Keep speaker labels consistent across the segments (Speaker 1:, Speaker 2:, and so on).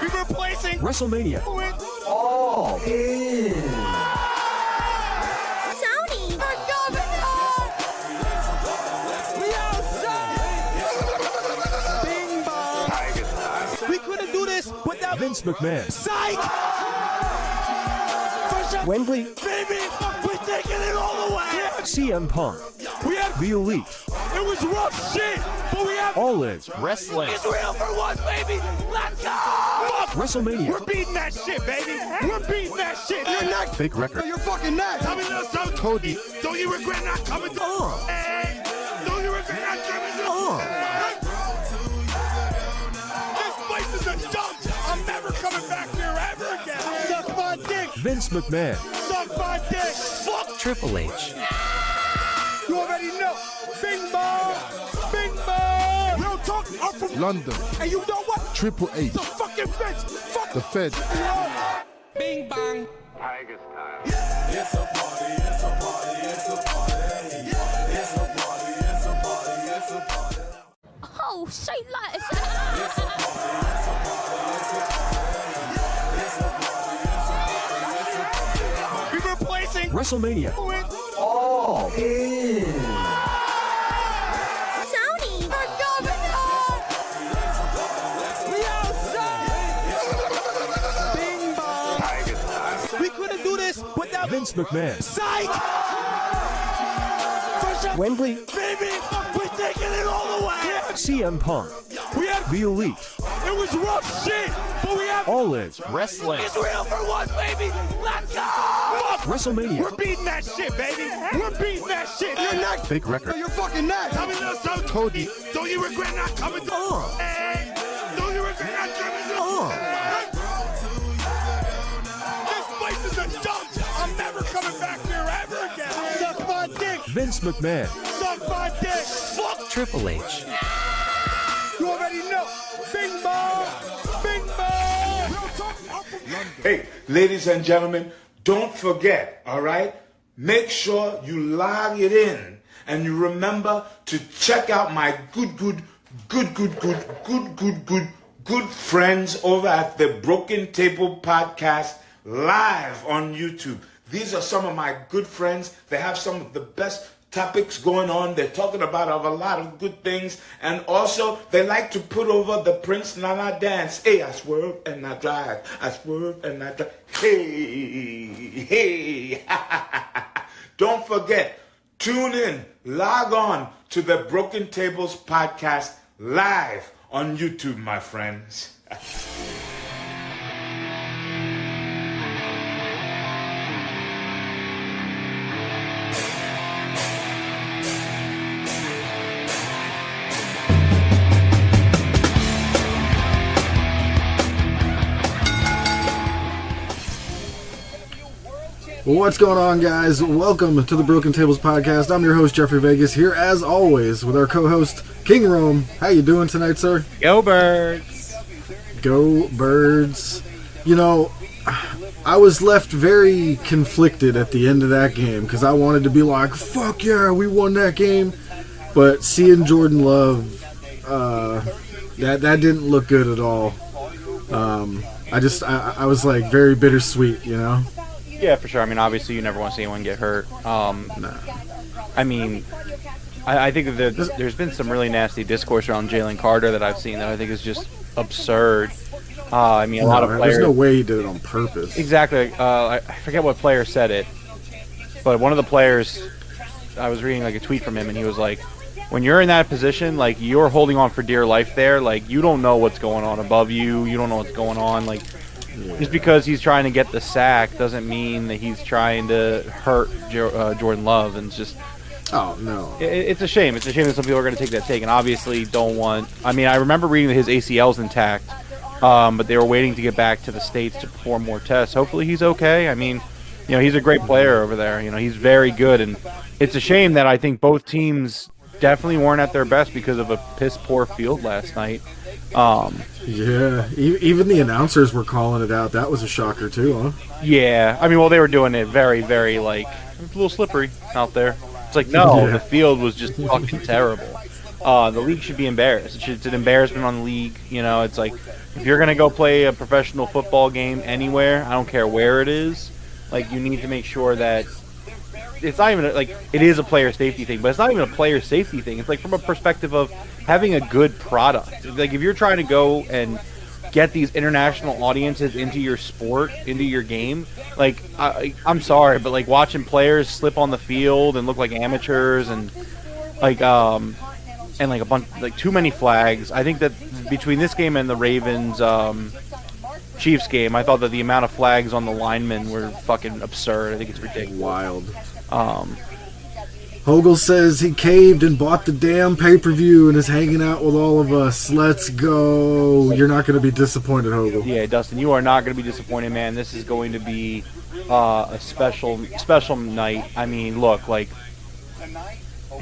Speaker 1: We're replacing
Speaker 2: WrestleMania.
Speaker 3: All in.
Speaker 1: Tony for governor. We outside. Bing bong. We couldn't do this without
Speaker 2: Vince McMahon.
Speaker 1: Psych.
Speaker 2: Wembley.
Speaker 1: Baby, we're taking it all the way.
Speaker 2: CM Punk.
Speaker 1: We had
Speaker 2: The Elite.
Speaker 1: it was rough shit, but we have
Speaker 2: All In. Wrestling.
Speaker 1: Israel for once, baby. Let's go.
Speaker 2: WrestleMania.
Speaker 1: We're beating that shit, baby. We're beating that shit. You're next.
Speaker 2: Fake record.
Speaker 1: You're fucking next. Tell me this, Cody. Don't you regret not coming to Hey, don't you regret not coming to This place is a dump. I'm never coming back here ever again. Suck my dick.
Speaker 2: Vince McMahon.
Speaker 1: Suck my dick. Fuck.
Speaker 2: Triple H.
Speaker 1: You already know. Bing bong. Bing bong. Real talk. I'm from
Speaker 4: London,
Speaker 1: And you know what?
Speaker 4: Triple H,
Speaker 1: The fucking fence. Fuck
Speaker 4: the Fed.
Speaker 1: Bing bong.
Speaker 5: Tiger style.
Speaker 6: It's a party, it's a party, it's a party. It's a party, it's a party, it's a party.
Speaker 7: Oh, say less.
Speaker 6: It's a party, it's a party, it's a party. It's a party, it's a party, it's a party.
Speaker 1: We're replacing
Speaker 2: WrestleMania.
Speaker 1: with
Speaker 3: All in.
Speaker 7: Tony for governor.
Speaker 1: We outside. Bing bong.
Speaker 5: Tiger style.
Speaker 1: We couldn't do this without
Speaker 2: Vince McMahon.
Speaker 1: Psych.
Speaker 2: Wembley.
Speaker 1: Baby, we're taking it all the way.
Speaker 2: CM Punk.
Speaker 1: We had
Speaker 2: The Elite.
Speaker 1: it was rough shit, but we have
Speaker 2: All In. Wrestling.
Speaker 1: Israel for once, baby. Let's go.
Speaker 2: WrestleMania.
Speaker 1: We're beating that shit, baby. We're beating that shit. You're next.
Speaker 2: Fake record.
Speaker 1: You're fucking next. Tell me this,
Speaker 4: Cody.
Speaker 1: Don't you regret not coming to Hey, don't you regret not coming to This place is a dump. I'm never coming back here ever again. Suck my dick.
Speaker 2: Vince McMahon.
Speaker 1: Suck my dick. Fuck.
Speaker 2: Triple H.
Speaker 1: You already know. Bing bong. Bing bong. Real talk. I'm from
Speaker 8: Hey, ladies and gentlemen, don't forget, all right? Make sure you log it in and you remember to check out my good friends over at the Broken Table Podcast live on YouTube. These are some of my good friends. They have some of the best topics going on. They're talking about a lot of good things. And also, they like to put over the Prince Nana dance. Hey, I swerve and I drive. I swerve and I drive. Hey, hey. Don't forget, tune in, log on to the Broken Tables Podcast live on YouTube, my friends.
Speaker 4: What's going on, guys? Welcome to the Broken Tables Podcast. I'm your host, Jeffrey Vegas, here as always with our co-host, King Rome. How you doing tonight, sir?
Speaker 9: Go Birds!
Speaker 4: Go Birds. You know, I was left very conflicted at the end of that game because I wanted to be like, fuck yeah, we won that game. But seeing Jordan Love, that didn't look good at all. I was like very bittersweet, you know?
Speaker 9: Yeah, for sure. I mean, obviously, you never want to see anyone get hurt.
Speaker 4: Nah.
Speaker 9: I mean, I think that there's been some really nasty discourse around Jalen Carter that I've seen that I think is just absurd. I mean, a lot of players...
Speaker 4: There's no way he did it on purpose.
Speaker 9: Exactly. I forget what player said it, but one of the players, I was reading like a tweet from him, and he was like, when you're in that position, like, you're holding on for dear life there. Like, you don't know what's going on above you. You don't know what's going on. Like, yeah. Just because he's trying to get the sack doesn't mean that he's trying to hurt Jordan Love. And it's just...
Speaker 4: Oh, no.
Speaker 9: It's a shame. It's a shame that some people are going to take that take and obviously don't want... I mean, I remember reading that his ACL's intact, but they were waiting to get back to the States to perform more tests. Hopefully he's okay. I mean, you know, he's a great player over there. You know, he's very good. And it's a shame that I think both teams definitely weren't at their best because of a piss-poor field last night.
Speaker 4: Yeah, even the announcers were calling it out. That was a shocker too, huh?
Speaker 9: Yeah, I mean, well, they were doing it very, very, like, a little slippery out there. It's like, no,
Speaker 4: Yeah.
Speaker 9: the field was just fucking terrible. The league should be embarrassed. It's an embarrassment on the league. You know, it's like, if you're going to go play a professional football game anywhere, I don't care where it is, like, you need to make sure that it's not even, like, it is a player safety thing, but it's not even a player safety thing. It's like from a perspective of having a good product. Like, if you're trying to go and get these international audiences into your sport, into your game, like, I'm sorry, but, like, watching players slip on the field and look like amateurs and, like, a bunch, like, too many flags. I think that between this game and the Ravens Chiefs game, I thought that the amount of flags on the linemen were fucking absurd. I think it's ridiculous.
Speaker 4: Wild. Hogle says he caved and bought the damn pay-per-view and is hanging out with all of us. Let's go. You're not going to be disappointed, Hogle.
Speaker 9: Yeah, Dustin, you are not going to be disappointed, man. This is going to be a special night. I mean, look, like,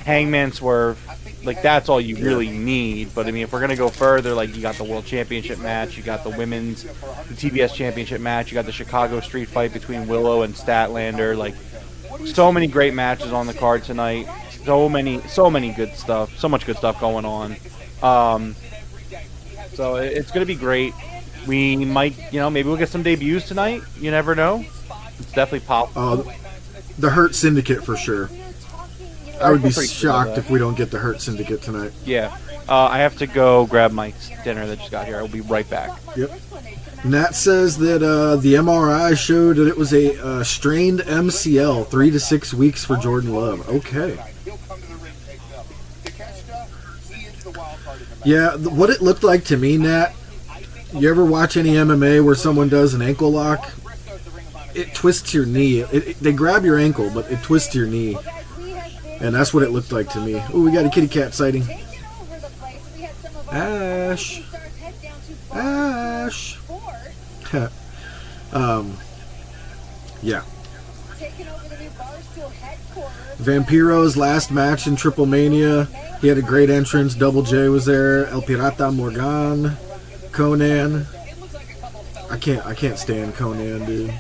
Speaker 9: Hangman Swerve, like, that's all you really need. But I mean, if we're gonna go further, like, you got the World Championship match, you got the Women's, the TBS Championship match, you got the Chicago Street Fight between Willow and Statlander. Like, so many great matches on the card tonight. So many good stuff. So much good stuff going on. So it's gonna be great. We might, maybe we'll get some debuts tonight. You never know. It's definitely possible.
Speaker 4: The Hurt Syndicate for sure. I would be shocked if we don't get the Hurt Syndicate tonight.
Speaker 9: Yeah. I have to go grab my dinner that just got here. I will be right back.
Speaker 4: Yep. Nat says that the MRI showed that it was a strained MCL, 3 to 6 weeks for Jordan Love. Okay. Yeah, what it looked like to me, Nat, you ever watch any MMA where someone does an ankle lock? It twists your knee. They grab your ankle, but it twists your knee. And that's what it looked like to me. Oh, we got a kitty cat sighting. Ash. Ash. Yeah. Vampiro's last match in Triple Mania. He had a great entrance. Double J was there. El Pirata Morgan. Conan. I can't stand Conan, dude.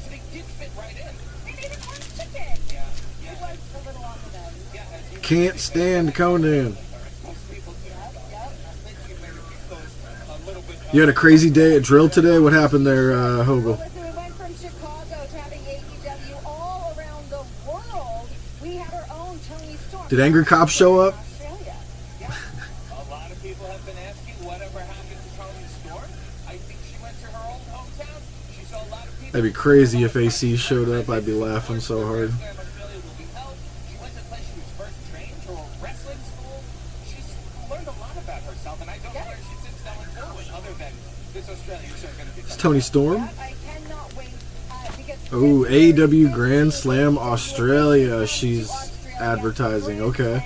Speaker 4: Can't stand Conan. You had a crazy day at Drill today? What happened there, Hogle?
Speaker 10: We went from Chicago to having AEW all around the world. We had our own Tony Storm.
Speaker 4: Did Angry Cop show up?
Speaker 6: A lot of people have been asking whatever happened to Tony Storm. I think she went to her own hometown. She saw a lot of people.
Speaker 4: That'd be crazy if AC showed up. I'd be laughing so hard.
Speaker 6: She went to the place she was first trained to a wrestling school. She's learned a lot about herself, and I don't know where she sits now in Poland other than this Australian show going to be.
Speaker 4: It's Tony Storm.
Speaker 10: I cannot wait because
Speaker 4: Oh, AEW Grand Slam Australia. She's advertising. Okay.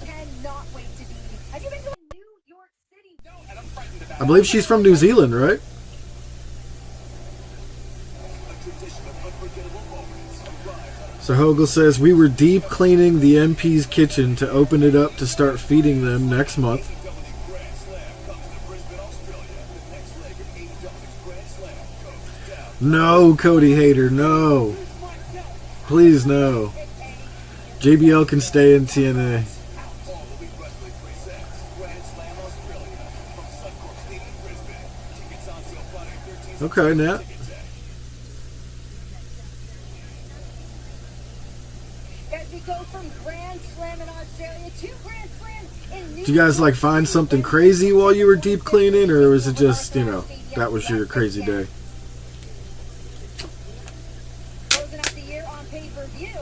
Speaker 10: cannot wait to be. Have you been to New York City?
Speaker 6: No, and I'm frightened about
Speaker 4: I believe she's from New Zealand, right?
Speaker 6: a tradition of unforgettable moments.
Speaker 4: So Hogle says, we were deep cleaning the MP's kitchen to open it up to start feeding them next month.
Speaker 6: Grand Slam comes to Brisbane, Australia. The next leg of AEW's Grand Slam goes down.
Speaker 4: No, Cody Hayter, no. Please, no. JBL can stay in TNA.
Speaker 6: All Elite Wrestling presents Grand Slam Australia from Suncorp Stadium, Brisbane. Tickets on sale Friday, 13th.
Speaker 4: Okay, Nat.
Speaker 10: As we go from Grand Slam in Australia to Grand Slam in New
Speaker 4: Did you guys, like, find something crazy while you were deep cleaning, or was it just, that was your crazy day?
Speaker 10: Closing out the year on pay-per-view.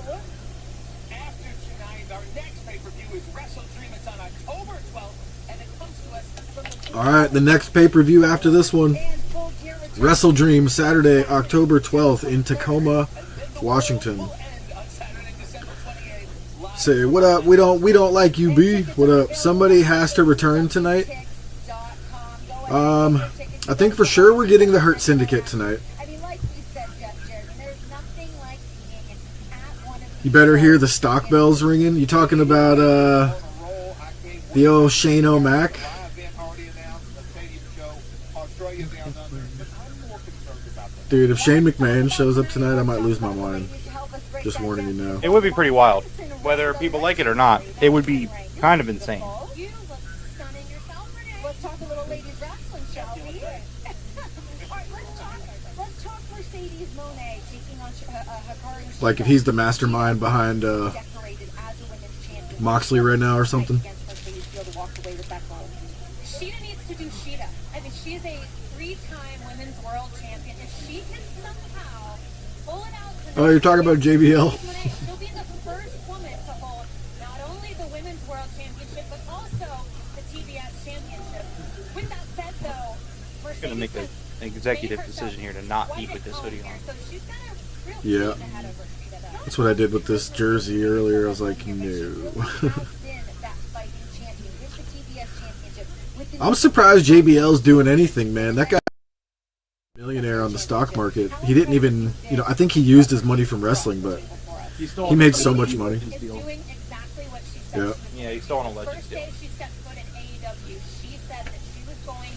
Speaker 6: After tonight, our next pay-per-view is Wrestle Dream. It's on October 12th, and it comes to us from the
Speaker 4: Alright, the next pay-per-view after this one.
Speaker 10: and full gear return.
Speaker 4: Wrestle Dream, Saturday, October 12th in Tacoma, Washington.
Speaker 6: end on Saturday, December 28th. Live
Speaker 4: Say, what up? We don't like you, B. What up? Somebody has to return tonight. I think for sure we're getting the Hurt Syndicate tonight.
Speaker 10: I mean, like you said, Jeff Jarrett, there's nothing like being at one of
Speaker 4: You better hear the stock bells ringing. You talking about the old Shane O'Mac?
Speaker 6: event already announced, a stadium show, Australia down under. But I'm more concerned about the
Speaker 4: Dude, if Shane McMahon shows up tonight, I might lose my mind. Just warning you now.
Speaker 9: It would be pretty wild. whether people like it or not, it would be kind of insane.
Speaker 10: You look stunning yourself, Renee. Let's talk a little ladies wrestling, shall we? All right, let's talk Mercedes Moné taking on Hikaru.
Speaker 4: Like if he's the mastermind behind Moxley right now or something.
Speaker 10: Sheeta needs to do Sheeta. I mean, she is a 3-time women's world champion. If she can somehow pull it out.
Speaker 4: Oh, you're talking about JBL?
Speaker 10: She'll be the first woman to hold not only the women's world championship, but also the TBS championship. With that said, though,
Speaker 9: I'm going to make an executive decision here to not eat with this hoodie on.
Speaker 10: so she's got a real
Speaker 4: Yeah.
Speaker 10: speed ahead of her, Sheeta, though.
Speaker 4: That's what I did with this jersey earlier. I was like, no. I'm surprised JBL's doing anything, man. That guy millionaire on the stock market. He didn't even, I think he used his money from wrestling, but he made so much money. Yeah.
Speaker 9: Yeah, he's still on a Legends deal.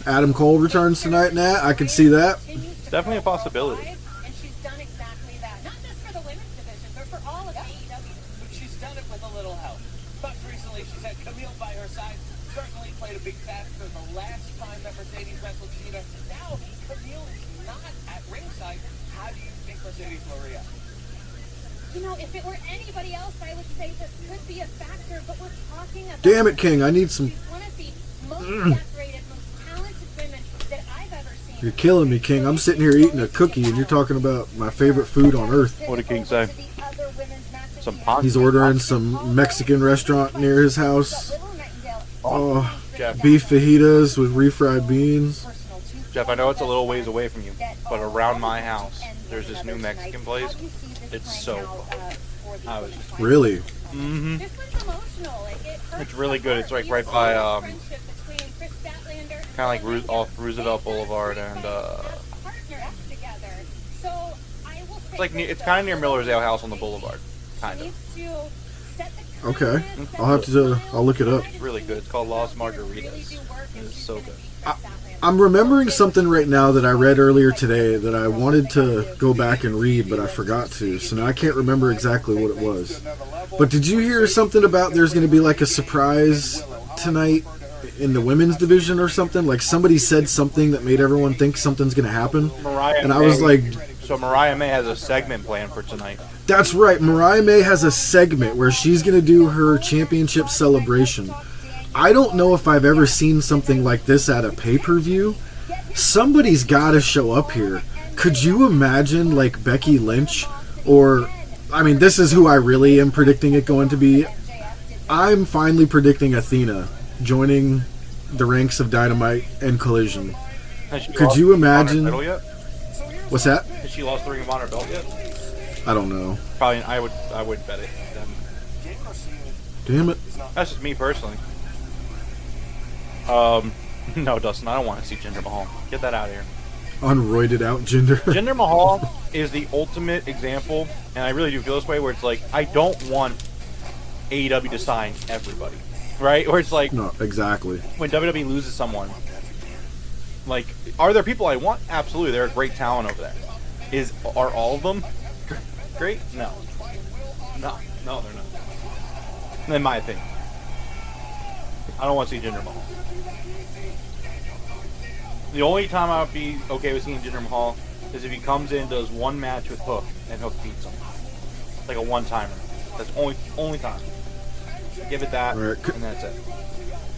Speaker 4: Adam Cole returns tonight, Nat. I can see that.
Speaker 9: It's definitely a possibility.
Speaker 10: And she's done exactly that. Not just for the women's division, but for all of AEW.
Speaker 6: But she's done it with a little help. Most recently, she's had Camille by her side. Certainly played a big factor the last time that Mercedes wrestled Sheeta. Now, Camille is not at ringside. How do you think Mercedes will react?
Speaker 10: If it were anybody else, I would say this could be a factor, but we're talking about...
Speaker 4: Damn it, King. I need some...
Speaker 10: one of the most decorated, most talented women that I've ever seen.
Speaker 4: You're killing me, King. I'm sitting here eating a cookie, and you're talking about my favorite food on earth.
Speaker 9: What did King say? Some pot.
Speaker 4: He's ordering some Mexican restaurant near his house. Oh,
Speaker 9: Jeff.
Speaker 4: beef fajitas with refried beans.
Speaker 9: Jeff, I know it's a little ways away from you, but around my house, there's this new Mexican place. It's so fun.
Speaker 4: Really?
Speaker 9: Mm-hmm. It's really good. It's like right by, kind of like off Roosevelt Boulevard and, it's kind of near Miller's Ale House on the Boulevard. Kind of.
Speaker 4: Okay. I'll look it up.
Speaker 9: It's really good. It's called Las Margaritas. It's so good.
Speaker 4: I'm remembering something right now that I read earlier today that I wanted to go back and read, but I forgot to. So now I can't remember exactly what it was. But did you hear something about there's going to be like a surprise tonight in the women's division or something? Like somebody said something that made everyone think something's going to happen. And I was like...
Speaker 9: So Mariah May has a segment planned for tonight.
Speaker 4: That's right. Mariah May has a segment where she's going to do her championship celebration. I don't know if I've ever seen something like this at a pay-per-view. Somebody's got to show up here. Could you imagine, like, Becky Lynch? Or, I mean, this is who I really am predicting it going to be. I'm finally predicting Athena joining the ranks of Dynamite and Collision. Could you imagine? What's that?
Speaker 9: Has she lost the Ring of Honor belt yet?
Speaker 4: I don't know.
Speaker 9: Probably. I would bet it.
Speaker 4: Damn it.
Speaker 9: That's just me personally. No, Dustin, I don't want to see Jinder Mahal. Get that out of here.
Speaker 4: Unroided out Jinder.
Speaker 9: Jinder Mahal is the ultimate example, and I really do feel this way, where it's like, I don't want AEW to sign everybody. Right? Where it's like...
Speaker 4: No, exactly.
Speaker 9: When WWE loses someone, like, are there people I want? Absolutely. They're a great talent over there. Are all of them great? No. No, they're not. In my opinion. I don't want to see Jinder Mahal. The only time I would be okay with seeing Jinder Mahal is if he comes in, does one match with Hook, and Hook beats him. Like a one-timer. That's only time. Give it that,
Speaker 4: right.
Speaker 9: And that's it.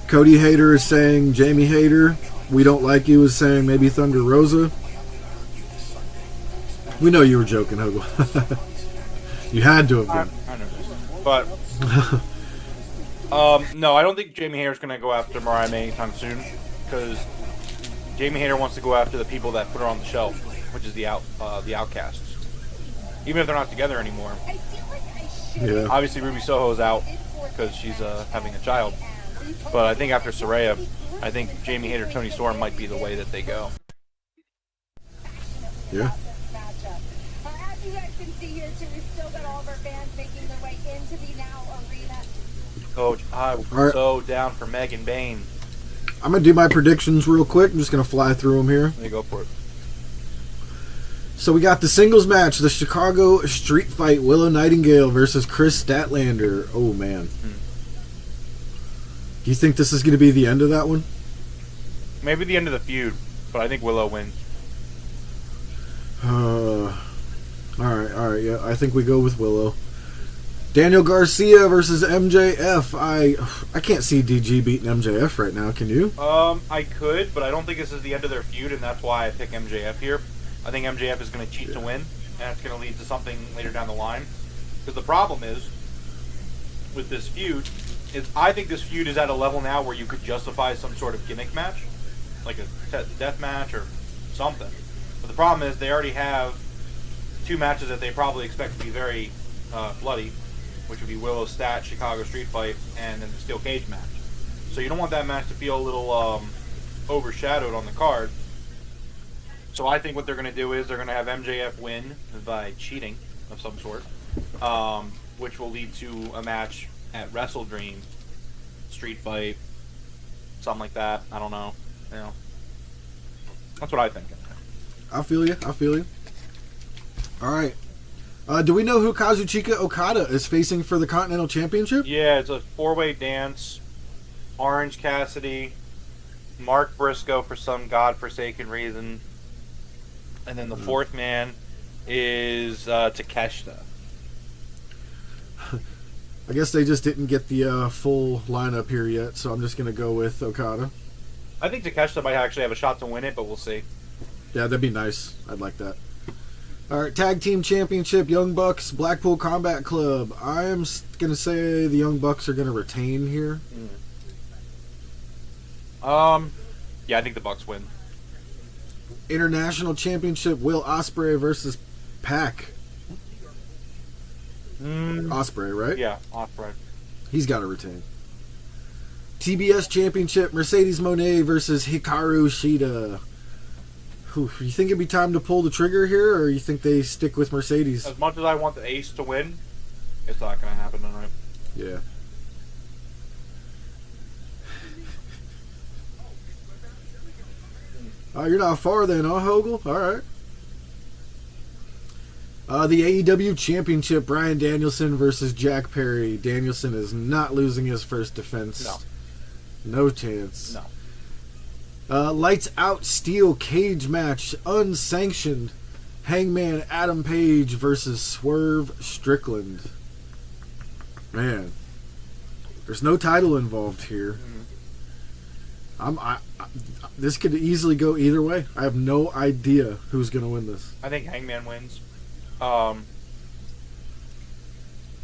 Speaker 4: Cody Hayter is saying Jamie Hayter. We don't like you is saying maybe Thunder Rosa. We know you were joking, Hogle. You had to have been.
Speaker 9: I know this. But, no, I don't think Jamie Hayter's going to go after Mariah May anytime soon, because Jamie Hayter wants to go after the people that put her on the shelf, which is the Outcasts. Even if they're not together anymore.
Speaker 4: Yeah.
Speaker 9: Obviously, Ruby Soho's out because she's having a child. But I think after Saraya, I think Jamie Hayter, Tony Storm might be the way that they go.
Speaker 4: Yeah.
Speaker 10: As you guys can see here, too, we've still got all of our fans making their way into the Now Arena.
Speaker 9: Coach, I'm so down for Megan Bain.
Speaker 4: I'm going to do my predictions real quick. I'm just going to fly through them here.
Speaker 9: There you go for it.
Speaker 4: So we got the singles match, the Chicago Street Fight, Willow Nightingale versus Chris Statlander. Oh, man. Do you think this is going to be the end of that one?
Speaker 9: Maybe the end of the feud, but I think Willow wins.
Speaker 4: All right, yeah. I think we go with Willow. Daniel Garcia versus MJF. I can't see DG beating MJF right now. Can you?
Speaker 9: I could, but I don't think this is the end of their feud, and that's why I pick MJF here. I think MJF is going to cheat to win, and it's going to lead to something later down the line. Because the problem is, with this feud, I think this feud is at a level now where you could justify some sort of gimmick match, like a death match or something. But the problem is they already have two matches that they probably expect to be very bloody, which would be Willow Stat, Chicago Street Fight, and then the Steel Cage match. So you don't want that match to feel a little overshadowed on the card. So I think what they're going to do is they're going to have MJF win by cheating of some sort, which will lead to a match at Wrestle Dream, Street Fight, something like that. I don't know. You know, that's what I think.
Speaker 4: I feel you. All right. Do we know who Kazuchika Okada is facing for the Continental Championship?
Speaker 9: Yeah, it's a four-way dance. Orange Cassidy, Mark Briscoe for some godforsaken reason, and then the fourth man is Takeshita.
Speaker 4: I guess they just didn't get the full lineup here yet, so I'm just going to go with Okada.
Speaker 9: I think Takeshita might actually have a shot to win it, but we'll see.
Speaker 4: Yeah, that'd be nice. I'd like that. All right, Tag Team Championship, Young Bucks, Blackpool Combat Club. I am going to say the Young Bucks are going to retain here.
Speaker 9: Yeah, I think the Bucks win.
Speaker 4: International Championship, Will Ospreay versus Pac. Ospreay, right?
Speaker 9: Yeah, Ospreay.
Speaker 4: He's got to retain. TBS Championship, Mercedes Moné versus Hikaru Shida. You think it'd be time to pull the trigger here, or you think they stick with Mercedes?
Speaker 9: As much as I want the Ace to win, it's not going to happen tonight.
Speaker 4: Yeah. Oh, you're not far then, huh, Hogel? All right. The AEW Championship, Bryan Danielson versus Jack Perry. Danielson is not losing his first defense. No chance.
Speaker 9: No.
Speaker 4: Lights Out Steel Cage match, unsanctioned. Hangman Adam Page versus Swerve Strickland. Man, there's no title involved here. This could easily go either way. I have no idea who's going to win this.
Speaker 9: I think Hangman wins. I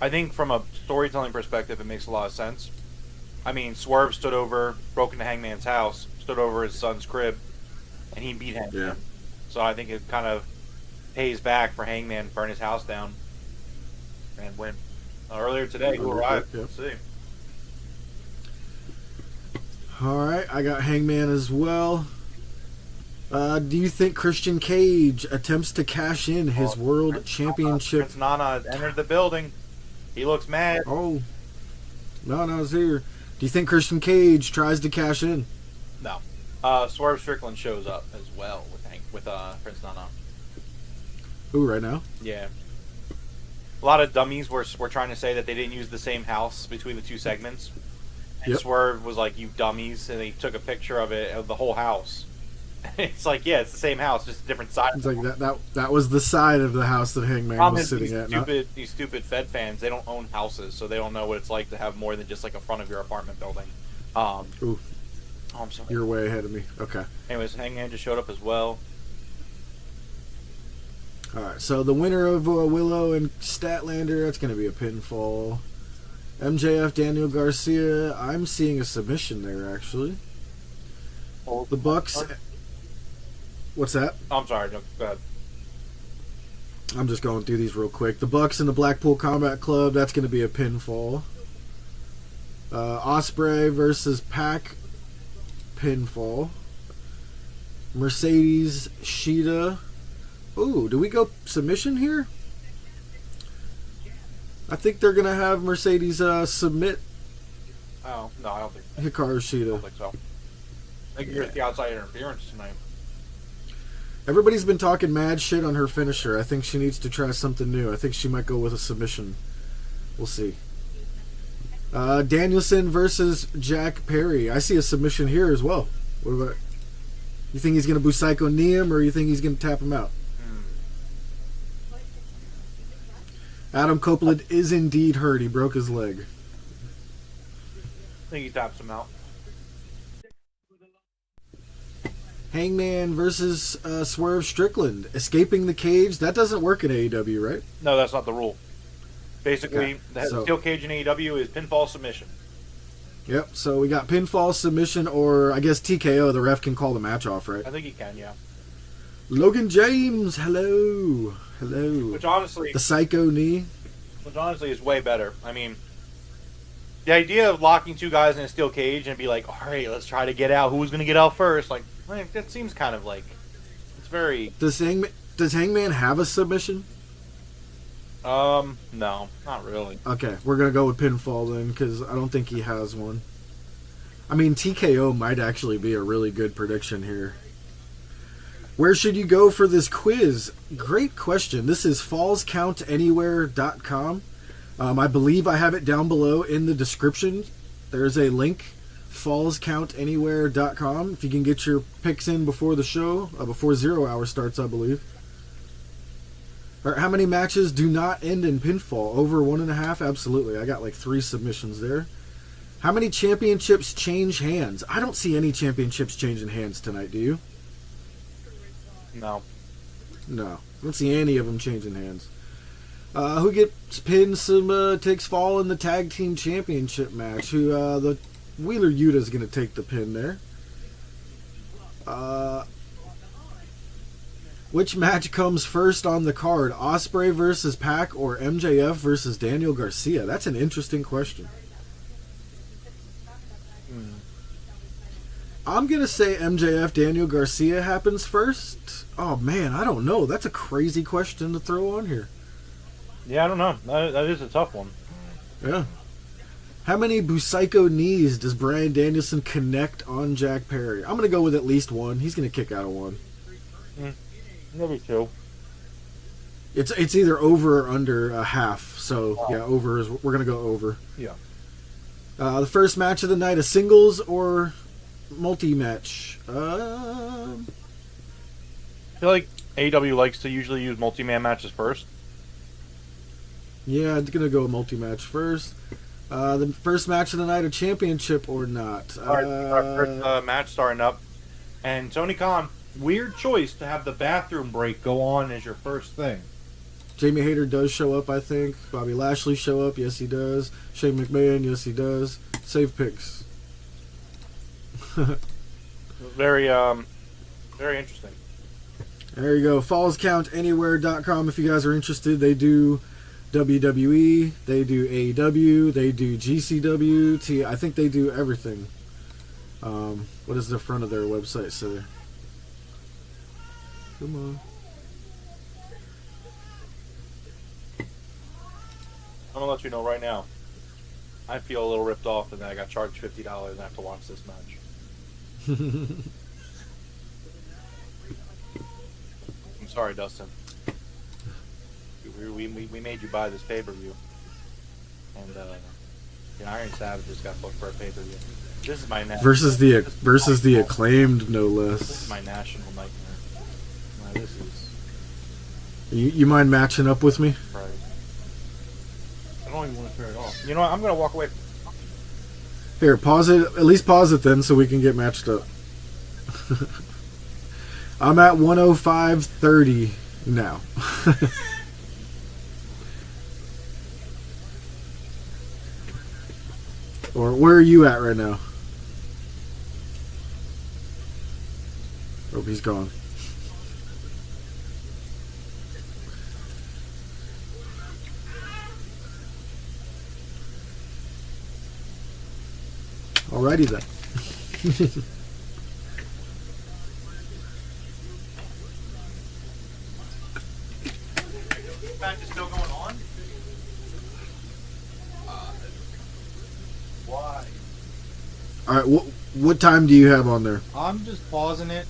Speaker 9: think from a storytelling perspective, it makes a lot of sense. I mean, Swerve broke into Hangman's house, stood over his son's crib, and he beat Hangman.
Speaker 4: Yeah.
Speaker 9: So I think it kind of pays back for Hangman to burn his house down and win. Earlier today, who arrived?
Speaker 4: Yep.
Speaker 9: Let's see.
Speaker 4: Alright, I got Hangman as well. Do you think Christian Cage attempts to cash in his World Championship?
Speaker 9: Prince Nana has entered the building. He looks mad.
Speaker 4: Oh, Nana's here. Do you think Christian Cage tries to cash in?
Speaker 9: No. Swerve Strickland shows up as well with Prince Nana.
Speaker 4: Who, right now?
Speaker 9: Yeah. A lot of dummies were trying to say that they didn't use the same house between the two segments. And
Speaker 4: Yep.
Speaker 9: Swerve was like, "You dummies," and they took a picture of it, of the whole house. It's like, yeah, it's the same house, just a different side.
Speaker 4: It's like that was the side of the house that Hangman was sitting at.
Speaker 9: These stupid Fed fans, they don't own houses, so they don't know what it's like to have more than just like a front of your apartment building.
Speaker 4: Ooh,
Speaker 9: Oh, I'm sorry.
Speaker 4: you're way ahead of me. Okay.
Speaker 9: Anyways, Hangman just showed up as well.
Speaker 4: All right. So the winner of Willow and Statlander, that's going to be a pinfall. MJF, Daniel Garcia. I'm seeing a submission there, actually. The Bucks. What's that?
Speaker 9: I'm sorry. No, go ahead.
Speaker 4: I'm just going through these real quick. The Bucks and the Blackpool Combat Club. That's going to be a pinfall. Ospreay versus Pac. Pinfall. Mercedes, Shida. Ooh, do we go submission here? I think they're going to have Mercedes submit
Speaker 9: Oh, no, I don't think
Speaker 4: Hikaru
Speaker 9: I
Speaker 4: Shida.
Speaker 9: don't think so. I think you're at the outside interference tonight.
Speaker 4: Everybody's been talking mad shit on her finisher. I think she needs to try something new. I think she might go with a submission. We'll see. Danielson versus Jack Perry. I see a submission here as well. What about? You think he's going to Busaiku knee him, or you think he's going to tap him out? Adam Copeland is indeed hurt. He broke his leg.
Speaker 9: I think he taps him out.
Speaker 4: Hangman versus Swerve Strickland. Escaping the cage. That doesn't work in AEW, right?
Speaker 9: No, that's not the rule. Basically,
Speaker 4: Yeah,
Speaker 9: the steel cage in AEW is pinfall submission.
Speaker 4: Yep, so we got pinfall, submission, or I guess TKO. The ref can call the match off, right?
Speaker 9: I think he can, yeah.
Speaker 4: Logan James, hello. Hello.
Speaker 9: Which honestly...
Speaker 4: The psycho knee.
Speaker 9: Which honestly is way better. I mean, the idea of locking two guys in a steel cage and be like, all right, let's try to get out. Who's going to get out first? Like, that seems kind of like... It's very...
Speaker 4: Does Hangman have a submission?
Speaker 9: No, not really.
Speaker 4: Okay, we're going to go with pinfall then, because I don't think he has one. I mean, TKO might actually be a really good prediction here. Where should you go for this quiz? Great question. This is fallscountanywhere.com. I believe I have it down below in the description. There's a link, fallscountanywhere.com. If you can get your picks in before the show, before 0 hour starts, I believe. All right, how many matches do not end in pinfall? Over 1.5? Absolutely. I got like 3 submissions there. How many championships change hands? I don't see any championships changing hands tonight, do you?
Speaker 9: No.
Speaker 4: No. I don't see any of them changing hands. Who gets pinned, takes fall in the tag team championship match? The Wheeler Yuta is going to take the pin there. Which match comes first on the card? Ospreay versus Pac or MJF versus Daniel Garcia? That's an interesting question. I'm going to say MJF Daniel Garcia happens first. Oh man, I don't know. That's a crazy question to throw on here.
Speaker 9: Yeah, I don't know. That is a tough one.
Speaker 4: Yeah. How many Busaiku knees does Bryan Danielson connect on Jack Perry? I'm going to go with at least one. He's going to kick out of one.
Speaker 9: Maybe 2.
Speaker 4: It's either over or under a half. So yeah, over is we're going to go over.
Speaker 9: Yeah.
Speaker 4: The first match of the night, a singles or multi-match?
Speaker 9: I feel like AEW likes to usually use multi-man matches first.
Speaker 4: Yeah, it's going to go multi-match first. The first match of the night, a championship or not?
Speaker 9: Our first match starting up. And Tony Khan, weird choice to have the bathroom break go on as your first thing.
Speaker 4: Jamie Hayter does show up, I think. Bobby Lashley show up. Yes, he does. Shane McMahon. Yes, he does. Save picks.
Speaker 9: Very interesting.
Speaker 4: There you go. FallsCountAnywhere.com if you guys are interested. They do WWE. They do AEW. They do GCW. I think they do everything. What does the front of their website say? Come on.
Speaker 9: I'm going to let you know right now. I feel a little ripped off and I got charged $50 and I have to watch this match. I'm sorry, Dustin. We made you buy this pay-per-view. And the Iron Savage just got booked for a pay-per-view. This is my
Speaker 4: versus the Acclaimed, no less.
Speaker 9: This is my national nightmare. This is...
Speaker 4: You mind matching up with me?
Speaker 9: Right. I don't even want to turn it off. You know what? I'm going to walk away.
Speaker 4: Here, pause it. At least pause it then so we can get matched up. I'm at 105.30 now. Or where are you at right now? Oh, he's gone. Alrighty then.
Speaker 9: Match is still going on? Why?
Speaker 4: Alright, what time do you have on there?
Speaker 9: I'm just pausing it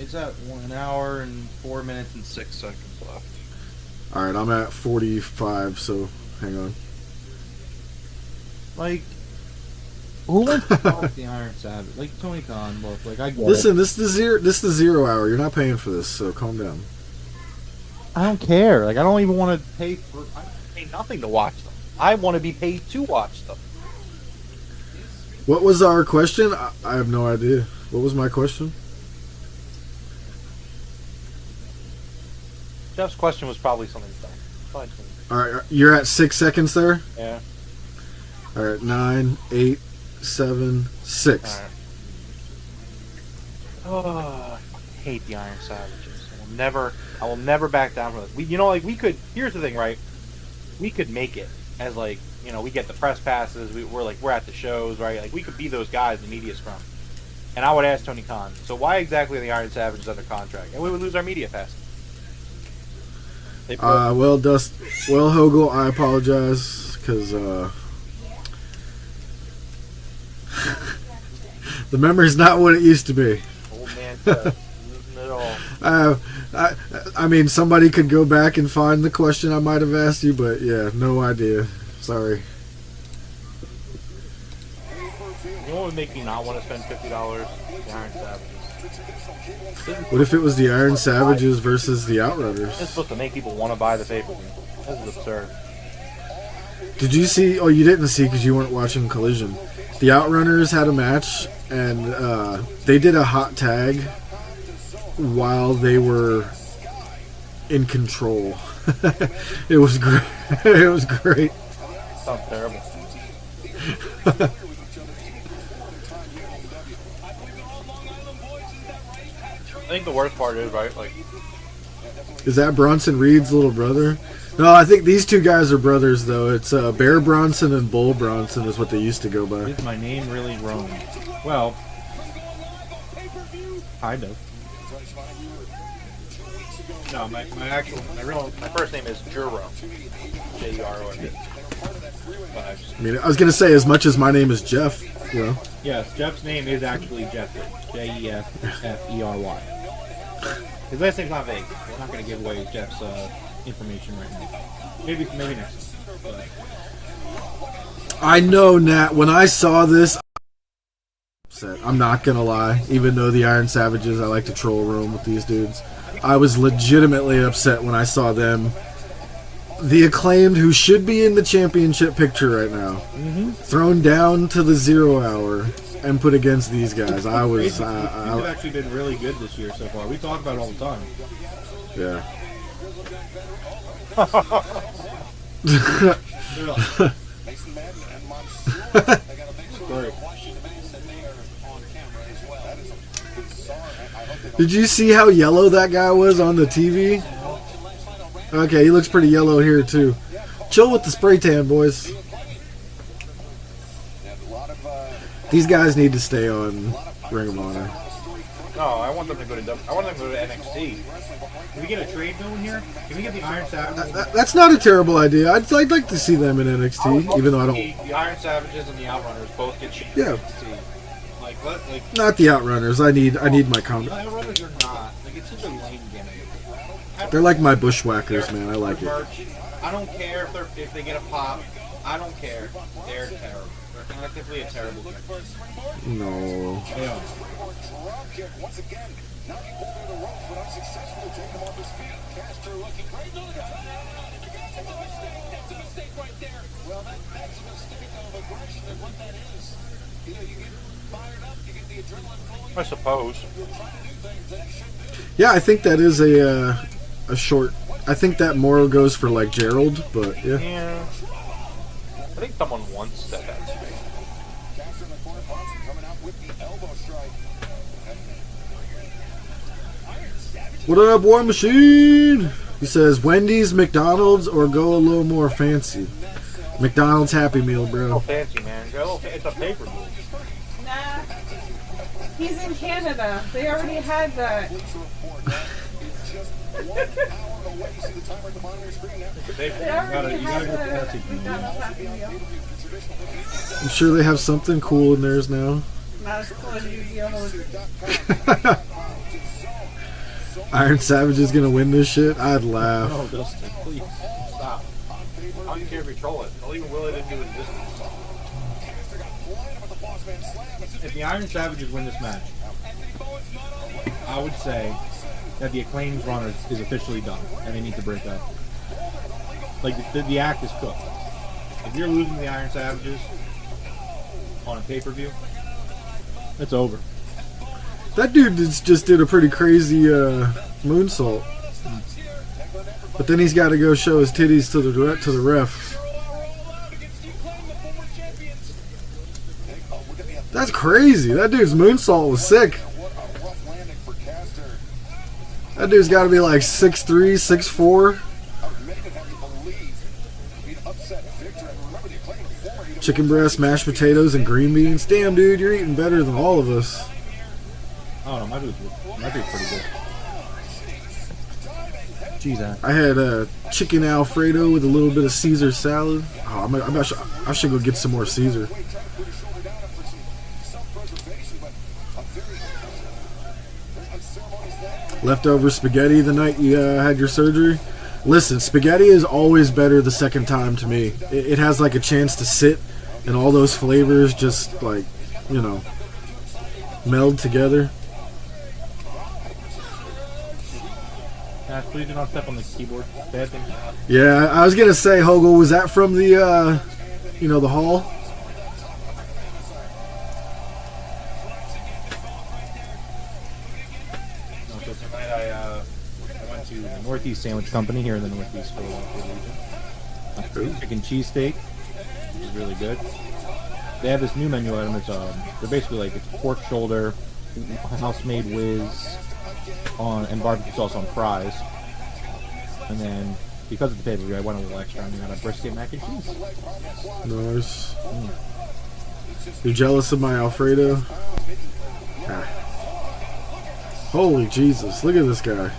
Speaker 9: It's at 1 hour and 4 minutes and 6 seconds left.
Speaker 4: All right, I'm at 45, so hang on.
Speaker 9: Like, who wants to follow the Iron Savage? Like Tony Khan, look, like I get
Speaker 4: Listen,
Speaker 9: it.
Speaker 4: this is the 0 hour. You're not paying for this, so calm down.
Speaker 9: I don't care. Like, I don't even want to pay for. I pay nothing to watch them. I want to be paid to watch them.
Speaker 4: What was our question? I have no idea. What was my question?
Speaker 9: Jeff's question was probably something dumb. Fine.
Speaker 4: All right, you're at 6 seconds there.
Speaker 9: Yeah.
Speaker 4: All right, 9, 8, 7, 6.
Speaker 9: All right. Oh, I fucking hate the Iron Savages. I will never back down from this. We could. Here's the thing, right? We could make it as like, we get the press passes. We're at the shows, right? Like we could be those guys in the media scrum. And I would ask Tony Khan, so why exactly are the Iron Savages under contract? And we would lose our media pass.
Speaker 4: Well, Hogel, I apologize because the memory's not what it used to be.
Speaker 9: Old man, losing it all.
Speaker 4: I mean, somebody could go back and find the question I might have asked you, but yeah, no idea. Sorry.
Speaker 9: You know what would make me not want to spend $50? The Iron Savages.
Speaker 4: What if it was the Iron Savages versus the Outrunners?
Speaker 9: It's supposed to make people want to buy the pay-per-view. This is absurd.
Speaker 4: Did you see? Oh, you didn't see because you weren't watching Collision. The Outrunners had a match, and they did a hot tag while they were in control. It was great. It was great.
Speaker 9: Sounds terrible. I think the worst part is, right, like...
Speaker 4: Is that Bronson Reed's little brother? No, I think these two guys are brothers, though. It's Bear Bronson and Bull Bronson is what they used to go by.
Speaker 9: Is my name really Roman? Well, kind of. No, my first name is Juro. J-U-R-O-M-E.
Speaker 4: I was going to say, as much as my name is Jeff,
Speaker 9: Yes, Jeff's name is actually Jeffrey. Jefffery. His last name's not Vegas. We're not going to give away Jeff's information right now. Maybe next time.
Speaker 4: I know, Nat, when I saw this, I'm not going to lie. Even though the Iron Savages, I like to troll room with these dudes. I was legitimately upset when I saw them. The Acclaimed, who should be in the championship picture right now, thrown down to the 0 hour and put against these guys. These have
Speaker 9: actually been really good this year so far. We talk about it all the time.
Speaker 4: Yeah. Did you see how yellow that guy was on the TV? Okay, he looks pretty yellow here too. Chill with the spray tan, boys. These guys need to stay on Ring of Honor.
Speaker 9: No, I want them to go to NXT. Can we get a trade going here? Can we get the Iron Savages?
Speaker 4: That's not a terrible idea. I'd like to see them in NXT, even though I don't.
Speaker 9: The Iron Savages and the Outrunners both get shit.
Speaker 4: Yeah.
Speaker 9: NXT. Like what? Like
Speaker 4: not the Outrunners. I need my comment.
Speaker 9: The Outrunners are not. Like it's such a lame gimmick.
Speaker 4: They're like my bushwhackers, man. I like it.
Speaker 9: I don't care if they get a pop. I don't care. They're terrible. They're collectively a terrible gimmick.
Speaker 4: No.
Speaker 9: Yeah. I suppose.
Speaker 4: Yeah, I think that is a short. I think that more goes for like Gerald, but yeah.
Speaker 9: Yeah. I think someone once said that to me.
Speaker 4: What up, War Machine? He says Wendy's, McDonald's, or go a little more fancy. McDonald's Happy Meal, bro.
Speaker 9: Fancy, man. It's a pay-per-view.
Speaker 11: Nah. He's in Canada. They already had that.
Speaker 4: I'm sure they have something cool in theirs now.
Speaker 11: Not as cool as Yu-Gi-Oh!
Speaker 4: Iron Savage is gonna win this shit, I'd laugh.
Speaker 9: No, Dustin, please stop. I don't care if you troll it. I'll even will it into existence. If the Iron Savages win this match, I would say that the Acclaim's run is officially done, and they need to break up. Like, the act is cooked. If you're losing the Iron Savages on a pay-per-view, it's over.
Speaker 4: That dude just did a pretty crazy moonsault. But then he's got to go show his titties to the ref. That's crazy. That dude's moonsault was sick. That dude's got to be like 6'3", 6'4". Chicken breast, mashed potatoes, and green beans. Damn, dude, you're eating better than all of us.
Speaker 9: Oh no, my food's pretty good. Jeez,
Speaker 4: I had chicken Alfredo with a little bit of Caesar salad. Oh, I should go get some more Caesar. Leftover spaghetti the night you had your surgery. Listen, spaghetti is always better the second time to me. It has like a chance to sit, and all those flavors just like, you know, meld together.
Speaker 9: Please do not step on the keyboard. Bad thing.
Speaker 4: Yeah, I was gonna say, Hogle, was that from the, you know, the hall?
Speaker 9: No, so tonight I went to the Northeast Sandwich Company here in the Northeast Philadelphia region. Chicken cheesesteak, which is really good. They have this new menu item. It's they're basically like it's pork shoulder, house-made whiz, and barbecue sauce on fries. And then, because of the pay-per-view, I went a little extra and got a brisket mac and cheese.
Speaker 4: Nice. You jealous of my Alfredo? Ah. Holy Jesus, look at this guy.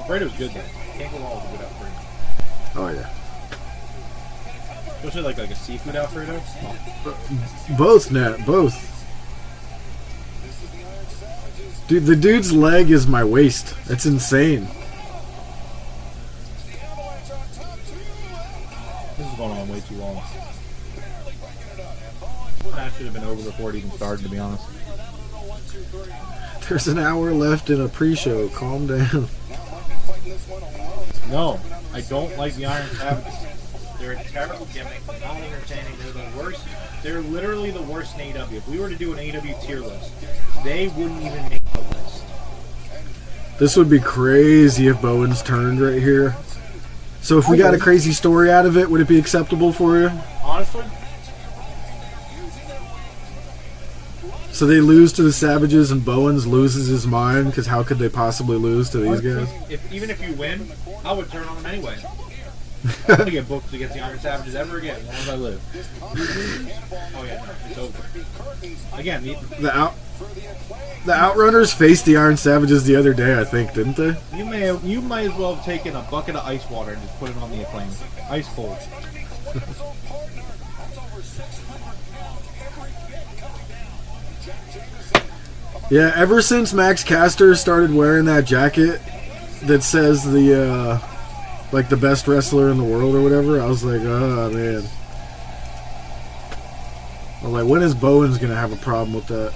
Speaker 9: Alfredo's good though. Can't go wrong with a good Alfredo.
Speaker 4: Oh yeah.
Speaker 9: Especially like a seafood Alfredo.
Speaker 4: Both, Nat, both. Dude, the dude's leg is my waist. That's insane.
Speaker 9: This is going on way too long. That should have been over before it even started, to be honest.
Speaker 4: There's an hour left in a pre-show. Calm down.
Speaker 9: No, I don't like the Iron Savages. They're a terrible gimmick. They're not entertaining. They're the worst. They're literally the worst in AEW. If we were to do an AEW tier list, they wouldn't even make the list.
Speaker 4: This would be crazy if Bowens turned right here. So if we got a crazy story out of it, would it be acceptable for you?
Speaker 9: Honestly?
Speaker 4: So they lose to the Savages and Bowens loses his mind because how could they possibly lose to these guys?
Speaker 9: Even if you win, I would turn on them anyway. I'm going to get booked against the Iron Savages ever again as long as I live. Oh yeah, no, it's over. Again,
Speaker 4: the Outrunners faced the Iron Savages the other day, I think, didn't they?
Speaker 9: You might as well have taken a bucket of ice water and just put it on the Acclaim. Ice cold.
Speaker 4: Yeah, ever since Max Caster started wearing that jacket that says the like the best wrestler in the world or whatever, I was like, oh man. I was like, when is Bowens gonna have a problem with that?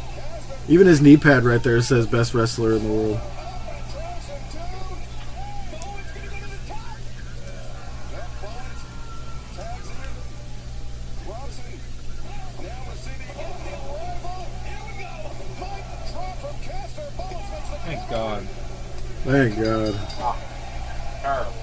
Speaker 4: Even his knee pad right there says best wrestler in the world.
Speaker 9: Thank God.
Speaker 4: Thank God.
Speaker 9: Terrible.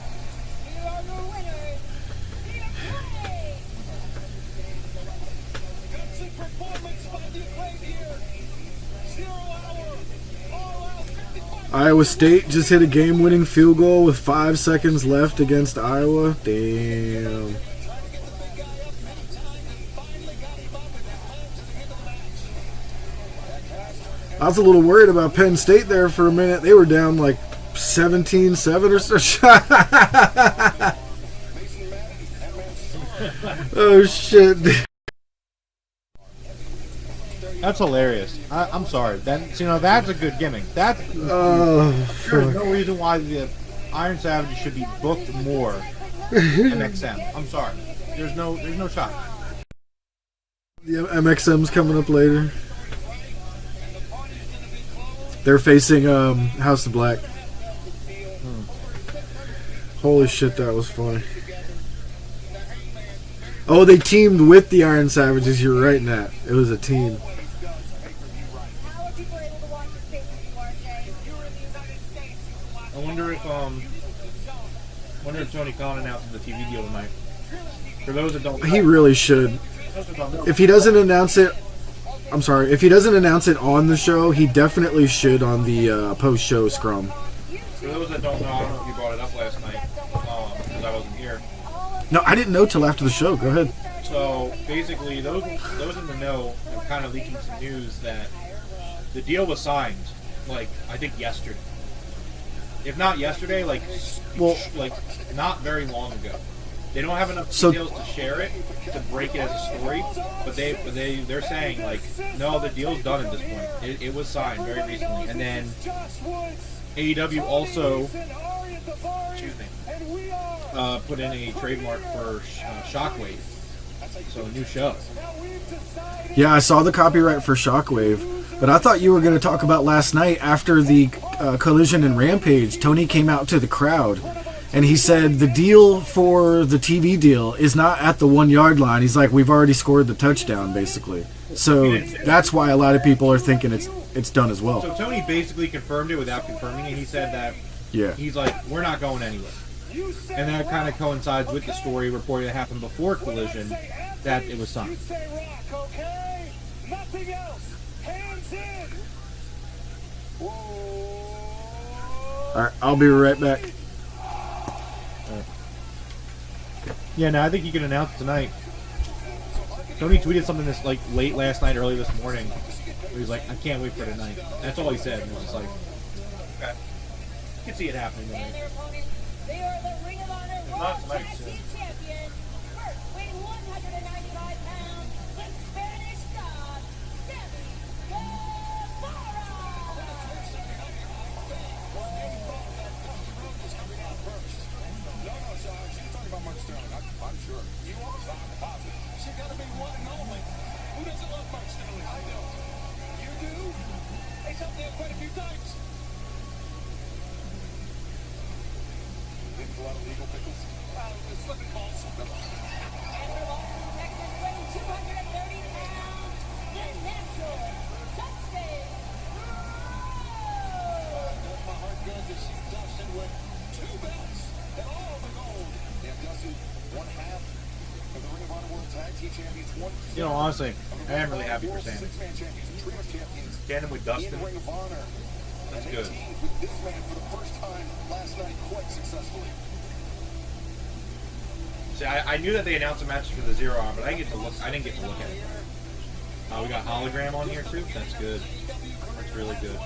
Speaker 4: Iowa State just hit a game-winning field goal with 5 seconds left against Iowa. Damn. I was a little worried about Penn State there for a minute. They were down like 17-7 or so. Oh, shit.
Speaker 9: That's hilarious. I'm sorry. That's a good gimmick. There's no reason why the Iron Savages should be booked more MXM. I'm sorry. There's no shot.
Speaker 4: The MXM's coming up later. They're facing House of Black. Holy shit, that was funny. Oh, they teamed with the Iron Savages. You're right, Nat. It was a team.
Speaker 9: I wonder if Tony Khan announces the TV deal tonight. For those that don't know,
Speaker 4: He really should. If he doesn't announce it, I'm sorry. If he doesn't announce it on the show, he definitely should on the post-show scrum.
Speaker 9: For those that don't know, I don't know if you brought it up last night because I wasn't here.
Speaker 4: No, I didn't know till after the show. Go ahead.
Speaker 9: So basically, those in the know have kind of leaking some news that the deal was signed, like I think yesterday. If not yesterday, like not very long ago. They don't have enough details to share it, to break it as a story, but they're saying like, no, the deal's done at this point. It was signed very recently, and then AEW also, put in a trademark for Shockwave, so a new show.
Speaker 4: Yeah, I saw the copyright for Shockwave, but I thought you were going to talk about last night after the Collision and Rampage. Tony came out to the crowd, and he said the deal for the TV deal is not at the 1 yard line. He's like, we've already scored the touchdown, basically. So that's why a lot of people are thinking it's done as well.
Speaker 9: So Tony basically confirmed it without confirming it. He said that he's like, we're not going anywhere. And that kind of coincides with the story reporting that happened before Collision, that it was signed.
Speaker 4: Alright, I'll be right back.
Speaker 9: Yeah, no, I think he can announce it tonight. Tony tweeted something this like late last night, early this morning. Where he's like, I can't wait for tonight. That's all he said. It was just like, okay, you can see it happening tonight.
Speaker 10: They are the Ring of Honor
Speaker 9: Not
Speaker 10: World
Speaker 9: tonight,
Speaker 10: Tag
Speaker 9: soon.
Speaker 10: Team Champions. First, weighing 195 pounds, the Spanish God, Sammy
Speaker 9: You know, honestly, I am really happy for Sammy. Tandem with Dustin. That's good. See, I knew that they announced a match for the 0 Hour, but I didn't get to look at it. We got hologram on here too. That's good. That's really good.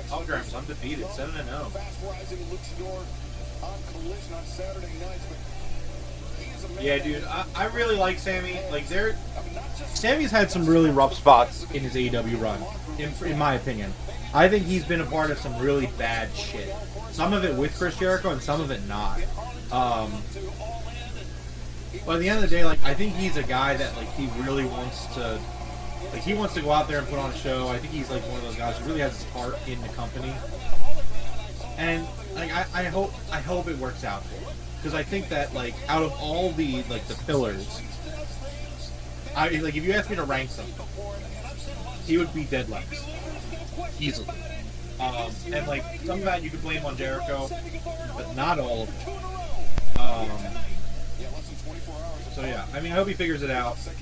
Speaker 9: Hologram's undefeated, 7-0. Yeah, dude, I really like Sammy. Like, Sammy's had some really rough spots in his AEW run, in my opinion. I think he's been a part of some really bad shit. Some of it with Chris Jericho, and some of it not. But at the end of the day, like, I think he's a guy that, like, he really wants to. Like, he wants to go out there and put on a show. I think he's like one of those guys who really has his heart in the company. And like I hope it works out for him. Because I think that like out of all the like the pillars, like if you asked me to rank them, he would be dead last. Easily. And like some of that you could blame on Jericho, but not all of it. So yeah, I mean, I hope he figures it out. I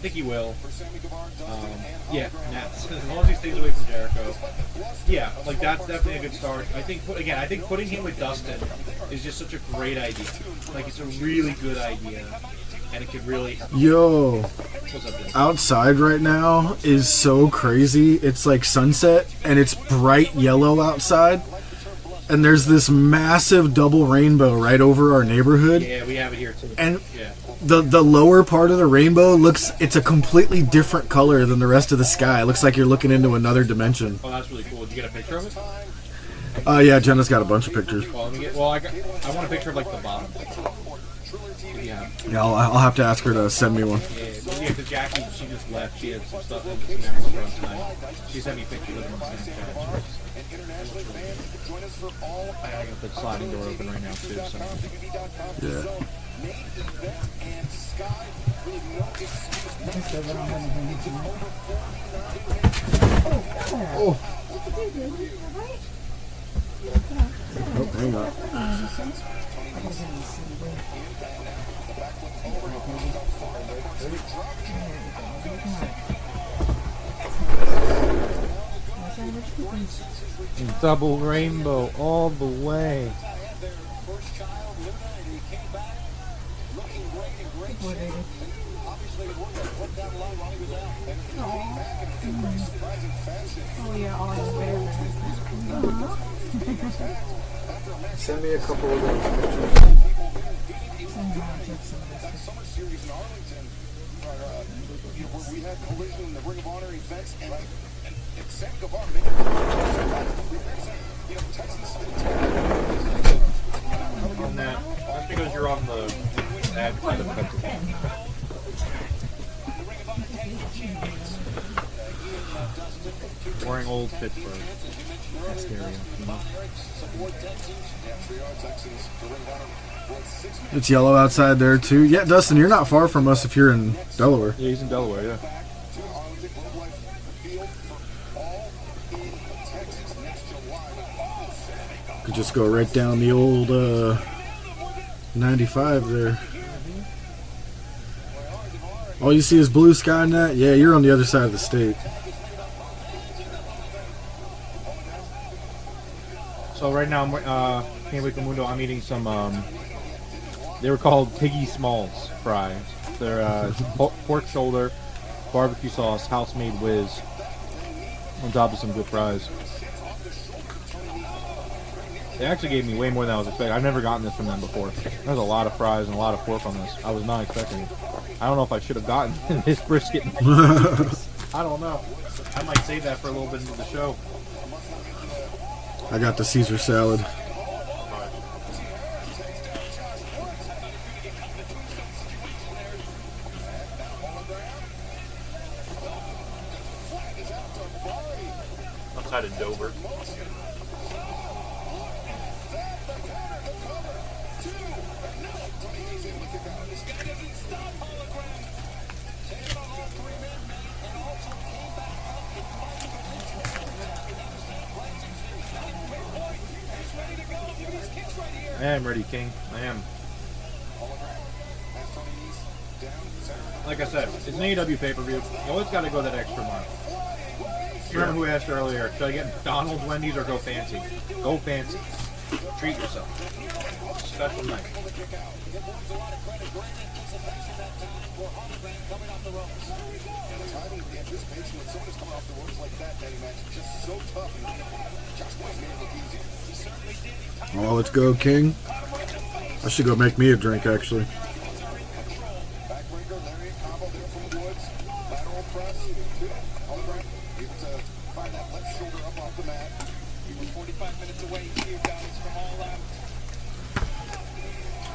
Speaker 9: think he will. Yeah, Nats. As long as he stays away from Jericho. Yeah, like that's definitely a good start. I think putting him with Dustin is just such a great idea. Like it's a really good idea. and it could really.
Speaker 4: Yo,
Speaker 9: What's up, dude?
Speaker 4: outside right now is so crazy. It's like sunset, and it's bright yellow outside. And there's this massive double rainbow right over our neighborhood.
Speaker 9: Yeah, we have it here too.
Speaker 4: And
Speaker 9: yeah.
Speaker 4: the lower part of the rainbow it's a completely different color than the rest of the sky. It looks like you're looking into another dimension.
Speaker 9: Oh, that's really cool. Did you get a picture of it?
Speaker 4: Yeah, Jenna's got a bunch of pictures.
Speaker 9: Well, I want a picture of like the bottom. Yeah.
Speaker 4: Yeah, I'll have to ask her to send me one.
Speaker 9: Yeah, because Jackie, she just left. She had some stuff in some memories for us tonight. She sent me pictures of them on Snapchat. I gotta put the sliding door open right now too. So.
Speaker 4: Yeah. Oh, hang on.
Speaker 9: Double rainbow all the way.
Speaker 11: Oh yeah, all there.
Speaker 4: Send me a couple of those pictures.
Speaker 1: We had collision in the Ring of Honor events, and
Speaker 9: On that, that's because you're on the ad kind of wearing old Pittsburgh. That's scary.
Speaker 4: It's yellow outside there too. Yeah, Dustin, you're not far from us if you're in Delaware.
Speaker 9: Yeah, he's in Delaware, yeah.
Speaker 4: Could just go right down the old 95 there. All you see is blue sky in that? Yeah, you're on the other side of the state.
Speaker 9: So right now, I'm eating some, they were called Piggy Smalls fries. They're pork shoulder, barbecue sauce, house-made whiz, on top of some good fries. They actually gave me way more than I was expecting. I've never gotten this from them before. There's a lot of fries and a lot of pork on this. I was not expecting it. I don't know if I should have gotten this brisket. I don't know. I might save that for a little bit into the show.
Speaker 4: I got the Caesar salad.
Speaker 9: Outside of Dover. I am ready, King. I am. Like I said, it's an AEW pay-per-view. You always got to go that extra mile. Remember who asked earlier, should I get McDonald's, Wendy's, or go fancy? Go fancy. Treat yourself. Special night.
Speaker 4: Oh, let's go, King. I should go make me a drink, actually.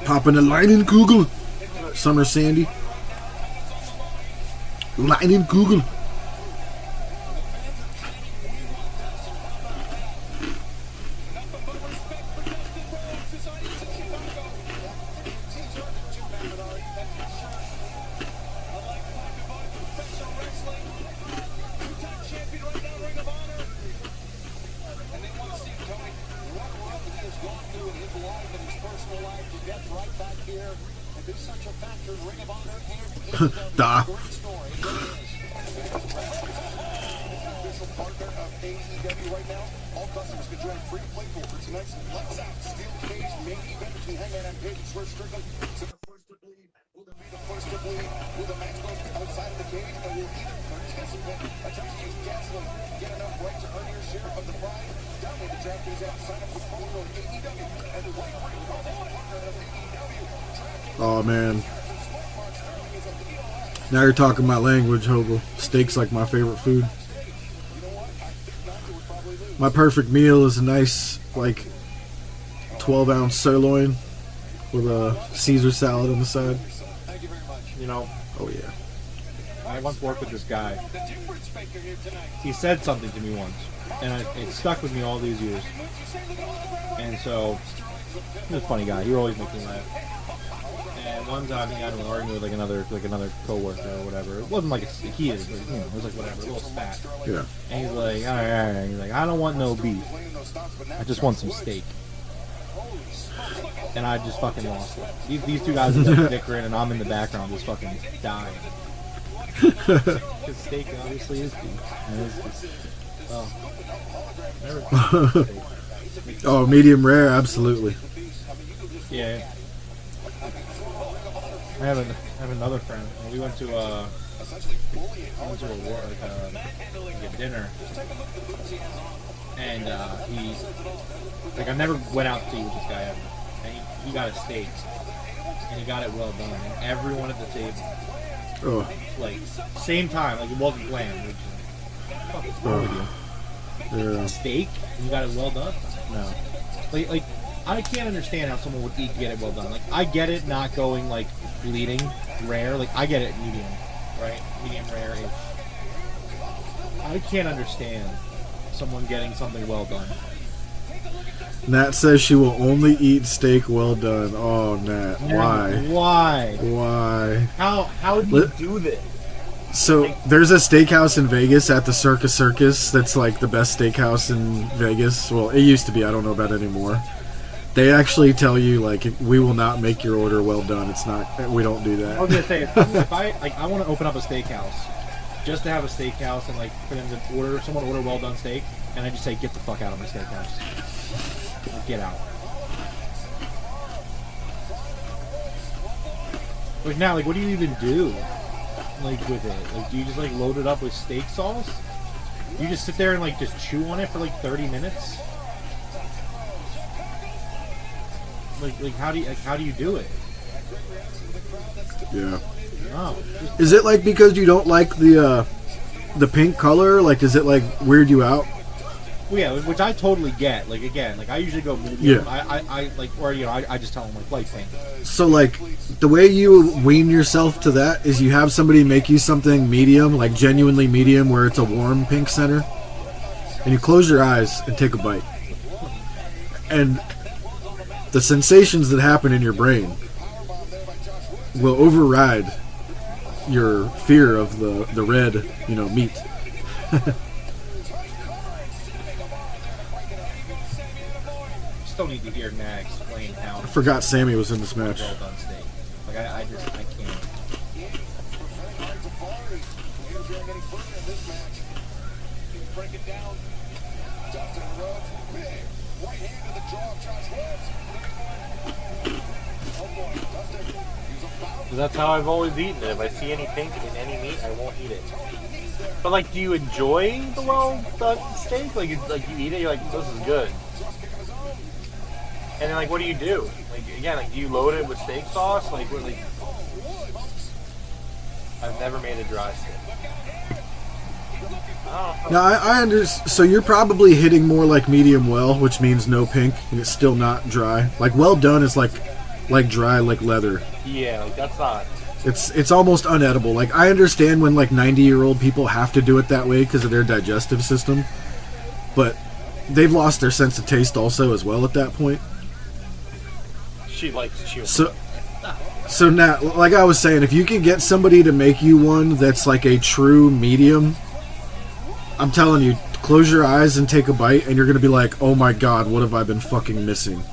Speaker 4: Popping a lightning Google. Summer Sandy. Lightning Google. Da. Oh man. Now you're talking my language, Hogle. Steak's like my favorite food. My perfect meal is a nice, like, 12-ounce sirloin with a Caesar salad on the side.
Speaker 9: You know,
Speaker 4: Oh yeah.
Speaker 9: I once worked with this guy. He said something to me once, and it stuck with me all these years. And so, he was a funny guy. He would always make me laugh. And one time he got in an argument with another coworker or whatever. It wasn't like a heated, but it was like whatever, a little spat.
Speaker 4: Yeah.
Speaker 9: And he's like, all right. He's like, I don't want no beef. I just want some steak. And I just fucking lost it. These two guys are like bickering, and I'm in the background just fucking dying. Because steak obviously is beef. And it's just, never steak.
Speaker 4: Oh, medium rare, absolutely.
Speaker 9: Yeah. I have another friend. We went to a dinner, and I never went out to eat with this guy ever. And he got a steak, and he got it well done. And everyone at the table, like same time, like it wasn't planned. Which, what the fuck is wrong with you?
Speaker 4: Yeah.
Speaker 9: Steak? And you got it well done? No. Like. I can't understand how someone would eat to get it well done. Like, I get it not going, like, bleeding, rare. Like, I get it medium, right? Medium rare-ish. I can't understand someone getting something well done.
Speaker 4: Nat says she will only eat steak well done. Oh, Nat. Why? Why?
Speaker 9: How do you do this?
Speaker 4: So, there's a steakhouse in Vegas at the Circus that's, like, the best steakhouse in Vegas. Well, it used to be. I don't know about it anymore. They actually tell you, like, we will not make your order well done. It's not, we don't do that.
Speaker 9: I was gonna say, if I want to open up a steakhouse, just to have a steakhouse and, like, for them to someone order well done steak, and I just say, get the fuck out of my steakhouse. Like, get out. Like, now, like, what do you even do, like, with it? Like, do you just, like, load it up with steak sauce? You just sit there and, like, just chew on it for, like, 30 minutes? Like how do you do it?
Speaker 4: Yeah.
Speaker 9: Oh,
Speaker 4: is it like because you don't like the pink color? Like, does it like weird you out?
Speaker 9: Well, yeah, which I totally get. Like again, like I usually go medium.
Speaker 4: Yeah.
Speaker 9: I like, or I just tell them like light pink.
Speaker 4: So like the way you wean yourself to that is you have somebody make you something medium, like genuinely medium, where it's a warm pink center, and you close your eyes and take a bite, and the sensations that happen in your brain will override your fear of the red, meat.
Speaker 9: Still need to hear Nat explain how.
Speaker 4: I forgot Sammy was in this match.
Speaker 9: Well done steak. Like I can't. That's how I've always eaten it. If I see any pink in any meat, I won't eat it. But like, do you enjoy the well done steak? Like you eat it, you're like, this is good. And then like, what do you do? Like again, like do you load it with steak sauce? Like what? Like I've never made a dry steak.
Speaker 4: Now I understand. So you're probably hitting more like medium well, which means no pink, and it's still not dry. Like well done is like dry, like leather.
Speaker 9: Yeah, like that's not.
Speaker 4: It's almost unedible. Like I understand when like 90-year-old people have to do it that way because of their digestive system, but they've lost their sense of taste also as well at that point.
Speaker 9: She likes chewing.
Speaker 4: So now, like I was saying, if you can get somebody to make you one that's like a true medium, I'm telling you, close your eyes and take a bite, and you're gonna be like, oh my god, what have I been fucking missing?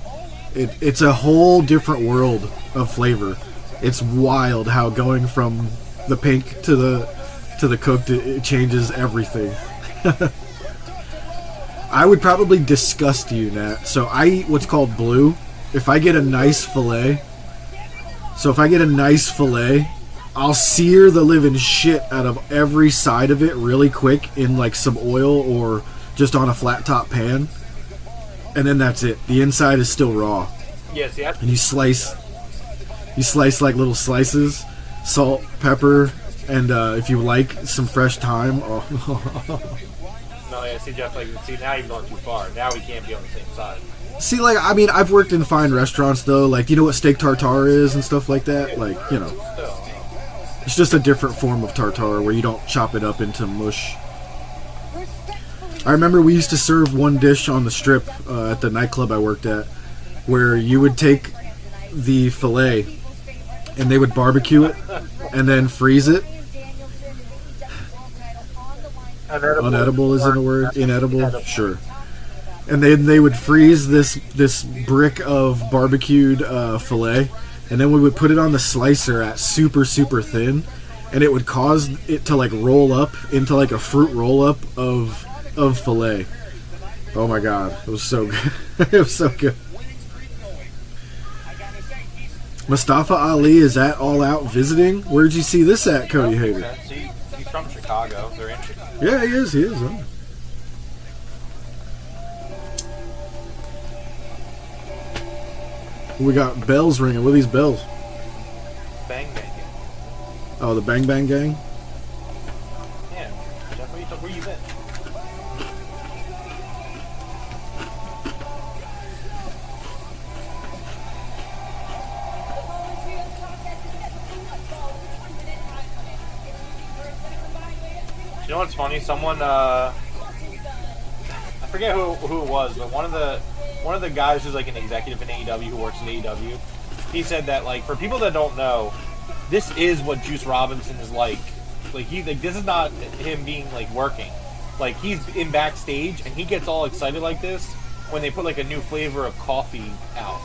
Speaker 4: It's a whole different world of flavor. It's wild how going from the pink to the cooked, it changes everything. I would probably disgust you, Nat. So I eat what's called blue. If I get a nice fillet, I'll sear the living shit out of every side of it really quick in like some oil or just on a flat top pan, and then that's it. The inside is still raw.
Speaker 9: Yes, yeah.
Speaker 4: And you slice like little slices, salt, pepper, and if you like some fresh thyme. Oh.
Speaker 9: No, yeah, see, Jeff, now you've gone too far. Now we can't be on the same side.
Speaker 4: See, like, I mean, I've worked in fine restaurants, though. Like, you know what steak tartare is and stuff like that? Like, you know. It's just a different form of tartare where you don't chop it up into mush. I remember we used to serve one dish on the strip at the nightclub I worked at, where you would take the filet and they would barbecue it and then freeze it. Unedible isn't a word. Inedible, sure. And then they would freeze this brick of barbecued filet, and then we would put it on the slicer at super thin, and it would cause it to like roll up into like a fruit roll up of filet. Oh my god, it was so good. It was so good. Mustafa Ali is at All Out visiting. Where'd you see this at, Cody Hayter?
Speaker 9: He's from Chicago. They're in Chicago.
Speaker 4: Yeah, he is. Huh? We got bells ringing. What are these bells?
Speaker 9: Bang Bang Gang.
Speaker 4: Oh, the Bang Bang Gang?
Speaker 9: Yeah. Jeff, where you been? You know what's funny? Someone, I forget who it was, but one of the guys who's like an executive in AEW who works at AEW, he said that like for people that don't know, this is what Juice Robinson is like. Like this is not him being like working. Like he's in backstage and he gets all excited like this when they put like a new flavor of coffee out.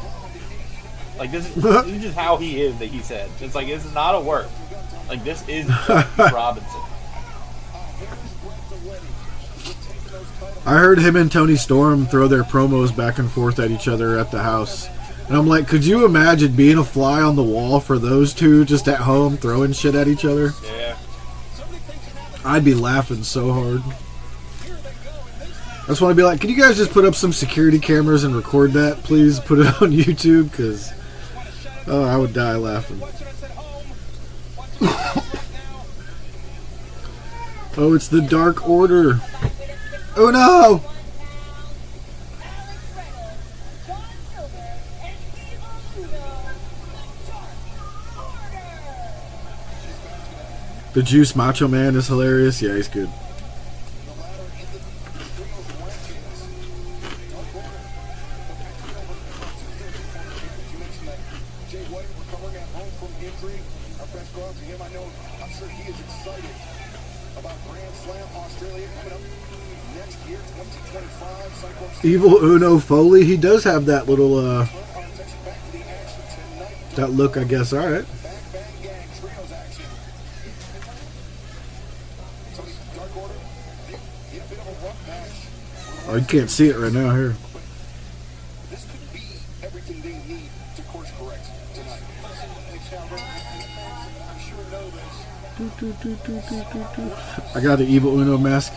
Speaker 9: Like this is just how he is. That he said it's like this is not a work. Like this is Juice Robinson.
Speaker 4: I heard him and Tony Storm throw their promos back and forth at each other at the house. And I'm like, could you imagine being a fly on the wall for those two just at home throwing shit at each other?
Speaker 9: Yeah.
Speaker 4: I'd be laughing so hard. I just want to be like, can you guys just put up some security cameras and record that, please? Put it on YouTube, because I would die laughing. Oh, it's the Dark Order. Oh no! The Juice Macho Man is hilarious. Yeah, he's good. Evil Uno Foley, he does have that little, that look, I guess. All right. Oh, you can't see it right now here. I got the Evil Uno mask.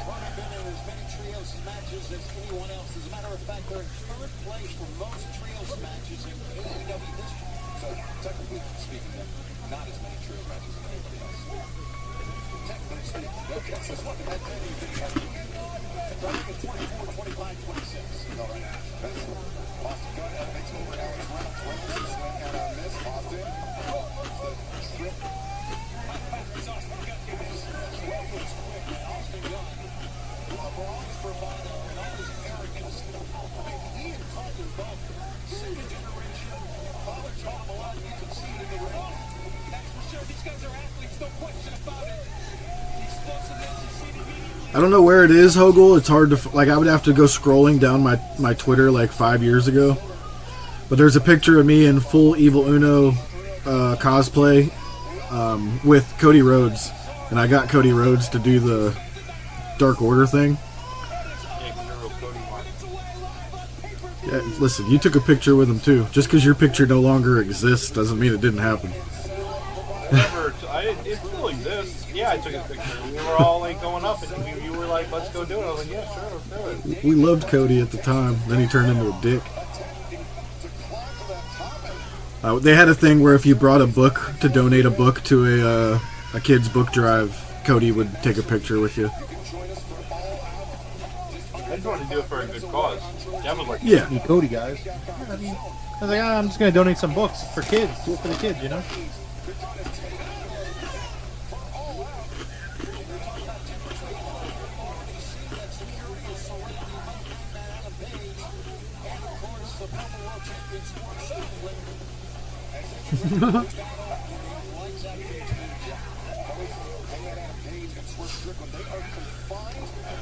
Speaker 4: I don't know where it is, Hogel. It's hard to, like, I would have to go scrolling down my Twitter like 5 years ago. But there's a picture of me in full Evil Uno cosplay with Cody Rhodes. And I got Cody Rhodes to do the Dark Order thing. Yeah, listen, you took a picture with him too. Just because your picture no longer exists doesn't mean it didn't happen.
Speaker 9: I It still exists. Yeah, I took a picture. We were all like going up, and you were like, "Let's go do it." I was like, "Yeah, sure, let's do it."
Speaker 4: We loved Cody at the time. Then he turned into a dick. They had a thing where if you brought a book to donate a book to a kid's book drive, Cody would take a picture with you.
Speaker 9: I just wanted to do it for a good cause. That was like,
Speaker 4: Yeah.
Speaker 9: "Hey, Cody, guys." I was like, I'm just gonna donate some books for kids. Do it for the kids, you know.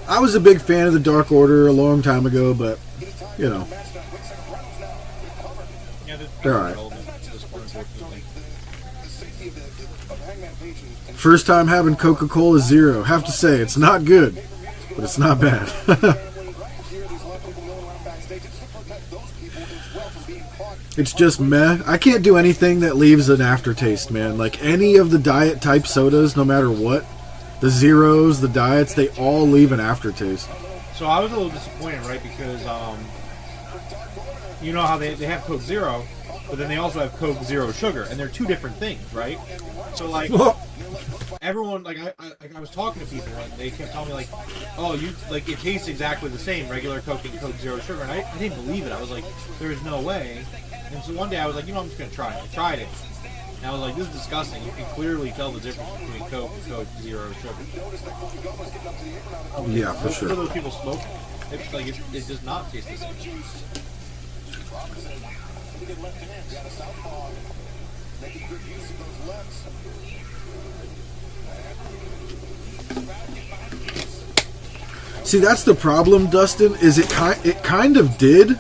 Speaker 4: I was a big fan of the Dark Order a long time ago, but, you know, they're alright. First time having Coca-Cola Zero. Have to say, it's not good, but it's not bad. It's just meh. I can't do anything that leaves an aftertaste, man. Like, any of the diet type sodas, no matter what, the Zeros, the diets, they all leave an aftertaste.
Speaker 9: So I was a little disappointed, right? Because you know how they have Coke Zero, but then they also have Coke Zero Sugar, and they're two different things, right? So like everyone, like I was talking to people, and they kept telling me like, "Oh, you like it tastes exactly the same, regular Coke and Coke Zero Sugar," and I didn't believe it. I was like, "There's no way." And so one day I was like, I'm just gonna try it. I tried it. And I was like, this is disgusting. You can clearly tell the difference between Coke and Coke Zero Sugar.
Speaker 4: Yeah, for sure.
Speaker 9: Those people smoke. It's like it does not taste the same.
Speaker 4: See, that's the problem, Dustin, is it kind of did,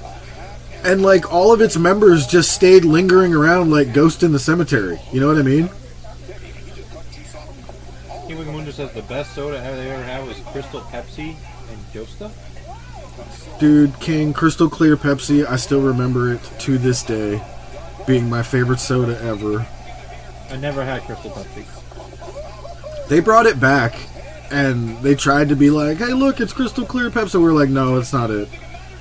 Speaker 4: and like all of its members just stayed lingering around like Ghost in the Cemetery. You know what I mean?
Speaker 9: King Mundo says the best soda they ever had was Crystal Pepsi and Josta.
Speaker 4: Dude, King, Crystal Clear Pepsi, I still remember it to this day being my favorite soda ever.
Speaker 9: I never had Crystal Pepsi.
Speaker 4: They brought it back, and they tried to be like, hey, look, it's Crystal Clear Pepsi. We're like, no, it's not it.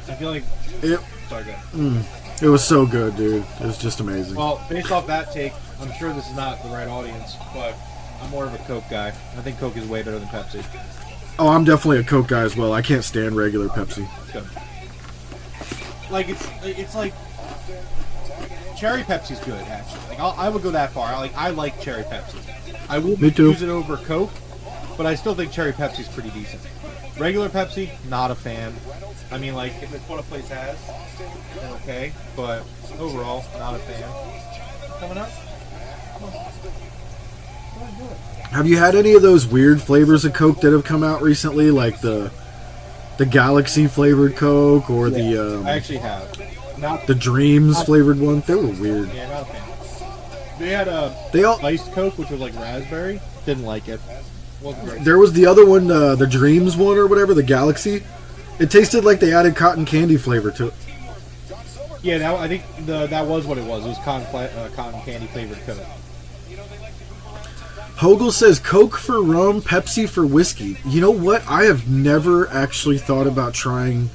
Speaker 9: I feel like...
Speaker 4: It,
Speaker 9: sorry, go ahead.
Speaker 4: It was so good, dude. It was just amazing.
Speaker 9: Well, based off that take, I'm sure this is not the right audience, but I'm more of a Coke guy. I think Coke is way better than Pepsi.
Speaker 4: Oh, I'm definitely a Coke guy as well. I can't stand regular Pepsi.
Speaker 9: Good. Like, it's like... Cherry Pepsi's good, actually. Like, I would go that far. I like Cherry Pepsi. I will use it over Coke, but I still think Cherry Pepsi's pretty decent. Regular Pepsi, not a fan. I mean, like, if it's what a place has, then okay. But overall, not a fan. Coming up?
Speaker 4: Have you had any of those weird flavors of Coke that have come out recently, like the Galaxy flavored Coke or the
Speaker 9: I actually have. Not
Speaker 4: the Dreams flavored one? They were weird.
Speaker 9: Yeah, not a fan. They had a iced Coke, which was like raspberry. Didn't like it. Wasn't great.
Speaker 4: There was the other one, the Dreams one or whatever, the Galaxy. It tasted like they added cotton candy flavor to it.
Speaker 9: Yeah, I think that was what it was. It was cotton candy flavored Coke.
Speaker 4: Hogel says Coke for rum, Pepsi for whiskey. You know what? I have never actually thought about trying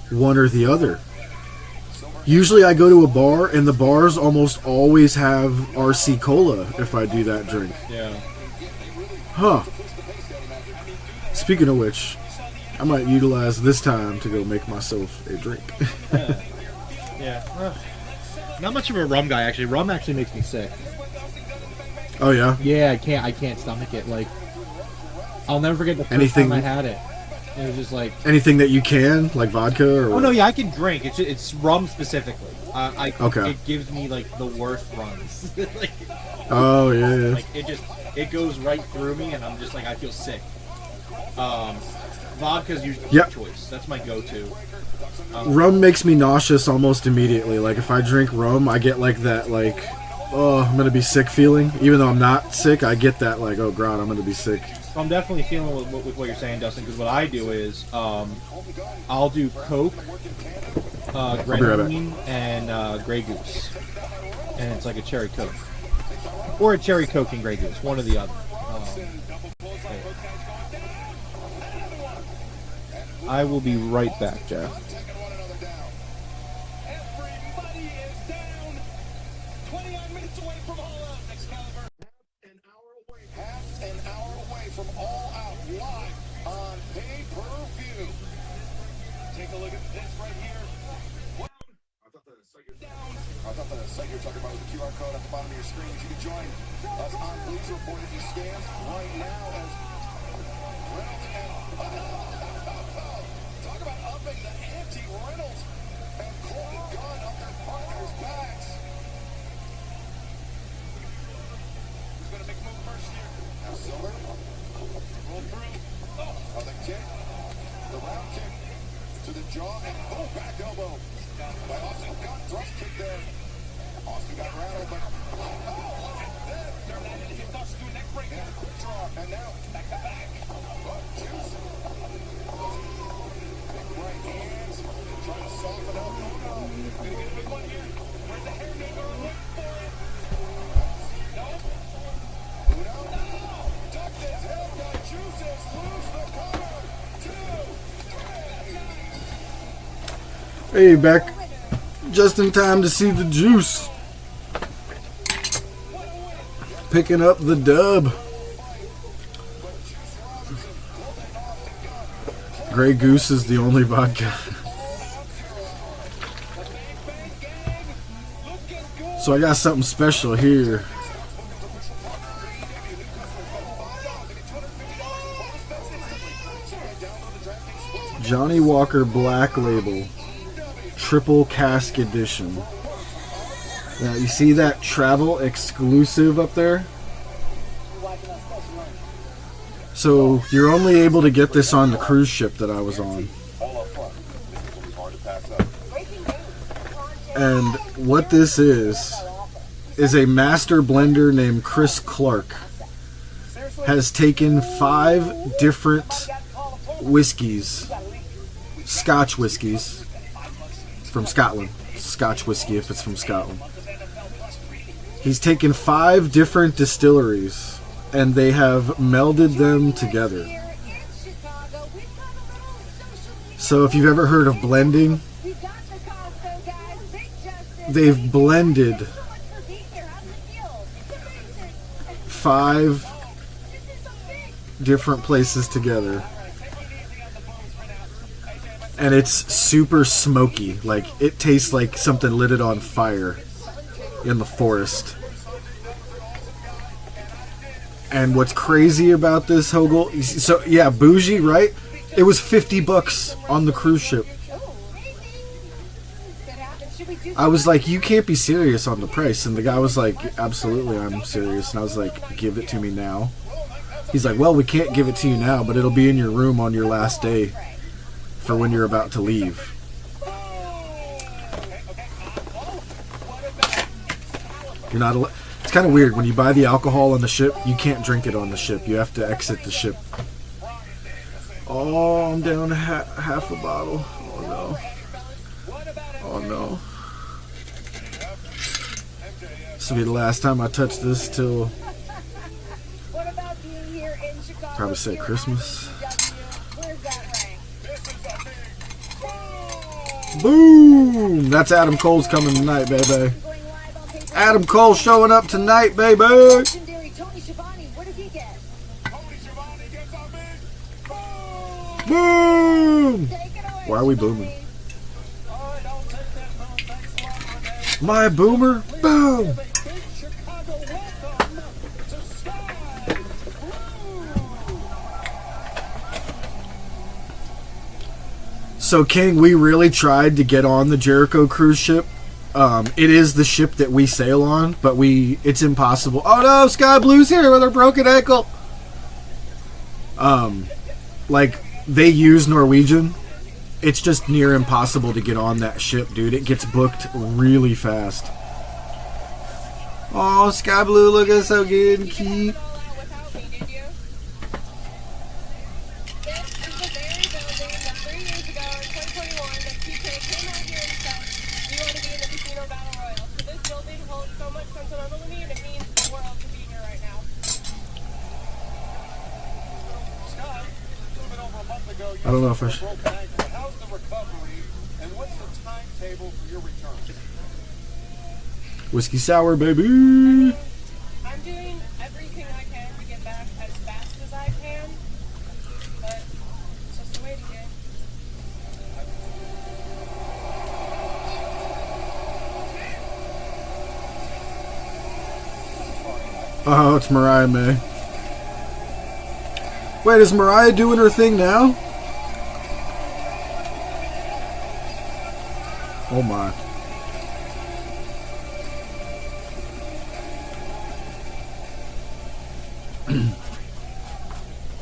Speaker 4: one or the other. Usually I go to a bar, and the bars almost always have RC Cola if I do that drink.
Speaker 9: Yeah.
Speaker 4: Huh. Speaking of which, I might utilize this time to go make myself a drink.
Speaker 9: Yeah. Not much of a rum guy, actually. Rum actually makes me sick.
Speaker 4: Oh, yeah?
Speaker 9: Yeah, I can't stomach it. Like, I'll never forget the first time I had it. It was just like...
Speaker 4: Anything that you can? Like vodka or what?
Speaker 9: Oh, no, yeah, I can drink. It's rum specifically.
Speaker 4: Okay.
Speaker 9: It gives me, like, the worst runs. Like,
Speaker 4: oh, yeah.
Speaker 9: Like, it goes right through me, and I'm just like, I feel sick. Vodka's usually my choice. That's my go-to.
Speaker 4: Rum makes me nauseous almost immediately. Like, if I drink rum, I get, like, that, like... Oh, I'm going to be sick feeling. Even though I'm not sick, I get that, like, oh, God, I'm going to be sick.
Speaker 9: So I'm definitely feeling with what you're saying, Dustin, because what I do is I'll do Coke, Grenadine, and Grey Goose. And it's like a cherry Coke.
Speaker 2: Or a cherry Coke and Grey Goose, one or the other. I will be right back, Jeff.
Speaker 6: Everybody is down. 29 minutes away from All Out. Excalibur.
Speaker 1: Half an hour away from All Out, live on pay-per-view.
Speaker 6: Take a look at this right here.
Speaker 1: I thought the site you were talking about was the QR code at the bottom of your screen. You can join us on Please Report if you scan right now as Reynolds and talk about upping the ante. Reynolds and Colton Gunn up their partners' backs.
Speaker 6: Who's going to make a move first here?
Speaker 1: Now Silver
Speaker 6: Roll through.
Speaker 1: on the kick, the round kick to the jaw, and back elbow by Austin Gunn. Thrust kick there. Austin got rattled, but
Speaker 6: Turn that into hip toss to a neck break.
Speaker 1: and a quick draw, and now
Speaker 6: Back to back.
Speaker 1: Juice. Big right hands, trying to soften up.
Speaker 6: Gonna get a big one here. Where's the hair maker? Look for it. No.
Speaker 1: Uno. Ducked his head by Juices. Lose the cover. 2, 3.
Speaker 4: Hey, back just in time to see the Juice picking up the dub. Grey Goose is the only vodka. So I got something special here. Johnny Walker Black Label Triple Cask Edition. Now you see that travel exclusive up there? So you're only able to get this on the cruise ship that I was on. And what this is a master blender named Chris Clark. Has taken 5 different whiskeys, Scotch whiskeys, from Scotland. Scotch whiskey if it's from Scotland. He's taken 5 different distilleries and they have melded them together. So if you've ever heard of blending, they've blended 5 different places together. And it's super smoky. Like, it tastes like something lit it on fire in the forest. And what's crazy about this, Hogel, so yeah, bougie, right? It was $50 on the cruise ship. I was like, you can't be serious on the price. And the guy was like, absolutely, I'm serious. And I was like, give it to me now. He's like, well, we can't give it to you now, but it'll be in your room on your last day for when you're about to leave. You're not. It's kind of weird when you buy the alcohol on the ship. You can't drink it on the ship. You have to exit the ship. Oh, I'm down to half a bottle. Oh no. Oh no. This will be the last time I touch this till probably say Christmas. Boom! That's Adam Cole's coming tonight, baby. Adam Cole showing up tonight, baby. Boom! Why are we booming? My boomer? Boom! So, King, we really tried to get on the Jericho cruise ship. It is the ship that we sail on, but it's impossible. Oh no, Sky Blue's here with her broken ankle. Like, they use Norwegian. It's just near impossible to get on that ship, dude. It gets booked really fast. Oh, Sky Blue looking so good and cute. I don't know if I should.
Speaker 1: How's the recovery, and what's the timetable for your return?
Speaker 4: Whiskey sour, baby.
Speaker 11: I'm doing everything I can to get back as fast as I can, but it's just a waiting game.
Speaker 4: Oh, it's Mariah May. Wait, is Mariah doing her thing now? Oh my.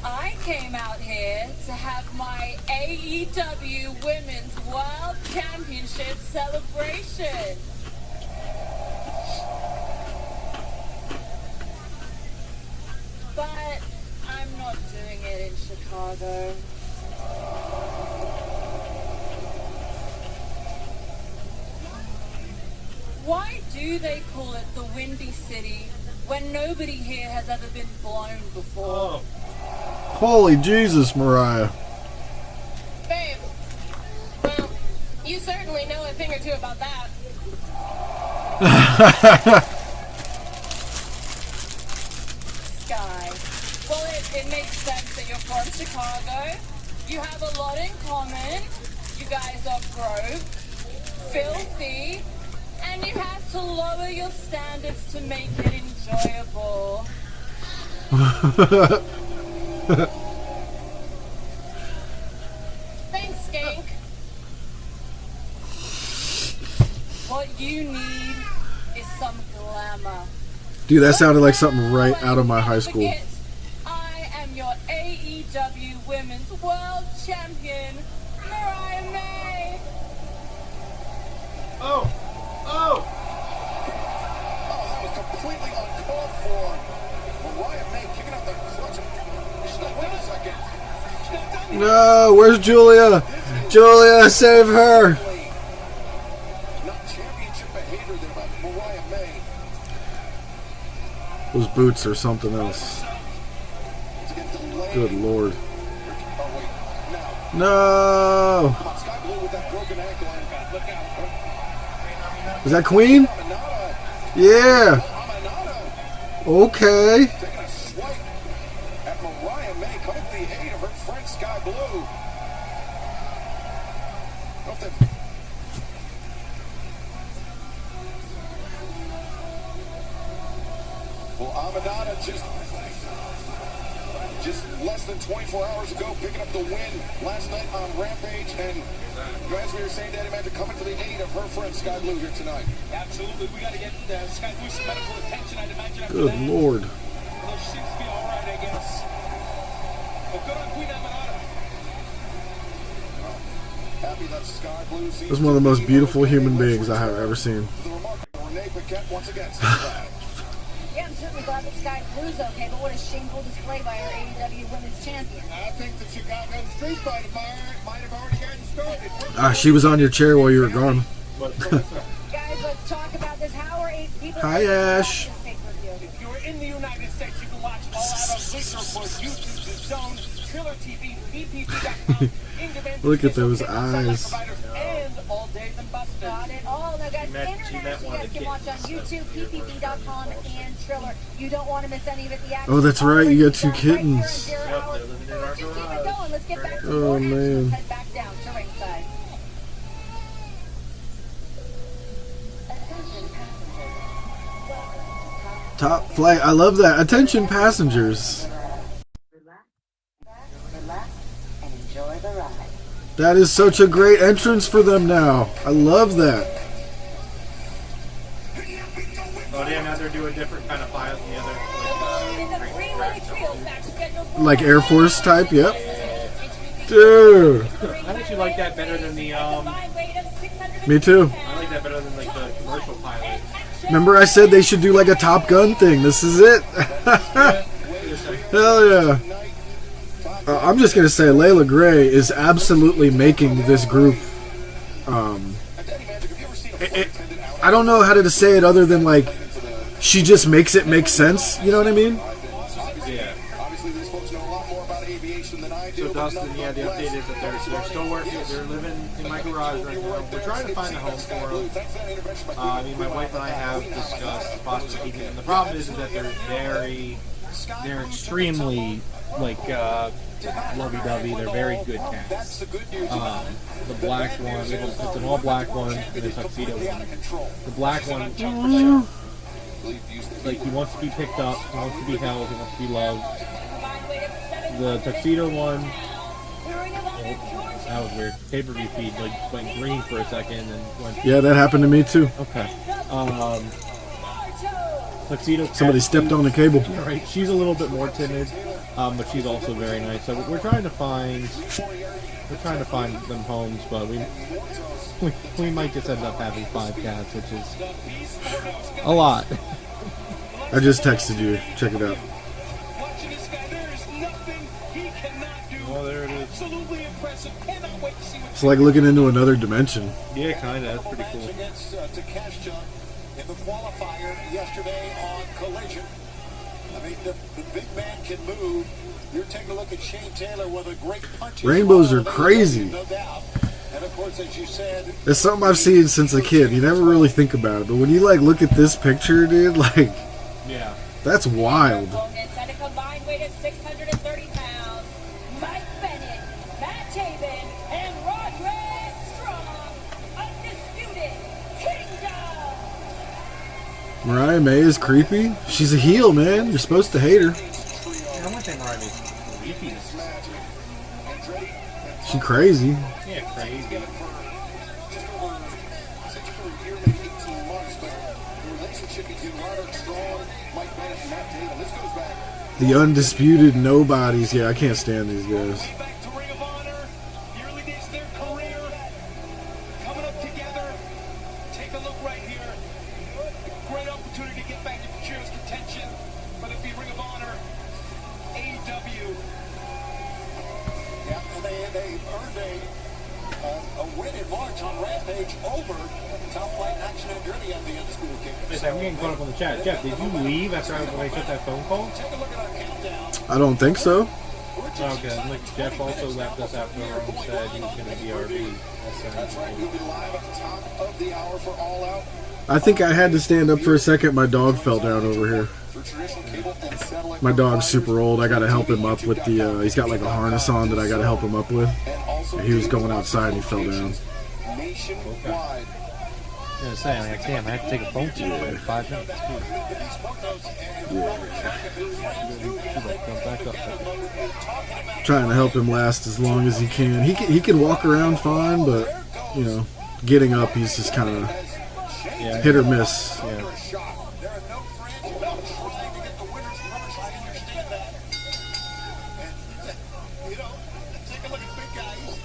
Speaker 12: I came out here to have my AEW Women's World Championship celebration. But I'm not doing it in Chicago. Why do they call it the Windy City when nobody here has ever been blown before?
Speaker 4: Holy Jesus, Mariah.
Speaker 11: Babe, well, you certainly know a thing or two about that.
Speaker 12: Sky. Well, it makes sense that you're from Chicago. You have a lot in common. You guys are broke, filthy, and you have to lower your standards to make it enjoyable.
Speaker 11: Thanks, Skank.
Speaker 12: What you need is some glamour.
Speaker 4: Dude, that sounded like something right out of my high school.
Speaker 12: I am your AEW Women's World Champion, Mariah May.
Speaker 1: Oh, that was completely uncalled for. Mariah May kicking out the clutch. Wait a second.
Speaker 4: No, where's Julia? Julia, save her.
Speaker 1: Not championship behavior there by Mariah May.
Speaker 4: Those boots are something else. Good lord. No.
Speaker 1: Sky Blue with that broken ankle. Look out.
Speaker 4: Is that Queen? Yeah. Okay.
Speaker 1: Taking a swipe at Mariah May, coming to the aid of her friend Sky Blue. Well, Amadana just less than 24 hours ago picking up the win last night on Rampage, and as we were saying, Daddy Magic coming to the aid of her friend Sky Blue here tonight. Absolutely, we got to get Sky Blue some medical attention. I'd imagine after
Speaker 4: Good
Speaker 1: that.
Speaker 4: lord.
Speaker 1: Well, she seems to be all right, I guess. But good on Queen Amadana. Happy that Sky Blue seems
Speaker 4: This is one of the most beautiful human beings I have ever seen.
Speaker 1: the remarkable Renee Paquette once again.
Speaker 10: Yeah, I'm certainly glad that Sky Blue's okay, but what a shameful display by our AEW Women's Champion.
Speaker 1: I think the Chicago Street Fight might have already gotten started.
Speaker 4: She was on your chair while you were gone.
Speaker 10: Guys, let's talk about this. How are 8 people...
Speaker 4: Hi, Ash.
Speaker 1: If you're in the United States, you can watch All Out on Bleacher Report, YouTube's Zone, Triller TV, BPP.com,
Speaker 4: Look at those eyes.
Speaker 1: and All Days and Buster.
Speaker 10: Got it all. Now, guys,
Speaker 9: She met one
Speaker 10: international,
Speaker 9: of
Speaker 10: you
Speaker 9: the
Speaker 10: guys can watch on YouTube, PPP.com, and Triller. You don't want to miss any of it. The action
Speaker 4: Oh, that's right, you got two
Speaker 10: right here in
Speaker 4: kittens.
Speaker 10: 0 hours.
Speaker 9: living in our
Speaker 10: Just keep it
Speaker 9: garage.
Speaker 10: going. Let's get back to
Speaker 4: Oh,
Speaker 10: more action.
Speaker 4: man.
Speaker 10: Let's head back down to ringside.
Speaker 4: Top flight. I love that. Attention, passengers.
Speaker 12: Relax and enjoy the ride.
Speaker 4: That is such a great entrance for them now. I love that.
Speaker 9: Oh, damn, now they're doing a different kind of pilot than the other.
Speaker 4: Like Air Force type, yep. Dude.
Speaker 9: I actually like that better than the,
Speaker 4: Me too.
Speaker 9: I like that better than, like, the commercial pilot.
Speaker 4: Remember I said they should do like a Top Gun thing. This is it. Hell yeah. I'm just going to say Layla Gray is absolutely making this group. I don't know how to say it other than like she just makes it make sense. You know what I mean?
Speaker 9: Yeah.
Speaker 1: Obviously, these folks know a lot lot more about aviation than I do.
Speaker 2: So Dustin, yeah, the update is that they're still working. They're living in my garage right now. We're trying to find a home for them. I mean, my wife and I have discussed possibly keeping them. The problem is that they're extremely like lovey-dovey. They're very good cats. The black one, it's an all-black one and a tuxedo one. The black one, like he wants to be picked up, he wants to be held, he wants to be loved. The tuxedo one, that was weird. Pay-per-view feed like went green for a second and went.
Speaker 4: Yeah, that happened to me too.
Speaker 2: Okay. Tuxedo.
Speaker 4: Somebody stepped on the cable.
Speaker 2: Right. She's a little bit more timid, but she's also very nice. So we're trying to find them homes, but we might just end up having 5 cats, which is a lot.
Speaker 4: I just texted you. Check it out.
Speaker 2: Oh, there it is.
Speaker 4: It's like looking into another dimension.
Speaker 2: Yeah, kind of. That's pretty cool.
Speaker 1: In the qualifier yesterday on Collision. I mean, the big man can move. You're taking a look at Shane Taylor with a great punch.
Speaker 4: Rainbows are crazy.
Speaker 1: No doubt. And of course, as you said,
Speaker 4: It's something I've seen since a kid. You never really think about it, but when you like look at this picture, dude, like,
Speaker 2: yeah,
Speaker 4: that's wild.
Speaker 12: At a combined weight of 630 pounds, Mike Bennett, Matt Taven, and Roderick Strong, undisputed kingdom.
Speaker 4: Mariah May is creepy. She's a heel, man. You're supposed to hate her.
Speaker 2: I don't think Mariah May's creepy.
Speaker 4: She crazy.
Speaker 2: Yeah, crazy.
Speaker 4: The undisputed nobodies. Yeah, I can't stand these guys.
Speaker 1: take a look right here. Great opportunity to get back into serious contention, whether it be Ring of Honor, AEW. Yeah, and they earned a win in March on Rampage over Top Flight Action Andretti at the Undisputed Kingdom.
Speaker 2: Listen, I'm getting caught up on the chat. Jeff, did you leave after I took that phone call?
Speaker 1: Take a look at our countdown.
Speaker 4: I don't think so.
Speaker 2: Okay, look, Jeff also left us after and said he was going to be RB.
Speaker 1: That's right, we'll be live at the top of the hour for All Out.
Speaker 4: I think I had to stand up for a second. My dog fell down over here. My dog's super old. I got to help him up with the, he's got like a harness on that I got to help him up with. And he was going outside and he fell down.
Speaker 1: Nationwide.
Speaker 2: I was going to say, I'm like, damn, I have to take a phone call in 5 minutes.
Speaker 4: Trying to help him last as long as he can. He can walk around fine, but, you know, getting up, he's just kind of hit or miss.
Speaker 2: Yeah.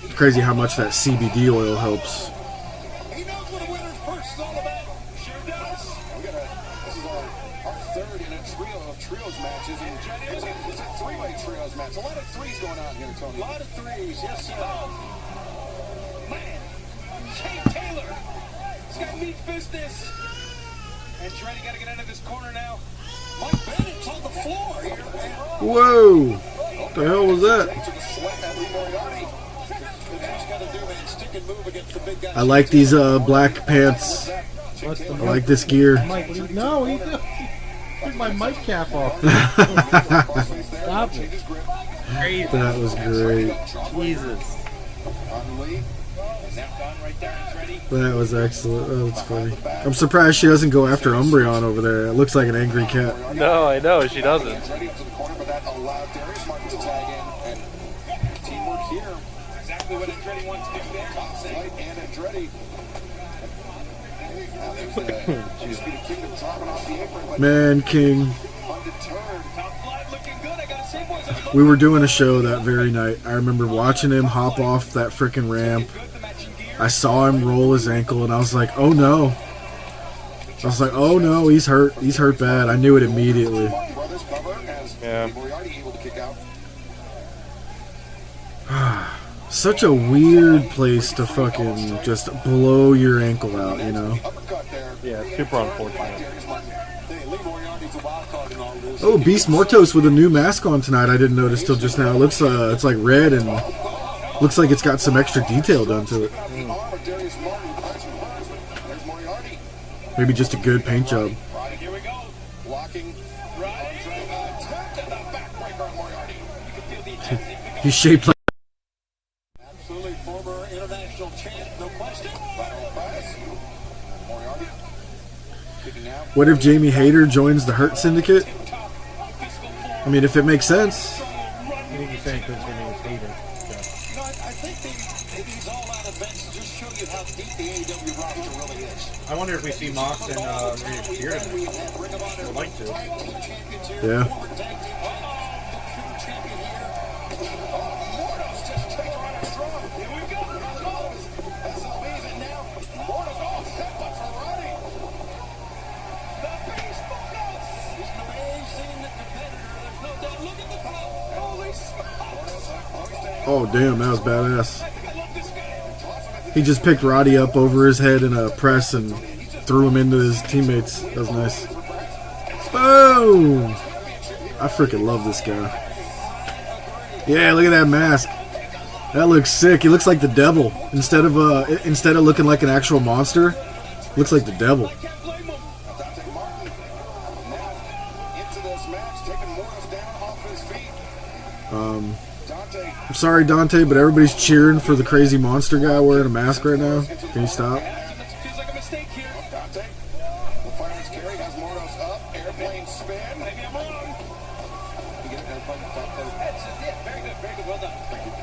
Speaker 4: It's crazy how much that CBD oil helps.
Speaker 1: He knows what a winner's purse is all about. Sure does. This is our third in a trio of trios matches. And it's a three-way trios match. A lot of threes going on here, Tony. A lot of threes, yes, sir. Man, Shane Taylor. He's got meat business. And Andretti got to get out of this corner now. Mike Bennett's on the floor here.
Speaker 4: Whoa! What the hell was that? I like these black pants. I like this gear.
Speaker 2: Mike, what are you, no, he took my mic cap off. Stop it.
Speaker 4: That was great.
Speaker 2: Jesus.
Speaker 4: That was excellent. Oh, that's funny. I'm surprised she doesn't go after Umbreon over there. It looks like an angry cat.
Speaker 9: No, I know, she doesn't.
Speaker 1: Exactly what Andretti wants to do there. And Andretti.
Speaker 4: Man, King. We were doing a show that very night. I remember watching him hop off that freaking ramp. I saw him roll his ankle, and I was like, oh no. I was like, oh no, he's hurt. He's hurt bad. I knew it immediately.
Speaker 9: Yeah.
Speaker 4: Such a weird place to fucking just blow your ankle out, you know?
Speaker 9: Yeah, super unfortunate.
Speaker 4: Oh, Beast Mortos with a new mask on tonight. I didn't notice till just now. It looks it's like red and looks like it's got some extra detail done to it. Maybe just a good paint job.
Speaker 1: Here we go. Blocking.
Speaker 4: He's shaped like.
Speaker 1: Absolutely former international champ, no question. Moriarty. Kicking out.
Speaker 4: What if Jamie Hayter joins the Hurt Syndicate? I mean, if it makes sense.
Speaker 2: I think he's saying because his name is Hayter.
Speaker 1: No, I think these all-out events just show you how deep the AEW roster really is.
Speaker 2: I wonder if we see Mox and Maria Shafir tonight. I'd like to.
Speaker 4: Yeah. Oh, damn, that was badass. He just picked Roddy up over his head in a press and threw him into his teammates. That was nice. Boom! I freaking love this guy. Yeah, look at that mask. That looks sick. He looks like the devil. Instead of looking like an actual monster, looks like the devil. I'm sorry, Dante, but everybody's cheering for the crazy monster guy wearing a mask right now. Can you stop?
Speaker 1: Feels like a mistake here. Dante. The fireman's carry has Mordos up. Airplane spin. Maybe I'm wrong. You get it there, Very good. Very good. Well done. Thank you.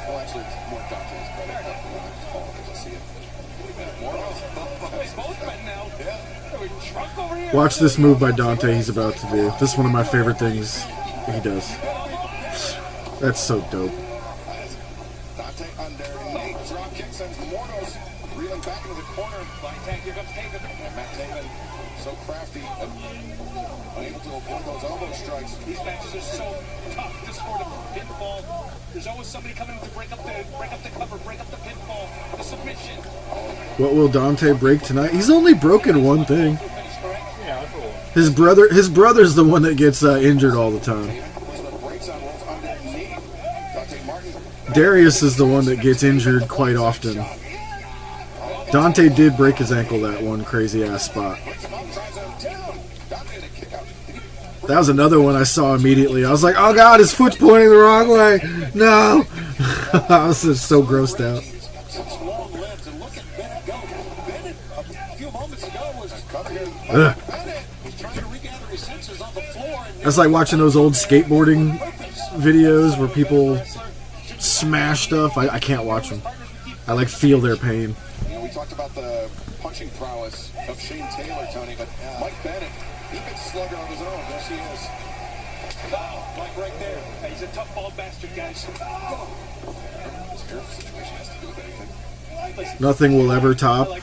Speaker 1: Well, actually, it's more Dante's credit. I see it. Mordos. Both men now. Yeah.
Speaker 4: Watch this move by Dante he's about to do. This is one of my favorite things he does. That's so dope.
Speaker 1: Dante underneath. Drop kick sends Mordos reeling back into the corner. Blind tag, here comes Taven. And Matt Taven, so crafty, unable to avoid those elbow strikes. These matches are so tough. This sort of pinfall. There's always somebody coming to break up the cover, break up the pinfall, the submission.
Speaker 4: What will Dante break tonight? He's only broken one thing. His brother's the one that gets injured all the time. Darius is the one that gets injured quite often. Dante did break his ankle that one crazy ass spot. That was another one I saw immediately. I was like, oh god, his foot's pointing the wrong way. No. I was just so grossed out. Ugh. That's like watching those old skateboarding videos where people smash stuff. I can't watch them. I like feel their pain.
Speaker 1: You know, we talked about the punching prowess of Shane Taylor, Tony, but Mike Bennett, he can slugger on his own. Yes, he is. Oh, Mike right there. He's a tough ball bastard, guys.
Speaker 4: Nothing will ever top. You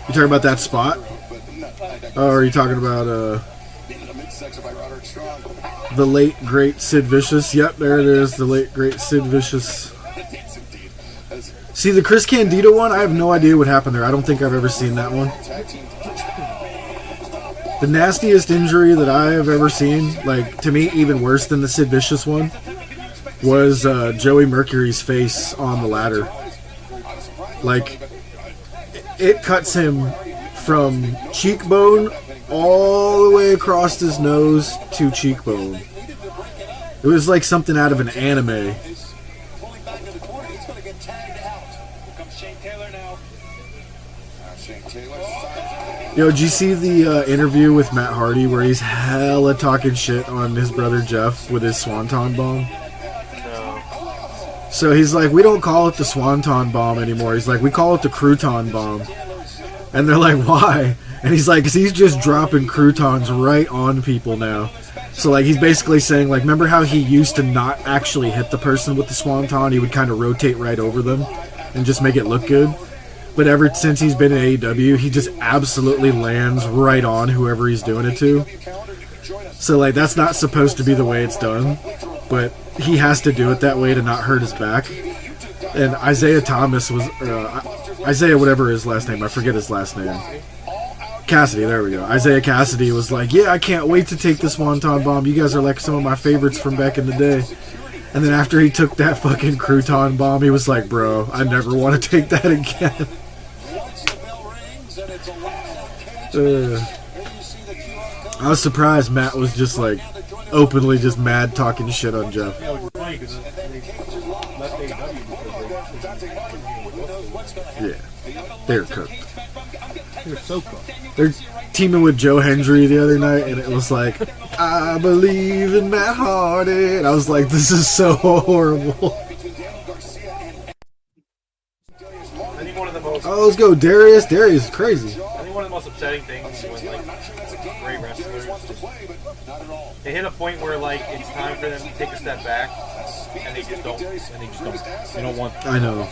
Speaker 4: talking about that spot? Oh, are you talking about the late great Sid Vicious? Yep, there it is. The late great Sid Vicious. See, the Chris Candido one, I have no idea what happened there. I don't think I've ever seen that one. The nastiest injury that I have ever seen, like, to me, even worse than the Sid Vicious one, was Joey Mercury's face on the ladder. Like, it cuts him from cheekbone all the way across his nose to cheekbone. It was like something out of an anime. Yo, did you see the interview with Matt Hardy where he's hella talking shit on his brother Jeff with his Swanton Bomb? No. So he's like, we don't call it the Swanton Bomb anymore. He's like, we call it the Crouton Bomb. And they're like, why? And he's like, 'cause he's just dropping croutons right on people now. So like, he's basically saying, like, remember how he used to not actually hit the person with the Swanton? He would kind of rotate right over them and just make it look good. But ever since he's been in AEW, he just absolutely lands right on whoever he's doing it to. So, like, that's not supposed to be the way it's done. But he has to do it that way to not hurt his back. And Isaiah Thomas was... Isaiah whatever his last name. I forget his last name. Cassidy, there we go. Isaiah Cassidy was like, yeah, I can't wait to take this Wonton Bomb. You guys are like some of my favorites from back in the day. And then after he took that fucking Crouton Bomb, he was like, bro, I never want to take that again. I was surprised Matt was just like openly just mad talking shit on Jeff.
Speaker 2: Yeah, which is funny because they left AEW because
Speaker 4: Yeah, they're cooked.
Speaker 2: they're so cooked.
Speaker 4: They're teaming with Joe Hendry the other night, and it was like, I believe in Matt Hardy. And I was like, this is so horrible.
Speaker 2: I think one of the most.
Speaker 4: Oh, let's go, Darius. Darius is crazy.
Speaker 2: I think one of the most upsetting things when like great wrestlers just, they hit a point where like it's time for them to take a step back, and they just don't. They don't want.
Speaker 4: I know.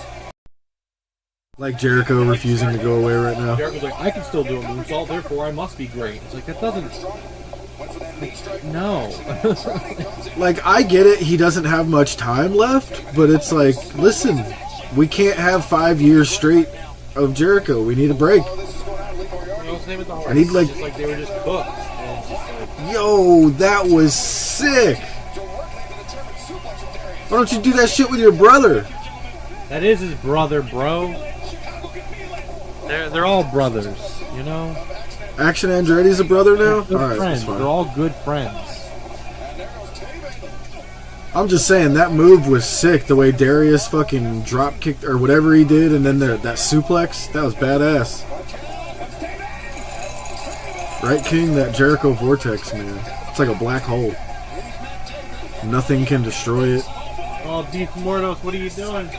Speaker 4: Like Jericho refusing to go away right now.
Speaker 2: Jericho's like, I can still do a moonsault, therefore I must be great. It's like, that doesn't. No.
Speaker 4: Like, I get it, he doesn't have much time left, but it's like, listen, we can't have 5 years straight of Jericho. We need a break. I need, like,
Speaker 2: just like they were just cooked. And it's just like,
Speaker 4: yo, that was sick. Why don't you do that shit with your brother?
Speaker 2: that is his brother, bro. They're all brothers, you know?
Speaker 4: Action Andretti's a brother now?
Speaker 2: They're
Speaker 4: Alright,
Speaker 2: friends.
Speaker 4: that's fine.
Speaker 2: They're all good friends.
Speaker 4: I'm just saying, that move was sick. The way Darius fucking drop kicked, or whatever he did, and then that suplex, that was badass. Right, King? That Jericho Vortex, man. It's like a black hole. Nothing can destroy it.
Speaker 2: Oh, Beef Mortos, what are you doing?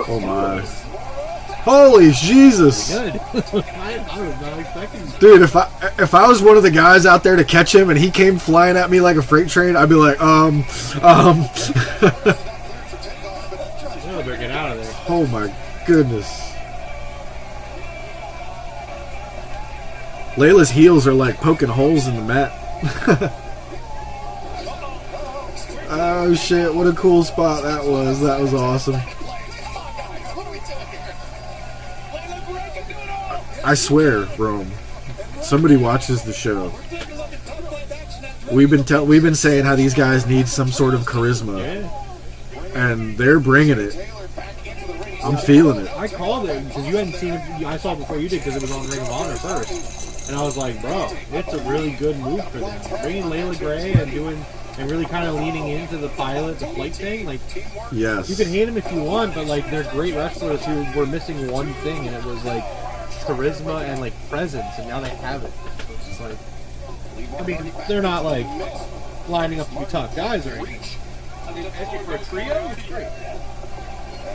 Speaker 4: Oh my. Holy Jesus!
Speaker 2: Good. I was not expecting that.
Speaker 4: Dude, if I was one of the guys out there to catch him and he came flying at me like a freight train, I'd be like,
Speaker 2: Well, better get out of there.
Speaker 4: Oh my goodness. Layla's heels are like poking holes in the mat. Oh shit, what a cool spot that was. That was awesome. I swear, Rome, somebody watches the show. We've been saying how these guys need some sort of charisma, and they're bringing it. I'm feeling it.
Speaker 2: I called it because you hadn't seen it. I saw it before you did because it was on Ring of Honor first, and I was like, bro, it's a really good move for them. Bringing Layla Gray and really kind of leaning into the pilot, the flight thing. Like,
Speaker 4: yes,
Speaker 2: you can hate them if you want, but like they're great wrestlers who were missing one thing, and it was like charisma and like presence, and now they have it. It's just like, I mean, they're not like lining up to be top guys or anything. I mean, actually for a trio, it's great.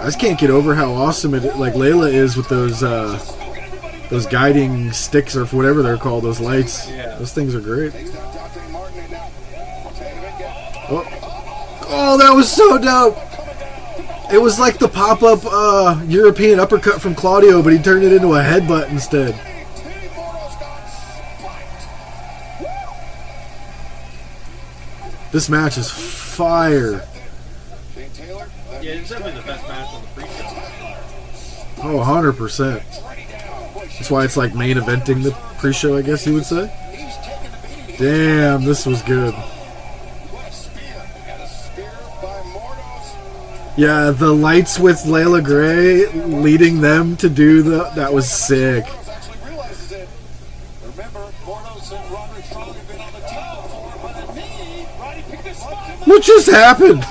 Speaker 4: I just can't get over how awesome it like Layla is with those guiding sticks or whatever they're called, those lights.
Speaker 2: Yeah.
Speaker 4: Those things are great. Oh, that was so dope. It was like the pop-up European uppercut from Claudio, but he turned it into a headbutt instead. This match is fire.
Speaker 2: Yeah, it's definitely the best match on the pre-show.
Speaker 4: Oh, 100%. That's why it's like main eventing the pre-show, I guess you would say. Damn, this was good. Yeah, the lights with Layla Gray leading them to do that was sick. What just happened?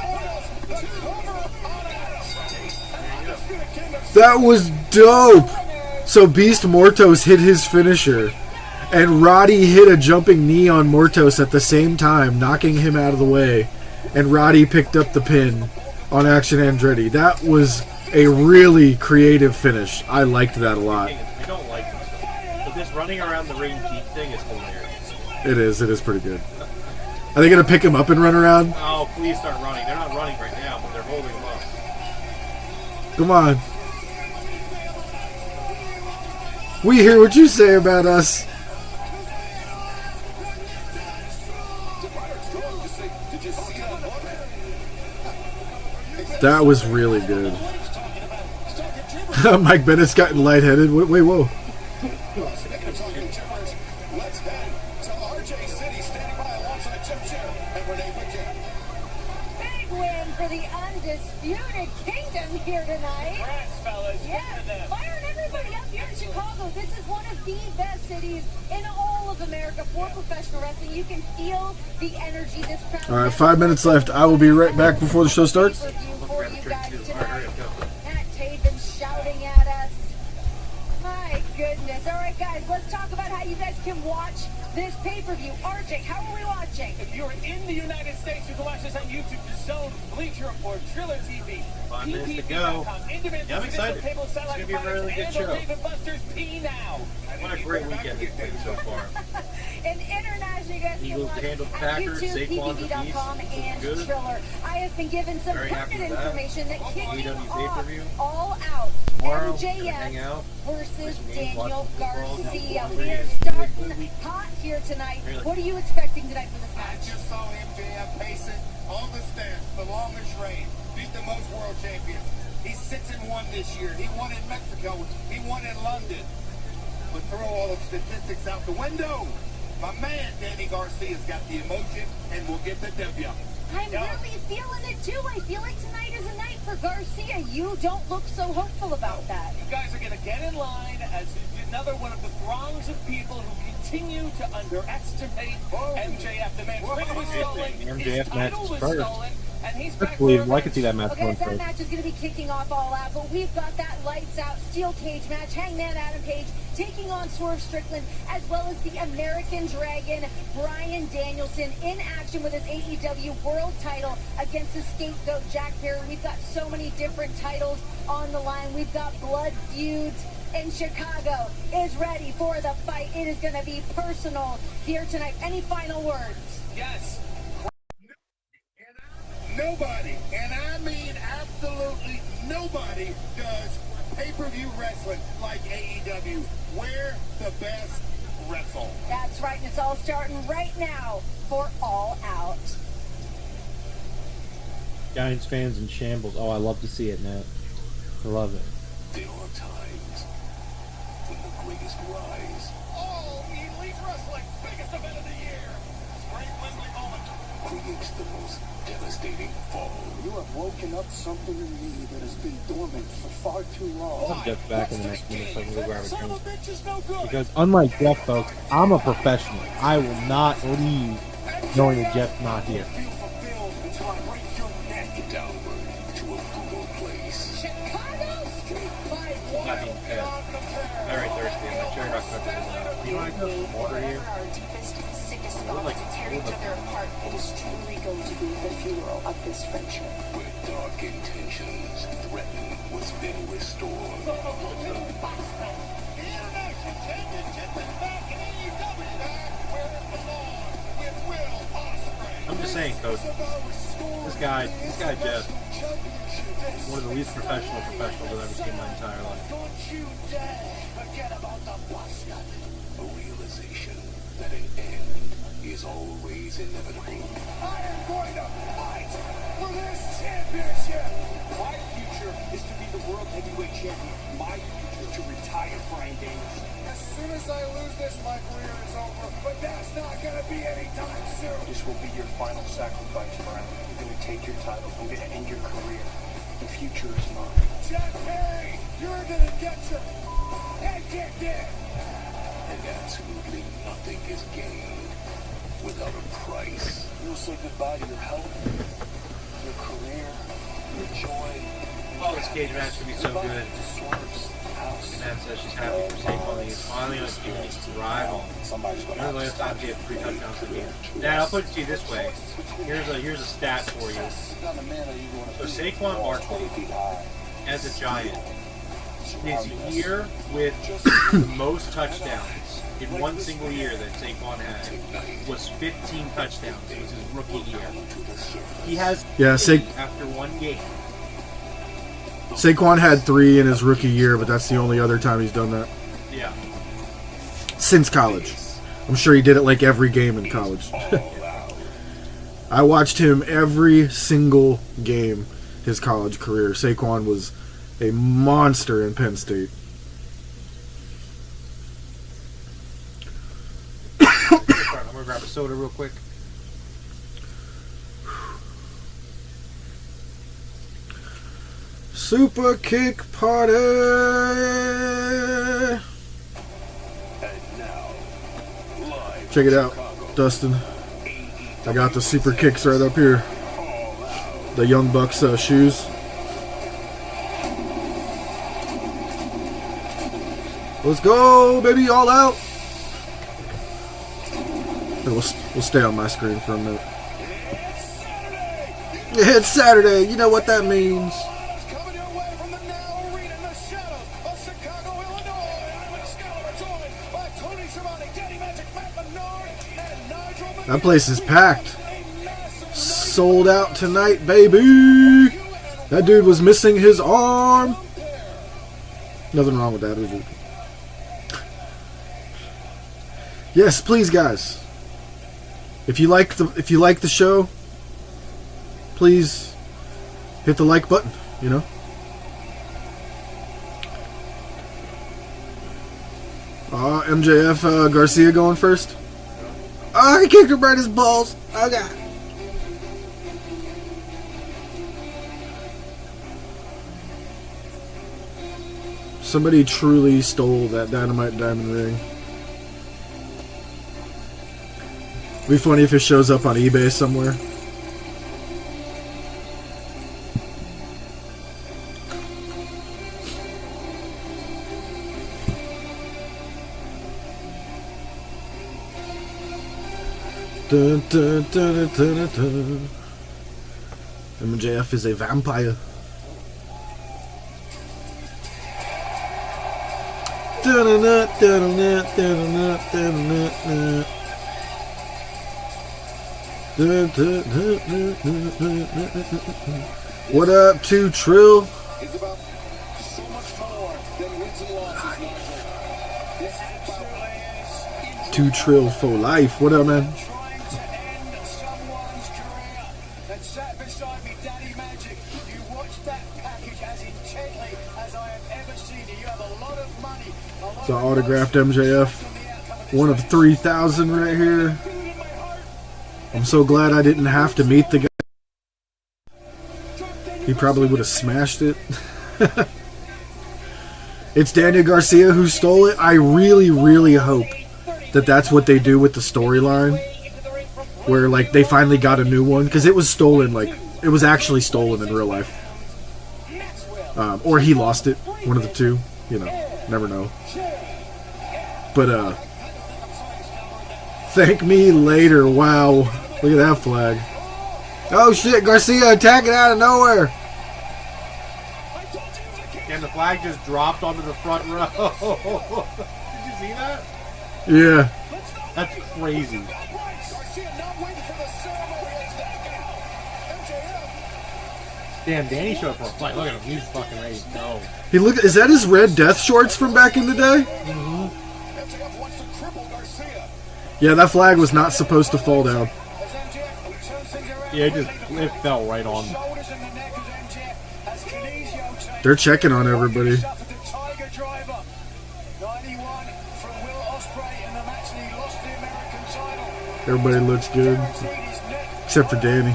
Speaker 4: That was dope. So Beast Mortos hit his finisher, and Roddy hit a jumping knee on Mortos at the same time, knocking him out of the way, and Roddy picked up the pin on Action Andretti. That was a really creative finish. I liked that a lot.
Speaker 2: I don't like this stuff. But this running around the ring keep thing is hilarious.
Speaker 4: It is pretty good. Are they going to pick him up and run around?
Speaker 2: Oh, please start running. They're not running right now, but they're holding him up.
Speaker 4: Come on. We hear what you say about us. That was really good. Mike Bennett's gotten lightheaded. Wait, whoa.
Speaker 1: Speaking of talking gibberish, let's head to RJ City, standing by alongside Jeff Jarrett and Renee Wickett.
Speaker 10: Big win for the Undisputed Kingdom here tonight.
Speaker 6: Congrats, fellas.
Speaker 10: Yes, firing everybody up here in Chicago. This is one of the best cities in all of America for professional wrestling. You can feel the energy this crowd.
Speaker 4: All right, 5 minutes left. I will be right back before the show starts.
Speaker 10: For you guys tonight. Matt Taven shouting at us. My goodness. All right, guys, let's talk about how you guys can watch this pay-per-view. RJ, how are we watching?
Speaker 6: If you're in the United States, you can watch this on YouTube, The Zone, Bleacher Report, Triller TV,
Speaker 2: 5 minutes to go. Yeah, I'm excited. It's going to be a really good show. What a great weekend it's been so far.
Speaker 10: And international, you guys
Speaker 2: Eagles
Speaker 10: can
Speaker 2: handled
Speaker 10: watch
Speaker 2: the
Speaker 10: at
Speaker 2: Packers,
Speaker 10: YouTube,
Speaker 2: Saquon the
Speaker 10: PPV.com,
Speaker 2: Beast,
Speaker 10: and
Speaker 2: good.
Speaker 10: Triller. I have been given some
Speaker 2: Very happy
Speaker 10: pertinent
Speaker 2: with that.
Speaker 10: information that kicking
Speaker 2: AEW
Speaker 10: off
Speaker 2: pay-per-view.
Speaker 10: All Out
Speaker 2: Tomorrow, gonna hang
Speaker 10: MJF
Speaker 2: out.
Speaker 10: versus
Speaker 2: Some games, watch
Speaker 10: Daniel
Speaker 2: some football,
Speaker 10: Garcia.
Speaker 2: have a
Speaker 10: We are
Speaker 2: really
Speaker 10: starting
Speaker 2: good week.
Speaker 10: hot here tonight.
Speaker 2: Really.
Speaker 10: What are you expecting tonight for this
Speaker 1: I
Speaker 10: match?
Speaker 1: just saw MJF pacing on the steps, the longest reign, beat the most world champions. He's 6-1 this year. He won in Mexico. He won in London. But throw all the statistics out the window. My man, Danny Garcia's got the emotion and will get the W.
Speaker 10: I'm really feeling it too. I feel like tonight is a night for Garcia. You don't look so hopeful about that.
Speaker 6: You guys are going to get in line as another one of the throngs of people who continue to underestimate MJF. The man's ring was stolen, his
Speaker 9: MJF match
Speaker 6: title
Speaker 9: is
Speaker 6: was
Speaker 9: first.
Speaker 6: stolen, and he's
Speaker 9: That's
Speaker 6: back for
Speaker 9: believable. I
Speaker 6: revenge.
Speaker 9: could see that match
Speaker 10: Okay,
Speaker 9: going
Speaker 10: that
Speaker 9: first.
Speaker 10: match is going to be kicking off All Out, but we've got that lights out steel cage match. Hangman Adam Page taking on Swerve Strickland, as well as the American Dragon Bryan Danielson in action with his AEW World Title against the scapegoat Jack Perry. We've got so many different titles on the line. We've got blood feuds. And Chicago is ready for the fight. It is going to be personal here tonight. Any final words?
Speaker 6: Yes.
Speaker 1: Nobody, and I mean absolutely nobody, does pay-per-view wrestling like AEW. We're the best wrestle.
Speaker 10: That's right, and it's all starting right now for All Out.
Speaker 9: Giants fans in shambles. Oh, I love to see it, Nat. I love it.
Speaker 1: There are times when the greatest rise.
Speaker 6: All Elite Wrestling, biggest event of the year. Great Wembley moment.
Speaker 1: Creates the most devastating fall. You have woken up something in me that has been dormant for far too long.
Speaker 9: I'll get back in the next minute so I can go grab a
Speaker 1: Son of a
Speaker 9: drink.
Speaker 1: bitch is no good.
Speaker 9: Because unlike Jeff, folks, I'm a professional. I will not leave knowing that Jeff's not here.
Speaker 1: Feel fulfilled until I break your neck. Downward to a brutal place.
Speaker 10: Chicago Street Fight.
Speaker 2: Not being fed. Very thirsty. I'm not sure if I'm you want to go some water here?
Speaker 10: Our deepest, sickest
Speaker 2: We're
Speaker 10: thoughts
Speaker 2: like-
Speaker 10: to tear
Speaker 2: we're
Speaker 10: each
Speaker 2: like-
Speaker 10: other apart. It is truly going to be the funeral of this friendship.
Speaker 1: Where dark intentions threaten what's been restored.
Speaker 6: The International Championship is back in AEW, back where it belongs, with Will Ospreay.
Speaker 2: I'm just saying, Coach. This guy Jeff, one of the least professional professionals I've ever seen in my entire life.
Speaker 1: Don't you dare forget about the bust. A realization that an end is always inevitable. I am going to fight for this championship.
Speaker 6: My future is to be the world heavyweight champion. My future is to retire Bryan Danielson.
Speaker 1: As soon as I lose this, my career is over. But that's not going to be anytime soon.
Speaker 6: This will be your final sacrifice, Bryan. You're going to take your title. I'm going to end your career. The future is mine.
Speaker 1: Jeff Perry, you're going to get your head kicked in. And absolutely nothing is gained without a price.
Speaker 6: You'll say goodbye to your health, your career, your joy.
Speaker 2: Oh, this cage match could be so
Speaker 6: Goodbye
Speaker 2: good.
Speaker 6: to Swerve's house.
Speaker 2: Nat says she's happy for Saquon. He's finally on his feet. He's rival.
Speaker 6: Somebody's going to
Speaker 2: Remember the last time he had 3 touchdowns in the game? Now, I'll put it to you this way. Here's a stat for you. So Saquon Barkley, as a Giant, his year with the most touchdowns in one single year that Saquon had was 15 touchdowns. It was his rookie year. He has 8 after one game.
Speaker 4: Saquon had 3 in his rookie year, but that's the only other time he's done that.
Speaker 2: Yeah.
Speaker 4: Since college. I'm sure he did it like every game in college. I watched him every single game his college career. Saquon was a monster in Penn State.
Speaker 2: I'm gonna grab a soda real quick.
Speaker 4: Super Kick Party! Check it out, Dustin. I got the Super Kicks right up here. The Young Bucks shoes. Let's go, baby, all out. We'll stay on my screen for a minute. It's Saturday. You know what that means. That place is packed. Sold out tonight, baby. That dude was missing his arm. Nothing wrong with that, is it? Yes, please, guys. If you like the show, please hit the like button. You know. MJF Garcia going first. Oh, he kicked him right in his balls. Oh, God. Somebody truly stole that Dynamite diamond ring. It'd be funny if it shows up on eBay somewhere. Dun, dun, dun, dun, dun, dun. MJF is a vampire. Dun, dun, dun, dun, dun, dun, dun, dun. What up, 2 Trill?
Speaker 1: It's about so much more than wins and losses, Nigel. This absolutely is
Speaker 4: 2 Trill for life. What up, man?
Speaker 1: trying to end someone's career. And sat beside me, Daddy Magic. You watched that package as intently as I have ever seen it. You have a lot of money.
Speaker 4: It's an autographed MJF. One of 3,000 right here. I'm so glad I didn't have to meet the guy. He probably would have smashed it. It's Daniel Garcia who stole it. I really, really hope that that's what they do with the storyline. Where, like, they finally got a new one. Because it was stolen, like, it was actually stolen in real life. Or he lost it. One of the two. You know, never know. But, thank me later. Wow. Look at that flag. Oh shit, Garcia attacking out of nowhere.
Speaker 2: And the flag just dropped onto the front row. Did you see that?
Speaker 4: Yeah.
Speaker 2: That's crazy. Damn, Danny showed up for a fight. Look at him. He's fucking ready to go.
Speaker 4: He look. Is that his Red Death shorts from back in the day?
Speaker 2: Mm-hmm.
Speaker 4: Yeah, that flag was not supposed to fall down.
Speaker 2: Yeah, it fell right on.
Speaker 4: They're checking on everybody. Everybody looks good, except for Danny.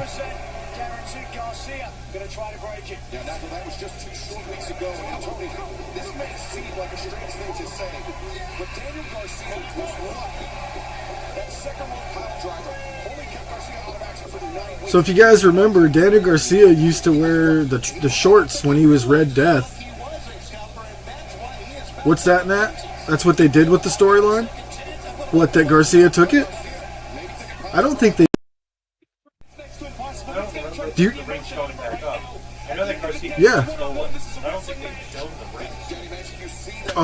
Speaker 1: That was just 2 short weeks ago. And Tony, this may seem like a strange thing to say, but Daniel Garcia was lucky. That second row pile driver only kept Garcia out of action for 9 weeks.
Speaker 4: So if you guys remember, Daniel Garcia used to wear the shorts when he was Red Death. What's that, Nat? That's what they did with the storyline? What, that Garcia took it? I don't think they... Do you...
Speaker 2: I know that Garcia
Speaker 4: Yeah.
Speaker 2: stole it. I don't think they showed the ring.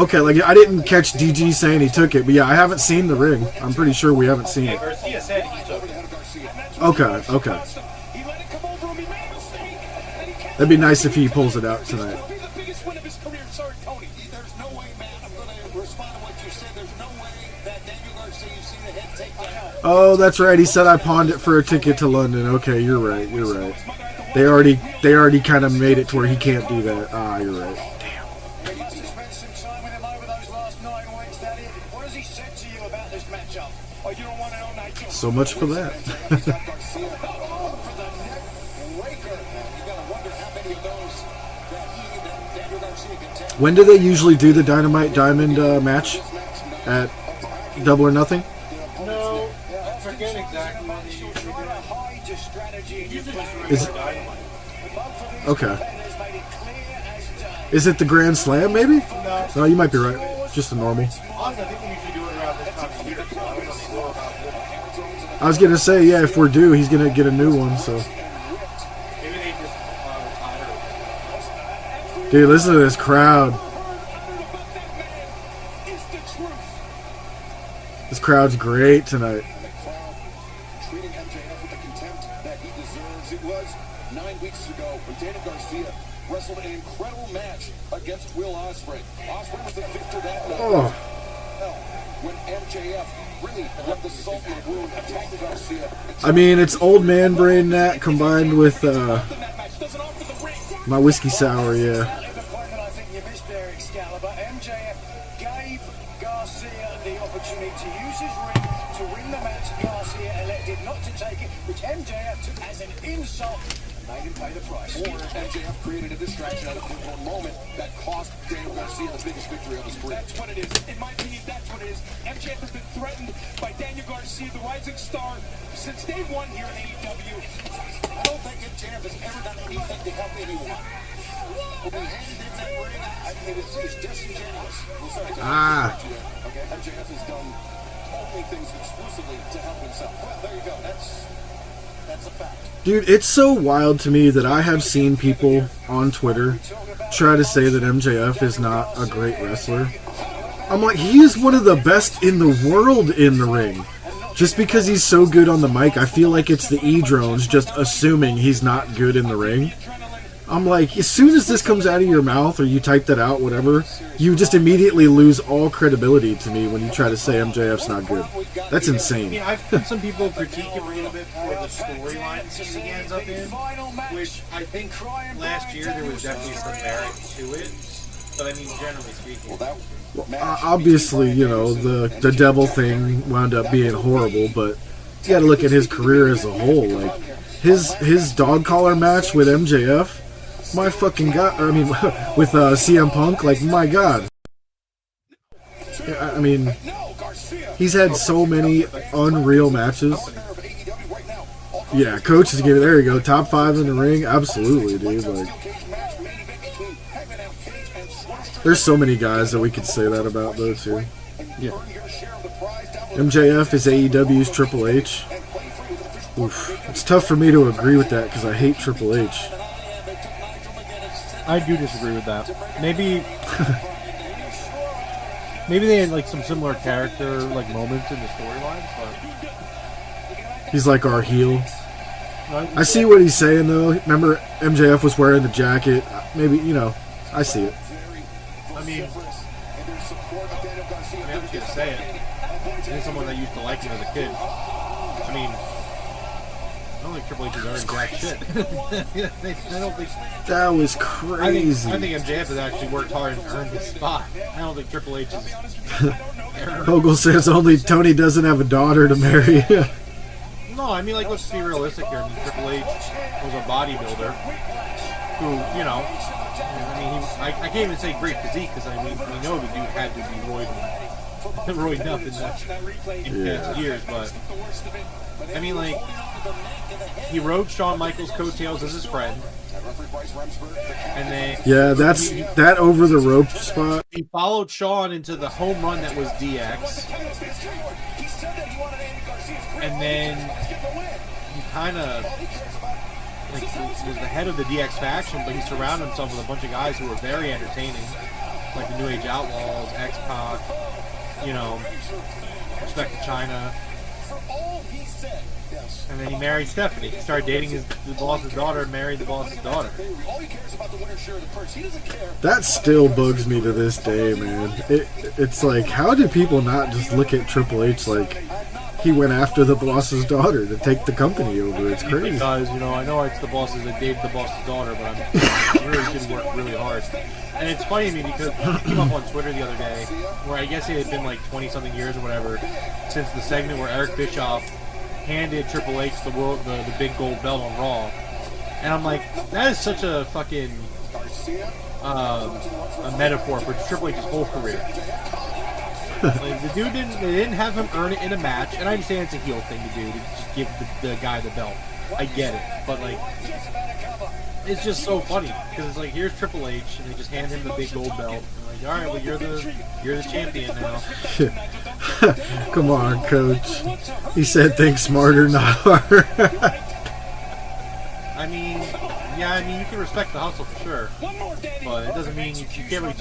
Speaker 4: Okay, like, I didn't catch DG saying he took it, but yeah, I haven't seen the ring. I'm pretty sure we haven't seen it.
Speaker 2: Garcia said he took it.
Speaker 4: Okay. That'd be nice if he pulls it out tonight. Oh, that's right. He said I pawned it for a ticket to London. Okay, you're right. They already kind of made it to where he can't do that. Ah, you're right. Damn.
Speaker 1: Spent some time with him over those last 9 weeks, Daddy. What has he said to you about this matchup? Oh, you don't want to know, Nigel.
Speaker 4: So much for that. When do they usually do the Dynamite Diamond match? At Double or Nothing?
Speaker 2: No, I forget exactly when they usually do it.
Speaker 4: Okay. Is it the Grand Slam, maybe? No, you might be right. Just a normal.
Speaker 2: Honestly, I think they usually do it around this time of year, so I don't really know about it.
Speaker 4: I was gonna say, yeah, if we're due, he's gonna get a new one. So,
Speaker 2: Maybe they just retire.
Speaker 4: dude, listen to this crowd. This crowd's great tonight.
Speaker 1: Treating MJF with the contempt that he deserves. It was 9 weeks ago when Daniel Garcia wrestled an incredible match against Will Ospreay. Ospreay was the victor that night.
Speaker 4: Oh.
Speaker 1: When MJF really rubbed the salt in the wound, attacked Garcia.
Speaker 4: I mean, it's old man brain Nat combined with my whiskey sour, yeah.
Speaker 1: I think you missed there, Excalibur. MJF gave Garcia the opportunity to use his ring to win the match. Garcia elected not to take it, which MJF took as an insult. Made him pay the price. Or MJF created a distraction at a pivotal moment that cost Daniel Garcia the biggest victory of his career.
Speaker 6: That's what it is. In my opinion, that's what it is. MJF has been threatened by Daniel Garcia, the rising star, since day one here in AEW.
Speaker 1: I don't think MJF has ever done anything to help anyone. When he handed in that ring, I mean, it's disingenuous. Okay, MJF has done only things exclusively to help himself. Well, there you go. That's a fact.
Speaker 4: Dude, it's so wild to me that I have seen people on Twitter try to say that MJF is not a great wrestler. I'm like, he is one of the best in the world in the ring. Just because he's so good on the mic, I feel like it's the E-drones just assuming he's not good in the ring. I'm like, as soon as this comes out of your mouth or you type that out, whatever, you just immediately lose all credibility to me when you try to say MJF's not good. That's insane.
Speaker 2: I mean, I've heard some people critique him a little bit for the storylines he ends up in, which I think last year there was definitely some merit to it. But I mean, generally speaking.
Speaker 4: Obviously, you know, the devil thing wound up being horrible, but you got to look at his career as a whole. Like his dog collar match with MJF, my fucking god. I mean, with CM Punk, like my god. I mean, he's had so many unreal matches. Yeah, coach is giving. There you go, top 5 in the ring. Absolutely, dude. Like, there's so many guys that we could say that about, though, too.
Speaker 2: Yeah.
Speaker 4: MJF is AEW's Triple H. Oof. It's tough for me to agree with that because I hate Triple H.
Speaker 2: I do disagree with that. Maybe they had like some similar character like moments in the storylines, but
Speaker 4: he's like our heel. I see what he's saying though. Remember, MJF was wearing the jacket. Maybe, you know, I see it.
Speaker 2: I mean, I'm just gonna say it. He's someone that used to like him as a kid. I mean, I don't think Triple H is earned jack shit. I don't think
Speaker 4: that was crazy.
Speaker 2: I think MJF has actually worked hard and earned his spot. I don't think Triple H is.
Speaker 4: Hogle says only Tony doesn't have a daughter to marry.
Speaker 2: No, I mean, like, let's be realistic here. I mean, Triple H was a bodybuilder who, you know, I mean, I can't even say great physique because, I mean, we know the dude had to be roided up in past years, but, I mean, like, he rode Shawn Michaels' coattails as his friend, and then...
Speaker 4: Yeah, that's that over the rope spot.
Speaker 2: He followed Shawn into the home run that was DX, and then he kind of like was the head of the DX faction, but he surrounded himself with a bunch of guys who were very entertaining, like the New Age Outlaws, X-Pac, you know, Respect to China. And then he married Stephanie. He started dating the boss's daughter and married the boss's daughter.
Speaker 4: That still bugs me to this day, man. It's like, how do people not just look at Triple H like, he went after the boss's daughter to take the company over. It's crazy.
Speaker 2: Because, I know it's the boss's that dated the boss's daughter, but I'm really did work really hard. And it's funny to me because he came up on Twitter the other day, where I guess it had been like 20-something years or whatever since the segment where Eric Bischoff handed Triple H the big gold belt on Raw. And I'm like, that is such a fucking a metaphor for Triple H's whole career. Like, the dude they didn't have him earn it in a match, and I understand it's a heel thing to do to just give the guy the belt. I get it, but like, it's just so funny because it's like, here's Triple H, and they just hand him the big gold belt. And like, all right, well you're the champion now.
Speaker 4: Come on, Coach. He said, "Think smarter, not harder."
Speaker 2: I mean, you can respect the hustle for sure, but it doesn't mean you can't really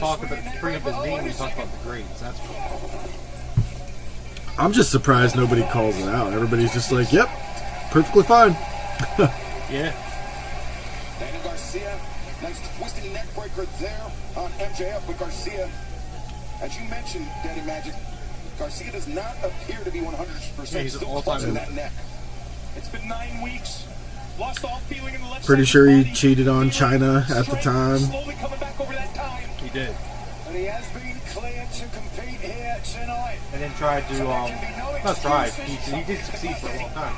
Speaker 2: bring up his name when you talk about the greats. That's for sure.
Speaker 4: I'm just surprised nobody calls it out. Everybody's just like, "Yep, perfectly fine."
Speaker 2: Yeah.
Speaker 1: Daniel Garcia, nice twisting neck breaker there on MJF with Garcia. As you mentioned, Daddy Magic, Garcia does not appear to be 100% still clutching that neck.
Speaker 13: It's been 9 weeks. Lost all feeling in the left
Speaker 4: Pretty
Speaker 13: side
Speaker 4: sure
Speaker 13: of
Speaker 4: he
Speaker 13: the body.
Speaker 4: cheated on China at the time.
Speaker 13: Slowly coming back over that time.
Speaker 2: He did.
Speaker 13: And he has been cleared to compete here tonight.
Speaker 2: And then tried to, not tried, he did succeed for a long time.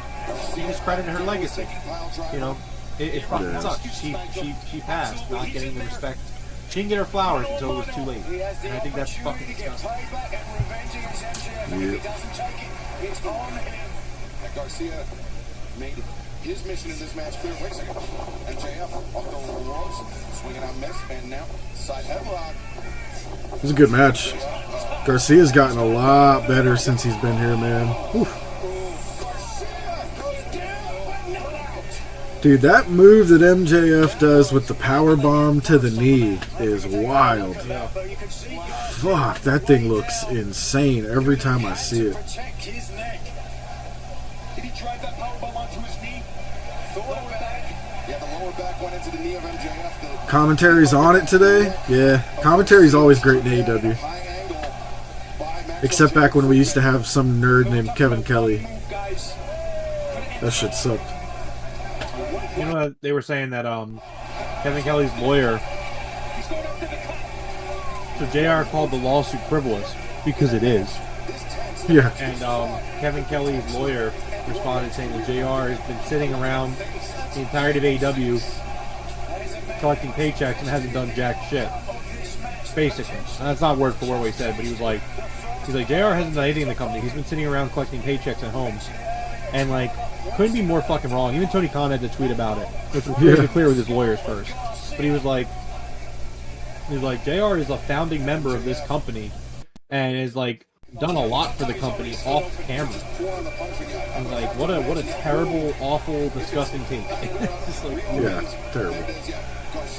Speaker 2: He discredited her legacy. You know, it fucking sucks. She passed, not getting the respect. She didn't get her flowers until it was too late. And I think that's fucking disgusting.
Speaker 1: It's on him. And Garcia made his mission in this match clear. Wait a second. MJF off the ropes, swinging on miss, and now side headlock.
Speaker 4: It was a good match. Garcia's gotten a lot better since he's been here, man. Whew. Dude, that move that MJF does with the power bomb to the knee is wild. Fuck, that thing looks insane every time I see it.
Speaker 13: Did he drive that powerbomb onto his knee? The lower back.
Speaker 1: Yeah, the lower back went into the knee of MJF.
Speaker 4: Commentary's on it today? Yeah, commentary's always great in AEW. Except back when we used to have some nerd named Kevin Kelly. That shit sucked.
Speaker 2: You know, they were saying that Kevin Kelly's lawyer, so JR called the lawsuit frivolous because it is.
Speaker 4: Yeah.
Speaker 2: And Kevin Kelly's lawyer responded saying that JR has been sitting around the entirety of AEW collecting paychecks and hasn't done jack shit. Basically. And that's not word for word what he said, but he's like, JR hasn't done anything in the company. He's been sitting around collecting paychecks at home. And like, couldn't be more fucking wrong. Even Tony Khan had to tweet about it, which was pretty clear with his lawyers first. But he was like, JR is a founding member of this company and is like done a lot for the company off camera. I was like, what a terrible, awful, disgusting take. Just like,
Speaker 4: yeah, terrible.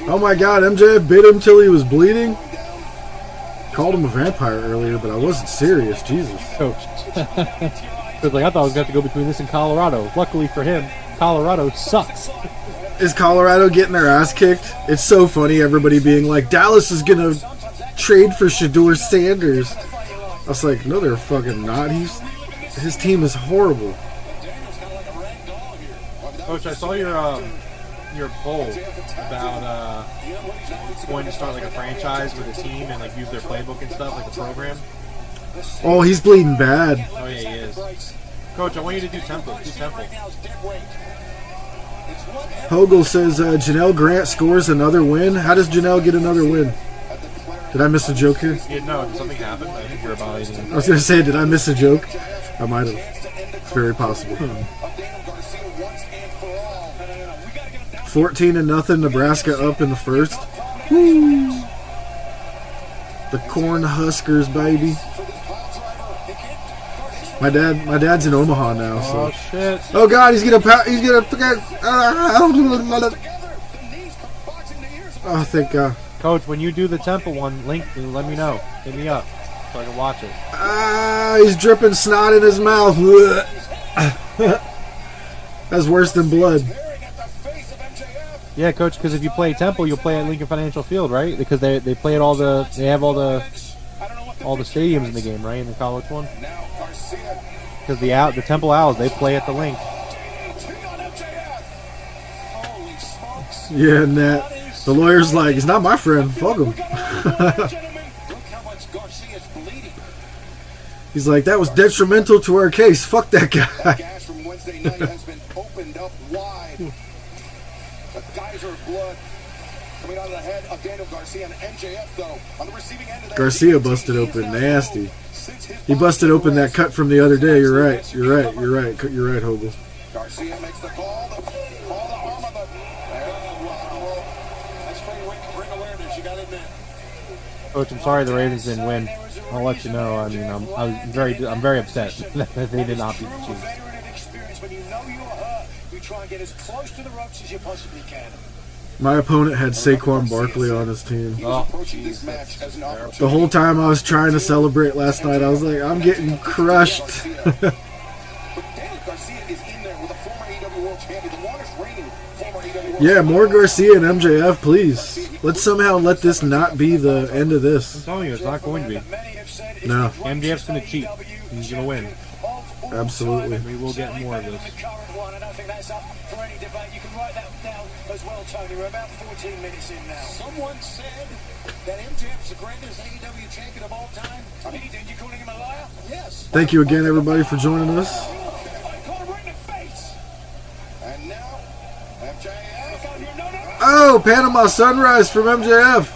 Speaker 4: Oh my god, MJF bit him till he was bleeding? Called him a vampire earlier, but I wasn't serious. Jesus.
Speaker 2: Coach. Because like, I thought I was going to go between this and Colorado. Luckily for him, Colorado sucks.
Speaker 4: Is Colorado getting their ass kicked? It's so funny, everybody being like, Dallas is going to trade for Shedeur Sanders. I was like, no, they're fucking not. His team is horrible.
Speaker 2: Coach, I saw your poll about going to start like a franchise with a team and like use their playbook and stuff, like a program.
Speaker 4: Oh, he's bleeding bad.
Speaker 2: Oh yeah, he is. Coach, I want you to do Temple. Do Temple.
Speaker 4: Hogle says Janelle Grant scores another win. How does Janelle get another win? Did I miss a joke here?
Speaker 2: Yeah, no, did something happen? I think you're about anything.
Speaker 4: I was going to say, did I miss a joke? I might have. It's very possible. 14-0, Nebraska up in the first. Woo! The Corn Huskers, baby. My dad's in Omaha now. So.
Speaker 2: Oh shit!
Speaker 4: Oh god, he's gonna. Oh, thank God.
Speaker 2: Coach, when you do the Temple one, let me know. Hit me up so I can watch it.
Speaker 4: Ah, he's dripping snot in his mouth. That's worse than blood.
Speaker 2: Yeah, Coach, because if you play Temple, you'll play at Lincoln Financial Field, right? Because they play at all the stadiums in the game, right? In the college one.
Speaker 9: Because the Temple Owls, they play at the link.
Speaker 4: Yeah, and that the lawyer's like, "He's not my friend. Fuck him." He's like, "That was detrimental to our case. Fuck that guy."
Speaker 1: Gas from Wednesday night has been opened up wide. A geyser of blood coming out of the head of Daniel Garcia and MJF, though, on the receiving end of that.
Speaker 4: Garcia busted open nasty. He busted open that cut from the other day. You're right. You're right. You're right. You're right, Hogle.
Speaker 1: Garcia makes the call. The arm of the. That's pretty ring awareness. You got to admit.
Speaker 9: Coach, I'm sorry the Ravens didn't win. I'll let you know. I mean, I'm very upset that they did not beat the Chiefs.
Speaker 13: When you know you're hurt, you try and get as close to the ropes as you possibly can.
Speaker 4: My opponent had Saquon Barkley on his team.
Speaker 9: Oh,
Speaker 4: the whole time I was trying to celebrate last night, I was like, I'm getting crushed. Yeah, more Garcia and MJF, please. Let's somehow let this not be the end of this.
Speaker 9: I'm telling you, it's not going to be.
Speaker 4: No.
Speaker 9: MJF's going to cheat. He's going to win.
Speaker 4: Absolutely.
Speaker 9: We will get more of this.
Speaker 13: I don't think that's up for any debate. You can write that down as well, Tony. We're about 14 minutes in now. Someone said that MJF's the greatest AEW champion of all time. I mean, are you calling him a liar? Yes.
Speaker 4: Thank you again, everybody, for joining us.
Speaker 13: I caught him right in the face.
Speaker 1: And now, MJF.
Speaker 4: Oh, Panama Sunrise from MJF.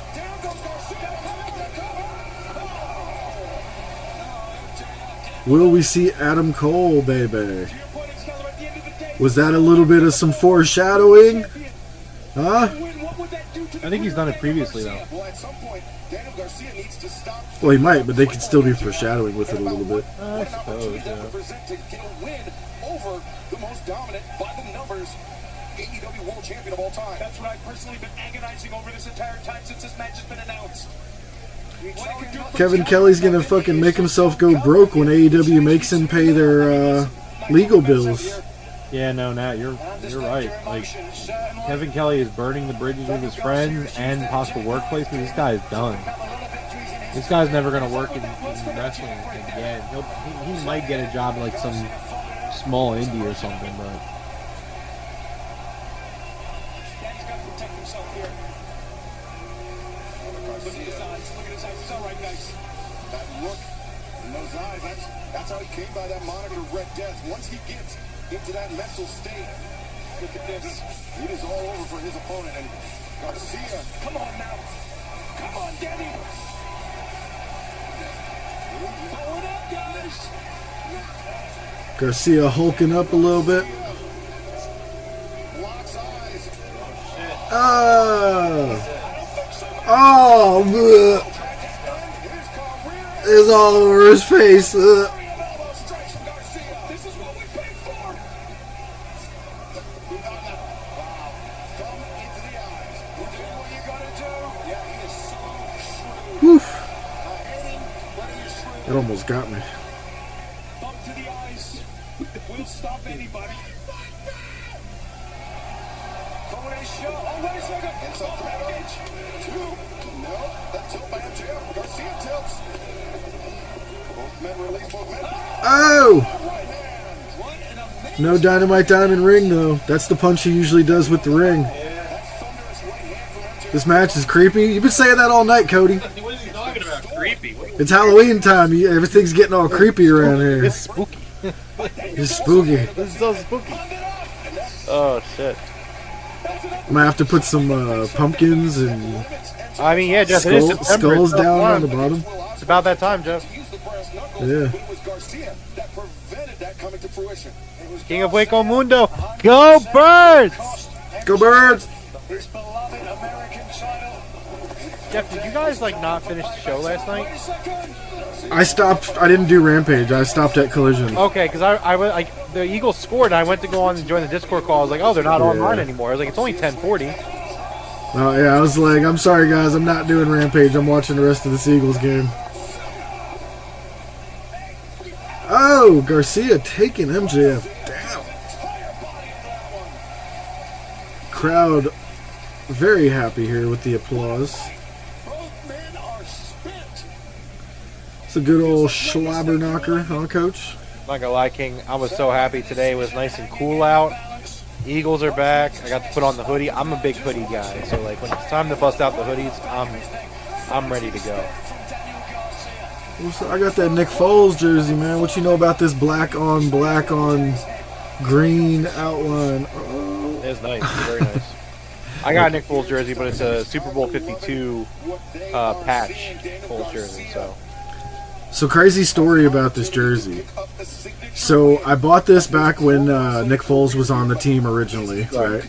Speaker 4: Will we see Adam Cole, baby? Was that a little bit of some foreshadowing? Huh?
Speaker 9: I think he's done it previously, though.
Speaker 4: Well, he might, but they could still be foreshadowing with it a little bit.
Speaker 9: I suppose, yeah.
Speaker 1: AEW World Champion of all time.
Speaker 13: That's what I've personally been agonizing over this entire time since this match has been announced.
Speaker 4: Kevin Kelly's gonna fucking make himself go broke when AEW makes him pay their legal bills.
Speaker 9: Yeah, no, Nat, you're right. Like, Kevin Kelly is burning the bridges with his friends and possible workplace, but this guy is done. This guy's never gonna work in wrestling again. He might get a job like some small indie or something, but.
Speaker 1: That's how he came by that moniker, Red Death. Once he gets into that mental state, look at this. It is all over for his opponent. And Garcia,
Speaker 13: come on now. Come on, Danny. Pull it up, guys.
Speaker 4: Garcia hulking up a little bit. Oh, it's all over his face. Woof. It almost got me.
Speaker 13: Bump to the eyes. We'll stop anybody. Combination. Oh, wait a second.
Speaker 1: It's a package. Two. No. That tilt by MJF. Garcia tilts. Both men release both men.
Speaker 4: Oh! No Dynamite Diamond ring, though. That's the punch he usually does with the ring. This match is creepy. You've been saying that all night, Cody.
Speaker 9: What is he talking about? Creepy?
Speaker 4: It's Halloween time. Everything's getting all creepy around here.
Speaker 9: It's spooky.
Speaker 4: It's spooky.
Speaker 9: This is so spooky. Oh, shit.
Speaker 4: Might have to put some pumpkins and
Speaker 9: I mean, yeah, Jeff, it is September.
Speaker 4: skulls down on the bottom.
Speaker 9: It's about that time, Jeff.
Speaker 4: Yeah.
Speaker 9: King of Waco Mundo. Go Birds!
Speaker 4: Go Birds!
Speaker 9: Jeff, did you guys not finish the show last night?
Speaker 4: I stopped. I didn't do Rampage. I stopped at Collision.
Speaker 9: Okay, because I went the Eagles scored, and I went to go on and join the Discord call. I was like, oh, they're not online anymore. I was like, it's only 10:40.
Speaker 4: Oh yeah, I was like, I'm sorry guys, I'm not doing Rampage. I'm watching the rest of this Eagles game. Oh, Garcia taking MJF down. Crowd very happy here with the applause. It's a good old slobber knocker, huh, Coach?
Speaker 9: Not gonna lie, King, I was so happy today. It was nice and cool out. Eagles are back. I got to put on the hoodie. I'm a big hoodie guy, so like when it's time to bust out the hoodies, I'm ready to go.
Speaker 4: So I got that Nick Foles jersey, man. What you know about this black on green outline? Oh.
Speaker 9: It's nice. It's very nice. I got a Nick Foles jersey, but it's a Super Bowl 52 patch Foles jersey.
Speaker 4: So crazy story about this jersey. So I bought this back when Nick Foles was on the team originally, right?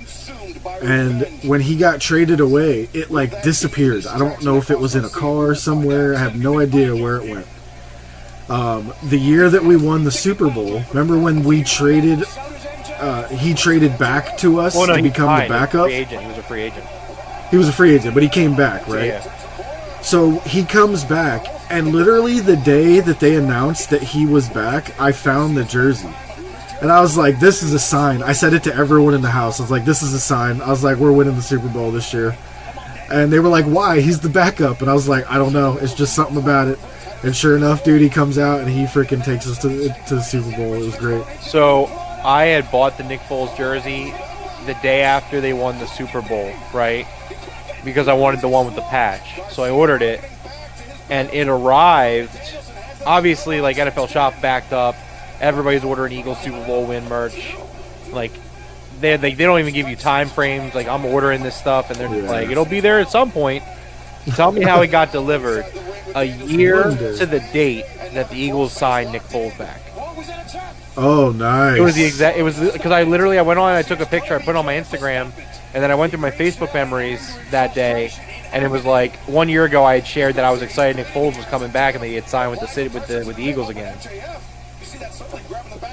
Speaker 4: And when he got traded away, it like disappeared. I don't know if it was in a car somewhere. I have no idea where it went. The year that we won the Super Bowl, remember when we traded? He traded back to us to become the backup.
Speaker 9: He was a free agent.
Speaker 4: He was a free agent, but he came back, right?
Speaker 9: Yeah.
Speaker 4: So he comes back, and literally the day that they announced that he was back, I found the jersey. And I was like, this is a sign. I said it to everyone in the house. I was like, this is a sign. I was like, we're winning the Super Bowl this year. And they were like, why? He's the backup. And I was like, I don't know. It's just something about it. And sure enough, dude, he comes out and he freaking takes us to the Super Bowl. It was great.
Speaker 9: So I had bought the Nick Foles jersey the day after they won the Super Bowl, right? Because I wanted the one with the patch. So I ordered it, and it arrived. Obviously, like NFL Shop backed up. Everybody's ordering Eagles Super Bowl win merch. Like they don't even give you time frames. Like I'm ordering this stuff, and they're like, it'll be there at some point. Tell me how it got delivered. A year to the date that the Eagles signed Nick Foles back.
Speaker 4: Oh, nice.
Speaker 9: It was the exact. It was because I went on and I took a picture. I put it on my Instagram, and then I went through my Facebook memories that day, and it was like 1 year ago I had shared that I was excited Nick Foles was coming back and they had signed with the Eagles again.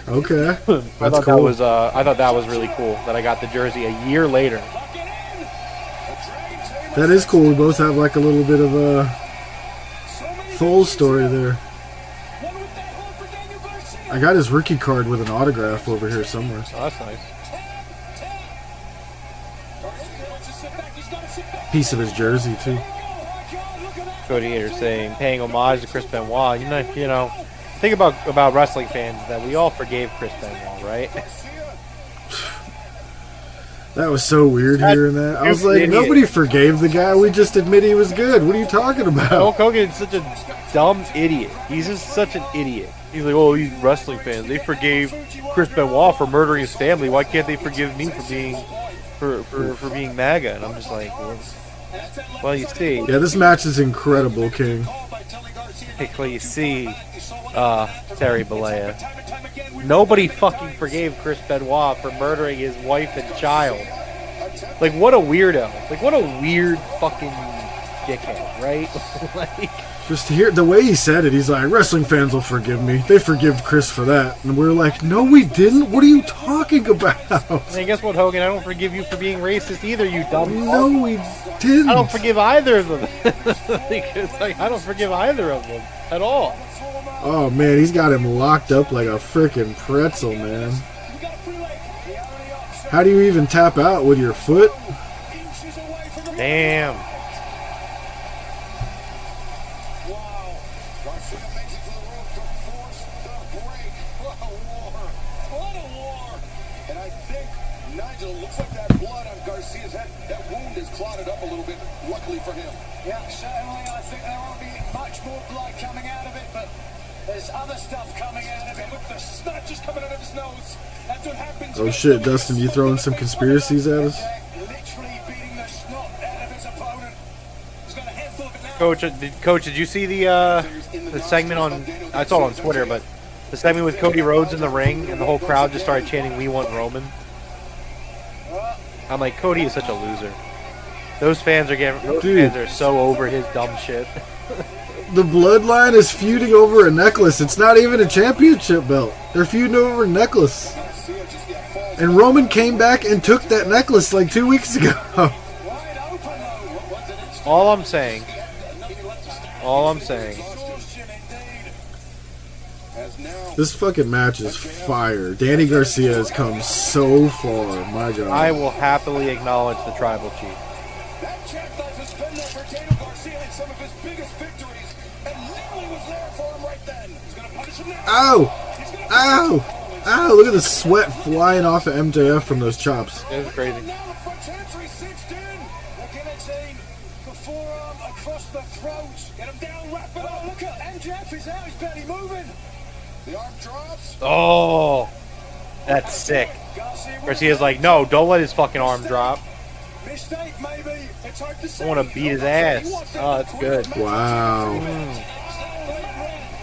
Speaker 4: Okay,
Speaker 9: I thought
Speaker 4: cool.
Speaker 9: that was really cool that I got the jersey a year later.
Speaker 4: That is cool. We both have like a little bit of a Foles story there. I got his rookie card with an autograph over here somewhere.
Speaker 9: Oh, that's nice.
Speaker 4: Piece of his jersey too.
Speaker 9: Cody Hater saying, paying homage to Chris Benoit. You know, think about wrestling fans that we all forgave Chris Benoit, right?
Speaker 4: That was so weird hearing that. I was like, nobody forgave the guy. We just admit he was good. What are you talking about?
Speaker 9: Hulk Hogan's such a dumb idiot. He's just such an idiot. He's like, oh, these wrestling fans, they forgave Chris Benoit for murdering his family. Why can't they forgive me for being for being MAGA? And I'm just like, well, you see.
Speaker 4: Yeah, this match is incredible, King.
Speaker 9: Well, you see, Terry Bollea. Nobody fucking forgave Chris Benoit for murdering his wife and child. Like, what a weirdo. Like, what a weird fucking dickhead, right? Like,
Speaker 4: just to hear the way he said it, he's like, wrestling fans will forgive me. They forgive Chris for that. And we're like, no, we didn't. What are you talking about?
Speaker 9: Hey, guess what, Hogan? I don't forgive you for being racist either, you dumb.
Speaker 4: No, we didn't.
Speaker 9: I don't forgive either of them. Because, like, I don't forgive either of them at all.
Speaker 4: Oh, man, he's got him locked up like a freaking pretzel, man. How do you even tap out with your foot?
Speaker 9: Damn.
Speaker 1: Clotted up a little bit, luckily for him.
Speaker 13: Yeah, certainly. I think there won't be much more blood coming out of it, but there's other stuff coming out of it. Look, the snot just coming out of his nose. That's what happens.
Speaker 4: Oh shit, Dustin, you throwing some conspiracies at us?
Speaker 13: Literally beating the snot out of his opponent. He's got a handful of it now.
Speaker 9: Coach, did you see the segment on? I saw it on Twitter, but the segment with Cody Rhodes in the ring, and the whole crowd just started chanting, "We want Roman." I'm like, Cody is such a loser. Those fans are so over his dumb shit.
Speaker 4: The Bloodline is feuding over a necklace. It's not even a championship belt. They're feuding over a necklace. And Roman came back and took that necklace like 2 weeks ago.
Speaker 9: All I'm saying.
Speaker 4: This fucking match is fire. Danny Garcia has come so far. My God.
Speaker 9: I will happily acknowledge the tribal chief.
Speaker 4: Ow! Ow! Ow! Look at the sweat flying off of MJF from those chops.
Speaker 9: It was crazy.
Speaker 13: Now the French entry cinched in. The guillotine, the forearm across the throat. Get him down, wrap it up. Look at MJF is out. He's barely moving.
Speaker 1: The arm drops.
Speaker 9: Oh, that's sick. Garcia's like, no, don't let his fucking arm drop.
Speaker 13: Mistake, maybe. It's hard to say.
Speaker 9: I want to beat his ass. Oh, that's good.
Speaker 4: Wow.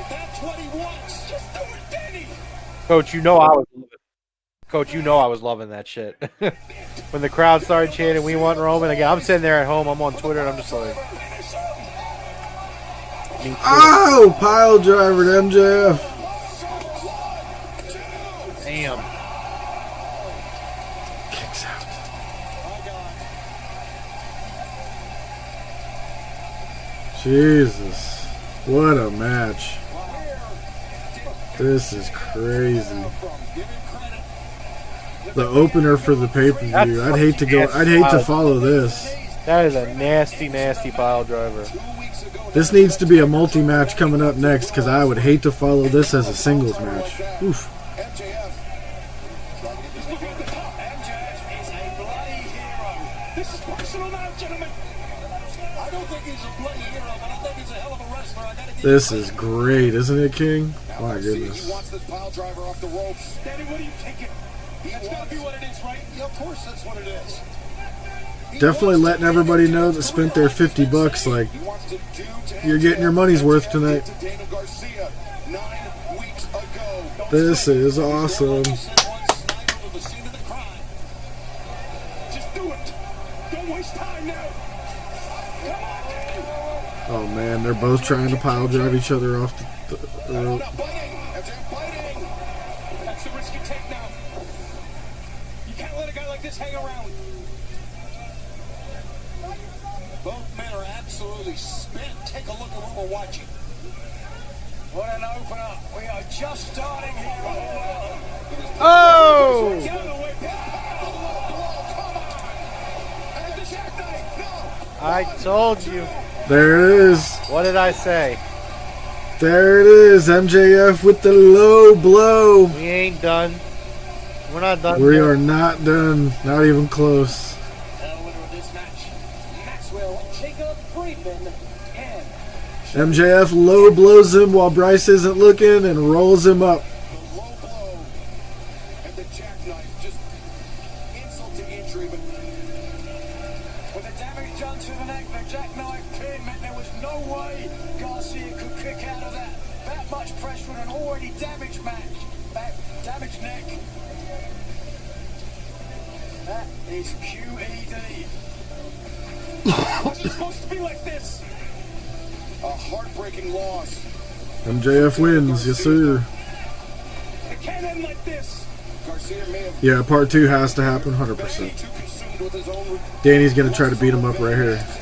Speaker 13: That's what he wants. Just do it, Danny.
Speaker 9: Coach, you know I was loving. Coach, you know I was loving that shit. When the crowd started chanting, "We want Roman," again, I'm sitting there at home. I'm on Twitter, and I'm just like,
Speaker 4: oh, pile driver to MJF.
Speaker 9: damn.
Speaker 4: Kicks out. Jesus, what a match! This is crazy. The opener for the pay-per-view. I'd hate to go. I'd hate to follow this.
Speaker 9: That is a nasty, nasty pile driver.
Speaker 4: This needs to be a multi-match coming up next because I would hate to follow this as a singles match. Oof.
Speaker 13: This is personal now, gentlemen. I don't think he's a bloody hero, but I think he's a hell of a wrestler. I gotta give
Speaker 4: This is great, isn't it, King? My
Speaker 1: He
Speaker 4: goodness.
Speaker 1: wants this pile driver off the ropes.
Speaker 13: Danny, what are you thinking? That's gotta be what it is, right?
Speaker 1: Yeah, of course that's what it is.
Speaker 4: Definitely letting everybody know that spent their $50. Like,
Speaker 1: He wants to do to
Speaker 4: you're getting your money's worth tonight.
Speaker 1: to Daniel Garcia 9 weeks ago.
Speaker 4: This is awesome.
Speaker 13: Just do it. Don't waste time now. Come on, Danny.
Speaker 4: Oh man, they're both trying to pile drive each other off the rope.
Speaker 1: Not biting. MJF biting.
Speaker 13: That's the risk you take now. You can't let a guy like this hang around. Both men are absolutely spent. Take a look at what we're watching. What an opener. We are just starting here.
Speaker 9: Oh!
Speaker 13: Get out of the way.
Speaker 9: I told you.
Speaker 4: There it is.
Speaker 9: What did I say?
Speaker 4: There it is. MJF with the low blow.
Speaker 9: We ain't done. We're not done.
Speaker 4: We
Speaker 9: yet.
Speaker 4: are not done. Not even close.
Speaker 13: The winner of this match, Maxwell Jacob Friedman and
Speaker 4: MJF low blows him while Bryce isn't looking and rolls him up.
Speaker 1: The low blow and the jackknife. Just insult to injury, but
Speaker 13: with the damage done to the neck, the jackknife pin meant there was no way Garcia could kick out of that. That much pressure on an already damaged match. That damaged neck. That is QED. What's it supposed to be like this?
Speaker 1: a heartbreaking loss.
Speaker 4: MJF wins, yes sir.
Speaker 13: It can't end like this.
Speaker 1: Garcia may have
Speaker 4: Yeah, part 2 has to happen, 100%.
Speaker 1: too consumed with his own.
Speaker 4: Danny's gonna try to beat him up right here.
Speaker 13: It's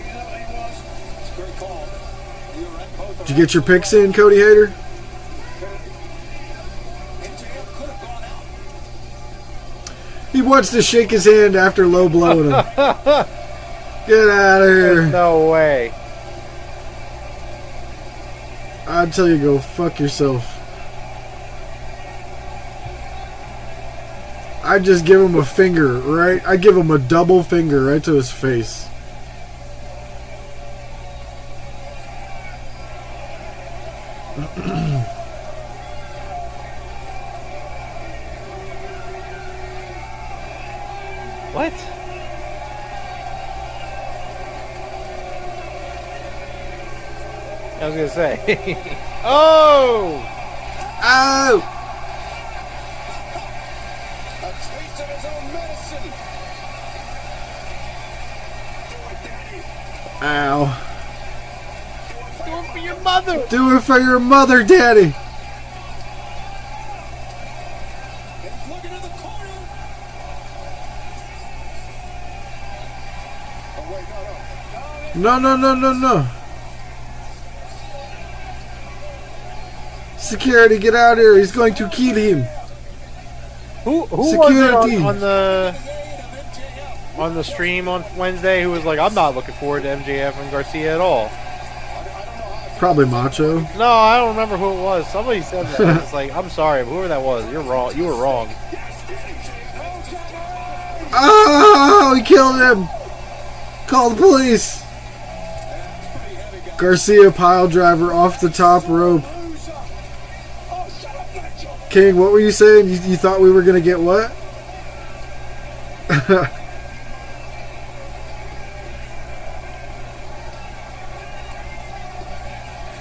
Speaker 13: a great call. You're right, both
Speaker 4: Did you get your picks in, Cody Hater? He wants to shake his hand after low blowing him. Get out of here.
Speaker 9: No way.
Speaker 4: I'd tell you go fuck yourself. I'd just give him a finger, right? I'd give him a double finger right to his face.
Speaker 9: What? I was gonna say. Oh!
Speaker 4: Oh!
Speaker 1: A taste of his own medicine.
Speaker 4: Ow.
Speaker 9: Do it for your mother!
Speaker 4: Do it for your mother, Daddy!
Speaker 1: Looking in the corner. Oh wait,
Speaker 4: No. Security, get out here. He's going to kill him.
Speaker 9: Who
Speaker 4: Security.
Speaker 9: was it on the stream on Wednesday who was like, I'm not looking forward to MJF and Garcia at all?
Speaker 4: Probably Macho.
Speaker 9: No, I don't remember who it was. Somebody said that. It's like, I'm sorry, but whoever that was, you're wrong. You were wrong.
Speaker 4: Oh, he killed him. Call the police. Garcia pile driver off the top rope. King, what were you saying? You thought we were going to get what?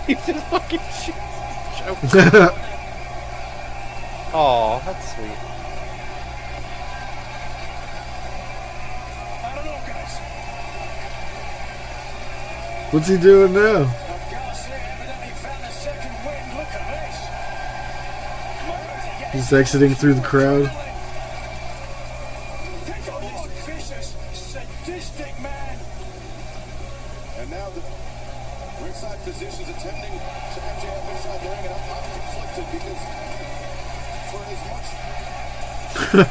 Speaker 9: He just fucking shoots. Oh, that's sweet.
Speaker 4: What's he doing now? He's exiting through the crowd.
Speaker 1: And now the ringside physicians attending to MJF inside the ring, and I'm conflicted because for as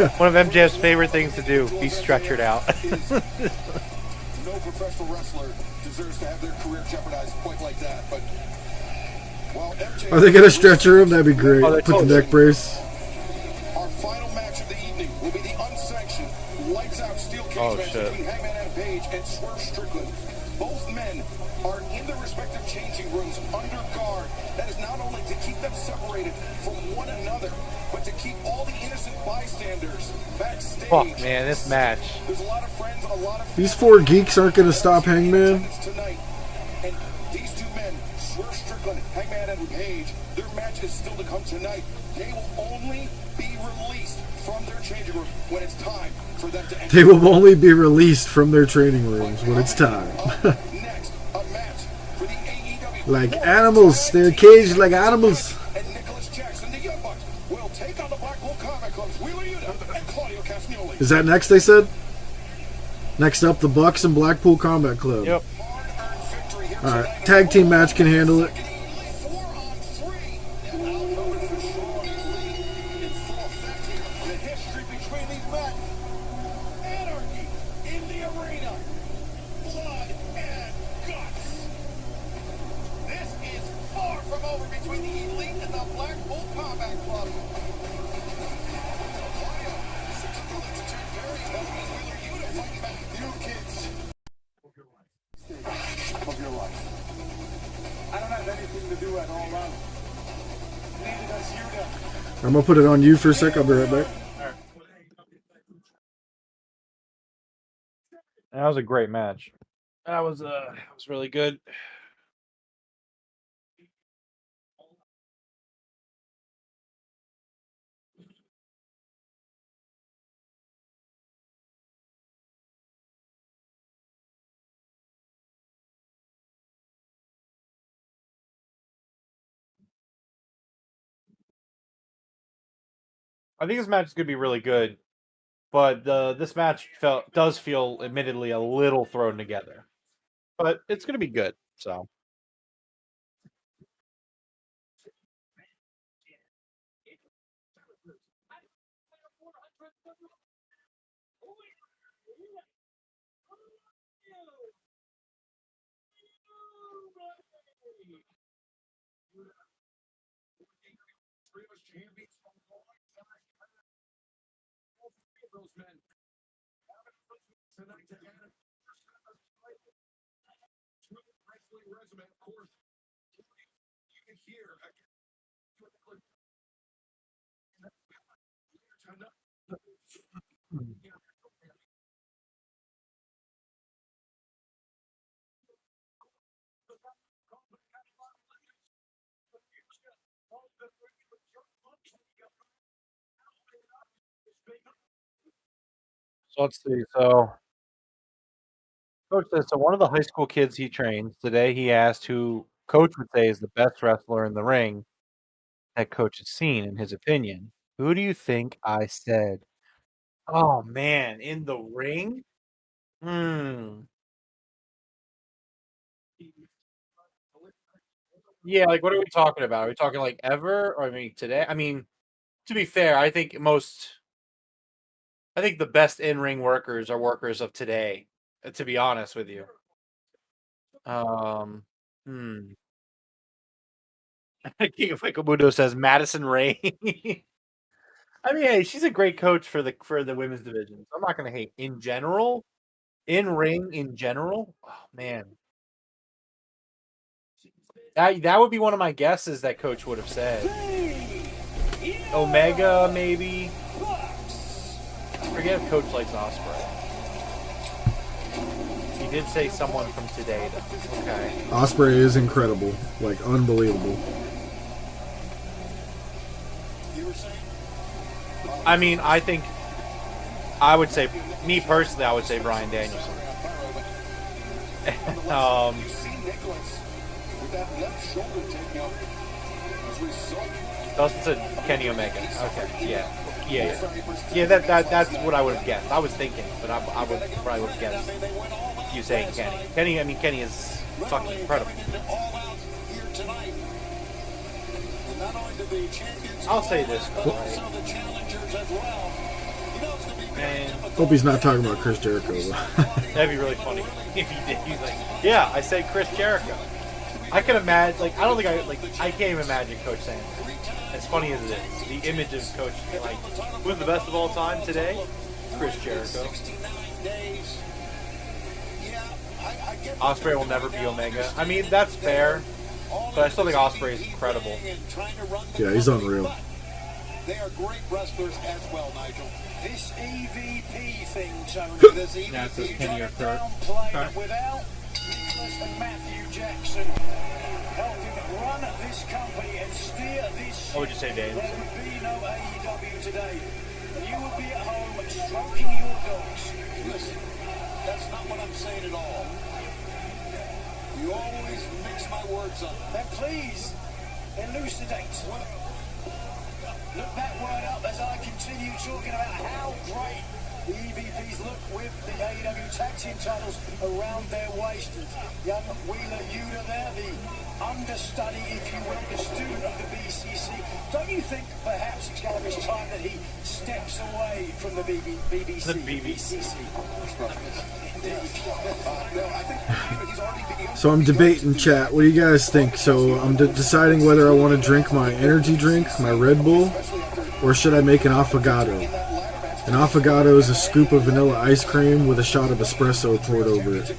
Speaker 1: much
Speaker 9: One of MJF's favorite things to do, be stretchered out.
Speaker 1: no professional wrestler deserves to have their career jeopardized quite like that, but while MJF
Speaker 4: Are they going to stretcher him? That'd be great.
Speaker 9: Oh,
Speaker 4: Put the neck brace.
Speaker 1: our final match of the evening will be the unsanctioned lights out steel cage match
Speaker 9: shit.
Speaker 1: between Hangman Adam Page and Swerve Strickland. Both men are in their respective changing rooms under guard. That is not only to keep them separated from one another, but to keep all the innocent bystanders backstage.
Speaker 9: Fuck, man, this match.
Speaker 1: There's a lot of friends and a lot of
Speaker 4: These four geeks aren't going to stop Hangman.
Speaker 1: tonight. And these two men, Swerve Strickland, Hangman Adam Page, their match is still to come tonight. They will only be released from their changing room when it's time for them to enter.
Speaker 4: They will only be released from their training rooms when it's time.
Speaker 1: Next, a match for the AEW
Speaker 4: Like animals. They're caged like animals.
Speaker 1: and Nicholas Jackson, the Young Bucks, will take on the Blackpool Combat Club's Wheeler Yuta and Claudio Castagnoli.
Speaker 4: Is that next, they said? Next up, the Bucks and Blackpool Combat Club.
Speaker 9: Yep.
Speaker 4: Alright, tag team match can handle it.
Speaker 1: 4-on-3. And I'll know it for sure. In full effect here. The history between these men. Anarchy in the arena. Blood and guts. This is far from over between the Elite and the Blackpool Combat Club. You kids. Of your life. I don't have anything to do at all around. Neither does Yuta.
Speaker 4: I'm going to put it on you for a sec. I'll be right back.
Speaker 9: That was a great match. That was really good. I think this match is gonna be really good, but this match does feel admittedly a little thrown together, but it's gonna be good. So let's see. So Coach says, so one of the high school kids he trains today, he asked who Coach would say is the best wrestler in the ring that Coach has seen, in his opinion. Who do you think I said? Oh man, in the ring? Yeah, like what are we talking about? Are we talking like ever? Or I mean today? I mean, to be fair, I think the best in-ring workers are workers of today, to be honest with you. Um, hmm. King of Wikamundo says Madison Rain. I mean, hey, she's a great coach for the women's division. I'm not going to hate in general. In ring, in general, oh man, that would be one of my guesses that Coach would have said. Omega, maybe. I forget if Coach likes Ospreay. He did say someone from today, though. Okay.
Speaker 4: Ospreay is incredible, like unbelievable.
Speaker 9: I mean, I would say, me personally, I would say Bryan Danielson. Dustin said Kenny Omega. Okay, yeah. That's what I would have guessed. I was thinking, but I would probably would have guessed you saying Kenny. Kenny is fucking incredible. I'll say this though, right? And
Speaker 4: Hope he's not talking about Chris Jericho.
Speaker 9: that'd be really funny if he did. He's like, yeah, I said Chris Jericho. I can imagine, like, I can't even imagine Coach saying that. As funny as it is, the image of Coach, like, who's the best of all time today? Chris Jericho. Ospreay will never be Omega. I mean, that's fair, but I still think Ospreay is incredible.
Speaker 4: Yeah, he's unreal.
Speaker 13: They are great wrestlers as well, Nigel. This EVP thing, Tony, this EVP
Speaker 2: Yeah, it says Kenny or Kurt.
Speaker 13: downplayed without Nicholas and Matthew Jackson helping run this company and steer this.
Speaker 9: What would you say, Dave?
Speaker 13: There would be no AEW today. You would be at home stroking your dogs. Listen, that's not what I'm saying at all. You always mix my words up. Then please elucidate. Look that word up as I continue talking about how great the EVPs look with the AEW tag team titles around their waist. Young Wheeler Yuta there, the understudy, if you will, the student of the BCC. Don't you think perhaps it's going to be time that he steps away from the BBC?
Speaker 9: The BBC.
Speaker 4: So I'm debating, chat. What do you guys think? So I'm deciding whether I want to drink my energy drink, my Red Bull, or should I make an affogato? An affogato is a scoop of vanilla ice cream with a shot of espresso poured over it.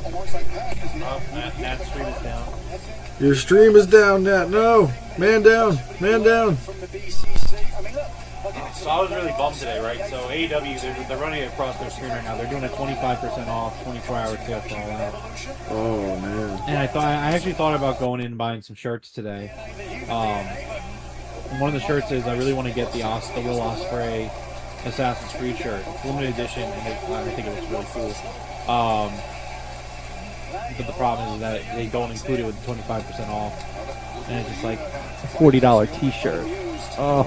Speaker 9: That stream is down.
Speaker 4: Your stream is down, Nat. No. Man down. Man down.
Speaker 9: So I was really bummed today, right? So AEW, they're running it across their screen right now. They're doing a 25% off, 24-hour sale for All Out.
Speaker 4: Oh, man.
Speaker 2: And I actually thought about going in and buying some shirts today. One of the shirts is I really want to get the Will Ospreay Assassin's Creed shirt. It's limited edition, and I think it looks really cool. But the problem is that they don't include it with the 25% off. And it's just like, it's a $40 t-shirt. Oh.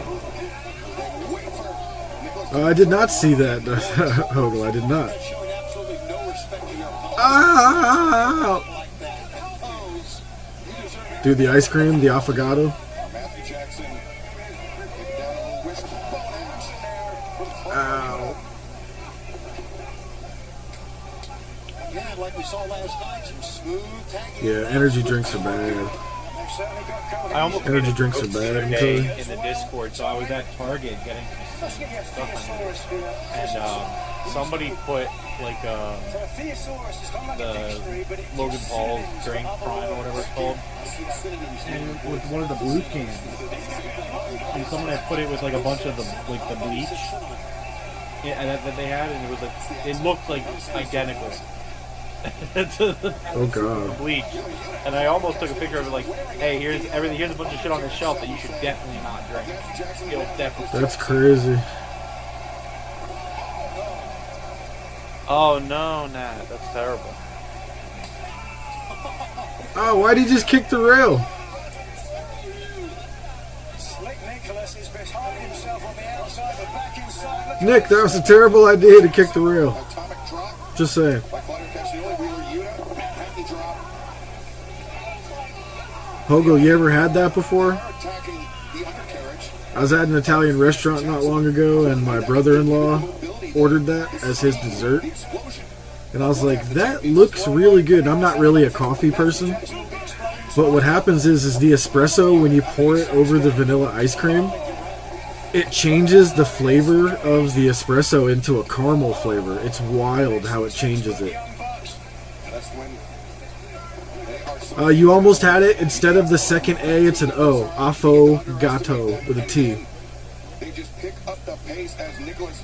Speaker 4: I did not see that, Hogle. I did not. Ah! Dude, the ice cream, the affogato. Ow. Yeah, energy drinks are bad.
Speaker 9: I almost
Speaker 4: energy drinks are bad.
Speaker 9: In the Discord, so I was at Target getting some stuff on there, and somebody put like the Logan Paul's drink Prime or whatever it's called,
Speaker 2: and with one of the blue cans, and someone had put it with like a bunch of the bleach that they had, and it was like it looked like identical.
Speaker 4: Oh god.
Speaker 9: Bleach. And I almost took a picture of it like, hey, here's everything, here's a bunch of shit on this shelf that you should definitely not drink. It'll definitely.
Speaker 4: That's crazy.
Speaker 9: Oh no, Nat, that's terrible.
Speaker 4: Oh, why'd he just kick the rail? Nick, that was a terrible idea to kick the rail. Just saying. Hogo, you ever had that before? I was at an Italian restaurant not long ago, and my brother-in-law ordered that as his dessert. And I was like, that looks really good. I'm not really a coffee person, But what happens is the espresso, when you pour it over the vanilla ice cream, it changes the flavor of the espresso into a caramel flavor. It's wild how it changes it. You almost had it. Instead of the second A, it's an O. Affogato with a T.
Speaker 1: They just pick up the pace as Nicholas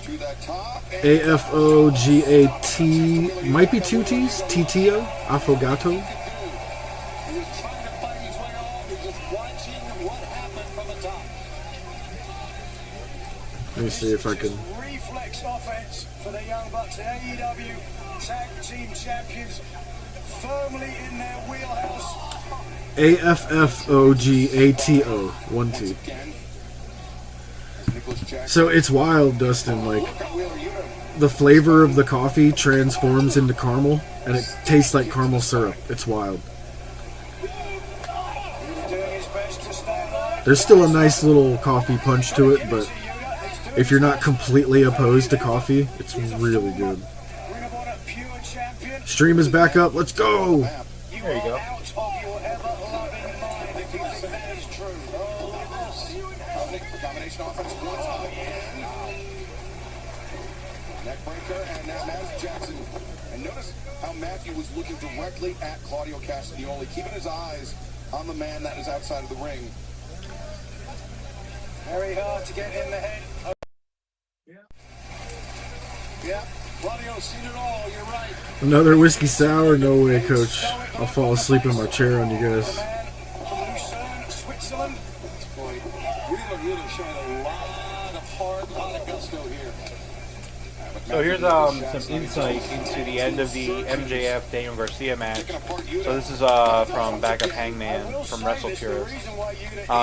Speaker 1: to the top.
Speaker 4: A-F-O-G-A-T. Might be two T's. T-T-O. Affogato.
Speaker 13: He was trying to fight his way off. He's just watching what happened from the top.
Speaker 4: Let me see if I can.
Speaker 13: Reflex offense for the Young Bucks. The AEW Tag Team Champions firmly in their wheelhouse.
Speaker 4: A-F-F-O-G-A-T-O. One T. So it's wild, Dustin. Like, the flavor of the coffee transforms into caramel, and it tastes like caramel syrup. It's wild. There's still a nice little coffee punch to it, but if you're not completely opposed to coffee, it's really good. Stream is back up. Let's go.
Speaker 9: There you go.
Speaker 1: Neckbreaker and now Matt Jackson. And notice how Matthew was looking directly at Claudio Castagnoli, keeping his eyes on the man that is outside of the ring.
Speaker 13: Very hard to get in the head. Yeah, Claudio's seen it all. You're right.
Speaker 4: Another whiskey sour? No way, Coach. I'll fall asleep in my chair on you guys.
Speaker 13: From Lucerne, Switzerland. Boy, really showing a lot of heart, a lot of gusto here.
Speaker 9: So here's some insight into the end of the MJF Daniel Garcia match. So this is from Backup Hangman from Wrestle Purist.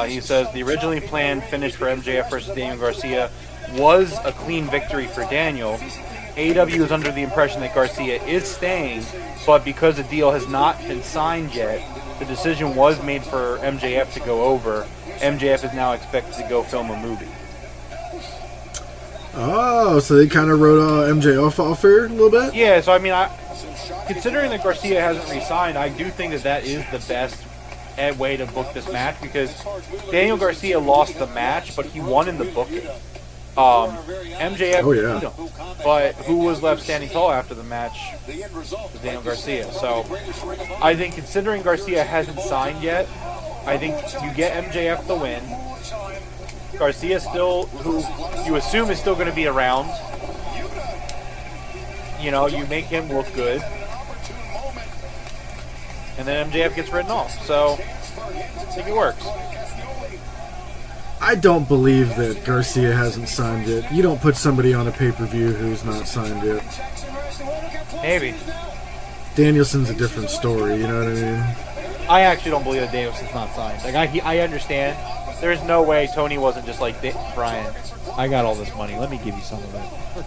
Speaker 9: He says the originally planned finish for MJF versus Daniel Garcia was a clean victory for Daniel. AEW is under the impression that Garcia is staying, but because the deal has not been signed yet, the decision was made for MJF to go over. MJF is now expected to go film a movie.
Speaker 4: Oh, so they kind of wrote MJF off here a little bit?
Speaker 9: Yeah, so I mean, considering that Garcia hasn't re-signed, I do think that is the best way to book this match, because Daniel Garcia lost the match, but he won in the booking. MJF, but who was left standing tall after the match was Daniel Garcia. So I think considering Garcia hasn't signed yet, I think you get MJF the win. Garcia still, who you assume is still going to be around. You know, you make him look good. And then MJF gets written off. So I think it works.
Speaker 4: I don't believe that Garcia hasn't signed yet. You don't put somebody on a pay-per-view who's not signed yet.
Speaker 9: Maybe.
Speaker 4: Danielson's a different story, you know what I mean?
Speaker 9: I actually don't believe that Danielson's not signed. Like, I understand. There's no way Tony wasn't just like, Brian, I got all this money. Let me give you some of it.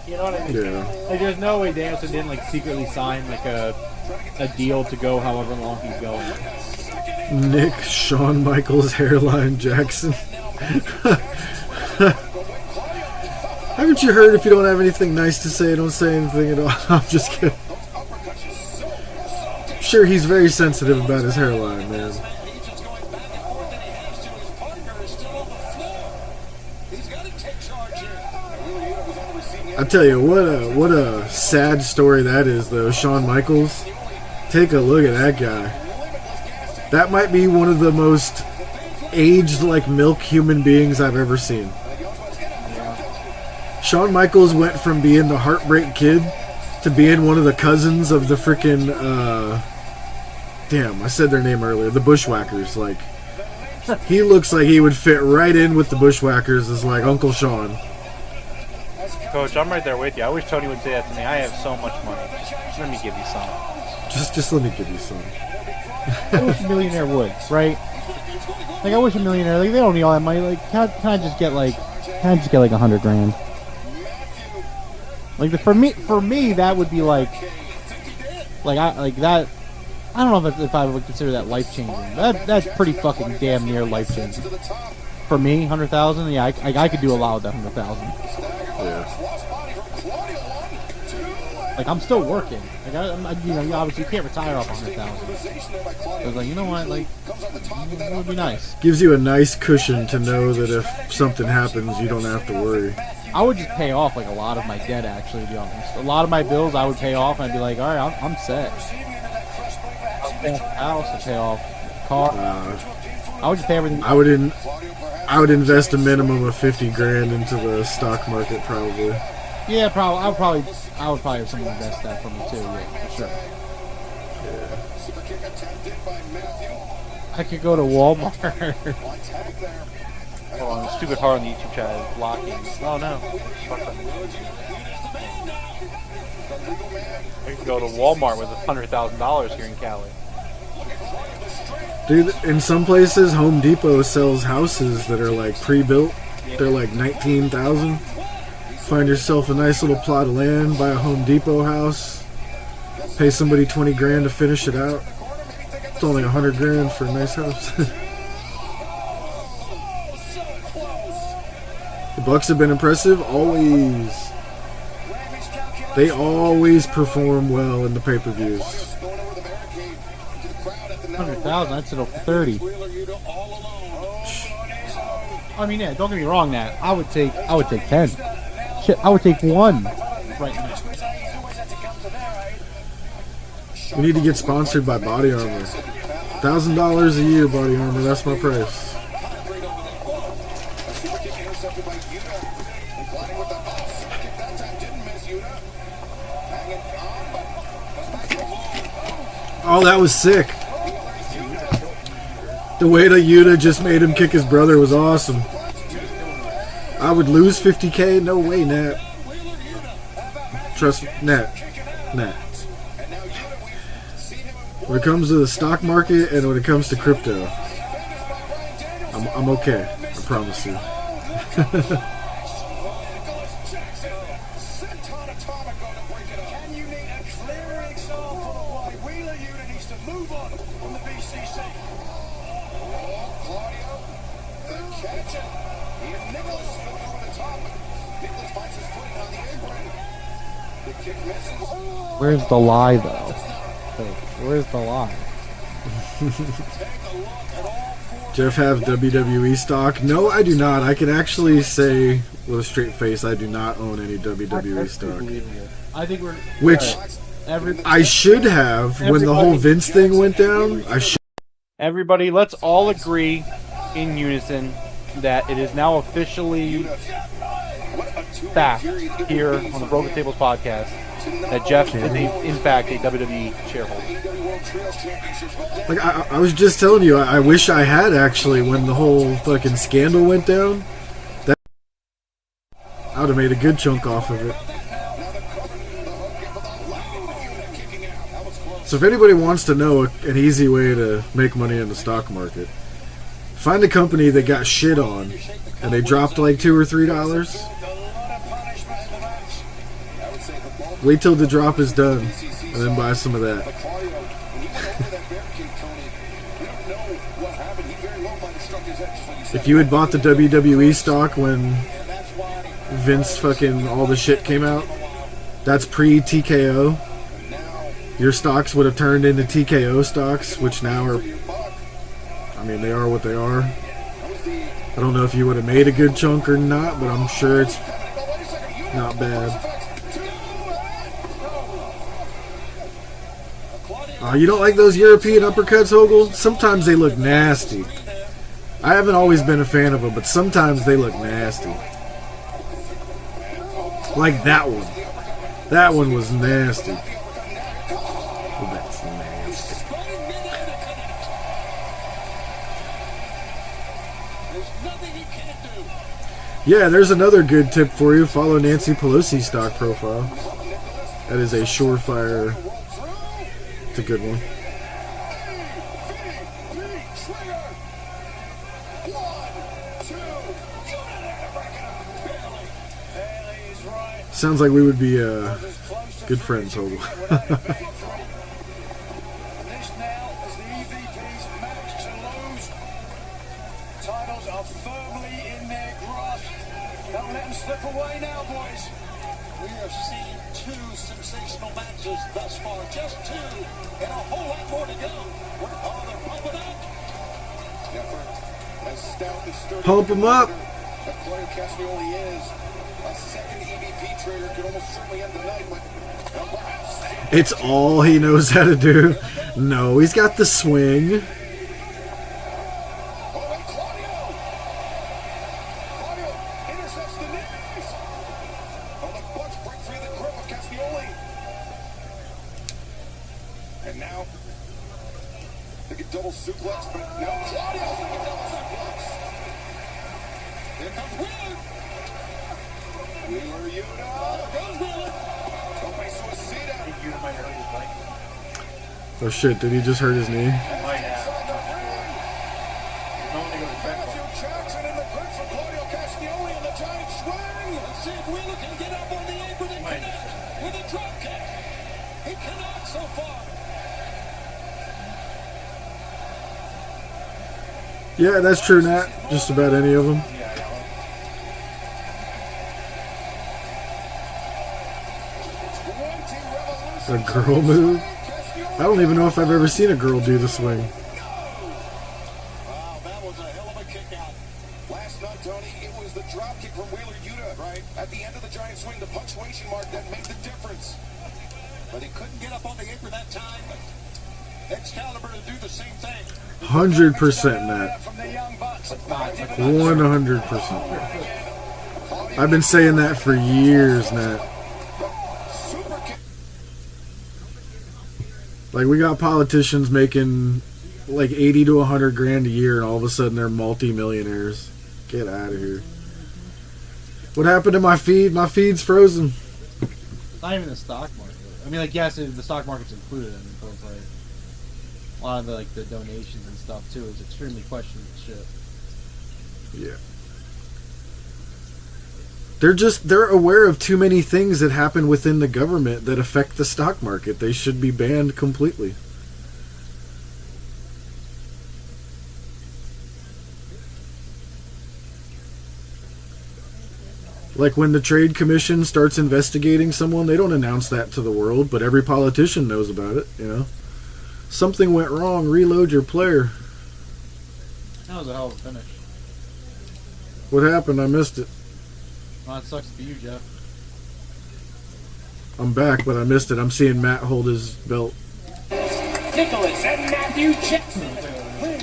Speaker 9: You know what I mean?
Speaker 4: Yeah.
Speaker 9: Like, there's no way Danielson didn't like secretly sign like a deal to go however long he's going.
Speaker 4: Nick, Shawn Michaels, Hairline Jackson. Haven't you heard if you don't have anything nice to say, don't say anything at all? I'm just kidding. I'm sure he's very sensitive about his hairline, man. I tell you, what a sad story that is, though. Shawn Michaels, take a look at that guy. That might be one of the most aged like milk human beings I've ever seen. Shawn Michaels went from being the Heartbreak Kid to being one of the cousins of the frickin' damn, I said their name earlier, the Bushwhackers. Like, he looks like he would fit right in with the Bushwhackers as like Uncle Sean.
Speaker 9: Coach, I'm right there with you. I wish Tony would say that to me. I have so much money. Just let me give you some.
Speaker 4: Just let me give you some.
Speaker 14: I wish a millionaire would, right? Like, I wish a millionaire, like, they don't need all that money. Like, can I just get like $100 grand? Like, for me, that would be like that. I don't know if I would consider that life changing. That's pretty fucking damn near life changing. For me, 100,000. Yeah, I could do a lot with that 100,000.
Speaker 4: Yeah.
Speaker 14: Like, I'm still working. Like, you obviously you can't retire off 100,000. I was like, you know what? Like, it would be nice.
Speaker 4: Gives you a nice cushion to know that if something happens, you don't have to worry.
Speaker 14: I would just pay off like a lot of my debt. Actually, to be honest, a lot of my bills I would pay off, and I'd be like, all right, I'm set. I'll pay off the house, I'll pay off car. I would just pay everything.
Speaker 4: I would invest a minimum of 50 grand into the stock market, probably.
Speaker 14: Yeah, probably. I would probably have someone invest that for me too. Yeah, for sure. I could go to Walmart.
Speaker 9: Hold on, the stupid heart on the YouTube chat is blocking. Oh no. Fuck that. I could go to Walmart with $100,000 here in Cali.
Speaker 4: Dude, in some places, Home Depot sells houses that are like pre-built. They're like $19,000. Find yourself a nice little plot of land, buy a Home Depot house, pay somebody 20 grand to finish it out. It's only 100 grand for a nice house. The Bucks have been impressive, always. They always perform well in the pay-per-views.
Speaker 14: 100,000. I'd settle for 30. I mean, yeah. Don't get me wrong. That I would take 10. Shit, I would take 1 right now.
Speaker 4: We need to get sponsored by Body Armor. $1,000 a year, Body Armor. That's my price. Oh, that was sick. The way that Yuta just made him kick his brother was awesome. I would lose 50K? No way, Nat. Trust me, Nat. When it comes to the stock market and when it comes to crypto, I'm okay. I promise you.
Speaker 14: Where's the lie, though? Where's the lie?
Speaker 4: Jeff have WWE stock? No, I do not. I can actually say with a straight face, I do not own any WWE stock.
Speaker 14: I think we're
Speaker 4: which I should have when the whole Vince thing went down.
Speaker 9: Everybody, let's all agree in unison that it is now officially fact here on the Broken Tables podcast that Jeff is in fact a WWE shareholder.
Speaker 4: Like I was just telling you, I wish I had actually when the whole fucking scandal went down. That I would have made a good chunk off of it. So if anybody wants to know an easy way to make money in the stock market, find a company that got shit on and they dropped like $2 or $3. Wait till the drop is done and then buy some of that. If you had bought the WWE stock when Vince fucking all the shit came out, that's pre-TKO. Your stocks would have turned into TKO stocks, which now are, I mean, they are what they are. I don't know if you would have made a good chunk or not, but I'm sure it's not bad. You don't like those European uppercuts, Hogle? Sometimes they look nasty. I haven't always been a fan of them, but sometimes they look nasty. Like that one. That one was nasty. Oh, that's nasty. Yeah, there's another good tip for you. Follow Nancy Pelosi's stock profile. That is a surefire. It's a good one. Sounds like we would be good friends, Hogle.
Speaker 13: Titles are firmly in their grasp. Don't let them slip away now, boys. We have seen 2 sensational matches thus far. Just 2, and a whole lot more to go. Oh, they're pumping up.
Speaker 1: Yeah, for as stout and sturdy
Speaker 4: Pump him up.
Speaker 1: that Claudio Castagnoli is, a second EVP trader could almost certainly end the night, but perhaps.
Speaker 4: It's all he knows how to do. No, he's got the swing.
Speaker 1: And now, they get double suplex, but now Claudio's going to get double suplex. Here comes Wheeler. Wheeler, you know. There goes Wheeler. Tope Suicida. I think Wheeler might hurt his leg.
Speaker 4: Oh shit, did he just hurt his knee?
Speaker 2: Might have. Don't to go to track ball.
Speaker 1: Jackson in the grip for Claudio Castagnoli and the giant swing.
Speaker 13: Let's see if Wheeler can get up on the apron and connect with a drop kick. He cannot so far.
Speaker 4: Yeah, that's true, Nat. Just about any of them. A girl move? I don't even know if I've ever seen a girl do the swing.
Speaker 1: Wow, that was a hell of a kick out. Last night, Tony, it was the drop kick from Wheeler Yuta, right? At the end of the giant swing, the punctuation mark that made the difference.
Speaker 13: But he couldn't get up on the apron that time. Excalibur to do the same thing.
Speaker 4: 100% Nat. 100%. I've been saying that for years, Nat. Like, we got politicians making like 80 to 100 grand a year, and all of a sudden they're multi-millionaires. Get out of here. What happened to my feed? My feed's frozen.
Speaker 14: Not even the stock market. I mean, like, yes, the stock market's included in it, but it's like a lot of the the donations and stuff too is extremely questionable shit.
Speaker 4: Yeah. They're aware of too many things that happen within the government that affect the stock market. They should be banned completely. Like when the Trade Commission starts investigating someone, they don't announce that to the world, but every politician knows about it, you know. Something went wrong, reload your player.
Speaker 14: That was a hell of a finish.
Speaker 4: What happened? I missed it.
Speaker 14: Well, it sucks for you, Jeff.
Speaker 4: I'm back, but I missed it. I'm seeing Matt hold his belt.
Speaker 13: Nicholas and Matthew Jackson.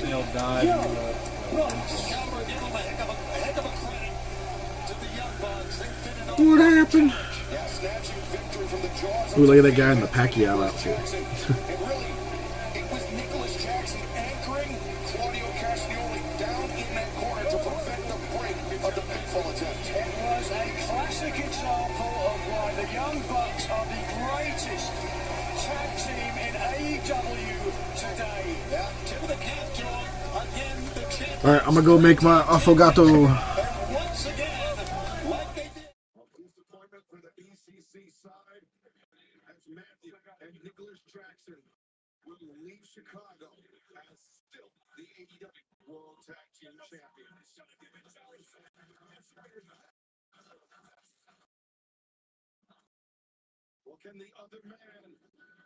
Speaker 14: They'll die.
Speaker 4: What happened? Ooh, look at that guy in the Pacquiao outfit.
Speaker 1: It was Nicholas Jackson anchoring Claudio Castagnoli down in that corner to prevent the break of the pinfall attempt.
Speaker 13: It was a classic example of why the Young Bucks are the greatest tag team in AEW today. Yeah, tip of the cap, John. Again, the champions.
Speaker 4: Alright, I'm gonna go make my affogato.
Speaker 13: Once again, like they did.
Speaker 1: Disappointment for the BCC side as Matthew and Nicholas Jackson will leave Chicago as still the AEW World Tag Team Champions. Well, can the other man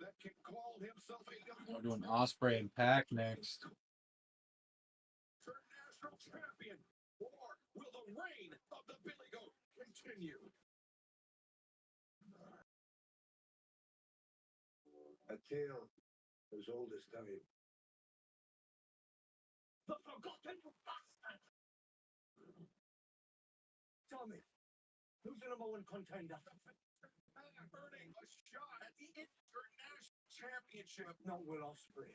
Speaker 1: that can call himself
Speaker 14: We're doing Osprey and Pac next.
Speaker 1: national champion, or will the reign of the Billy Goat continue?
Speaker 13: A tale as old as time.
Speaker 1: The forgotten bastard!
Speaker 13: Tell me, who's the number one contender?
Speaker 1: Earning a shot at the International Championship.
Speaker 13: Not Will Ospreay.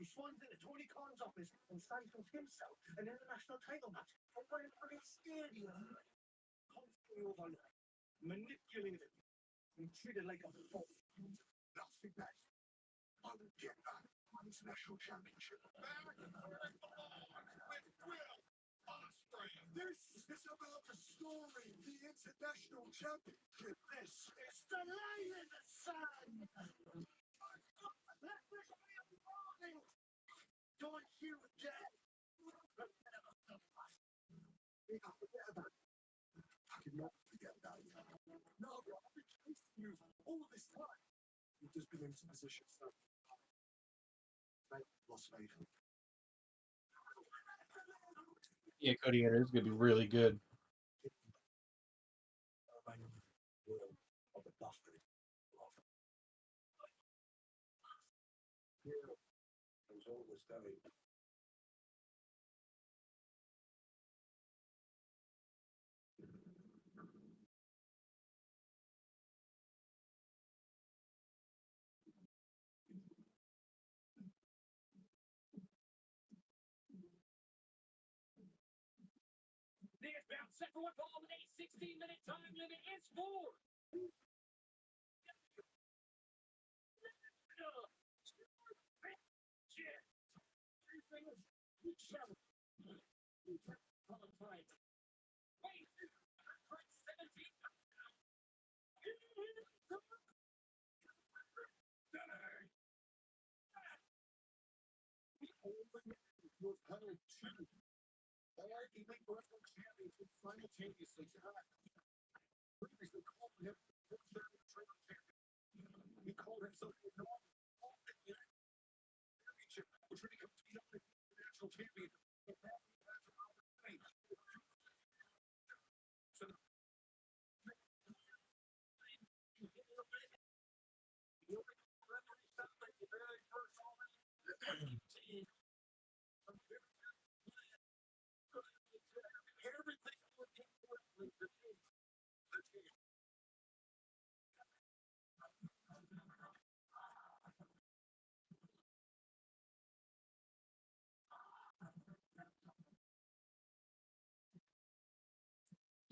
Speaker 13: He swans into Tony Khan's office and sanctions himself an international title match for Rivalry Stadium. Constantly overnight, manipulated, and treated like a fool.
Speaker 1: Nothing back. I will get back on his national championship. Back where it belongs with Will Ospreay. This is about the story, the international championship. This is the light in the sun. Let this be a warning. Don't you dare. Forget about it. I cannot forget about it. No, I'll be chasing you
Speaker 14: Yeah, Cody, it is gonna be really good.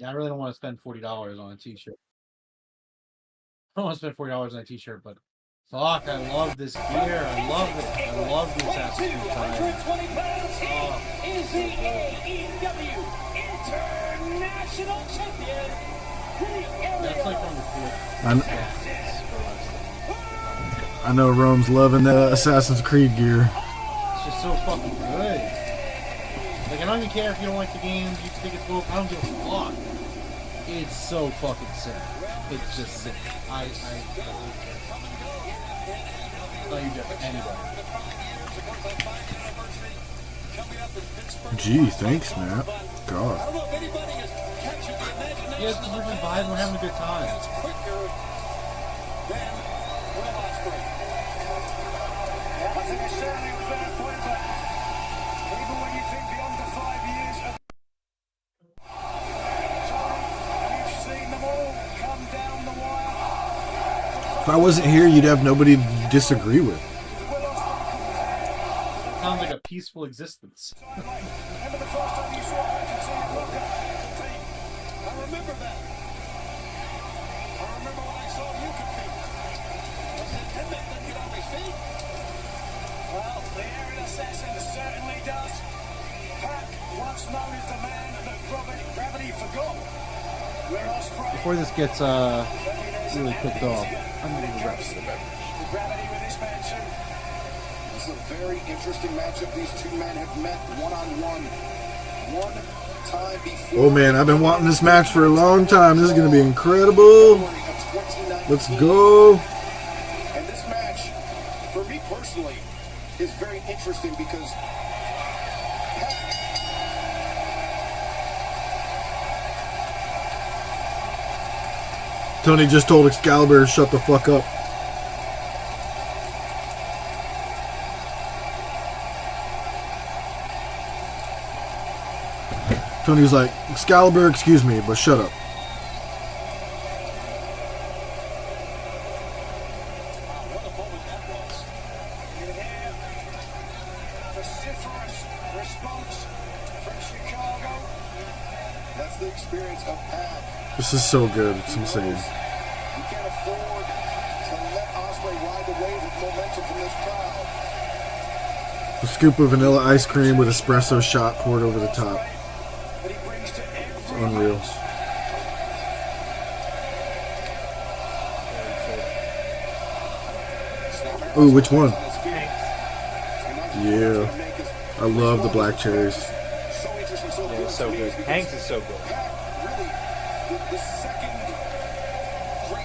Speaker 14: Yeah, I really don't want to spend $40 on a T-shirt. I don't want to spend $40 on a T-shirt, but fuck, I love this gear. I love it. I love the Assassin's Creed tie.
Speaker 13: Is the AEW International Champion.
Speaker 14: That's like one of the cool.
Speaker 4: I know Rome's loving the Assassin's Creed gear.
Speaker 14: It's just so fucking good. Like, I don't even care if you don't like the games, you think it's cool. I don't give a fuck. It's so fucking sick. It's just sick. I really care. Oh, you do. Anybody.
Speaker 4: Gee, thanks, Matt. God.
Speaker 14: Yeah, it's because we're just vibing, we're having a good time.
Speaker 13: I think it certainly was very point, but even when you think beyond the 5 years of you've seen them all come down the wire.
Speaker 4: If I wasn't here, you'd have nobody to disagree with.
Speaker 14: Sounds like a peaceful existence.
Speaker 13: Remember the first time you saw Argentina look up the team? I remember that. I remember when I saw you compete. I said, that man doesn't get on his feet. Well, the Aerial Assassin certainly does. Pac, once known as the man that gravity forgot. We're Osprey.
Speaker 14: Before this gets really cooked off, I'm going to do the rest of the beverage.
Speaker 13: Gravity with this match.
Speaker 1: This is a very interesting matchup. These two men have met one-on-one one time before.
Speaker 4: Oh man, I've been wanting this match for a long time. This is going to be incredible. Let's go.
Speaker 1: And this match, for me personally, is very interesting because
Speaker 4: Tony just told Excalibur, shut the fuck up. Tony's like, Excalibur, excuse me, but shut up.
Speaker 13: Vociferous response from Chicago.
Speaker 1: that's the experience of Pac.
Speaker 4: This is so good. It's insane.
Speaker 1: You can't afford to let Osprey ride the wave of momentum from this crowd.
Speaker 4: A scoop of vanilla ice cream with espresso shot poured over the top. It's unreal. Ooh, which one? Yeah. I love the black cherries.
Speaker 9: Yeah, it's so good. Hanks is so good.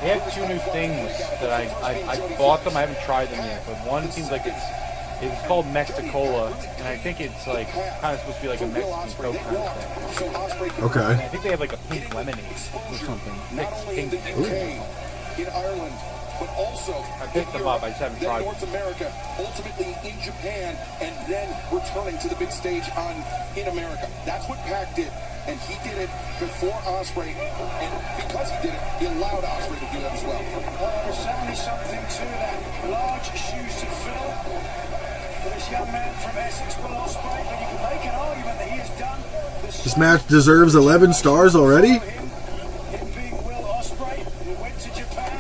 Speaker 9: They have 2 new things that I bought them. I haven't tried them yet, but one seems like it's called Mexicola, and I think it's like kind of supposed to be like a Mexican Coke kind of thing.
Speaker 4: Okay.
Speaker 9: And I think they have like a pink lemonade or something. Mixed pink.
Speaker 1: In Ireland, but also
Speaker 9: I picked them up. I just haven't
Speaker 1: then
Speaker 9: tried
Speaker 1: North
Speaker 9: them.
Speaker 1: America, ultimately in Japan, and then returning to the big stage in America. That's what Pac did, and he did it before Ospreay, and because he did it, he allowed Ospreay to do that as well.
Speaker 13: There's certainly something to that. Large shoes to fill for this young man from Essex, Will Ospreay, but you can make an argument that he has done
Speaker 4: This match deserves 11 stars already?
Speaker 13: him being Will Ospreay, who went to Japan.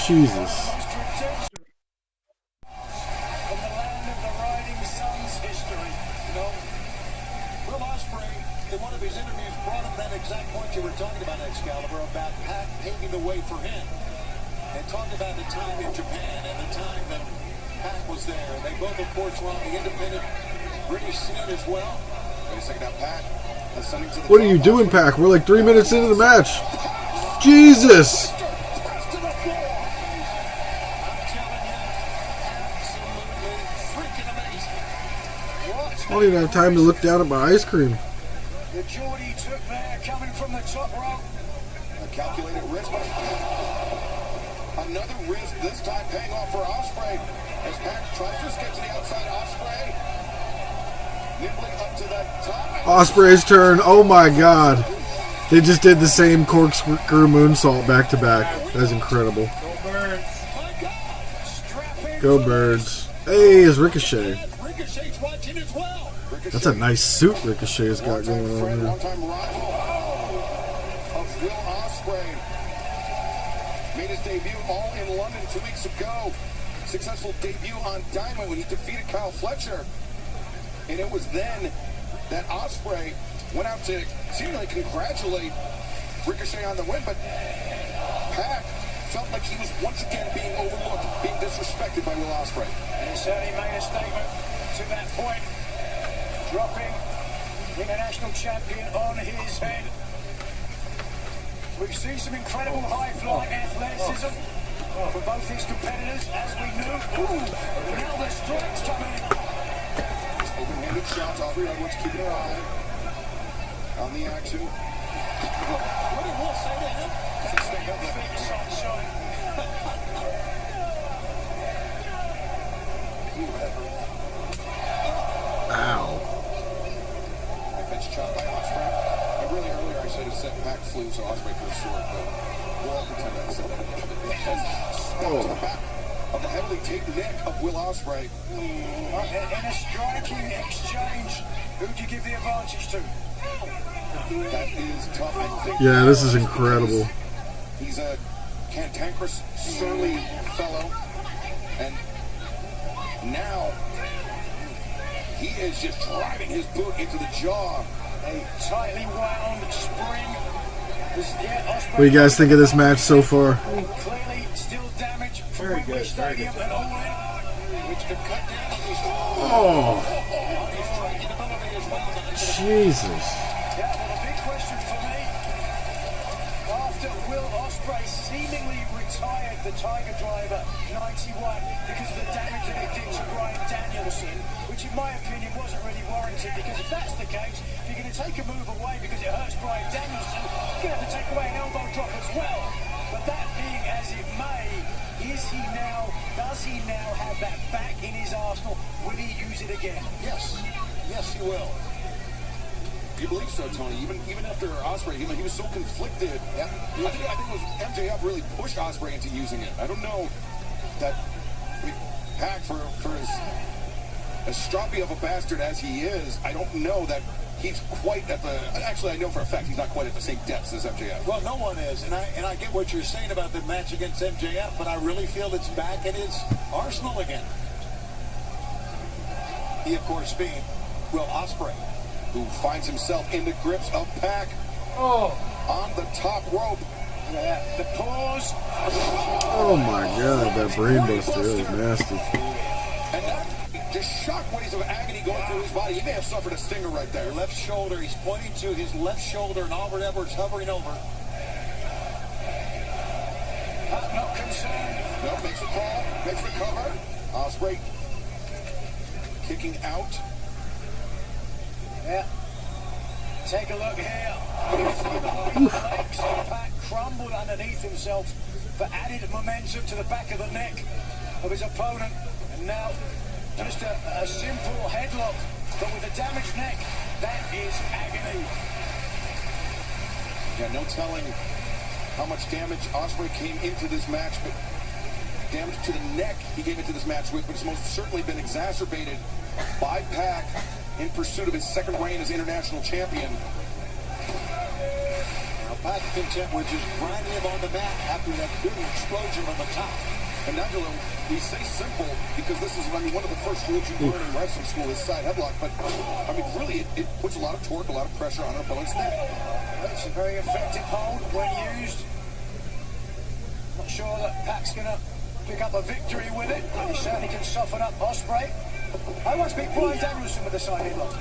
Speaker 4: Jesus.
Speaker 13: From the land of the Riding Suns history.
Speaker 1: You know, Will Ospreay, in one of his interviews, brought up that exact point you were talking about, Excalibur, about Pat paving the way for him. And talked about the time in Japan and the time that Pat was there. They both, of course, were on the independent British scene as well. Wait a second now, Pat. Ascending to the
Speaker 4: What are you doing, Pac? We're like 3 minutes into the match. Jesus! I don't even have time to look down at my ice cream.
Speaker 13: The Geordie took there, coming from the top rope.
Speaker 1: A calculated risk, but another risk, this time paying off for Ospreay. As Pat tries to get to the outside, Ospreay nibbling up to the top.
Speaker 4: Ospreay's turn. Oh my god. They just did the same corkscrew moonsault back to back. That's incredible. Go Birds. Hey, it's Ricochet.
Speaker 1: Ricochet's watching as well.
Speaker 4: That's a nice suit Ricochet's got going on here.
Speaker 1: One-time rival of Will Ospreay. Made his debut all in London 2 weeks ago. Successful debut on Dynamite when he defeated Kyle Fletcher. And it was then that Ospreay went out to seemingly congratulate Ricochet on the win, but Pac felt like he was once again being overlooked, being disrespected by Will Ospreay.
Speaker 13: And he certainly made a statement to that point, dropping international champion on his head. We've seen some incredible high-flying athleticism for both these competitors, as we knew. Now the strikes coming.
Speaker 1: Open-handed shots. Aubrey Edwards keeping her eye on the action. What did Will say to him? Stay up there.
Speaker 13: Sunshine.
Speaker 4: Ow.
Speaker 1: Pitch shot by Ospreay. And really earlier I should have said Pac flew so Ospreay could have scored, but we'll pretend I said that. To the back of the heavily taped neck of Will Ospreay.
Speaker 13: In a striking exchange, who do you give the advantage to?
Speaker 1: That is tough, I think.
Speaker 4: Yeah, this is incredible.
Speaker 1: He's a cantankerous, surly fellow. And now he is just driving his boot into the jaw.
Speaker 13: A tightly wound spring.
Speaker 4: What do you guys think of this match so far?
Speaker 13: Clearly still damaged from Wembley Stadium and all in, which could cut down on these.
Speaker 4: Oh. Jesus.
Speaker 13: Yeah, well, the big question for me, after Will Ospreay seemingly retired the Tiger Driver 91 because of the damage that it did to Bryan Danielson, which in my opinion wasn't really warranted, because if that's the case, if you're going to take a move away because it hurts Bryan Danielson, you're going to have to take away an elbow drop as well. But that being as it may, does he now have that back in his arsenal? Will he use it again?
Speaker 1: Yes. Yes, he will. You believe so, Tony? Even after Ospreay, he was so conflicted. Yeah. I think it was MJF really pushed Ospreay into using it. I don't know that Pac, for as stroppy of a bastard as he is, I don't know that he's quite at the. Actually, I know for a fact he's not quite at the same depths as MJF.
Speaker 15: Well, no one is, and I get what you're saying about the match against MJF, but I really feel it's back in his arsenal again. He, of course, being Will Ospreay,
Speaker 1: who finds himself in the grips of Pac on the top rope.
Speaker 13: The pause.
Speaker 4: Oh my god, that brainbuster is nasty.
Speaker 1: And that just shockwaves of agony going through his body. He may have suffered a stinger right there.
Speaker 15: Left shoulder, he's pointing to his left shoulder, and Albert Edwards hovering over.
Speaker 1: No, makes the call, makes the cover. Ospreay kicking out.
Speaker 13: Yeah. Take a look here. Legs. Pac crumbled underneath himself for added momentum to the back of the neck of his opponent. And now just a simple headlock, but with a damaged neck, that is agony.
Speaker 1: Yeah, no telling how much damage Ospreay came into this match, but damage to the neck he came into this match with, but it's most certainly been exacerbated by Pac in pursuit of his second reign as international champion.
Speaker 15: Now Pac content with just grinding him on the mat after that big explosion on the top.
Speaker 1: And Angelo, we say simple because this is, I mean, one of the first rules you learn in wrestling school is side headlock, but I mean, really, it puts a lot of torque, a lot of pressure on an opponent's neck.
Speaker 13: It's a very effective hold when used. Not sure that Pac's going to pick up a victory with it, but he certainly can soften up Ospreay. I once beat Brian Danielson with a side headlock.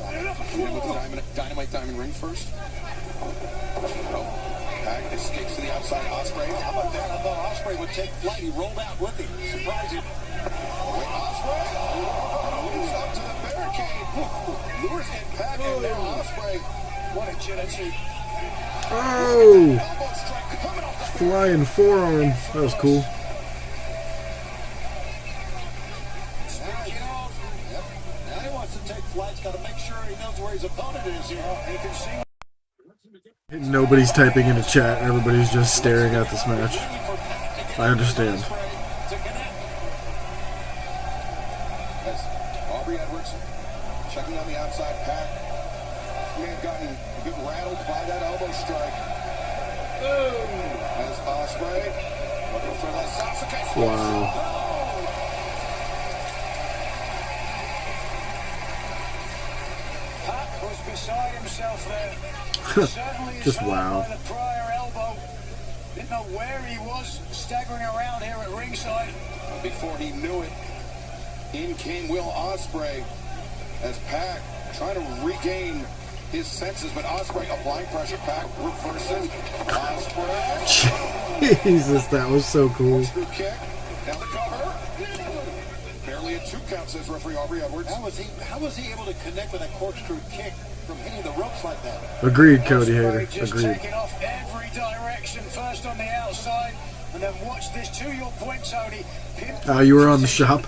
Speaker 1: With the Dynamite Diamond Ring first. No. Pac escapes to the outside. Ospreay.
Speaker 15: How about that? I thought Ospreay would take flight. He rolled out with him. Surprising.
Speaker 1: Ospreay moves up to the barricade. Lures in Pac, and now Ospreay.
Speaker 13: What agility.
Speaker 4: Oh! Flying forearm. That was cool.
Speaker 15: Now he wants to take flight. He's got to make sure he knows where his opponent is here. And he can see.
Speaker 4: Nobody's typing in the chat. Everybody's just staring at this match. I understand.
Speaker 1: As Aubrey Edwards checking on the outside. Pac may have gotten a bit rattled by that elbow strike. As Ospreay looking for that Sasuke.
Speaker 4: Wow.
Speaker 13: Pac was beside himself there.
Speaker 4: Just wow.
Speaker 13: The prior elbow. Didn't know where he was, staggering around here at ringside.
Speaker 1: Before he knew it, in came Will Ospreay as Pac trying to regain his senses, but Ospreay applying pressure. Pac reverses. Ospreay.
Speaker 4: Jesus, that was so cool.
Speaker 1: Screw kick. Down the cover. Barely a 2 count, says referee Aubrey Edwards.
Speaker 15: How was he able to connect with a corkscrew kick from hitting the ropes like that?
Speaker 4: Agreed, Cody Hayter.
Speaker 13: Just
Speaker 4: Agreed.
Speaker 13: taking off every direction, first on the outside, and then watch this, to your point, Tony.
Speaker 4: You were on the shop.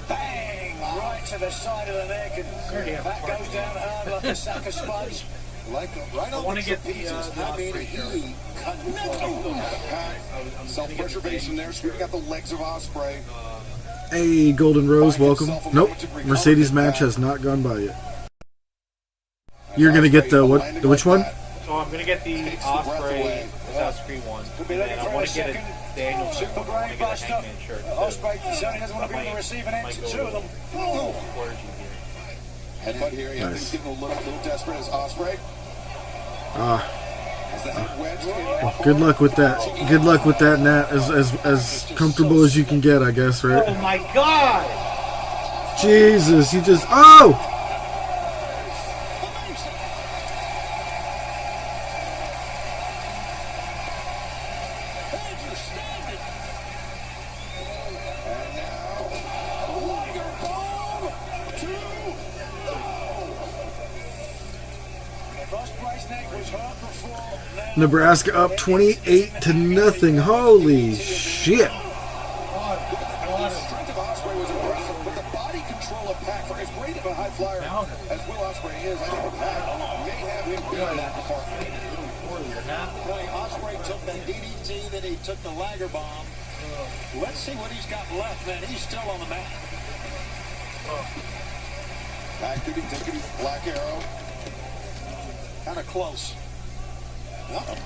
Speaker 13: Bang! Right to the side of the neck, and that goes down hard like a sack of sponge.
Speaker 15: Like right on the trapezes. I mean, he
Speaker 1: Self-preservation there, sweeping out the legs of Ospreay.
Speaker 4: Hey, Golden Rose, welcome. Nope, Mercedes match has not gone by yet. You're gonna get the what? Which one?
Speaker 2: So I'm gonna get the Ospreay without screen one, and then I want to get a Danielson. I want to get a Hangman shirt.
Speaker 13: Ospreay certainly doesn't want to be on the receiving end to 2 of them.
Speaker 1: Headbutt here, yeah,
Speaker 4: Nice.
Speaker 1: things getting a little desperate as Ospreay. As the head wedged in.
Speaker 4: Good luck with that. Good luck with that, Nat. As comfortable as you can get, I guess, right?
Speaker 2: Oh my God!
Speaker 4: Jesus, you just oh! Nebraska up 28-0. Holy shit!
Speaker 1: The strength of Ospreay was impressive, but the body control of Pac, for as great of a high flyer as Will Ospreay is, I think Pac may have him beat in that department.
Speaker 15: Ospreay took that DDT, then he took the Liger bomb. Let's see what he's got left, man. He's still on the mat.
Speaker 1: Pac could be taking Black Arrow.
Speaker 15: Kind of close.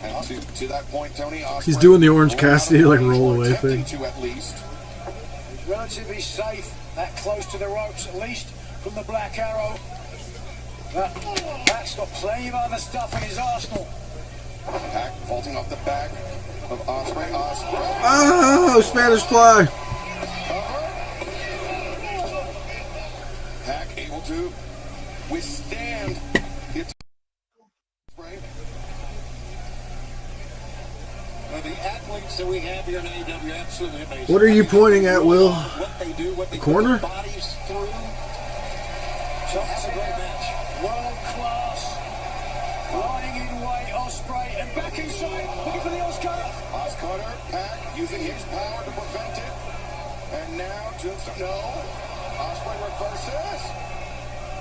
Speaker 1: And to that point, Tony, Ospreay,
Speaker 4: He's doing the Orange Cassidy like roll away thing.
Speaker 1: to at least.
Speaker 13: He's relatively safe, that close to the ropes, at least from the Black Arrow. But Pac's got plenty of other stuff in his arsenal.
Speaker 1: Pac vaulting off the back of Ospreay. Ospreay.
Speaker 4: Oh, Spanish fly!
Speaker 1: Pac able to withstand the attack.
Speaker 15: The athletes that we have here in AEW, absolutely amazing.
Speaker 4: What are you pointing at, Will?
Speaker 15: What they do, what they
Speaker 4: The corner?
Speaker 15: put their bodies through. So have a great match.
Speaker 13: World class. Lying in weight, Ospreay, and back inside, looking for the Oscar.
Speaker 1: Oscar, Pac using his power to prevent it. And now Tombstone, no. Ospreay reverses.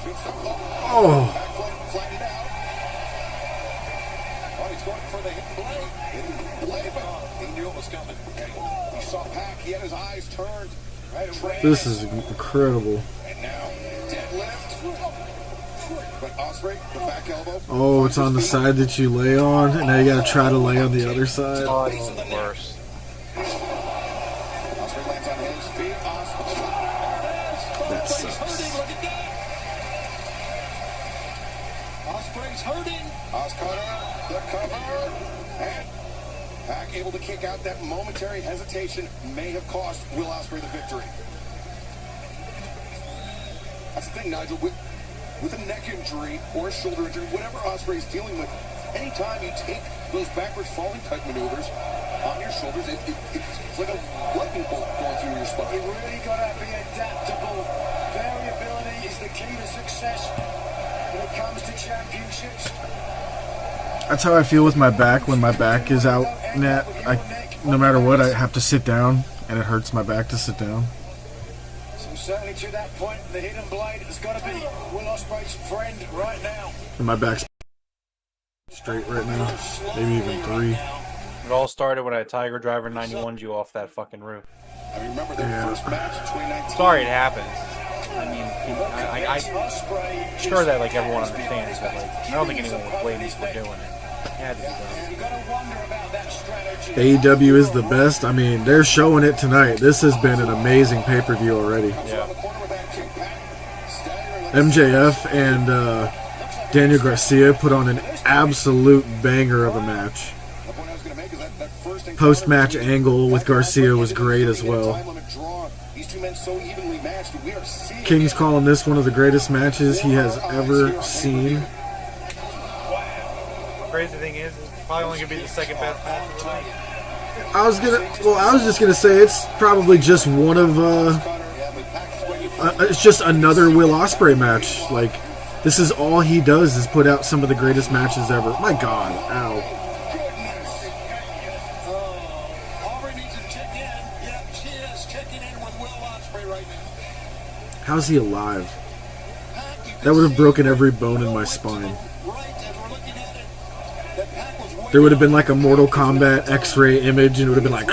Speaker 1: Tombstone,
Speaker 4: Oh.
Speaker 1: Pac flagged it out.
Speaker 15: Oh, he's going for the hit blade.
Speaker 1: Hidden blade, but
Speaker 15: He knew it was coming.
Speaker 1: he saw Pac. He had his eyes turned. Right away.
Speaker 4: This is incredible.
Speaker 1: And now deadlift. But Ospreay, the back elbow.
Speaker 4: Oh, it's on the side that you lay on, and now you gotta try to lay on the other side.
Speaker 9: Oh, it's the worst.
Speaker 1: Ospreay lands on his feet.
Speaker 4: That sucks.
Speaker 15: Ospreay's hurting.
Speaker 1: Oscar, the cover. And Pac able to kick out. That momentary hesitation may have cost Will Ospreay the victory. That's the thing, Nigel. With a neck injury or a shoulder injury, whatever Ospreay's dealing with, anytime you take those backwards falling type maneuvers on your shoulders, it's like a lightning bolt going through your spine.
Speaker 13: You really got to be adaptable. Variability is the key to success when it comes to championships.
Speaker 4: That's how I feel with my back when my back is out. No matter what, I have to sit down, and it hurts my back to sit down.
Speaker 13: So certainly to that point, the hidden blade has got to be Will Ospreay's friend right now.
Speaker 4: And my back's straight right now, maybe even 3.
Speaker 9: It all started when a Tiger Driver 91'd you off that fucking roof.
Speaker 1: I remember their first match in 2019.
Speaker 9: Sorry, it happens. I mean, I'm sure that like everyone understands, but like I don't think anyone would blame me for doing it. It had to be done.
Speaker 4: AEW is the best. I mean, they're showing it tonight. This has been an amazing pay-per-view already.
Speaker 9: Yeah.
Speaker 4: MJF and Daniel Garcia put on an absolute banger of a match. Post-match angle with Garcia was great as well. King's calling this one of the greatest matches he has ever seen.
Speaker 9: Crazy thing is, it's probably only gonna be the second best match of the night.
Speaker 4: I was just gonna say it's probably just one of it's just another Will Ospreay match. Like, this is all he does is put out some of the greatest matches ever. My God, ow. How's he alive? That would have broken every bone in my spine. There would have been like a Mortal Kombat X-ray image, and it would have been like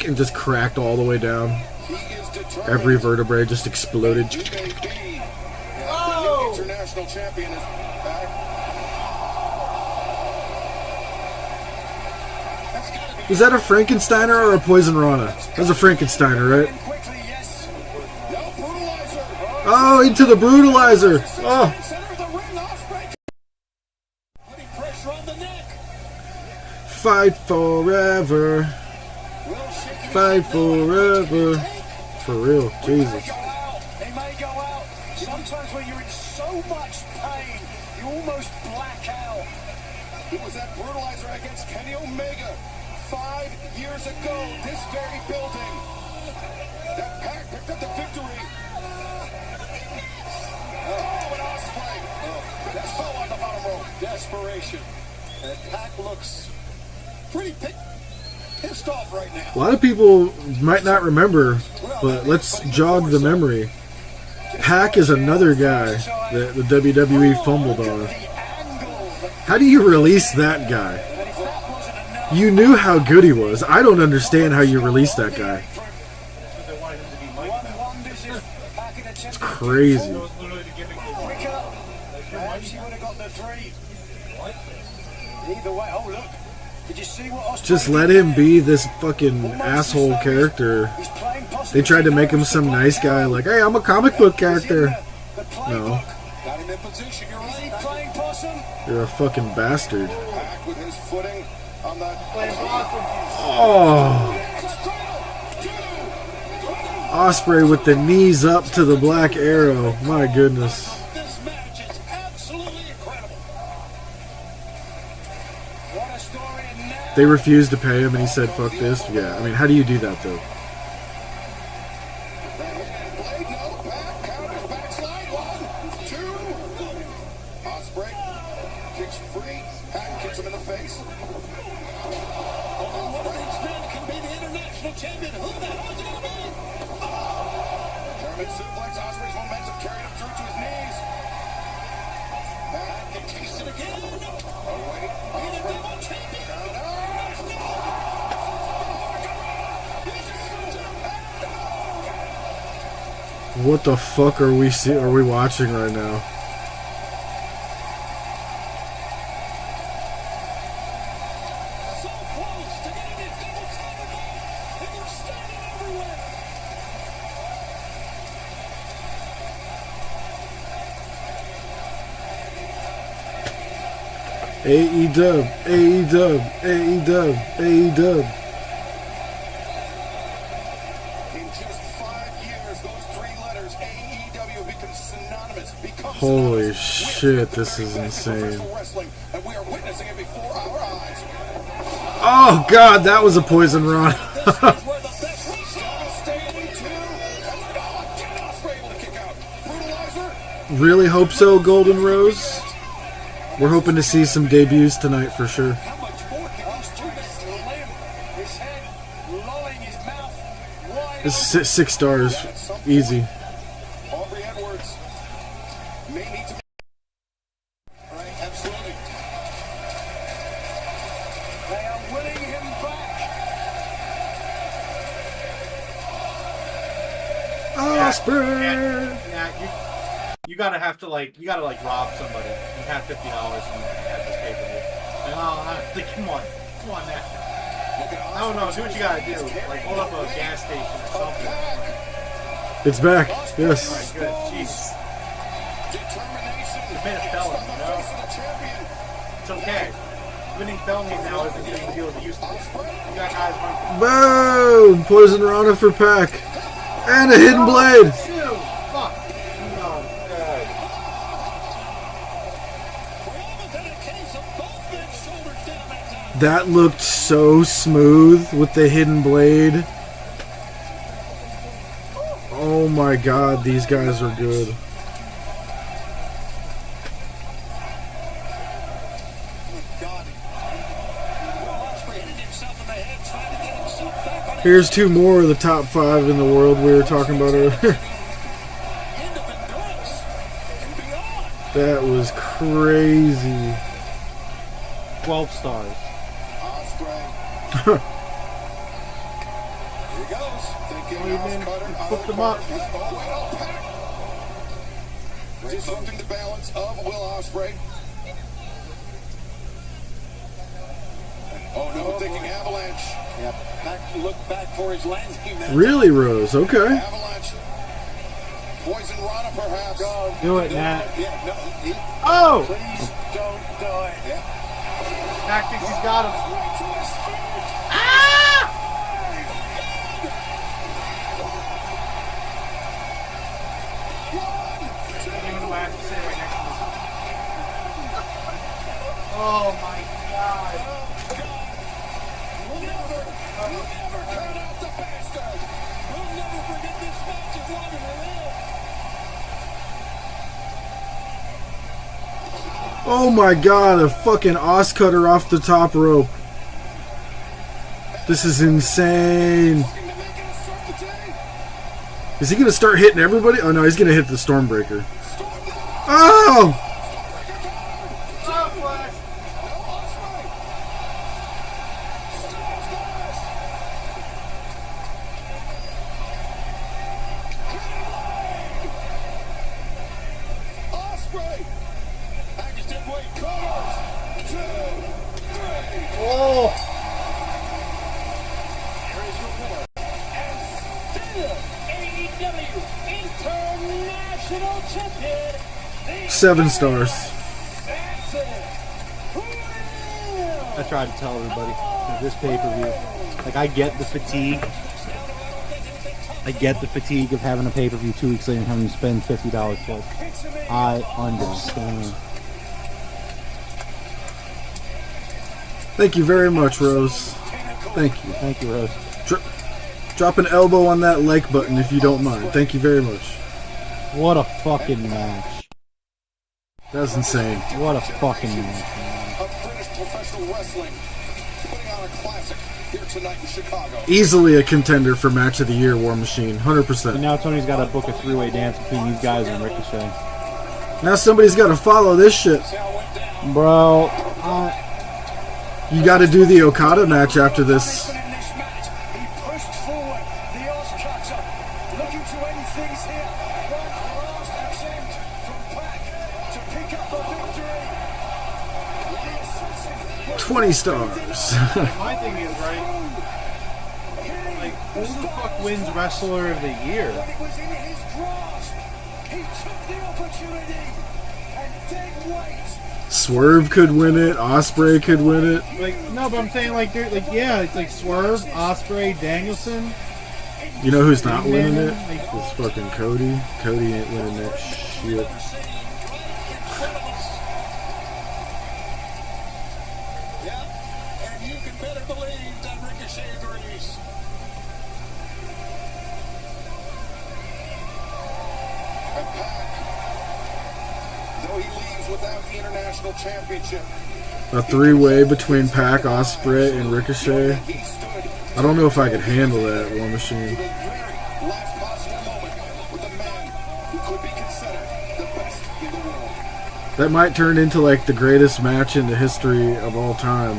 Speaker 4: and just cracked all the way down. Every vertebrae just exploded.
Speaker 1: Oh! International champion is back.
Speaker 4: Was that a Frankensteiner or a Poison Rana? That was a Frankensteiner, right? Oh, into the Brutalizer! Oh! Fight forever. Fight forever. For real, Jesus.
Speaker 13: They may go out. Sometimes when you're in so much pain, you almost black out.
Speaker 1: It was that Brutalizer against Kenny Omega 5 years ago, this very building. That Pac picked up the victory. Oh, and Ospreay. That fell on the bottom rope.
Speaker 15: Desperation. And Pac looks pretty pissed off right now.
Speaker 4: A lot of people might not remember, but let's jog the memory. Pac is another guy that the WWE fumbled on. How do you release that guy? You knew how good he was. I don't understand how you release that guy. It's crazy. Just let him be this fucking asshole character. They tried to make him some nice guy, like, hey, I'm a comic book character. No. You're a fucking bastard. Oh. Ospreay with the knees up to the Black Arrow. My goodness. They refused to pay him, and he said, "Fuck this." Yeah, I mean, how do you do that though?
Speaker 1: Ospreay kicks free. Patton kicks him in the face.
Speaker 13: Can be the international champion. Who the hell is it going to be?
Speaker 1: German suplex. Ospreay's momentum carried him through to his knees. Patton can taste it again. Oh, wait. Ospreay.
Speaker 4: What the fuck are we watching right now? AEW, AEW, AEW, AEW.
Speaker 1: In just 5 years, those 3 letters, AEW, have become synonymous.
Speaker 4: Holy shit, this is insane.
Speaker 1: And we are witnessing it before our eyes.
Speaker 4: Oh god, that was a poison rod. Really hope so, Golden Rose. We're hoping to see some debuts tonight for sure. This is 6 stars. Easy.
Speaker 1: Aubrey Edwards may need to. Right, absolutely. They are winning him back.
Speaker 4: Ospreay.
Speaker 2: Yeah, you gotta rob somebody. You have $50 and have this pay per view. Come on, now. I don't know. Do what you gotta do. Like hold up a gas station or something.
Speaker 4: It's back. Yes.
Speaker 2: All right, good. Jesus. You've been a felon, you know. It's okay. Winning felonies now isn't getting the deal as it used to be. You got guys running.
Speaker 4: Boom! Poison Rana for Pac. And a hidden blade.
Speaker 2: Fuck. Oh, God.
Speaker 4: That looked so smooth with the hidden blade. Oh my god, these guys are good. Here's 2 more of the top 5 in the world we were talking about earlier. That was crazy.
Speaker 14: 12 stars.
Speaker 1: Here he goes. Thinking
Speaker 2: Fucked him up.
Speaker 1: Disrupting the balance of Will Ospreay. Oh no, thinking avalanche.
Speaker 15: Yep. Look back for his landing.
Speaker 4: Really, Rose? Okay.
Speaker 1: Avalanche. Poison Rana, perhaps.
Speaker 14: Do it, Nat.
Speaker 15: Yeah, no,
Speaker 2: Oh!
Speaker 15: please don't die.
Speaker 2: Tactics, he's got him. Oh my god.
Speaker 1: We'll never count out the bastard.
Speaker 13: We'll never forget this match as long as we live.
Speaker 4: Oh my god, a fucking os cutter off the top rope. This is insane. Is he gonna start hitting everybody? Oh no, he's gonna hit the Stormbreaker. Oh!
Speaker 1: Ospreay. Package did wait. Cars. 2, 3.
Speaker 2: Oh!
Speaker 1: Here is your winner.
Speaker 13: And still AEW International Champion.
Speaker 4: 7 stars.
Speaker 14: I tried to tell everybody that this pay-per-view, like I get the fatigue. I get the fatigue of having a pay-per-view 2 weeks later and having to spend $50 plus. I understand.
Speaker 4: Thank you very much, Rose. Thank you.
Speaker 14: Thank you, Rose.
Speaker 4: Drop an elbow on that like button if you don't mind. Thank you very much.
Speaker 14: What a fucking match.
Speaker 4: That was insane.
Speaker 14: What a fucking match.
Speaker 1: Of British professional wrestling, putting on a classic here tonight in Chicago.
Speaker 4: Easily a contender for Match of the Year, War Machine. 100%.
Speaker 14: And now Tony's got to book a three-way dance between these guys and Ricochet.
Speaker 4: Now somebody's got to follow this shit.
Speaker 14: Bro,
Speaker 4: you got to do the Okada match after this.
Speaker 13: Looking to end things here. One last attempt from Pac to pick up the victory.
Speaker 4: 20 stars.
Speaker 2: My thing is, right, like, who the fuck wins Wrestler of the Year?
Speaker 13: When it was in his grasp, he took the opportunity and dead weight.
Speaker 4: Swerve could win it. Ospreay could win it.
Speaker 2: Like, no, but I'm saying, like, they're, like, yeah, it's like Swerve, Ospreay, Danielson.
Speaker 4: You know who's not winning it? It's fucking Cody. Cody ain't winning that shit.
Speaker 15: And you can better believe that Ricochet agrees.
Speaker 1: And Pac, though he leaves without the International Championship,
Speaker 4: A three-way between Pac, Ospreay, and Ricochet. I don't know if I could handle that, War Machine.
Speaker 1: last possible moment with a man who could be considered the best in the world.
Speaker 4: That might turn into like the greatest match in the history of all time.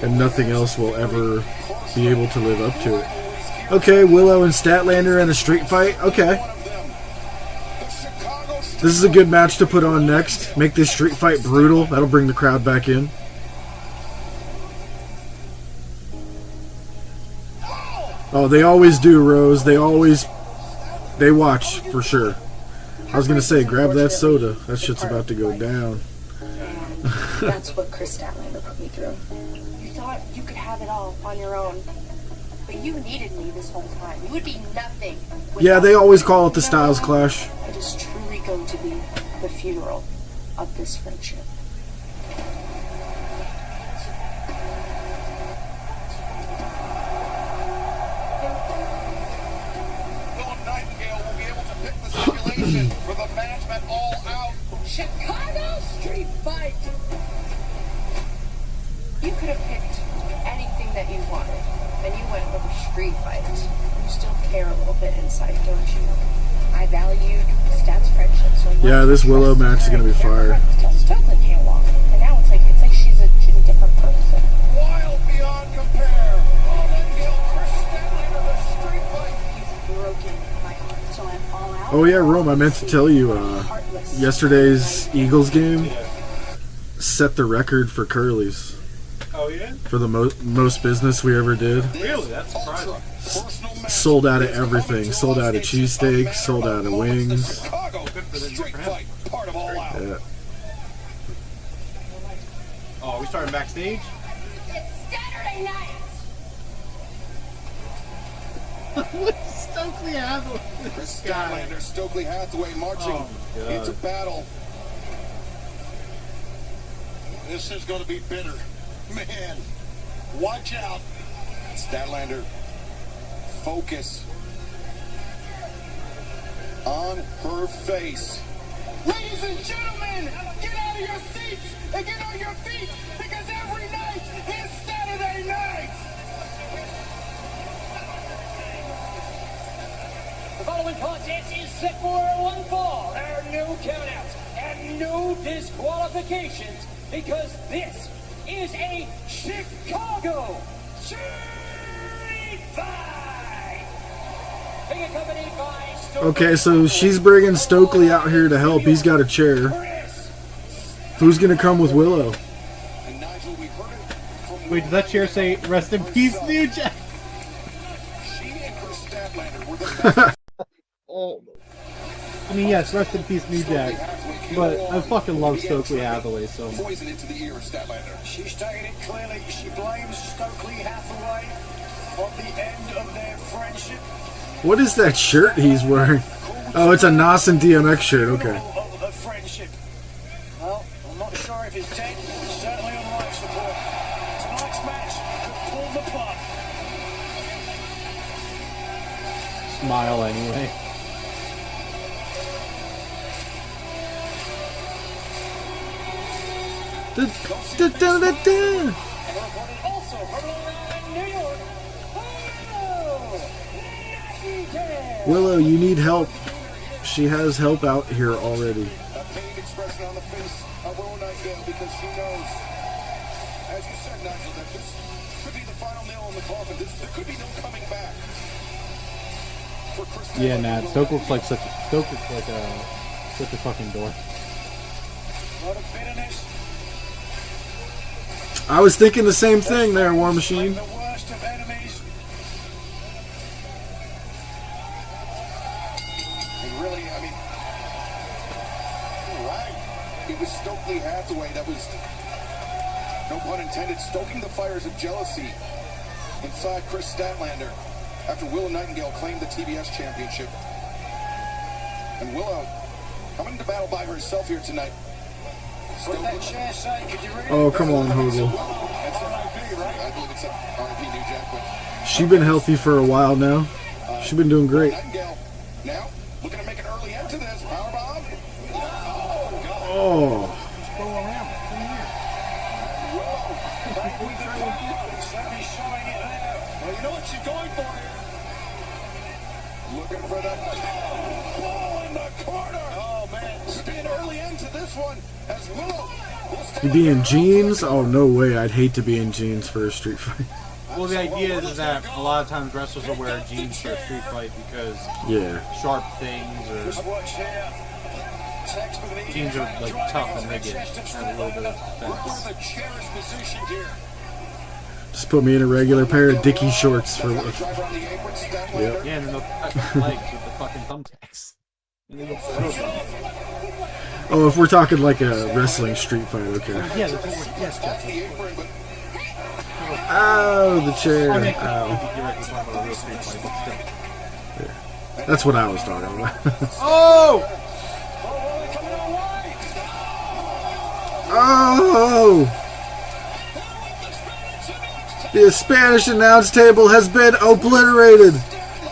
Speaker 4: And nothing else will ever be able to live up to it. Okay, Willow and Statlander in a street fight. Okay. This is a good match to put on next. Make this street fight brutal. That'll bring the crowd back in. Oh, they always do, Rose. They watch, for sure. I was going to say, grab that soda. That shit's about to go down.
Speaker 16: That's what Chris Statlander put me through. You thought you could have it all on your own. But you needed me this whole time. You would be nothing.
Speaker 4: Yeah, they always call it the Styles Clash.
Speaker 16: It is truly going to be the funeral of this friendship.
Speaker 1: For the match at All Out.
Speaker 12: Chicago Street Fight!
Speaker 16: You could have picked anything that you wanted, and you went with a street fight. You still care a little bit inside, don't you? I valued Stat's friendship, so
Speaker 4: yeah, this Willow match is gonna be fire.
Speaker 16: Stokely came along, and now it's like she's a different person.
Speaker 1: Wild beyond compare. All that Gil, Chris Statlander, the street fight.
Speaker 16: You've broken my heart, so I'm all out.
Speaker 4: Oh yeah, Rome, I meant to tell you, yesterday's Eagles game set the record for Curly's.
Speaker 2: Oh yeah?
Speaker 4: For the most business we ever did.
Speaker 2: Really? That's surprising.
Speaker 4: Sold out of everything. Sold out of cheesesteaks, sold out of wings. Yeah.
Speaker 2: Oh, we starting backstage?
Speaker 12: It's Saturday night!
Speaker 2: Stokely Hathaway.
Speaker 1: Chris Statlander, Stokely Hathaway marching into battle.
Speaker 15: This is going to be bitter. Man, watch out.
Speaker 1: Statlander, focus on her face.
Speaker 13: Ladies and gentlemen, get out of your seats and get on your feet because every night is Saturday night.
Speaker 6: The following contest is set for one fall. There are no countouts and no disqualifications because this is a Chicago Street Fight. Being accompanied by Stokely.
Speaker 4: Okay, so she's bringing Stokely out here to help. He's got a chair. Who's gonna come with Willow?
Speaker 14: Wait, does that chair say "Rest in Peace, New Jack"? I mean, yes, rest in peace, New Jack. But I fucking love Stokely Hathaway, so.
Speaker 1: Poison into the ear of Statlander.
Speaker 13: She's taking it clearly. She blames Stokely Hathaway on the end of their friendship.
Speaker 4: What is that shirt he's wearing? Oh, it's a Nas and DMX shirt. Okay.
Speaker 13: Of friendship. Well, I'm not sure if it's dead. It's certainly on life support.
Speaker 14: smile anyway.
Speaker 4: Willow, you need help. She has help out here already.
Speaker 1: A pained expression on the face of Willow Nightingale because she knows, as you said, Nigel, that this could be the final nail in the coffin. There could be no coming back. For Chris
Speaker 14: Yeah, Nat. Stoke looks like such a fucking dork.
Speaker 4: I was thinking the same thing there, War Machine.
Speaker 1: It was Stokely Hathaway that was, no pun intended, stoking the fires of jealousy inside Chris Statlander after Willow Nightingale claimed the TBS championship. And Willow coming to battle by herself here tonight.
Speaker 4: Oh, come on, Hogel.
Speaker 1: I believe it's R.I.P. New Jack, but
Speaker 4: She's been healthy for a while now. She's been doing great.
Speaker 1: Nightingale now looking to make an early end to this. Powerbomb.
Speaker 4: Oh.
Speaker 1: Well, you know what she's going for here. Looking for that ball in the corner. Oh, man. Could be an early end to this one as Willow.
Speaker 4: You be in jeans? Oh, no way. I'd hate to be in jeans for a street fight.
Speaker 2: Well, the idea is that a lot of times wrestlers will wear jeans for a street fight because sharp things or jeans are like tough and rigid and have a little bit of defense.
Speaker 4: Just put me in a regular pair of Dickie shorts for. Yep.
Speaker 2: Yeah, and they'll cut your legs with the fucking thumbtacks. And they go
Speaker 4: Oh, if we're talking like a wrestling street fight, okay.
Speaker 2: Yeah, that's what we're. Yes, Jeff.
Speaker 4: Oh, the chair.
Speaker 2: I mean,
Speaker 4: Ow.
Speaker 2: you're talking about a real street fight, but still.
Speaker 4: Yeah. That's what I was talking about.
Speaker 2: Oh!
Speaker 4: Oh! The Spanish announce table has been obliterated.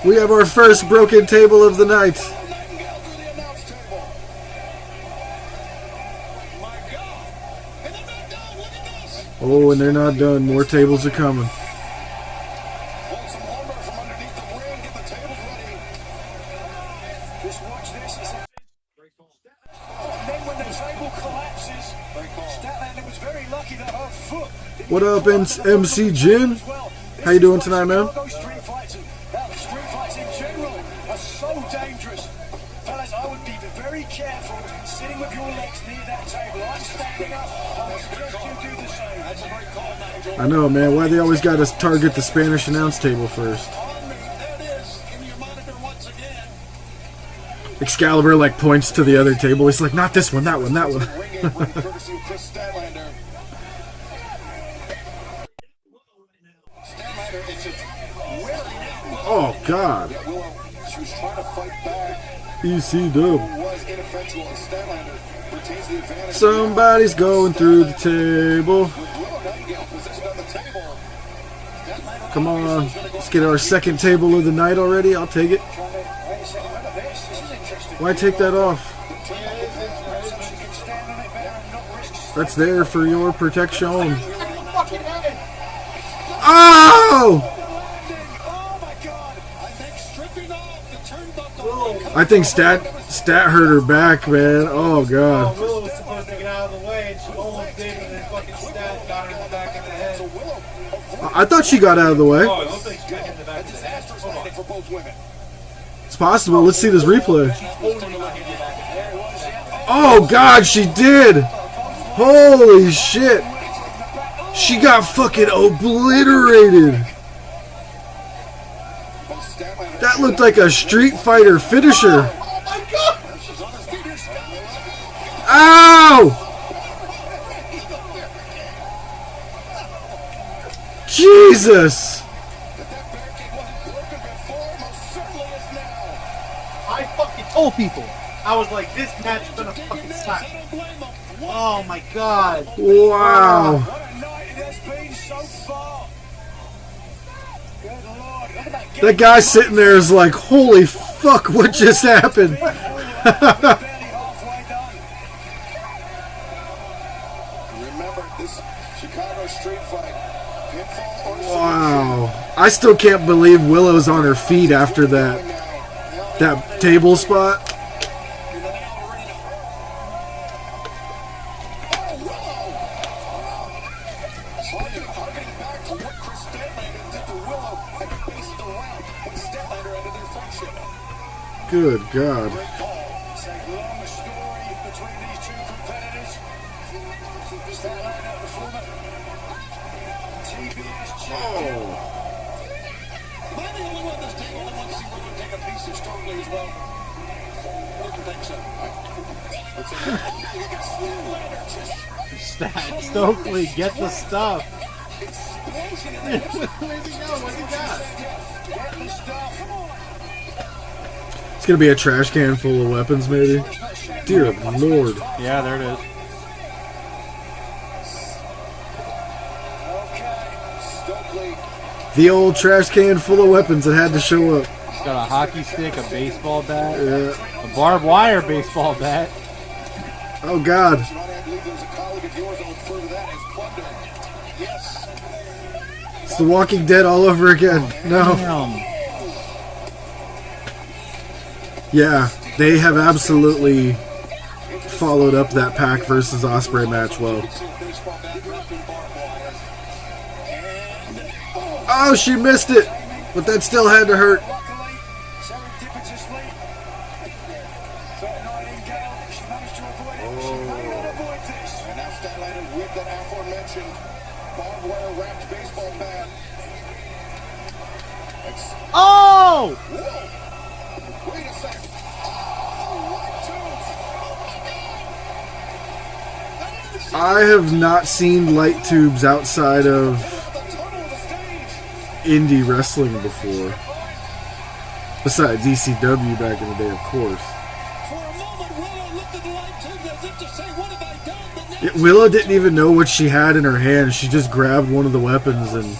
Speaker 4: We have our first broken table of the night. Oh, and they're not done. More tables are coming. What up, MC Jin? How you doing tonight, man?
Speaker 13: Street fights in general are so dangerous. Fellas, I would be very careful sitting with your legs near that table. I'm standing up. I would suggest you do the same. That's a great call, Nigel.
Speaker 4: I know, man. Why they always got to target the Spanish announce table first? Excalibur like points to the other table. He's like, not this one, that one, that one. Oh God! EC Dub. Somebody's going through the table. Come on, let's get our second table of the night already. I'll take it. Why take that off? That's there for your protection. Oh! I think Stat hurt her back, man. Oh God.
Speaker 2: Willow was supposed to get out of the way, and she almost did, and then fucking Stat got her in the back of the head.
Speaker 4: I thought she got out of the way.
Speaker 2: Oh, it looked like she got hit in the back of the head. Hold on.
Speaker 4: It's possible. Let's see this replay. Oh God, she did. Holy shit. She got fucking obliterated. That looked like a Street Fighter finisher.
Speaker 2: Oh my God!
Speaker 4: Ow! Jesus!
Speaker 2: I fucking told people. I was like, this match is gonna fucking slap. Oh my God!
Speaker 4: Wow!
Speaker 13: What a night it has been so far. Good Lord.
Speaker 4: That guy sitting there is like, holy fuck, what just happened?
Speaker 1: Remember, this Chicago street fight, pinfall or
Speaker 4: Wow. I still can't believe Willow's on her feet after that table spot.
Speaker 1: Harkening back to what Chris Statlander did to Willow at the base of the round when Statlander ended their friendship.
Speaker 4: Good God.
Speaker 13: It's a long story between these two competitors. Statlander, the former TBS champion. Am I the only one that's taking the one to see whether to take a piece of Stokely as well? I don't think so. Look at Statlander just
Speaker 14: Stokely, get the stuff.
Speaker 13: explosion in
Speaker 14: Where's he go? What's he got?
Speaker 13: Get the stuff.
Speaker 4: It's gonna be a trash can full of weapons, maybe. Dear Lord.
Speaker 14: Yeah, there it is.
Speaker 1: Stokely.
Speaker 4: The old trash can full of weapons that had to show up.
Speaker 14: Got a hockey stick, a baseball bat,
Speaker 4: Yeah.
Speaker 14: a barbed wire baseball bat.
Speaker 4: Oh God.
Speaker 1: I believe there was a colleague of yours that would refer to that as plunder. Yes.
Speaker 4: It's The Walking Dead all over again. No.
Speaker 14: Damn.
Speaker 4: Yeah, they have absolutely followed up that Pac versus Osprey match well. Oh, she missed it, but that still had to hurt.
Speaker 1: And now Statlander with that aforementioned barbed wire wrapped baseball bat.
Speaker 14: Oh!
Speaker 1: Whoa! Wait a second.
Speaker 4: I have not seen light tubes outside of indie wrestling before. Besides ECW back in the day, of course. Yeah, Willow didn't even know what she had in her hand. She just grabbed one of the weapons, and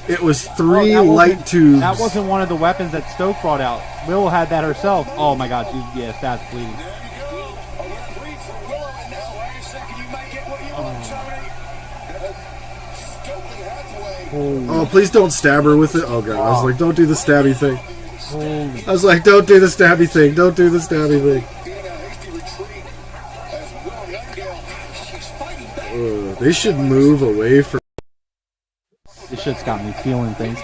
Speaker 4: it was three light tubes.
Speaker 14: That wasn't one of the weapons that Stoke brought out. Willow had that herself. Oh my God, yes, that's bleeding.
Speaker 4: Oh, please don't stab her with it. Oh God, I was like, don't do the stabby thing.
Speaker 14: Holy.
Speaker 4: I was like, don't do the stabby thing. Don't do the stabby thing. They should move away from.
Speaker 14: This shit's got me feeling things.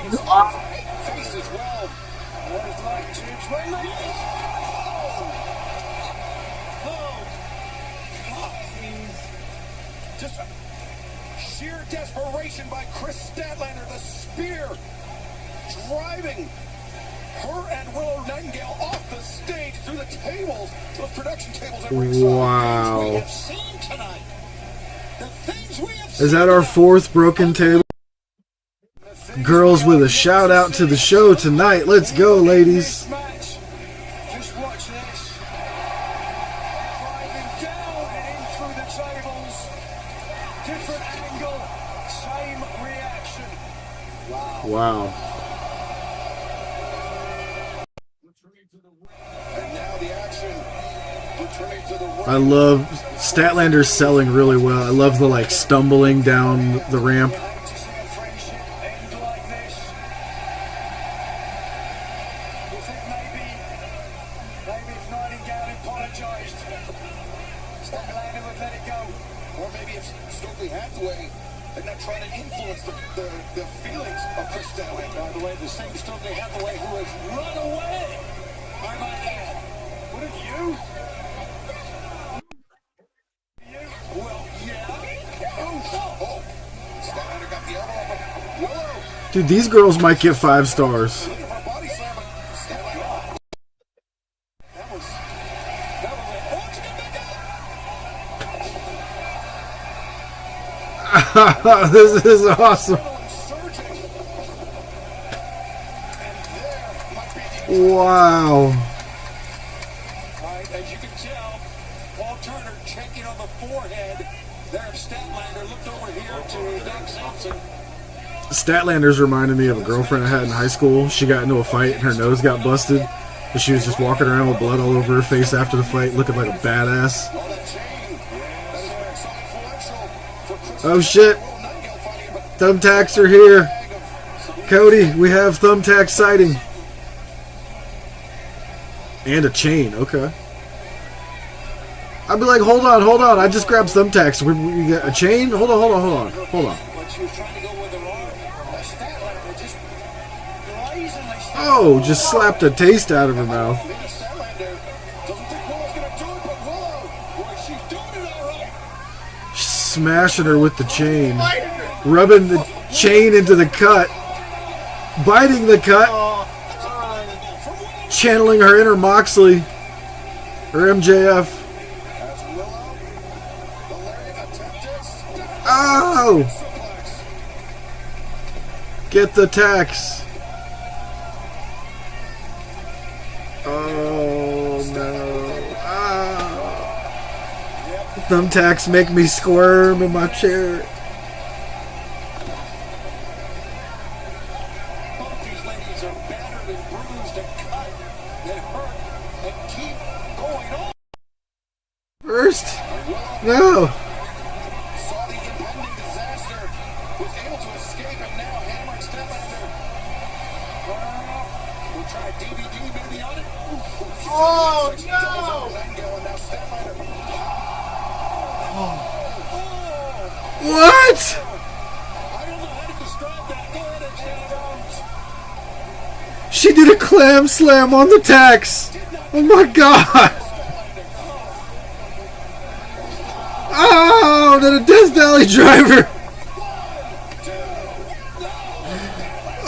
Speaker 1: Just sheer desperation by Chris Statlander. The spear driving her and Willow Nightingale off the stage through the tables, those production tables at ringside.
Speaker 4: Wow.
Speaker 1: We have seen tonight. The things we have
Speaker 4: Is that our fourth broken table? Girls with a shout out to the show tonight. Let's go, ladies.
Speaker 13: Just watch this. Driving down and in through the tables. Different angle, same reaction.
Speaker 4: Wow.
Speaker 1: And now the action returning to the
Speaker 4: I love Statlander selling really well. I love the like stumbling down the ramp.
Speaker 13: Maybe if Nightingale apologised, Statlander would let it go.
Speaker 1: Or maybe if Stokely Hathaway had not tried to influence the feelings of Chris Statlander.
Speaker 13: By the way, the same Stokely Hathaway who has run away. I might add. What have you?
Speaker 1: Well, yeah. Oh. Statlander got the elbow up. Willow.
Speaker 4: Dude, these girls might get 5 stars.
Speaker 1: Look at her body slam. Statlander.
Speaker 13: That was it.
Speaker 4: This is awesome. Wow.
Speaker 13: Right, as you can tell, Paul Turner checking on the forehead there of Statlander. Looked over here to Doug Sampson.
Speaker 4: Statlander's reminded me of a girlfriend I had in high school. She got into a fight and her nose got busted. But she was just walking around with blood all over her face after the fight, looking like a badass. Oh shit. Thumbtacks are here. Cody, we have thumbtack sighting. And a chain, okay. I'd be like, hold on. I just grabbed thumbtacks. We got a chain? Hold on. Oh, just slapped a taste out of her mouth. Smashing her with the chain. Rubbing the chain into the cut. Biting the cut. Channeling her inner Moxley. Or MJF. Oh! Get the tax. Oh no. Ah. Thumbtacks make me squirm in my chair.
Speaker 15: Both these ladies are battered and bruised and cut and hurt and keep going on.
Speaker 4: First? No.
Speaker 1: Saw the impending disaster, was able to escape, and now hammering Statlander. We'll try DVD maybe on it. Oh no!
Speaker 4: What? She did a clam slam on the tax. Oh my god. Oh, then a Death Valley driver.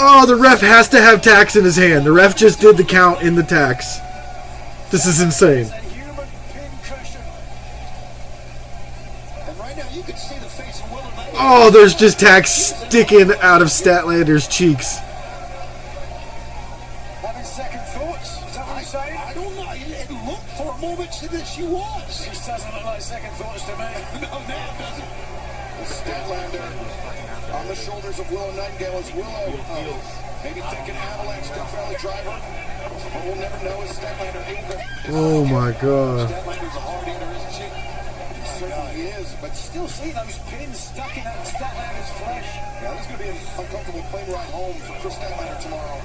Speaker 4: Oh, the ref has to have tax in his hand. The ref just did the count in the tax. This is insane. Oh, there's just tax sticking out of Statlander's cheeks.
Speaker 15: Having second thoughts? Is that what you're saying? I don't know. It looked for a moment that she was. This doesn't look like second thoughts to me. No, now it doesn't.
Speaker 1: Statlander on the shoulders of Willow Nightingale as Willow maybe thinking Avalanche Death Valley driver. But we'll never know as Statlander able to.
Speaker 4: Oh my god.
Speaker 1: Statlander's a hard hitter, isn't she? Certainly is, but
Speaker 15: Still see those pins stuck in that Statlander's flesh.
Speaker 1: yeah, this is going to be an uncomfortable plane ride home for Chris Statlander tomorrow.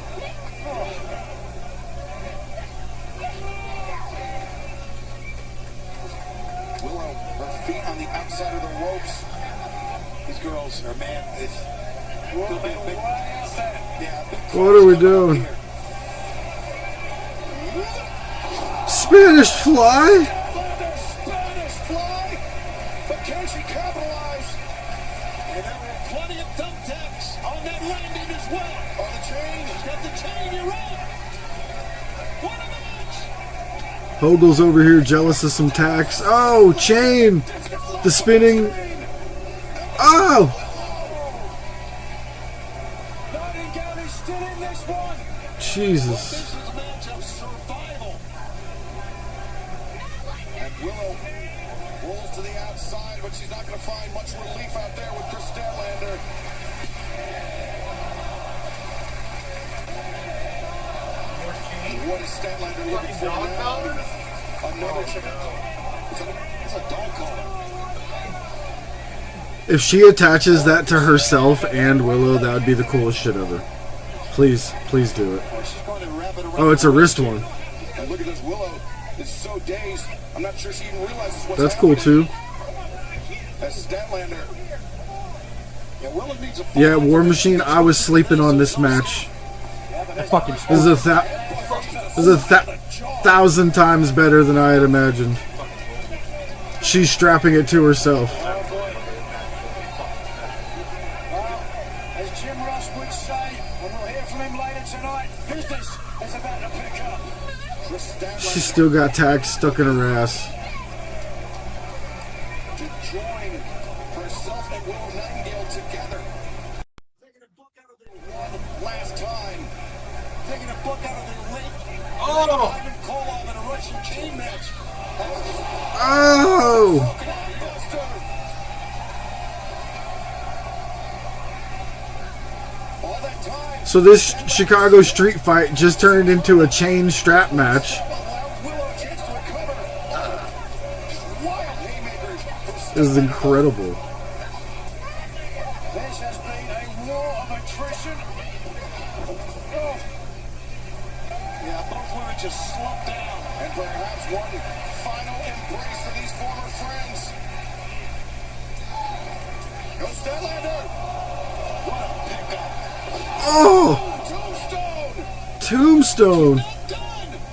Speaker 1: Willow, her feet on the outside of the ropes.
Speaker 15: These girls are, man,
Speaker 4: What are we doing? Spanish fly?
Speaker 1: Spanish fly, but can she capitalize?
Speaker 15: And there were plenty of thumbtacks on that landing as well.
Speaker 1: On the chain.
Speaker 15: She's got the chain, you're right. What a match.
Speaker 4: Hogel's over here jealous of some tax. Oh, chain! The spinning. Oh!
Speaker 15: Nightingale is still in this one.
Speaker 4: Jesus.
Speaker 15: This is a match of survival.
Speaker 1: And Willow rolls to the outside, but she's not going to find much relief out there with Chris Statlander. What is Statlander looking for now? Another chicken. It's a dog collar.
Speaker 4: If she attaches that to herself and Willow, that would be the coolest shit ever. Please, please do it. Oh, it's a wrist one.
Speaker 1: And look at this, Willow is so dazed. I'm not sure she even realizes what's
Speaker 4: That's cool too.
Speaker 1: As Statlander. Yeah, Willow needs a
Speaker 4: Yeah, War Machine, I was sleeping on this match. This is a 1,000 times better than I had imagined. She's strapping it to herself.
Speaker 15: As Jim Ross would say, and we'll hear from him later tonight, business is about to pick up.
Speaker 4: She's still got tax stuck in her ass.
Speaker 1: To join herself and Willow Nightingale together. Last time.
Speaker 15: Taking a book out of their lake.
Speaker 1: Oh!
Speaker 15: Ivan Koloff in a Russian chain match.
Speaker 4: Oh! So this Chicago street fight just turned into a chain strap match. This is incredible.
Speaker 13: This has been a war of attrition. Oh. Yeah, both women just slumped down.
Speaker 1: And perhaps one final embrace for these former friends. Go Statlander.
Speaker 13: What a pickup.
Speaker 4: Oh! Tombstone.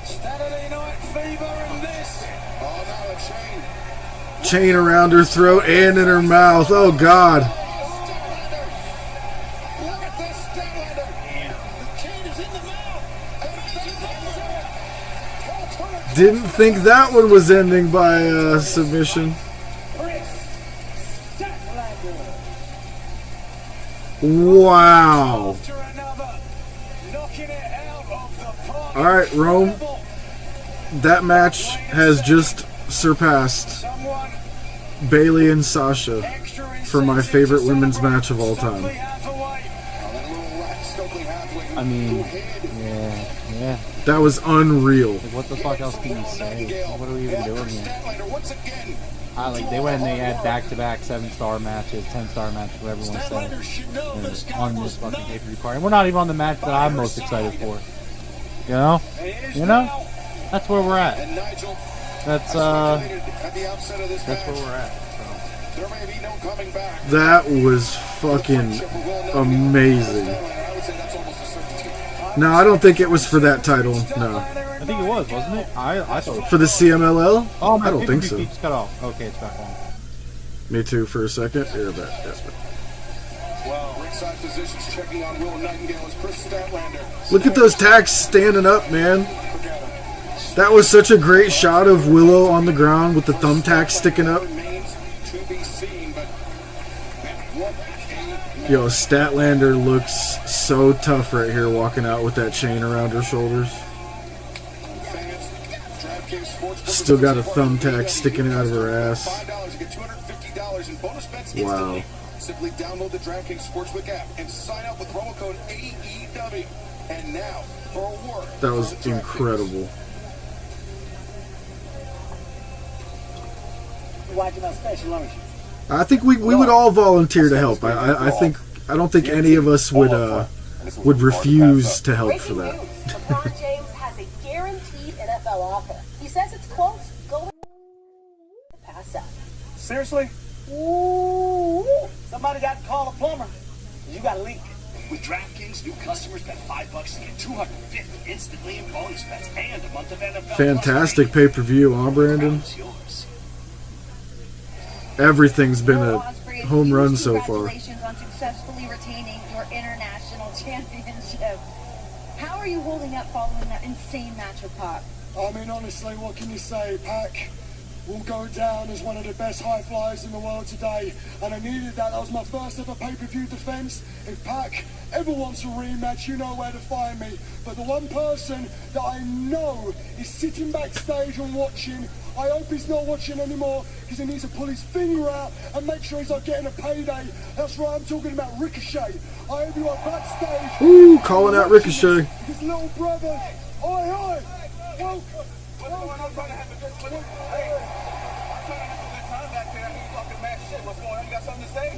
Speaker 13: Saturday Night Fever and this.
Speaker 1: Oh, now a chain.
Speaker 4: Chain around her throat and in her mouth. Oh, God.
Speaker 1: Look at this Statlander. The chain is in the mouth.
Speaker 4: Didn't think that one was ending by submission. Wow. Alright, Rome. That match has just surpassed Bayley and Sasha for my favorite women's match of all time.
Speaker 14: I mean, yeah.
Speaker 4: That was unreal.
Speaker 14: Like, what the fuck else can you say? What are we even doing here? They went and they had back-to-back 7-star matches, 10-star matches, whatever you want to say, on this fucking pay-per-view card. And we're not even on the match that I'm most excited for. You know? That's where we're at. That's where we're at.
Speaker 4: That was fucking amazing. No, I don't think it was for that title. No.
Speaker 14: I think it was, wasn't it? I thought it was.
Speaker 4: For the CMLL?
Speaker 14: Oh,
Speaker 4: I don't think so.
Speaker 14: Feet's cut off. Okay, it's back on.
Speaker 4: Me too, for a second. Yeah, back. Yes, back.
Speaker 1: Well, ringside physicians checking on Will Nightingale as Chris Statlander.
Speaker 4: Look at those tacks standing up, man. That was such a great shot of Willow on the ground with the thumbtacks sticking up. Yo, Statlander looks so tough right here walking out with that chain around her shoulders. Still got a thumbtack sticking out of her ass. Wow.
Speaker 1: Simply download the DraftKings Sportsbook app and sign up with promo code AEW. And now for a word.
Speaker 4: That was incredible.
Speaker 13: Watching our special, aren't you?
Speaker 4: I think we would all volunteer to help. I don't think any of us would refuse to help for that.
Speaker 10: LeBron James has a guaranteed NFL offer. He says it's close. Go pass up.
Speaker 13: Seriously?
Speaker 10: Ooh.
Speaker 13: Somebody got to call a plumber. You got a leak. With DraftKings, new customers bet $5 to get $250 instantly in bonus bets and a month of NFL.
Speaker 4: Fantastic pay-per-view, huh, Brandon? Everything's been a home run so far.
Speaker 10: Congratulations on successfully retaining your international championship. How are you holding up following that insane match with Pac?
Speaker 15: I mean, honestly, what can you say? Pac will go down as one of the best high flyers in the world today, and I needed that. That was my first ever pay-per-view defense. If Pac ever wants a rematch, you know where to find me. But the one person that I know is sitting backstage and watching, I hope he's not watching anymore, because he needs to pull his finger out and make sure he's not getting a payday. That's right, I'm talking about Ricochet. I hope you are backstage.
Speaker 4: Ooh, calling out Ricochet.
Speaker 15: His little brother. Oi, oi. Welcome.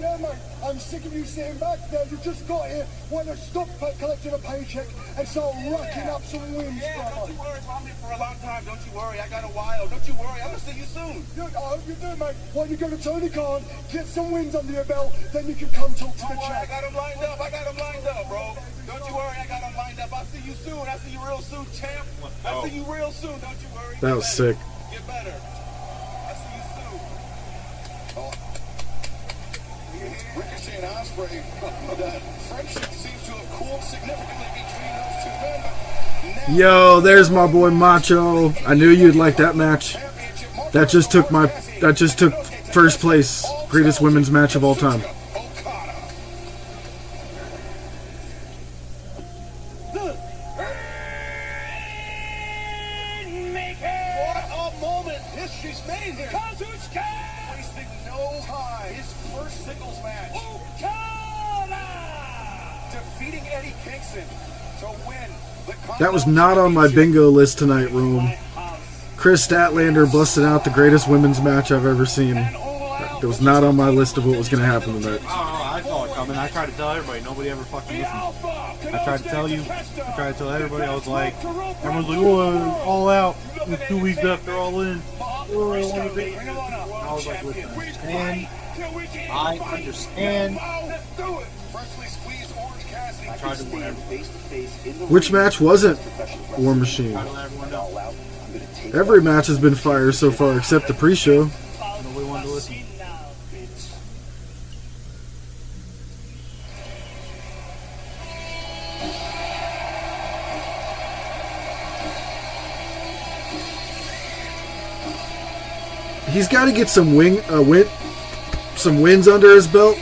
Speaker 15: Yeah, mate, I'm sick of you sitting back there. You just got here. Why not stop collecting a paycheck and start racking up some wins, brother?
Speaker 13: Don't you worry, I'm here for a long time. Don't you worry, I got a while. Don't you worry, I'm gonna see you soon.
Speaker 15: I hope you do, mate. Why don't you go to Tony Khan, get some wins under your belt, then you can come talk to the chat.
Speaker 13: I got them lined up, bro. Don't you worry, I got them lined up. I'll see you soon. I'll see you real soon, champ. I'll see you real soon. Don't you worry.
Speaker 4: That was sick.
Speaker 13: Get better. I'll see you soon.
Speaker 1: Ricochet and Ospreay, that friendship seems to have cooled significantly between those two men.
Speaker 4: Yo, there's my boy Macho. I knew you'd like that match. That just took first place. Greatest women's match of all time.
Speaker 1: defeating Eddie Kingston to win the
Speaker 4: That was not on my bingo list tonight, Room. Chris Statlander busted out the greatest women's match I've ever seen. That was not on my list of what was going to happen tonight.
Speaker 2: Oh, I saw it coming. I tried to tell everybody. Nobody ever fucking listened. I tried to tell you. I tried to tell everybody. I was like, everyone's like, oh, all out. With 2 weeks left, they're all in. Oh, I want to be. I was like, listen, I understand. I tried to win everything.
Speaker 4: Which match wasn't War Machine? Every match has been fire so far except the pre-show.
Speaker 2: Nobody wanted to listen.
Speaker 4: He's got to get some some wins under his belt.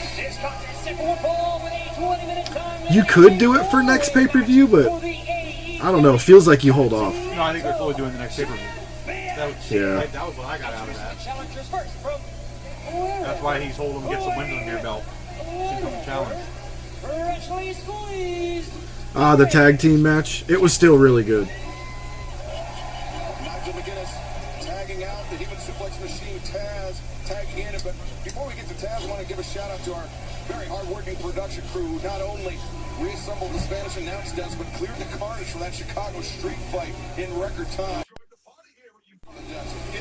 Speaker 4: You could do it for next pay-per-view, but I don't know. It feels like you hold off.
Speaker 2: No, I think they're totally doing the next pay-per-view.
Speaker 4: Yeah.
Speaker 2: That was what I got out of that. That's why he's holding him, get some wins under your belt. She's going to challenge.
Speaker 4: The tag team match. It was still really good.
Speaker 1: Tagging out the human suplex machine, Taz tagging in. But before we get to Taz, I want to give a shout out to our very hard-working production crew who not only reassembled the Spanish announce desk, but cleared the carnage for that Chicago street fight in record time.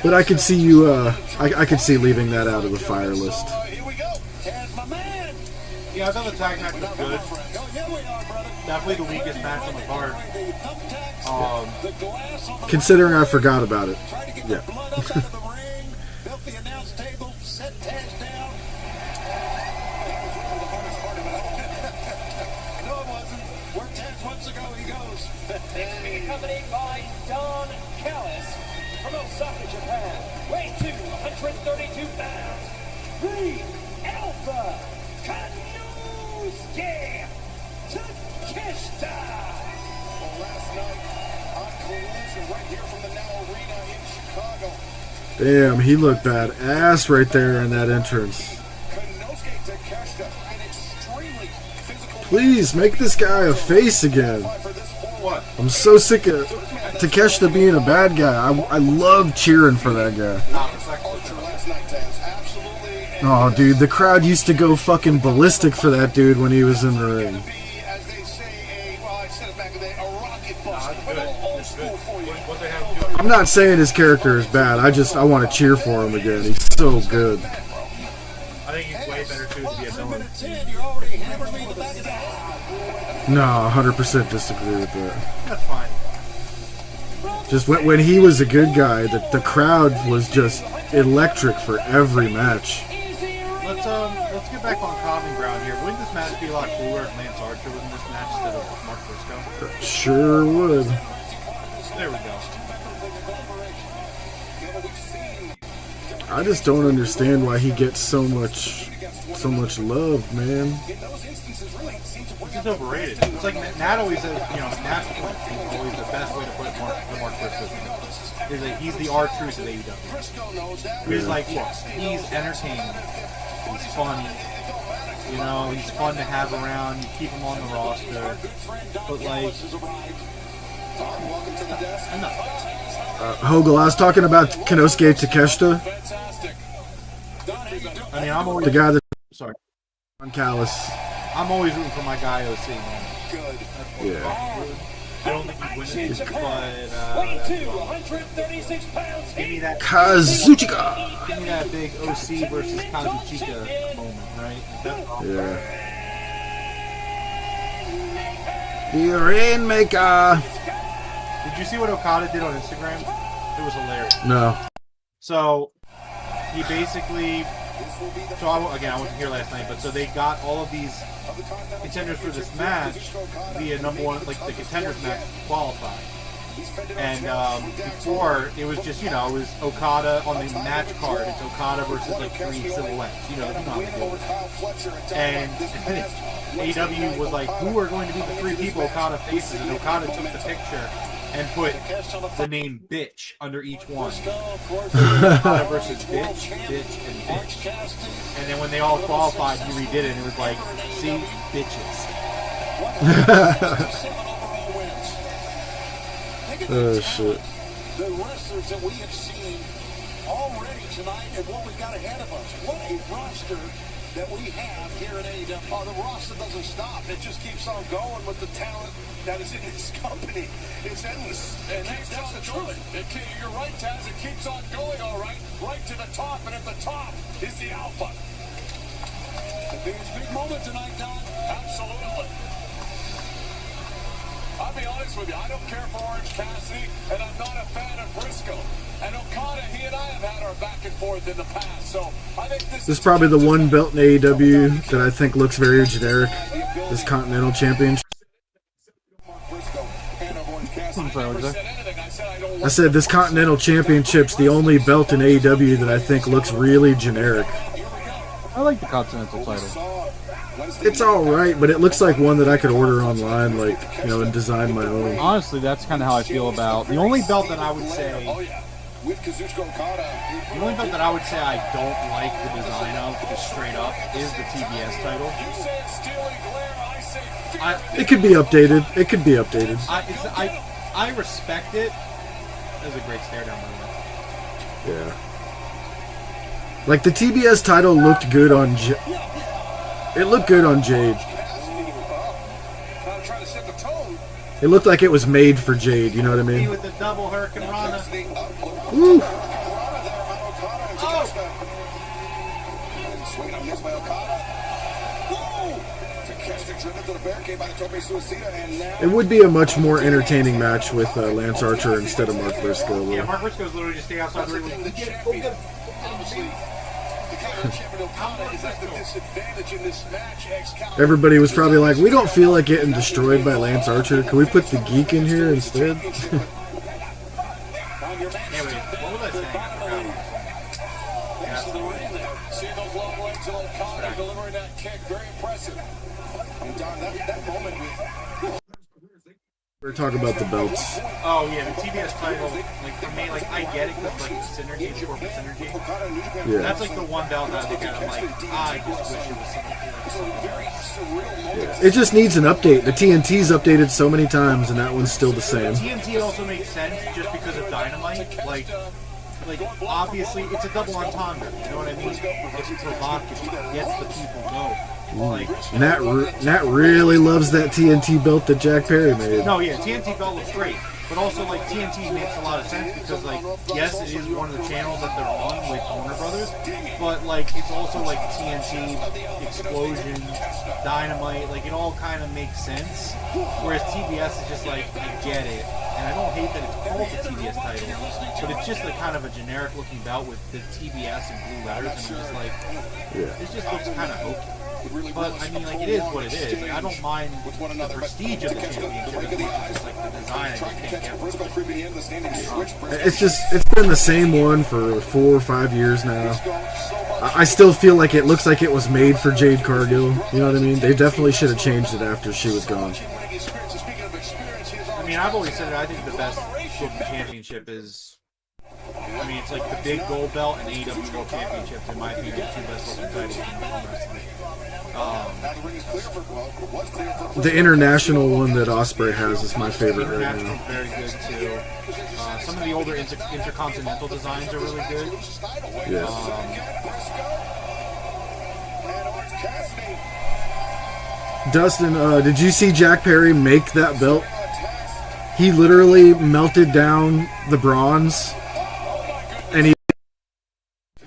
Speaker 4: But I could see you. I could see leaving that out of the fire list.
Speaker 1: Here we go. Taz, my man.
Speaker 2: Yeah, I thought the tag match was good. Definitely the weakest match on the card.
Speaker 4: Considering I forgot about it. Yeah.
Speaker 6: Accompanied by Don Callis from Osaka, Japan. Weight 232 pounds. The Alpha Kanusuke Takeshita.
Speaker 1: Last night on Collision right here from the Now Arena in Chicago.
Speaker 4: Damn, he looked badass right there in that entrance. Please make this guy a face again. I'm so sick of Takeshita being a bad guy. I love cheering for that guy. Oh, dude, the crowd used to go fucking ballistic for that dude when he was in the ring. I'm not saying his character is bad. I want to cheer for him again. He's so good.
Speaker 2: I think he's way better suited to be a villain.
Speaker 4: No, 100% disagree with that.
Speaker 2: That's fine.
Speaker 4: Just when he was a good guy, the crowd was just electric for every match.
Speaker 2: Let's get back on common ground here. Wouldn't this match be a lot cooler if Lance Archer was in this match instead of Mark Briscoe?
Speaker 4: Sure would.
Speaker 2: There we go.
Speaker 4: I just don't understand why he gets so much love, man.
Speaker 2: It's just overrated. It's like Nat always says, Nat's point is always the best way to put Mark Briscoe in. Is that he's the R-Truth of AEW. He's like, look, he's entertaining, he's funny, he's fun to have around, you keep him on the roster, but like, enough.
Speaker 4: Hogel, I was talking about Konosuke Takeshita.
Speaker 2: I mean, I'm always...
Speaker 4: The guy that...
Speaker 2: Sorry.
Speaker 4: On Callis.
Speaker 2: I'm always rooting for my guy OC, man.
Speaker 1: Good.
Speaker 4: Yeah.
Speaker 2: I don't think he's winning, but...
Speaker 6: Weight 236 pounds.
Speaker 2: Give me that...
Speaker 4: Kazuchika!
Speaker 2: Give me that big OC versus Kazuchika moment, right?
Speaker 4: Yeah. The Rainmaker!
Speaker 2: Did you see what Okada did on Instagram? It was hilarious.
Speaker 4: No.
Speaker 2: So, he basically... So, I wasn't here last night, but so they got all of these contenders for this match via number one, like the contenders match qualified. And before, it was just, it was Okada on the match card. It's Okada versus like three silhouettes. You know how they do it. And AEW was like, who are going to be the three people Okada faces? And Okada took the picture and put the name bitch under each one. Okada versus bitch, and bitch. And then when they all qualified, he redid it, and it was like, see, bitches.
Speaker 4: Oh shit.
Speaker 13: The wrestlers that we have seen already tonight and what we've got ahead of us. What a roster that we have here at AEW. Oh, the roster doesn't stop. It just keeps on going with the talent that is in this company. It's endless. And that's the truth. You're right, Taz. It keeps on going, all right. Right to the top. And at the top is the Alpha. The biggest big moment tonight, Don. Absolutely. I'll be honest with you, I don't care for Orange Cassidy, and I'm not a fan of Briscoe. And Okada, he and I have had our back and forth in the past, so I think this
Speaker 4: is probably the one belt in AEW that I think looks very generic. This Continental Championship. I said this Continental Championship's the only belt in AEW that I think looks really generic.
Speaker 14: I like the Continental title.
Speaker 4: It's alright, but it looks like one that I could order online, like, you know, and design my own.
Speaker 14: Honestly, that's kind of how I feel about the only belt that I would say. The only belt that I would say I don't like the design of, just straight up, is the TBS title.
Speaker 4: It could be updated. It could be updated.
Speaker 14: I respect it. That was a great stare down, by the way.
Speaker 4: Yeah. Like, the TBS title looked good on it looked good on Jade. It looked like it was made for Jade, you know what I mean?
Speaker 14: With the double Hurricane Rana.
Speaker 4: Woo! It would be a much more entertaining match with Lance Archer instead of Mark Briscoe.
Speaker 2: Yeah, Mark Briscoe's literally just stay outside the ring.
Speaker 4: Everybody was probably like, we don't feel like getting destroyed by Lance Archer. Can we put the Geek in here instead? We're talking about the belts.
Speaker 2: Oh yeah, the TBS title, like for me, like I get it because like the synergy, the corporate synergy.
Speaker 4: Yeah.
Speaker 2: That's like the one belt that I think I'm like, I just wish it was something.
Speaker 4: Yeah. It just needs an update. The TNT's updated so many times, and that one's still the same.
Speaker 2: TNT also makes sense just because of Dynamite. Like obviously, it's a double entendre. You know what I mean? It's provocative. It gets the people go. Like,
Speaker 4: Nat really loves that TNT belt that Jack Perry made.
Speaker 2: No, yeah, TNT belt looks great. But also, like, TNT makes a lot of sense because, like, yes, it is one of the channels that they're on with Warner Brothers, but, like, it's also, like, TNT, Explosion, Dynamite, like, it all kind of makes sense. Whereas TBS is just like, I get it. And I don't hate that it's called the TBS title, but it's just a kind of a generic-looking belt with the TBS in blue letters, and I'm just like, it just looks kind of hokey. But, I mean, like, it is what it is. Like, I don't mind the prestige of the championship as much as just, like, the design. I just can't get
Speaker 4: it's been the same one for 4 or 5 years now. I still feel like it looks like it was made for Jade Cargill. You know what I mean? They definitely should have changed it after she was gone.
Speaker 2: I mean, I've always said it. I think the best looking championship is, I mean, it's like the big gold belt and AEW World Championships, in my opinion, the two best looking titles in wrestling.
Speaker 4: The international one that Ospreay has is my favorite right now.
Speaker 2: Very good too. Some of the older intercontinental designs are really good.
Speaker 4: Yes. Dustin, did you see Jack Perry make that belt? He literally melted down the bronze and he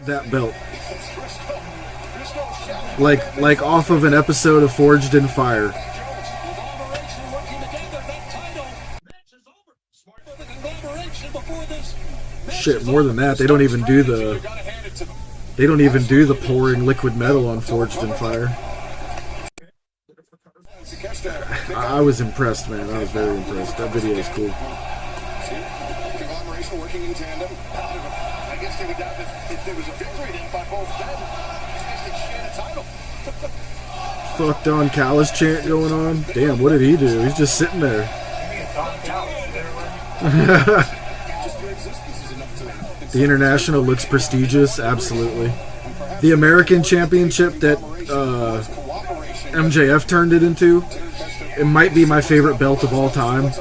Speaker 4: that belt. Like off of an episode of Forged in Fire. Shit, more than that. They don't even do the pouring liquid metal on Forged in Fire. I was impressed, man. I was very impressed. That video is cool.
Speaker 1: Conglomeration working in tandem. I guess they would doubt if there was a victory then by both men. They share the title.
Speaker 4: Fuck Don Callis chant going on. Damn, what did he do? He's just sitting there. The International looks prestigious, absolutely. The American Championship that MJF turned it into, it might be my favorite belt of all time,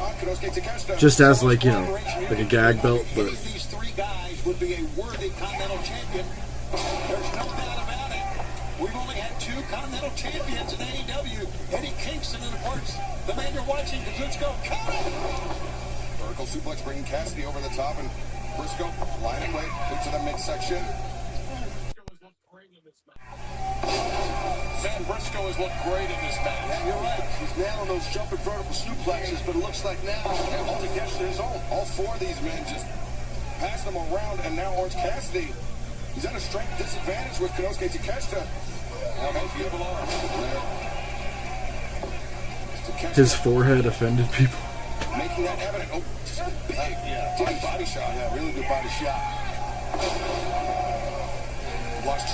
Speaker 4: just as like, you know, like a gag belt. But
Speaker 13: These three guys would be a worthy Continental Champion. There's no doubt about it. We've only had two Continental Champions in AEW. Eddie Kingston and, of course, the man you're watching, Kazuchika Okada.
Speaker 1: Vertical suplex bringing Cassidy over the top, and Briscoe lining way into the midsection.
Speaker 13: Man, Briscoe has looked great in this match.
Speaker 1: Yeah, you're right. He's nailing those jumping vertical suplexes, but it looks like now, all to catch his own. All four of these men just passed them around, and now Orange Cassidy, he's at a strength disadvantage with Konosuke Takeshita.
Speaker 4: his forehead offended people.
Speaker 1: Making that evident. Oh, big, big body shot. Yeah, really good body shot.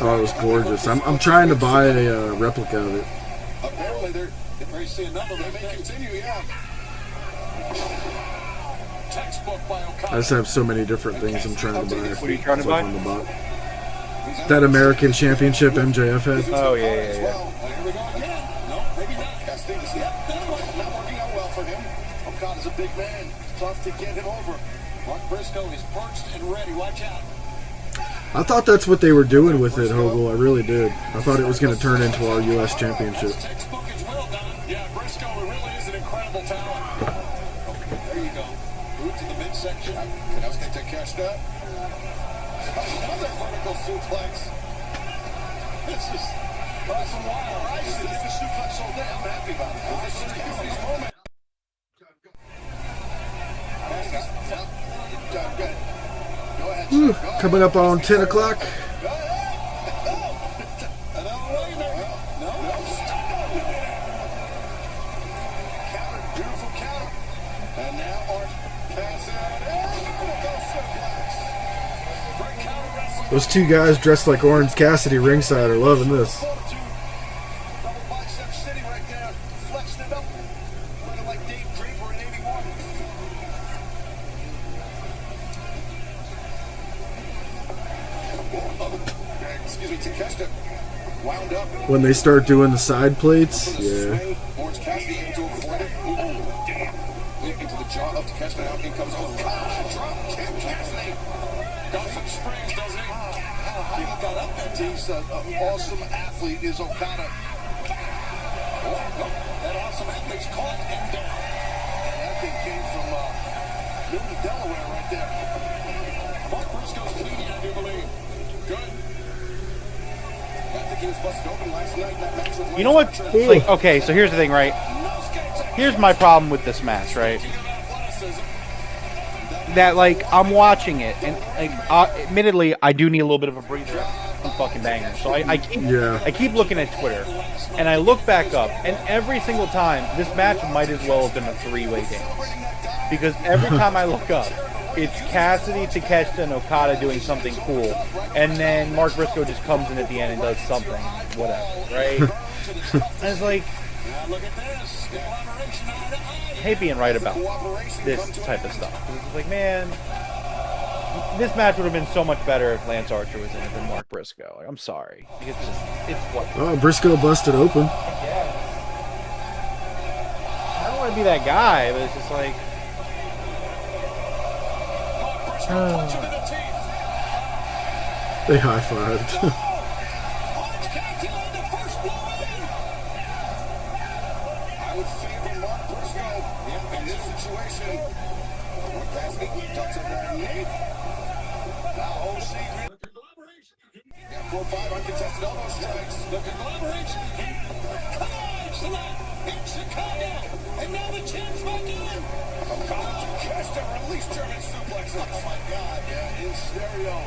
Speaker 4: Oh, it was gorgeous. I'm trying to buy a replica of it.
Speaker 1: Apparently they're ready to see another. They may continue, yeah.
Speaker 13: Textbook by Okada.
Speaker 4: I just have so many different things I'm trying to buy.
Speaker 9: What are you trying to buy?
Speaker 4: On the bot. That American Championship MJF had.
Speaker 9: Oh, yeah.
Speaker 1: Here we go again. No, maybe not. Castiga's not working out well for him. Okada's a big man. It's tough to get him over.
Speaker 13: Mark Briscoe is perched and ready. Watch out.
Speaker 4: I thought that's what they were doing with it, Hogle. I really did. I thought it was going to turn into our U.S. Championship.
Speaker 13: Textbook is well done. Yeah, Briscoe really is an incredible talent. Okay, there you go. Move to the midsection.
Speaker 1: Konosuke Takeshita. Another vertical suplex.
Speaker 13: This is wild.
Speaker 1: I used to do the suplex all day. I'm happy about it. This is Cassidy's moment. Good. Go ahead.
Speaker 4: Coming up on 10 o'clock.
Speaker 1: Beautiful counter. And now Orange passes it.
Speaker 4: Those two guys dressed like Orange Cassidy ringside are loving this.
Speaker 1: Double bicep city right there. Flexed it up. Looking like Dave Draper in 81. Excuse me, Takeshita wound up.
Speaker 4: When they start doing the side plates, yeah.
Speaker 1: Orange Cassidy able to avoid it. Ooh, damn. Into the jaw of Takeshita. Now in comes Okada. Drop kick Cassidy.
Speaker 13: Got some springs, doesn't he?
Speaker 1: He got up that he's an awesome athlete is Okada.
Speaker 13: That awesome athlete's caught and down.
Speaker 1: That thing came from Newton, Delaware right there.
Speaker 13: Mark Briscoe's bleeding, I do believe. Good.
Speaker 1: I think he was busted open last night. That match with
Speaker 9: You know what? Like, okay, so here's the thing, right? Here's my problem with this match, right? That, like, I'm watching it, and, like, admittedly, I do need a little bit of a breather from fucking bangers. So I keep looking at Twitter, and I look back up, and every single time, this match might as well have been a three-way dance. Because every time I look up, it's Cassidy, Takeshita, and Okada doing something cool, and then Mark Briscoe just comes in at the end and does something, whatever, right? And it's like, I hate being right about this type of stuff. It's like, man, this match would have been so much better if Lance Archer was in it than Mark Briscoe. Like, I'm sorry. It's just, it's what.
Speaker 4: Oh, Briscoe busted open.
Speaker 9: Yeah. I don't want to be that guy, but it's just like.
Speaker 4: They high-fived.
Speaker 1: I would favor Mark Briscoe in this situation. Cassidy ducks it there in eighth. Now OC. 4-5 uncontested elbow strikes.
Speaker 13: The conglomeration collides to that in Chicago. And now the champ's back in.
Speaker 1: Okada to Takeshita release German suplexes. Oh my God, yeah, in stereo.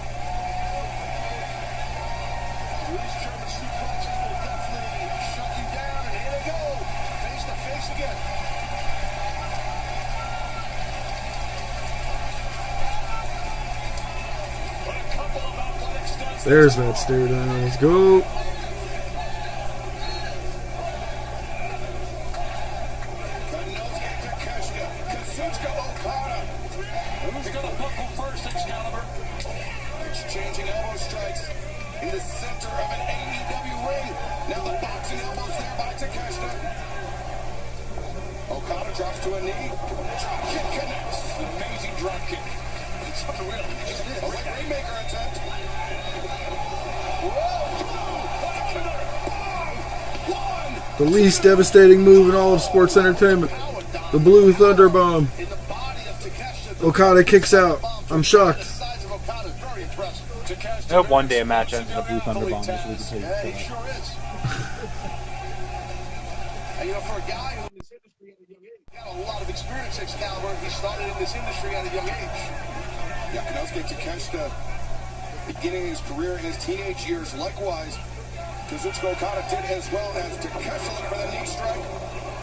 Speaker 1: Release German suplexes will definitely shut you down. And here they go, face to face again.
Speaker 4: There's that stare down. Let's go.
Speaker 13: Who's going to buckle first, Excalibur?
Speaker 1: Exchanging elbow strikes in the center of an AEW ring. Now the boxing elbows there by Takeshita. Okada drops to a knee. Drop kick connects. An amazing drop kick. It's unreal. A Rainmaker attempt.
Speaker 4: The least devastating move in all of sports entertainment. The Blue Thunder Bomb. Okada kicks out. I'm shocked.
Speaker 9: I hope one day a match ends in a Blue Thunder Bomb.
Speaker 1: And you know, for a guy who in this industry at a young age, got a lot of experience, Excalibur. He started in this industry at a young age. Yakinosuke Takeshita, beginning his career in his teenage years. Likewise, Kazuchika Okada did as well as Takeshita looking for the knee strike.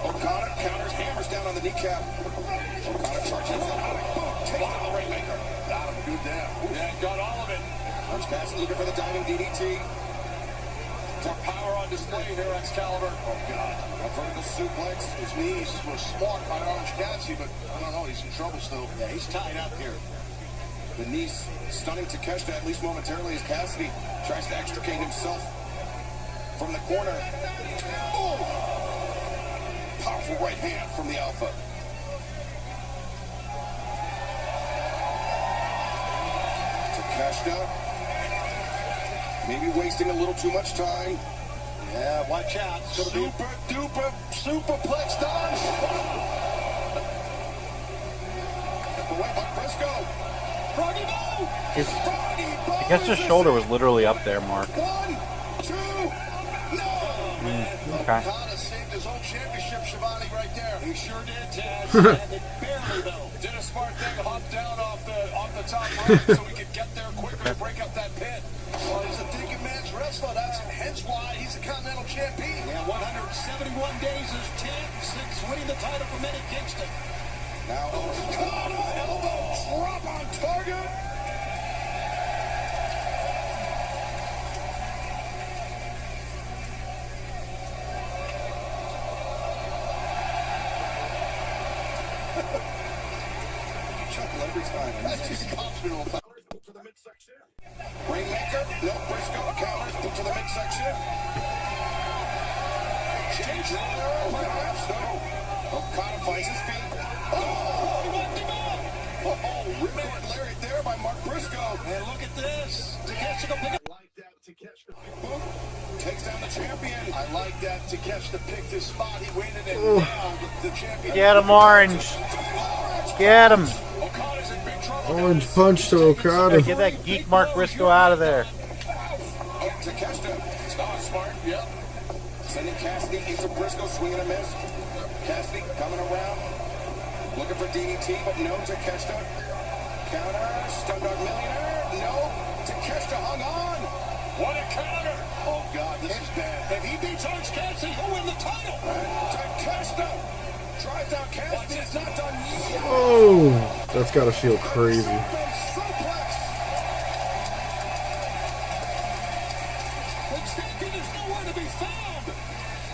Speaker 1: Okada counters, hammers down on the kneecap. Okada charges in, boom, takes down the Rainmaker. Got him, good down. Yeah, got all of it. Orange Cassidy looking for the diving DDT. More power on display here, Excalibur. Oh, God. A vertical suplex. His knees were sparked by Orange Cassidy, but I don't know, he's in trouble still. Yeah, he's tied up here. The knees stunning Takeshita, at least momentarily, as Cassidy tries to extricate himself from the corner. Oh! Powerful right hand from the Alpha. Takeshita. Maybe wasting a little too much time. Yeah, watch out. Super duper superplex done. Away by Briscoe. Froggy Bow.
Speaker 9: I guess his shoulder was literally up there, Mark.
Speaker 1: 1, 2, no.
Speaker 9: Okay.
Speaker 1: Okada saved his own championship, Shivani, right there. He sure did, Taz. Barely though. Did a smart thing, hopped down off the top rope so we could get there quicker to break up that pin. Well, he's a thinking man's wrestler. That's hence why he's the Continental Champion. Yeah, 171 days as champ since winning the title from Eddie Kingston. Now, Okada elbow drop on target. Chuckle every time. That's just hospital. To the midsection. Rainmaker, no, Briscoe counters, put to the midsection. Change perhaps, no. Okada finds his feet. Ripcord lariat there by Mark Briscoe. And look at this. Takeshita pick up. I like that. Takeshita boom. Takes down the champion. I like that. Takeshita picked his spot. He waited and now the champion.
Speaker 9: Get him, Orange. Get him.
Speaker 4: Orange punch to Okada.
Speaker 9: Get that geek Mark Briscoe out of there.
Speaker 1: Takeshita. Smart. Yep. Sending Cassidy into Briscoe. Swing and a miss. Cassidy coming around. Looking for DDT, but no. Takeshita. Counter. Stun Dog Millionaire. No. Takeshita hung on. What a counter. Oh, God. This is bad. If he beats Orange Cassidy, he'll win the title. Takeshita. Drives down Cassidy. It's not done yet.
Speaker 4: Oh, that's got to feel crazy.
Speaker 1: The champion is nowhere to be found.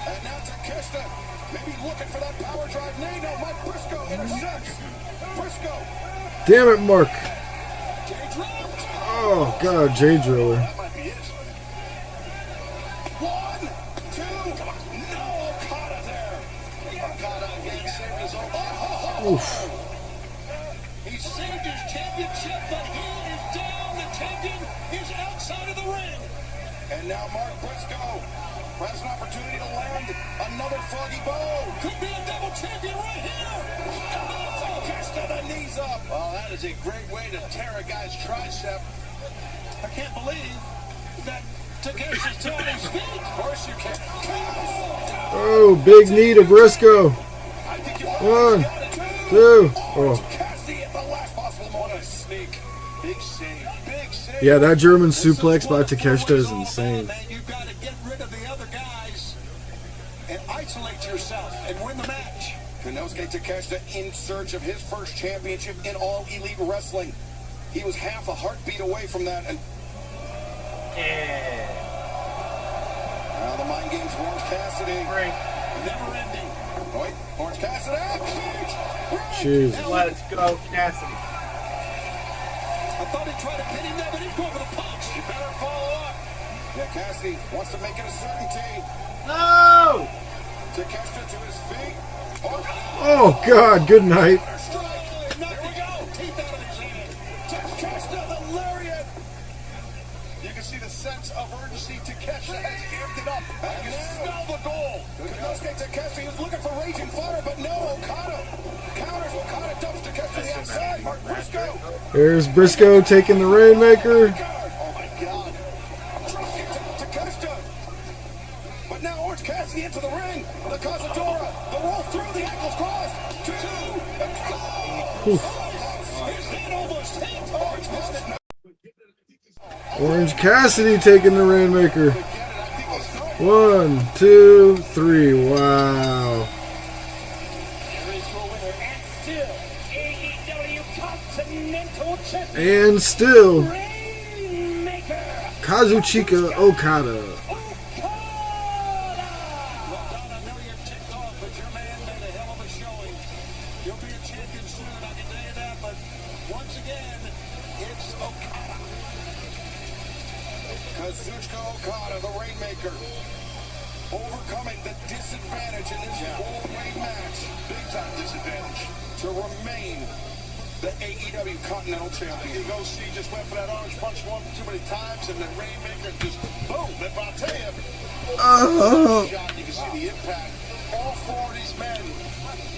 Speaker 1: And now Takeshita maybe looking for that power drive. No, Mike Briscoe intercepts. Briscoe.
Speaker 4: Damn it, Mark. Oh, God, Jay Driller.
Speaker 1: That might be it. 1, 2, no, Okada there. Okada again saved his own.
Speaker 4: Oof.
Speaker 1: He saved his championship, but he is down. The champion is outside of the ring. And now Mark Briscoe has an opportunity to land another Froggy Bow. Could be a double champion right here. Takeshita, the knees up. Well, that is a great way to tear a guy's tricep. I can't believe that Takeshita's still on his feet. Of course you can.
Speaker 4: Oh, big knee to Briscoe. 1, 2. Oh.
Speaker 1: Cassidy at the last possible moment. Sneak. Big save. Big save.
Speaker 4: Yeah, that German suplex by Takeshita is insane.
Speaker 1: You've got to get rid of the other guys and isolate yourself and win the match. Konosuke Takeshita in search of his first championship in All Elite Wrestling. He was half a heartbeat away from that. And now the mind games for Orange Cassidy. Never ending. Wait, Orange Cassidy.
Speaker 4: Jeez.
Speaker 2: Let's go, Cassidy.
Speaker 1: I thought he tried to pin him there, but he's going for the punch. You better follow up. Yeah, Cassidy wants to make it a certainty.
Speaker 2: No!
Speaker 1: Takeshita to his feet.
Speaker 4: Oh, God, good night.
Speaker 1: You can see the sense of urgency Takeshita has amped it up. And you smell the goal. Konosuke Takeshita is looking for raging fire, but no, Okada counters. Okada dumps Takeshita to the outside. Mark Briscoe.
Speaker 4: There's Briscoe taking the Rainmaker.
Speaker 1: Oh my God. Takeshita. But now Orange Cassidy into the ring. The Cazadora. The roll through. The ankles crossed. 2. His head almost hit. Orange missed it.
Speaker 4: Orange Cassidy taking the Rainmaker. 1, 2, 3. Wow. And still, Kazuchika Okada.
Speaker 1: Kazuchika Okada, the Rainmaker, overcoming the disadvantage in this four-way match. Big-time disadvantage to remain the AEW Continental Champion. You go see, just went for that orange punch one too many times, and the Rainmaker just boom. And I'll tell you, shot, you can see the impact. All four of these men,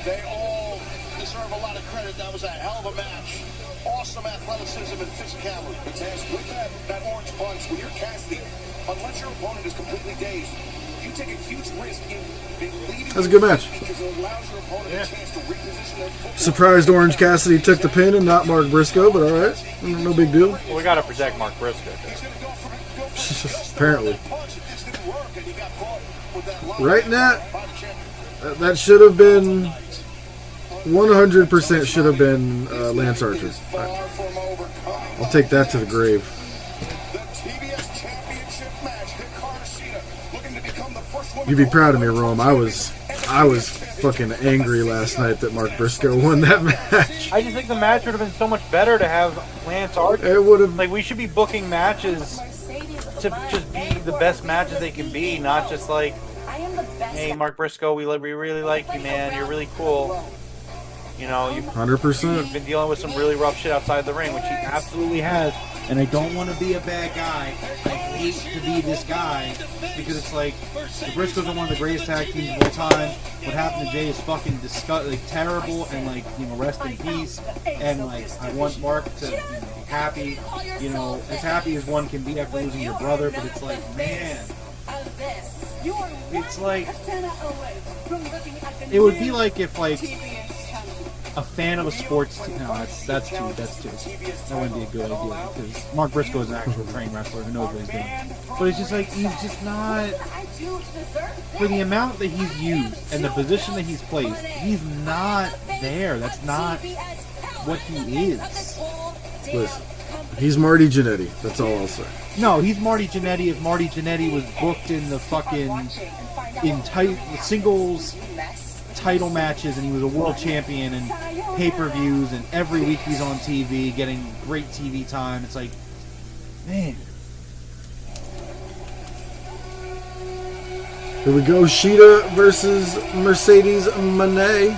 Speaker 1: they all deserve a lot of credit. That was a hell of a match. Awesome athleticism and physicality. But with that orange punch, when you're Cassidy, unless your opponent is completely dazed, you take a huge risk in leading.
Speaker 4: That's a good match.
Speaker 1: Because it allows your opponent a chance to reposition their footwork.
Speaker 4: Surprised Orange Cassidy took the pin and not Mark Briscoe, but all right, no big deal.
Speaker 9: Well, we got to protect Mark Briscoe.
Speaker 4: Apparently. Right, Nat? That should have been 100% should have been Lance Archer. I'll take that to the grave. You'd be proud of me, Rome. I was fucking angry last night that Mark Briscoe won that match.
Speaker 9: I just think the match would have been so much better to have Lance Archer.
Speaker 4: It would have.
Speaker 9: Like, we should be booking matches to just be the best matches they can be, not just like, hey, Mark Briscoe, we really like you, man. You're really cool. You know, you've
Speaker 4: 100%.
Speaker 9: been dealing with some really rough shit outside the ring, which he absolutely has.
Speaker 14: And I don't want to be a bad guy. I hate to be this guy because it's like the Briscoes are one of the greatest tag teams of all time. What happened to Jay is fucking terrible, and like, you know, rest in peace. And like, I want Mark to, you know, be happy, you know, as happy as one can be after losing your brother. But it's like, man, it's like it would be like if like a fan of a sports team. No, that's too. That wouldn't be a good idea because Mark Briscoe is an actual trained wrestler who knows what he's doing. But it's just like he's just not, for the amount that he's used and the position that he's placed, he's not there. That's not what he is.
Speaker 4: Listen, he's Marty Jannetty. That's all I'll say.
Speaker 14: No, he's Marty Jannetty if Marty Jannetty was booked in the fucking singles title matches and he was a world champion and pay-per-views and every week he's on TV getting great TV time. It's like, man.
Speaker 4: Here we go, Shida versus Mercedes Moné.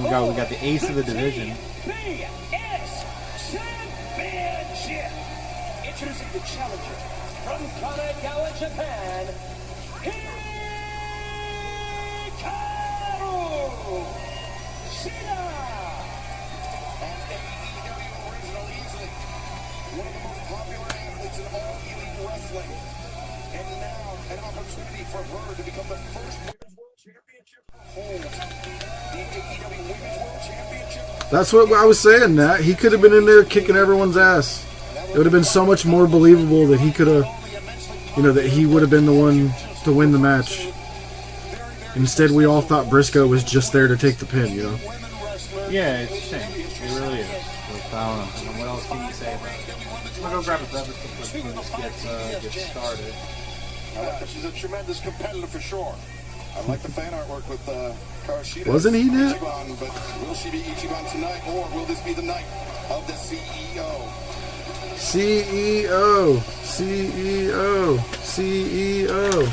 Speaker 14: We got the ace of the division.
Speaker 13: Introducing the challenger from Kanagawa, Japan, Hikaru Shida.
Speaker 1: An AEW original, easily one of the most popular athletes in all elite wrestling. And now an opportunity for her to become the first women's world championship hold. The AEW Women's World Championship.
Speaker 4: That's what I was saying, Nat. He could have been in there kicking everyone's ass. It would have been so much more believable that he could have, you know, that he would have been the one to win the match. Instead, we all thought Briscoe was just there to take the pin, you know?
Speaker 14: Yeah, it's a shame. It really is. But, I don't know. What else can you say about it? I'm going to go grab a beverage before this gets started.
Speaker 1: She's a tremendous competitor for sure. I like the fan artwork with Karashida.
Speaker 4: Wasn't he, Nat?
Speaker 1: But will she be Ichiban tonight, or will this be the night of the CEO?
Speaker 4: CEO. CEO. CEO.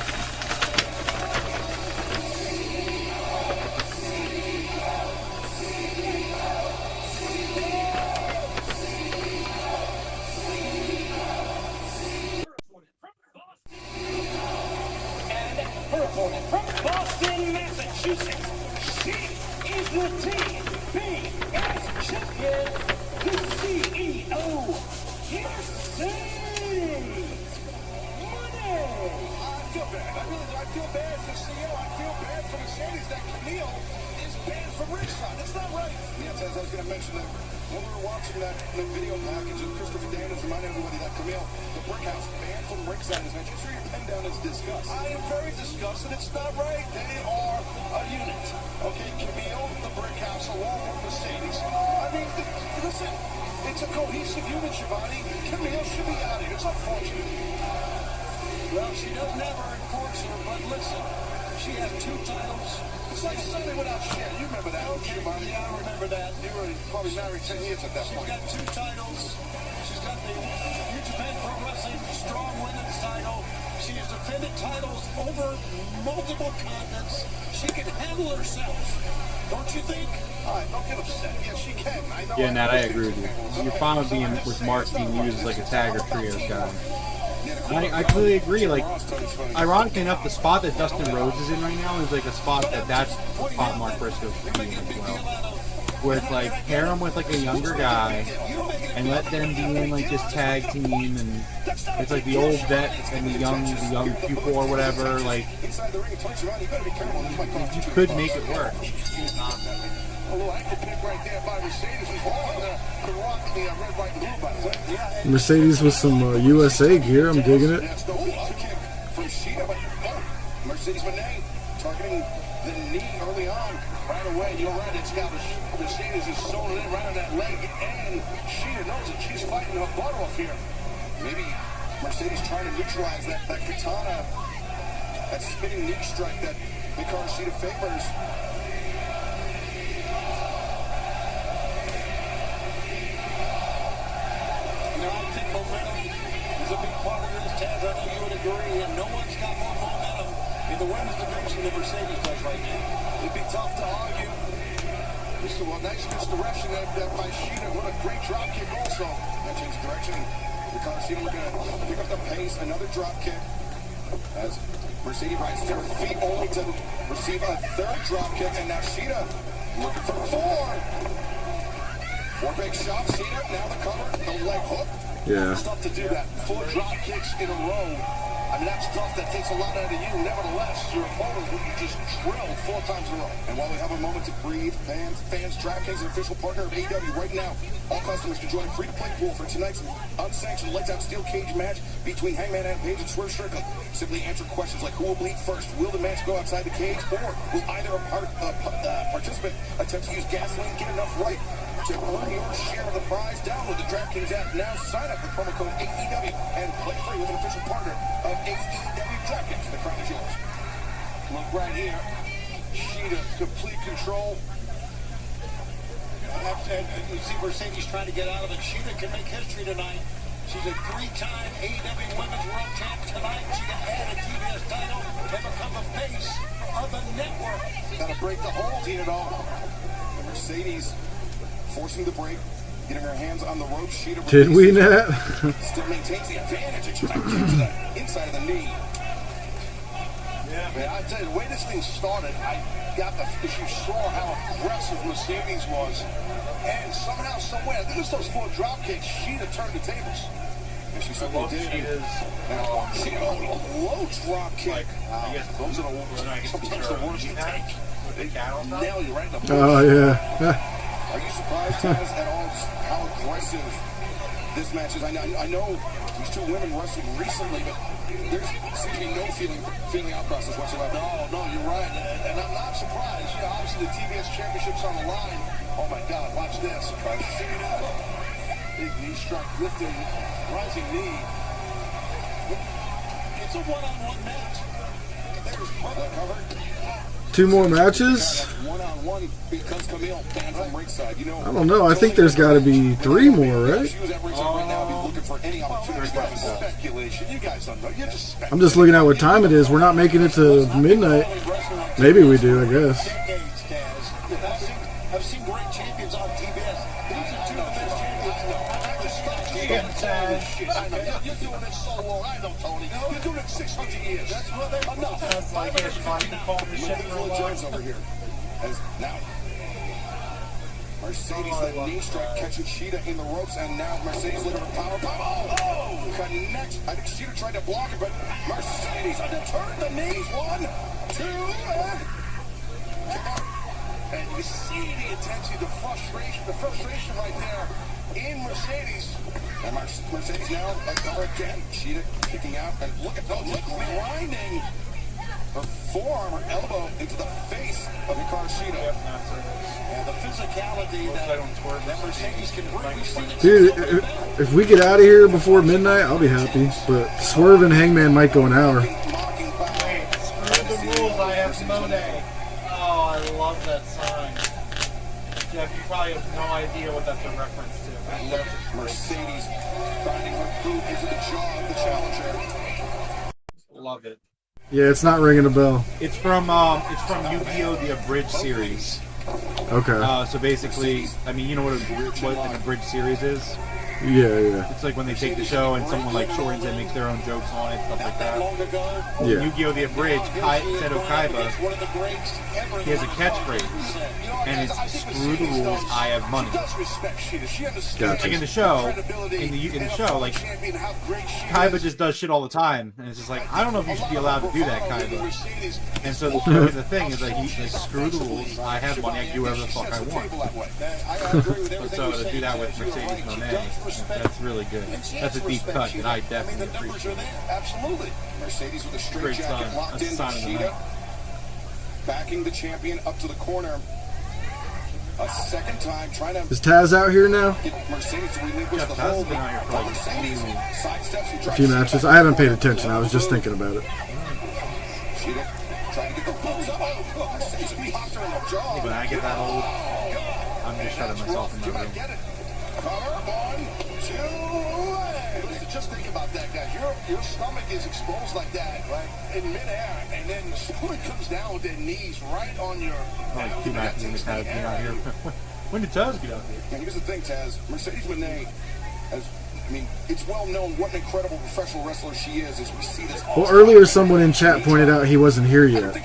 Speaker 13: Her opponent from Boston, Massachusetts. She is the TBS champion, the CEO, Mercedes Money. I feel bad. I feel bad for CEO. I feel bad for Mercedes that Camille is banned from ringside. That's not right.
Speaker 1: Yeah, Taz, I was going to mention that when we were watching that video package, and Christopher Daniels reminded everybody that Camille, the brick house, banned from ringside is mentioned. Sure, your pen down is disgust.
Speaker 13: I am very disgusted. It's not right. They are a unit. Okay, Camille, the brick house, along with Mercedes. I mean, listen, it's a cohesive unit, Shivani. Camille should be out of here. It's unfortunate. Well, she doesn't have her enforcer, but listen, she has 2 titles.
Speaker 1: It's like Sunday without shit. You remember that,
Speaker 13: Okay,
Speaker 1: Shivani?
Speaker 13: yeah, I remember that.
Speaker 1: You were probably married 10 years at that point.
Speaker 13: She's got 2 titles. She's got the New Japan Pro Wrestling Strong Women's title. She has defended titles over multiple continents. She can handle herself. Don't you think?
Speaker 1: All right, don't get upset. Yeah, she can. I know.
Speaker 14: Yeah, Nat, I agree with you. You're fine with Mark being used as like a tag or trios guy. I completely agree. Like, ironically enough, the spot that Dustin Rhodes is in right now is like a spot that's the spot Mark Briscoe should be in as well. Where it's like pair him with like a younger guy and let them be in like this tag team, and it's like the old vet and the young pupil or whatever. Like, you could make it work.
Speaker 1: A little ankle pick right there by Mercedes, who's holding the rock in the red, white, and blue, by the way.
Speaker 4: Mercedes with some USA gear. I'm digging it.
Speaker 1: That's the kick from Sheeta, but Mercedes Monet targeting the knee early on. Right away, you're right. It's got Mercedes is sewn it in right on that leg, and Sheeta knows it. She's fighting her butt off here. Maybe Mercedes trying to neutralize that katana, that spinning knee strike that Hikaru Shida favors.
Speaker 13: I think momentum is a big part of this, Taz. I know you would agree, and no one's got more momentum in the women's division than Mercedes does right now.
Speaker 1: It'd be tough to argue. This is a nice misdirection that by Sheeta. What a great drop kick also. That changed direction. Hikaru Shida looking to pick up the pace. Another drop kick. As Mercedes rises to her feet only to receive a 3rd drop kick. And now Sheeta looking for 4. 4 big shots, Sheeta. Now the cover, the leg hook.
Speaker 4: Yeah.
Speaker 1: It's tough to do that. 4 drop kicks in a row. I mean, that's tough. That takes a lot out of you. Nevertheless, your opponent who you just drilled 4 times in a row. And while we have a moment to breathe, fans, DraftKings, an official partner of AEW right now, all customers can join a free-to-play pool for tonight's unsanctioned lights-out steel cage match between Hangman Adam Page and Swerve Strickland. Simply answer questions like who will bleed first, will the match go outside the cage, or will either participant attempt to use gasoline, get enough right to earn your share of the prize. Download the DraftKings app now. Sign up with promo code AEW and play free with an official partner of AEW. DraftKings. The crown is yours.
Speaker 13: Look right here. Sheeta, complete control. And you see Mercedes trying to get out of it. Sheeta can make history tonight. She's a 3-time AEW Women's World Champ. Tonight she can add a TBS title and become a face of the network.
Speaker 1: Gotta break the hold here, though. Mercedes forcing the break, getting her hands on the rope. Sheeta
Speaker 4: Did we, Nat?
Speaker 1: still maintains the advantage. It's trying to get to the inside of the knee.
Speaker 13: Yeah, man, I tell you, the way this thing started, I got the, if you saw how aggressive Mercedes was, and somehow, somewhere, I think it was those 4 drop kicks, Sheeta turned the tables.
Speaker 1: And she certainly did.
Speaker 13: Sheeta, a low drop kick.
Speaker 2: I guess
Speaker 13: Those are sometimes the worst you take. They nail you right in the
Speaker 4: Oh, yeah.
Speaker 1: Are you surprised, Taz, at all just how aggressive this match is? I know these 2 women wrestled recently, but there seems to be no feeling out process whatsoever.
Speaker 13: No, you're right. And I'm not surprised. You know, obviously the TBS Championship's on the line. Oh, my God, watch this. Big knee strike, lifting, rising knee. It's a one-on-one match. There's Mother covered.
Speaker 4: 2 more matches?
Speaker 1: One-on-one because Camille banned from ringside. You know,
Speaker 4: I don't know. I think there's got to be 3 more, right?
Speaker 1: she was at ringside right now. Be looking any opportunity for speculation. You guys don't know. You're just speculating.
Speaker 4: I'm just looking at what time it is. We're not making it to midnight. Maybe we do, I guess.
Speaker 13: Decades, Taz. I've seen great champions on TBS. These are two of the best champions.
Speaker 1: I know. You're doing it so long. I know, Tony. You're doing it 600 years. That's what they enough.
Speaker 2: That's like
Speaker 1: over here. As now, Mercedes the knee strike catching Sheeta in the ropes, and now Mercedes looking for power. Oh! Connects. I think Sheeta tried to block it, but Mercedes underturned the knees. 1, 2, and you see the intensity, the frustration right there in Mercedes. And Mercedes now again. Sheeta kicking out, and look at those. Look, grinding her forearm or elbow into the face of Hikaru Shida.
Speaker 13: And the physicality that Mercedes can bring.
Speaker 4: Dude, if we get out of here before midnight, I'll be happy. But Swerve and Hangman might go an hour.
Speaker 2: Hey, screw the rules, I have Monet. Oh, I love that sign. Jeff, you probably have no idea what that's a reference to.
Speaker 1: Mercedes finding her boot into the jaw of the challenger.
Speaker 2: Love it.
Speaker 4: Yeah, it's not ringing a bell.
Speaker 2: It's from Yu-Gi-Oh! The Abridged series.
Speaker 4: Okay.
Speaker 2: So basically, I mean, you know what an abridged series is?
Speaker 4: Yeah.
Speaker 2: It's like when they take the show and someone like shortens it, makes their own jokes on it, stuff like that.
Speaker 4: Yeah.
Speaker 2: Yu-Gi-Oh! The Abridged, Seto Kaiba, he has a catchphrase, and it's "Screw the rules, I have money."
Speaker 4: Gotcha.
Speaker 2: Like in the show, like Kaiba just does shit all the time, and it's just like, I don't know if you should be allowed to do that, Kaiba. And so the thing is like, he's like, screw the rules, I have money, I can do whatever the fuck I want. So to do that with Mercedes Monet, that's really good. That's a deep cut that I definitely appreciate.
Speaker 1: Absolutely. Mercedes with a straight
Speaker 2: Great
Speaker 1: jacket
Speaker 2: sign.
Speaker 1: locked
Speaker 2: That's
Speaker 1: in.
Speaker 2: a sign of the
Speaker 1: Sheeta
Speaker 2: night.
Speaker 1: backing the champion up to the corner. A second time trying to
Speaker 4: Is Taz out here now?
Speaker 1: get Mercedes to relinquish the
Speaker 2: Taz has
Speaker 1: hold.
Speaker 2: been out here for like
Speaker 1: Mercedes sidesteps and
Speaker 4: A
Speaker 1: tries
Speaker 4: few
Speaker 1: to
Speaker 4: matches. I haven't paid attention. I was just thinking about it.
Speaker 1: Sheeta trying to get the boots up. Oh, Mercedes popped her in the jaw.
Speaker 2: When I get that old, I'm just shutting myself in my room.
Speaker 1: Get it. Cover. 1, 2. Listen, just think about that, guys. Your stomach is exposed like that, right, in midair, and then the someone comes down with their knees right on your.
Speaker 2: Like 2 matches in the Taz being out here. When did Taz get out here?
Speaker 1: And here's the thing, Taz. Mercedes Moné, it's well known what an incredible professional wrestler she is. As we see this.
Speaker 4: Well, earlier someone in chat pointed out he wasn't here yet.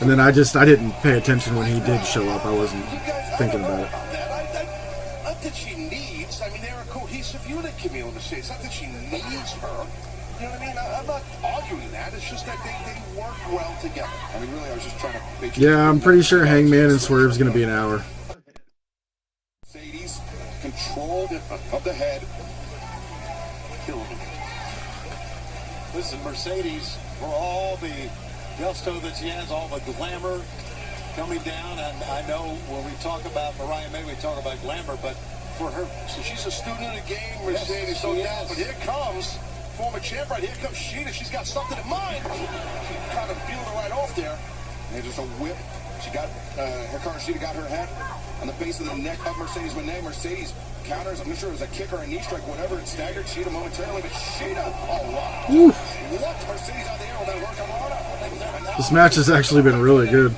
Speaker 4: And then I didn't pay attention when he did show up. I wasn't thinking about it.
Speaker 1: Not that she needs. I mean, they're a cohesive unit, Camille Mercedes. It's not that she needs her. You know what I mean? I'm not arguing that. It's just that they work well together. I mean, really, I was just trying to make
Speaker 4: Yeah, I'm pretty sure Hangman and Swerve's going to be an hour.
Speaker 1: Mercedes control of the head.
Speaker 13: Listen, Mercedes, for all the gusto that she has, all the glamour coming down, and I know when we talk about Mariah May, we talk about glamour, but for her,
Speaker 1: so she's a student of the game, Mercedes,
Speaker 13: yes,
Speaker 1: no doubt. But here comes former champ right here. Comes Sheeta. She's got something in mind. She kind of peeled her right off there. And just a whip. She got Hikaru Shida got her head on the base of the neck of Mercedes Moné. Mercedes counters. I'm not sure it was a kick or a knee strike, whatever. It staggered Sheeta momentarily, but Sheeta, oh wow! What Mercedes out of the air with that work on Lana.
Speaker 4: This match has actually been really good.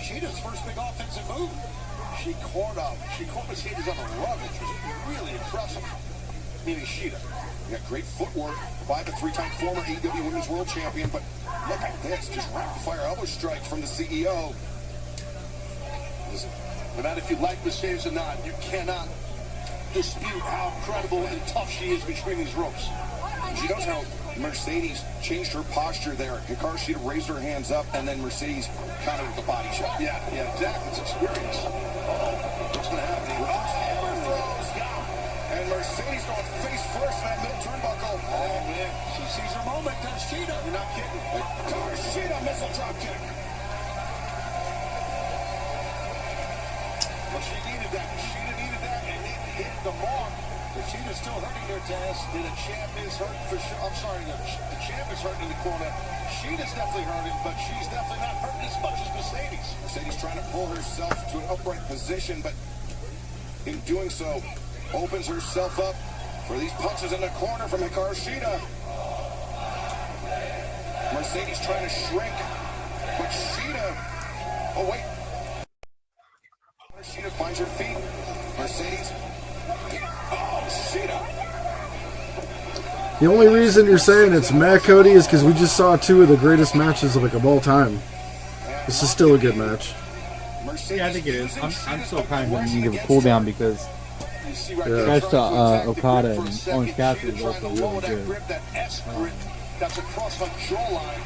Speaker 13: Sheeta's first big offensive move.
Speaker 1: She caught Mercedes on the run, which was really impressive. Meaning Sheeta. You got great footwork by the 3-time former AEW Women's World Champion, but look at this, just rapid-fire elbow strikes from the CEO. Listen, no matter if you like Mercedes or not, you cannot dispute how incredible and tough she is between these ropes. She knows how Mercedes changed her posture there. Hikaru Shida raised her hands up, and then Mercedes countered with the body shot. Yeah, exactly. It's experience. What's going to happen here? And Mercedes going face first in that middle turnbuckle.
Speaker 13: Oh, man. She sees her moment, does Sheeta?
Speaker 1: You're not kidding. Hikaru Shida missile drop kick.
Speaker 13: Well, she needed that. Sheeta needed that, and it hit the mark. The Sheeta's still hurting her, Taz. The champ is hurting for sure. I'm sorry, the champ is hurting in the corner. Sheeta's definitely hurting, but she's definitely not hurting as much as Mercedes.
Speaker 1: Mercedes trying to pull herself to an upright position, but in doing so, opens herself up For these punches in the corner from Hikaru Shida. Mercedes trying to shrink, but Shida. Oh wait. Shida finds her feet. Mercedes. Oh, Shida.
Speaker 4: The only reason you're saying it's meh, Cody, is because we just saw two of the greatest matches of all time. This is still a good match.
Speaker 14: Yeah, I think it is. I'm still kind of in need of a cooldown because guys to Okada and Orange Cassidy is also really good.
Speaker 1: That's across the jawline.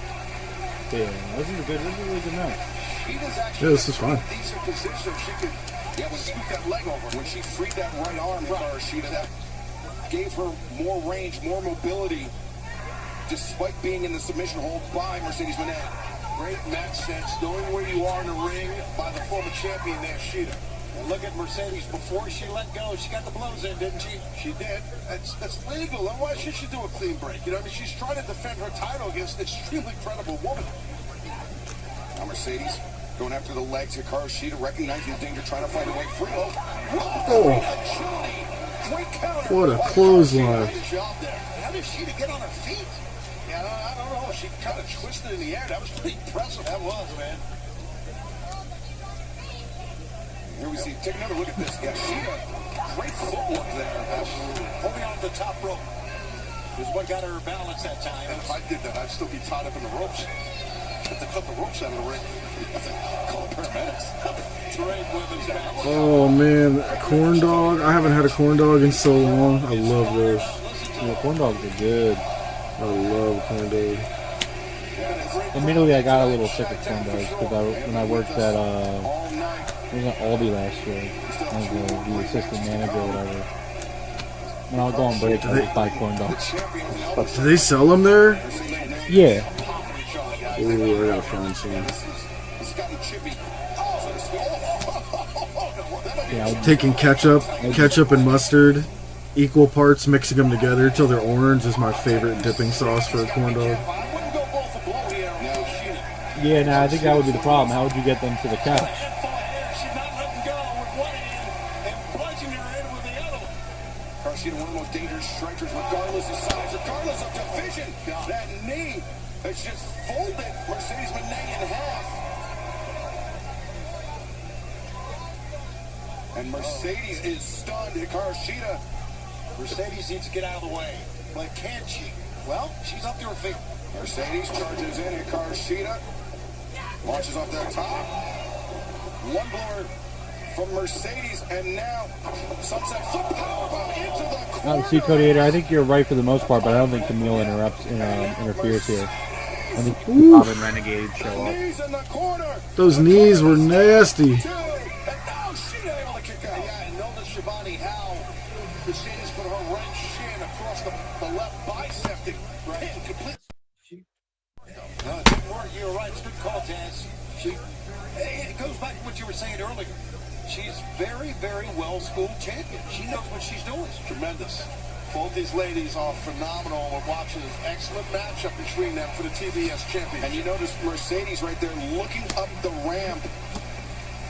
Speaker 14: Yeah, this is a really good match.
Speaker 4: Yeah, this is fun.
Speaker 1: Decent position. She could, scoop that leg over. When she freed that right arm from Shida, that gave her more range, more mobility, despite being in the submission hold by Mercedes Moné.
Speaker 13: Great match sense, knowing where you are in the ring by the former champion there, Shida. And look at Mercedes before she let go. She got the blows in, didn't she? She did. That's legal. Otherwise, she should do a clean break. You know, I mean, she's trying to defend her title against an extremely credible woman.
Speaker 1: Now Mercedes going after the legs. Hikaru Shida recognizing the danger, trying to find a way free.
Speaker 4: What a clothesline.
Speaker 13: How did Shida get on her feet? Yeah, I don't know. She kind of twisted in the air. That was pretty impressive. That was, man.
Speaker 1: Here we see, take another look at this. Yeah, Shida, great footwork there.
Speaker 13: Absolutely. Holding on to the top rope is what got her balance that time.
Speaker 1: And if I did that, I'd still be tied up in the ropes. Have to cut the ropes out of the ring. Call paramedics.
Speaker 13: Great women's match.
Speaker 4: Oh man, corn dog. I haven't had a corn dog in so long. I love those.
Speaker 14: Yeah, corn dogs are good.
Speaker 4: I love corn dog.
Speaker 14: Admittedly, I got a little sick of corn dogs because when I worked at I was at Aldi last year. I was the assistant manager or whatever. When I would go on break, I would buy corn dogs.
Speaker 4: Do they sell them there?
Speaker 14: Yeah.
Speaker 4: Ooh, I gotta find some.
Speaker 14: Yeah,
Speaker 4: taking ketchup and mustard, equal parts, mixing them together till they're orange is my favorite dipping sauce for a corn dog.
Speaker 14: Yeah, no, I think that would be the problem. How would you get them to the couch?
Speaker 1: One of the most dangerous strikers, regardless of size, regardless of division. That knee has just folded Mercedes Moné in half. And Mercedes is stunned. Hikaru Shida.
Speaker 13: Mercedes needs to get out of the way. But can she? Well, she's up to her feet.
Speaker 1: Mercedes charges in. Hikaru Shida launches off that top. One blower from Mercedes, and now sunset flip powerbomb into the corner.
Speaker 14: See, Cody, I think you're right for the most part, but I don't think Camille interferes here. I think Bob and Renegade show up.
Speaker 4: Those knees were nasty.
Speaker 13: And now Shida able to kick out. Yeah, and notice Shivani how Mercedes put her right shin across the left bicep to pin complete. No, it didn't work. You're right. It's a good call, Taz. It goes back to what you were saying earlier. She's very, very well-schooled champion. She knows what she's doing.
Speaker 1: It's tremendous. Both these ladies are phenomenal. We're watching an excellent matchup between them for the TBS champion. And you notice Mercedes right there looking up the ramp,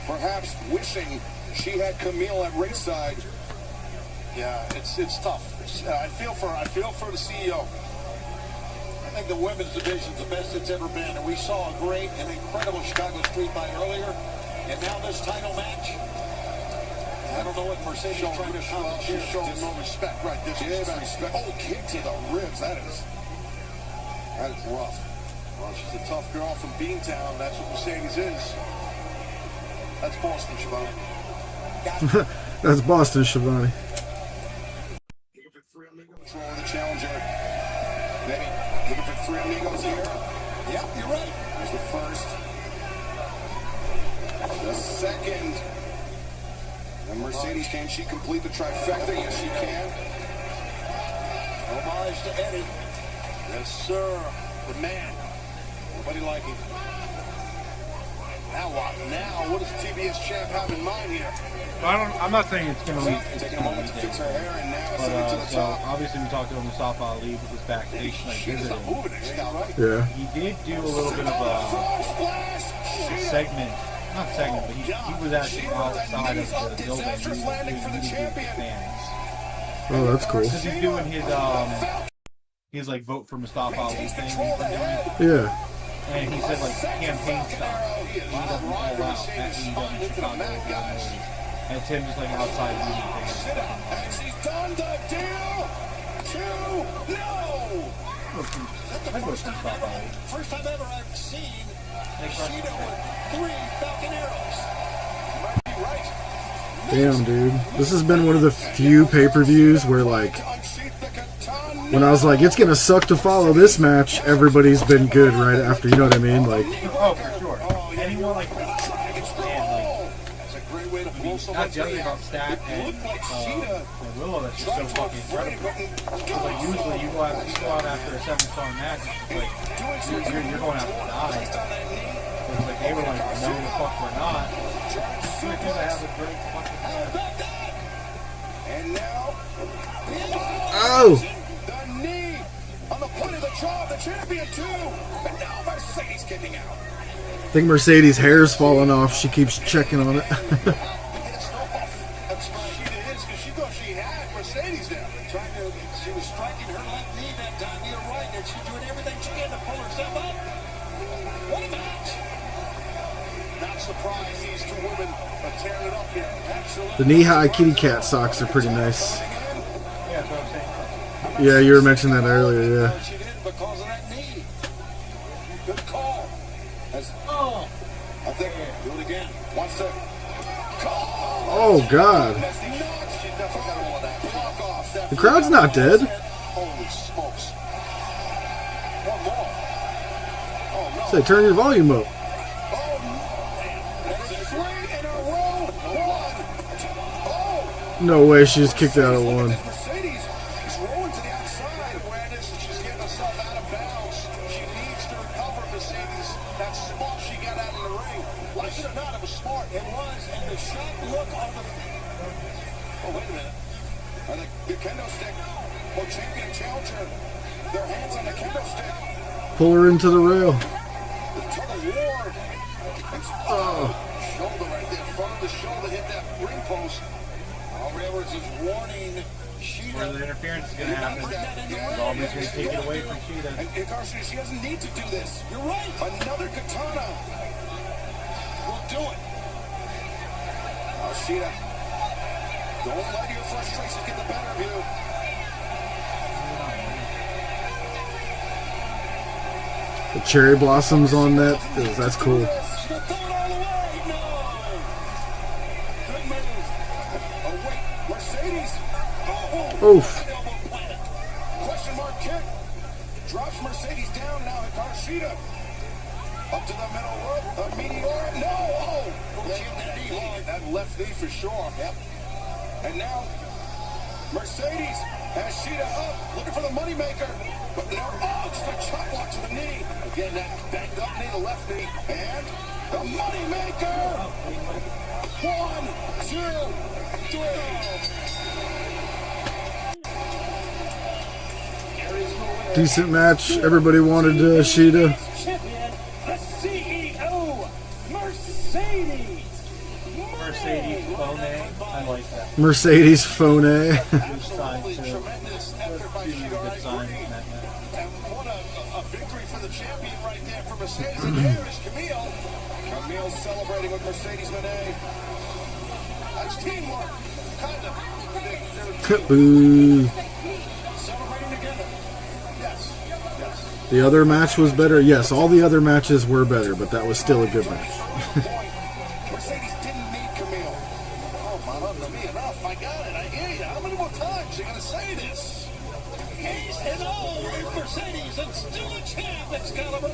Speaker 1: perhaps wishing she had Camille at ringside.
Speaker 13: Yeah, it's tough. I feel for the CEO. I think the women's division is the best it's ever been, and we saw a great and incredible Chicago Street fight earlier, and now this title match. I don't know what Mercedes is trying to accomplish.
Speaker 1: She's showing no respect, right? Disrespect. Oh, kick to the ribs. That is rough.
Speaker 13: Well, she's a tough girl from Beantown. That's what Mercedes is. That's Boston, Shivani.
Speaker 4: That's Boston, Shivani.
Speaker 1: Control the challenger. Maybe looking for three amigos here. Yep, you're right. Here's the first. The second. And Mercedes, can she complete the trifecta? Yes, she can.
Speaker 13: Homage to Eddie. Yes, sir. The man. Nobody like him. Now what? Now, what does the TBS champ have in mind here?
Speaker 2: Well, I'm not saying it's going to be.
Speaker 1: Taking a moment to fix her hair, and now
Speaker 2: But,
Speaker 1: to the
Speaker 2: so
Speaker 1: top.
Speaker 2: obviously we talked to Mustafa Ali with this backstage like visiting.
Speaker 4: Yeah.
Speaker 2: He did do a little bit of a segment, not segment, but he was actually outside of the building doing meeting with fans.
Speaker 4: Oh, that's cool.
Speaker 2: Because he's doing his like vote for Mustafa Ali thing he's been doing.
Speaker 4: Yeah.
Speaker 2: And he said like campaign style. AEW all out at AEW Chicago. And it's him just like outside reading things and stuff.
Speaker 1: And she's done the deal. 2-0.
Speaker 2: I'd go with Mustafa Ali.
Speaker 13: First time ever I've seen Kushida with 3 Falcon arrows. You might be right.
Speaker 4: Damn, dude. This has been one of the few pay-per-views where, like, when I was like, it's gonna suck to follow this match, everybody's been good right after, you know what I mean? Like,
Speaker 2: oh, for sure. Anyone like that's the other thing about Stat and Willow that's just so fucking incredible. Because like usually you go out after a 7-star match, it's like you're going out to die. But it's like they were like, no, the fuck we're not. Because I have a great fucking match.
Speaker 1: And now,
Speaker 4: oh!
Speaker 1: the knee on the point of the jaw, the champion too. And now Mercedes kicking out.
Speaker 4: I think Mercedes' hair's falling off. She keeps checking on it.
Speaker 1: She thought she had Mercedes there.
Speaker 13: She was striking her left knee that time. You're right. And she's doing everything she can to pull herself up. What a match.
Speaker 1: Not surprised these two women are tearing it up here. Absolutely.
Speaker 4: The knee-high kitty cat socks are pretty nice.
Speaker 2: Yeah, that's what I'm saying.
Speaker 4: Yeah, you were mentioning that earlier, yeah.
Speaker 1: She did because of that knee. Good call. I think do it again. Wants to call.
Speaker 4: Oh, God. The crowd's not dead.
Speaker 1: Holy smokes. One more. Oh, no.
Speaker 4: Say, turn your volume up. No way, she just kicked out at 1.
Speaker 1: Mercedes is rolling to the outside. Awareness, she's getting herself out of bounds. She needs to recover, Mercedes. That spot she got out of the ring. Like it or not, it was smart.
Speaker 13: It was. And the shock look on the...
Speaker 1: Oh, wait a minute. The kendo stick. Oh, champion challenger. Their hands on the kendo stick.
Speaker 4: Pull her into the rail.
Speaker 1: The tug of war. Shoulder right there. Front of the shoulder hit that ring post. Railroads is warning Sheeta.
Speaker 2: Where the interference is going to happen. Aubrey's going to take it away from Sheeta.
Speaker 1: And Carson, she doesn't need to do this. You're right. Another katana will do it. Oh, Sheeta. Don't let your frustrations get the better of you.
Speaker 4: The cherry blossoms on that, that's cool. Oof.
Speaker 1: Question mark kick. Drops Mercedes down now. Hikaru up to the middle rope. A meteor. No. Oh. That left knee for sure. Yep. And now Mercedes has Sheeta up. Looking for the moneymaker. But no. Oh, just a chop block to the knee. Again, that banged up knee, the left knee. And the moneymaker. 1, 2, 3.
Speaker 4: Decent match. Everybody wanted Sheeta.
Speaker 13: Champion, the CEO, Mercedes.
Speaker 2: Mercedes Phone. I like that.
Speaker 4: Mercedes Phone.
Speaker 2: Good sign too. Good sign in that match.
Speaker 1: And what a victory for the champion right there for Mercedes. And here is Camille. Camille celebrating with Mercedes Moné. That's teamwork. Kind of.
Speaker 4: Boo.
Speaker 1: Celebrating together. Yes.
Speaker 4: The other match was better. Yes, all the other matches were better, but that was still a good match.
Speaker 1: Mercedes didn't need Camille. Oh, my love, to me enough. I got it. I hear you. How many more times are you going to say this?
Speaker 13: He's his own Mercedes and still a champ, Excalibur.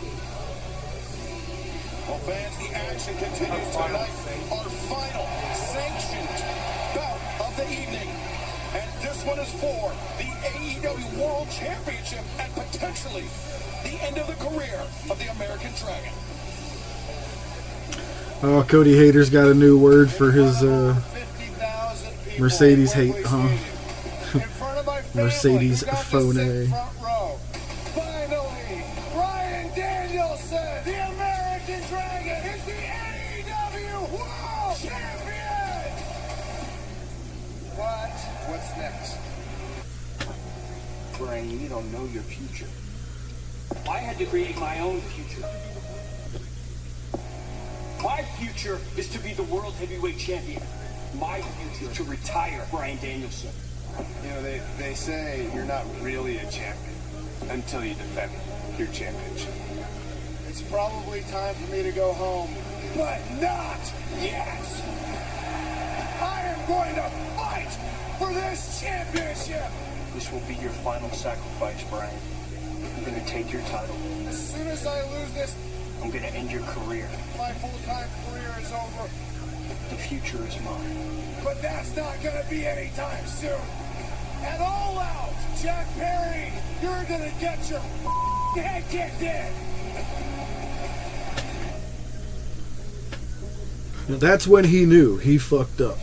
Speaker 1: Well, fans, the action continues tonight. Our final sanctioned bout of the evening. And this one is for the AEW World Championship and potentially the end of the career of the American Dragon.
Speaker 4: Oh, Cody Hayter's got a new word for his Mercedes hate, huh? Mercedes Phone.
Speaker 1: Finally, Bryan Danielson, the American Dragon, is the AEW World Champion! What's next?
Speaker 13: Brian, you don't know your future. I had to create my own future. My future is to be the world heavyweight champion. My future to retire Bryan Danielson.
Speaker 1: You know, they say you're not really a champion until you defend your championship. It's probably time for me to go home, but not yet. I am going to fight for this championship.
Speaker 13: This will be your final sacrifice, Brian. I'm going to take your title.
Speaker 1: As soon as I lose this,
Speaker 13: I'm going to end your career.
Speaker 1: my full-time career is over.
Speaker 13: The future is mine.
Speaker 1: But that's not going to be anytime soon. At All Out, Jack Perry, you're going to get your head kicked in.
Speaker 4: That's when he knew he fucked up.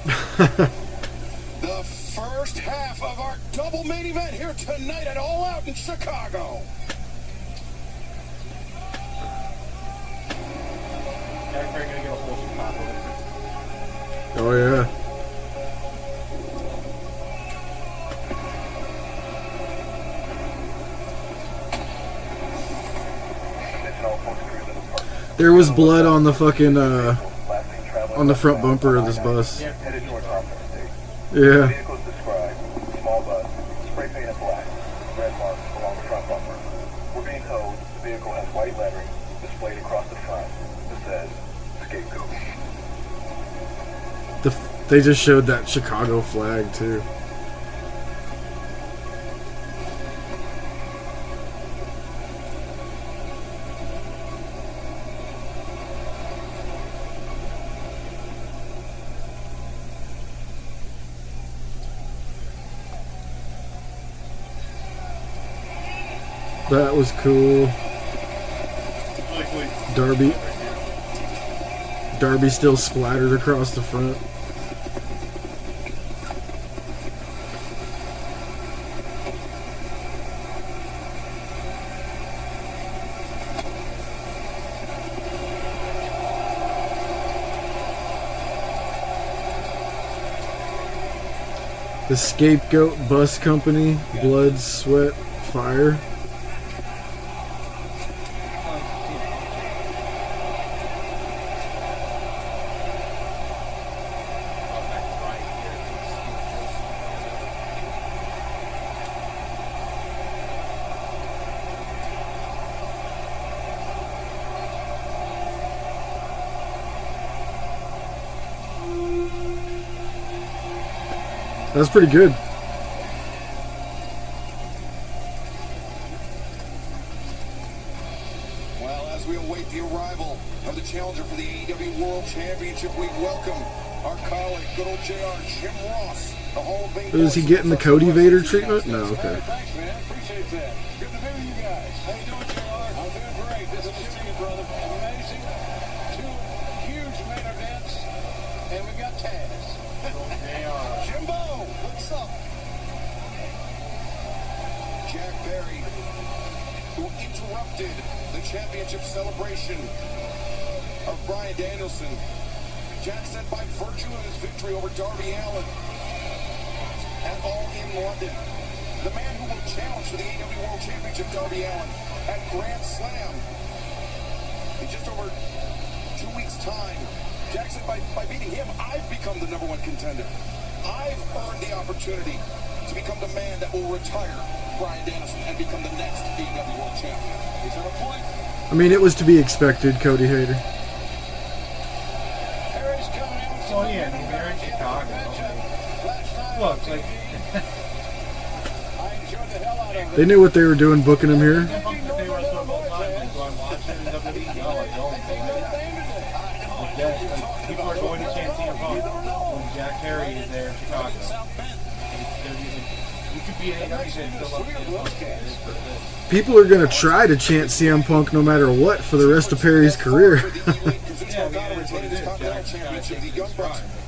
Speaker 1: The first half of our double main event here tonight at All Out in Chicago.
Speaker 2: Jack Perry gonna get a wholesome pop over it.
Speaker 4: Oh yeah. There was blood on the fucking on the front bumper of this bus.
Speaker 1: Headed towards Hartford State.
Speaker 4: Yeah.
Speaker 1: The vehicle is described, small bus, spray painted black, red marks along the front bumper. We're being told the vehicle has white lettering displayed across the front that says scapegoat.
Speaker 4: They just showed that Chicago flag too. That was cool. Darby still splattered across the front. The Scapegoat Bus Company, Blood, Sweat, Fire. That's pretty good.
Speaker 1: Well, as we await the arrival of the challenger for the AEW World Championship, we welcome our colleague, good old JR, Jim Ross, the Hall of Fame.
Speaker 4: Is he getting the Cody Vader treatment? No, okay.
Speaker 13: Thanks, man. Appreciate that. Good to be with you guys. How you doing, JR? I'm doing great. This is you, brother. Amazing. Two huge main events, and we got Taz.
Speaker 1: Jimbo, what's up? Jack Perry, who interrupted the championship celebration of Bryan Danielson. Jack said by virtue of his victory over Darby Allin at All in London, the man who will challenge for the AEW World Championship, Darby Allin, at Grand Slam in just over 2 weeks' time. Jack said by beating him, I've become the #1 contender. I've earned the opportunity to become the man that will retire Bryan Danielson and become the next AEW World Champion. Is that a point?
Speaker 4: I mean, it was to be expected, Cody Hayter.
Speaker 13: Harry's coming in with some
Speaker 2: Well, yeah, I mean, they're in Chicago. Look, like,
Speaker 13: I enjoyed the hell out of it.
Speaker 4: They knew what they were doing booking him here.
Speaker 2: if they wrestle both times, do I watch it in WWE? No, I don't. Like that, like, people are going to chant CM Punk when Jack Perry is there in Chicago. You could be an AEW fan and still love CM Punk.
Speaker 4: People are going to try to chant CM Punk no matter what for the rest of Perry's career.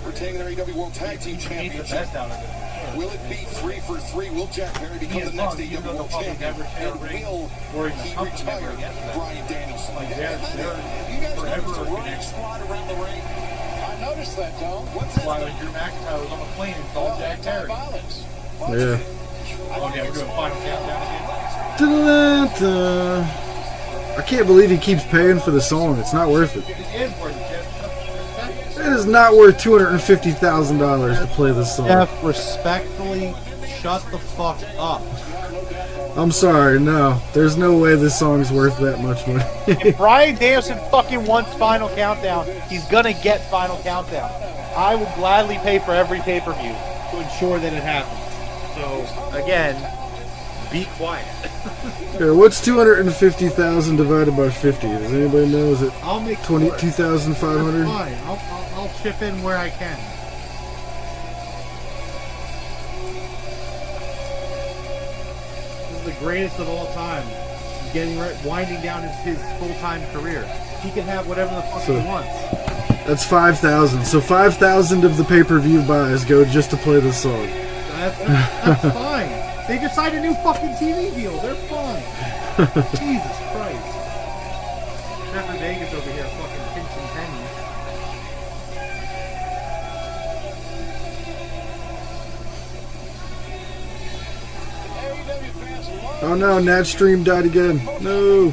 Speaker 1: Retaining their AEW World Tag Team Championship. Will it be 3 for 3? Will Jack Perry become the next AEW World Champion? And will he retire Bryan Danielson?
Speaker 13: You guys noticed a running squad around the ring? I noticed that, Tom. What's that?
Speaker 2: Why, when Drew McIntyre was on the plane and saw Jack Perry.
Speaker 13: Violence.
Speaker 4: Yeah.
Speaker 2: Okay, we're doing final countdown again.
Speaker 4: Da-da-da-da. I can't believe he keeps paying for the song. It's not worth it.
Speaker 2: It is worth it, Jeff. Respect.
Speaker 4: It is not worth $250,000 to play this song.
Speaker 14: Jeff, respectfully, shut the fuck up.
Speaker 4: I'm sorry, no. There's no way this song's worth that much money.
Speaker 9: If Bryan Danielson fucking wants Final Countdown, he's gonna get Final Countdown. I will gladly pay for every pay-per-view to ensure that it happens. So, again, be quiet.
Speaker 4: Here, what's 250,000 divided by 50? Does anybody know? Is it
Speaker 2: I'll make
Speaker 4: 22,500?
Speaker 2: Fine. I'll chip in where I can. This is the greatest of all time. Winding down his full-time career. He can have whatever the fuck he wants.
Speaker 4: That's 5,000. So 5,000 of the pay-per-view buys go just to play this song.
Speaker 2: That's fine. They just signed a new fucking TV deal. They're fine. Jesus Christ. Jeffrey Vegas over here fucking pinching pennies.
Speaker 4: Oh no, Nat Stream died again. No.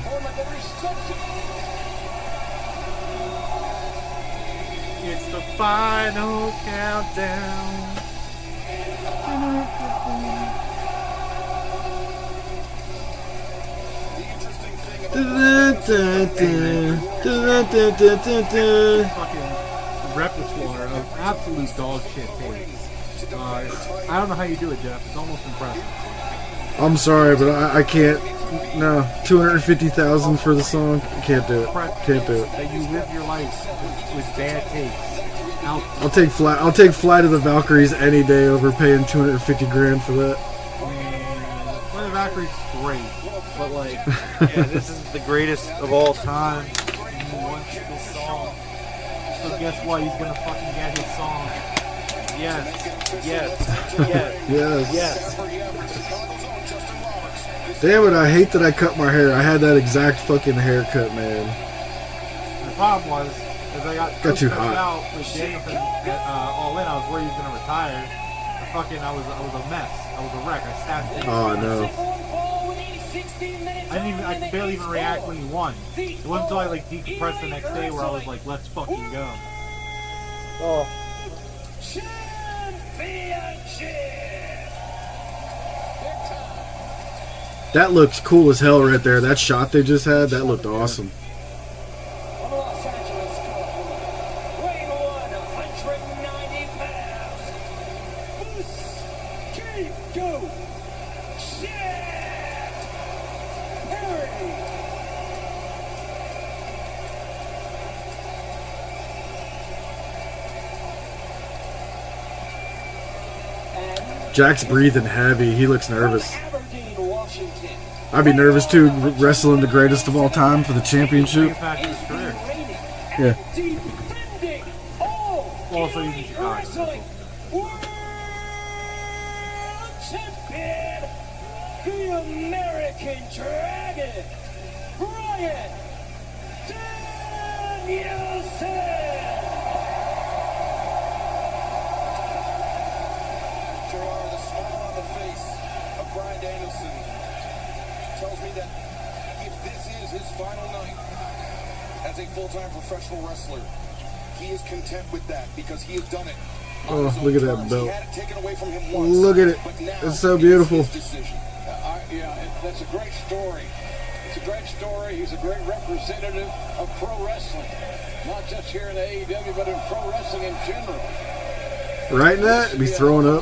Speaker 2: It's the final countdown. Fucking repertoire of absolute dog shit tapes. I don't know how you do it, Jeff. It's almost impressive.
Speaker 4: I'm sorry, but I can't. No, 250,000 for the song. I can't do it. Can't do it.
Speaker 2: That you live your life with bad takes.
Speaker 4: I'll take Flight of the Valkyries any day over paying 250 grand for that.
Speaker 2: Flight of the Valkyries is great, but like,
Speaker 9: Yeah, this is the greatest of all time.
Speaker 2: he wants this song. So guess what? He's gonna fucking get his song.
Speaker 9: Yes, yes, yes,
Speaker 4: Yes.
Speaker 9: yes.
Speaker 4: Damn it, I hate that I cut my hair. I had that exact fucking haircut, man.
Speaker 2: The problem was, as I got
Speaker 4: Too
Speaker 2: stressed
Speaker 4: hot.
Speaker 2: out with Danielson all in, I was worried he was gonna retire. I was a mess. I was a wreck. I sat there.
Speaker 4: Oh no.
Speaker 2: I barely even react when he won. It wasn't until I like decompressed the next day where I was like, let's fucking go.
Speaker 9: Oh.
Speaker 4: That looks cool as hell right there. That shot they just had, that looked awesome. Jack's breathing heavy. He looks nervous. I'd be nervous too, wrestling the greatest of all time for the championship.
Speaker 2: Biggest match of his career.
Speaker 4: Yeah.
Speaker 2: Also, he's in Chicago.
Speaker 13: Champion, the American Dragon, Bryan Danielson.
Speaker 1: Gerard, the smile on the face of Bryan Danielson tells me that if this is his final night as a full-time professional wrestler, he is content with that because he has done it.
Speaker 4: Oh, look at that belt.
Speaker 1: He had it taken away from him once,
Speaker 4: Look at it.
Speaker 1: but now
Speaker 4: It's so beautiful.
Speaker 1: it's his decision.
Speaker 13: That's a great story. It's a great story. He's a great representative of pro wrestling, not just here in the AEW, but in pro wrestling in general.
Speaker 4: Right, Nat? Be throwing up.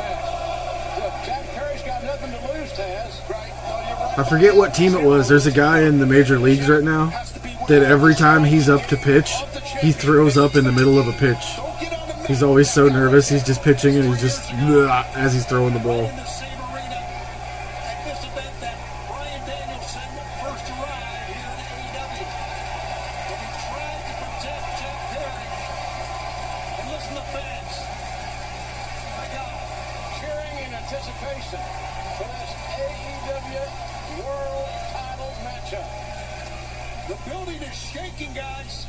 Speaker 13: Jack Perry's got nothing to lose, Taz. Right? No, you're right.
Speaker 4: I forget what team it was. There's a guy in the major leagues right now that every time he's up to pitch, he throws up in the middle of a pitch. He's always so nervous. He's just pitching and he's just as he's throwing the ball.
Speaker 13: Anticipation for this AEW World Title matchup. The building is shaking, guys.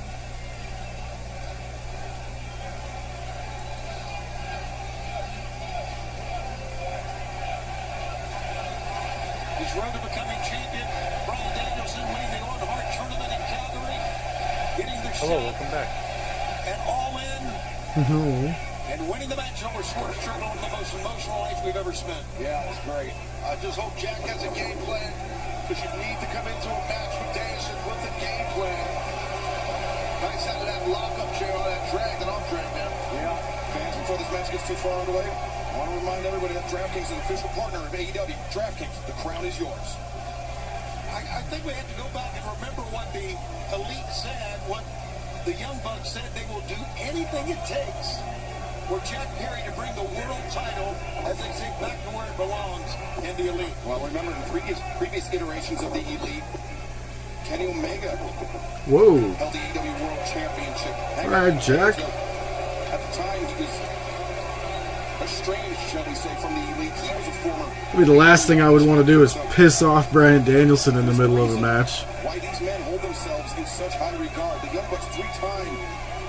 Speaker 13: road to becoming champion. Bryan Danielson winning the Owen Hart tournament in Calgary. Getting the
Speaker 9: Hello,
Speaker 13: shot
Speaker 9: welcome back.
Speaker 13: and all in. And winning the match over Swerve Strickland with the most emotional life we've ever spent.
Speaker 1: Yeah, it's great. I just hope Jack has a game plan, because you need to come into a match with Danielson with a game plan. Nice out of that lockup chair on that drag, that arm drag now. Yeah. Fans, before this match gets too far underway, I want to remind everybody that DraftKings is an official partner of AEW. DraftKings, the crown is yours.
Speaker 13: I think we have to go back and remember what the Elite said, what the Young Bucks said. They will do anything it takes for Jack Perry to bring the world title, as they say, back to where it belongs in the Elite.
Speaker 1: Well, remember in previous iterations of the Elite, Kenny Omega
Speaker 4: Whoa.
Speaker 1: held the AEW World Championship.
Speaker 4: All right, Jack.
Speaker 1: At the time, he was estranged, shall we say, from the Elite. He was a former...
Speaker 4: I mean, the last thing I would want to do is piss off Bryan Danielson in the middle of a match.
Speaker 1: Why these men hold themselves in such high regard. The Young Bucks 3-time.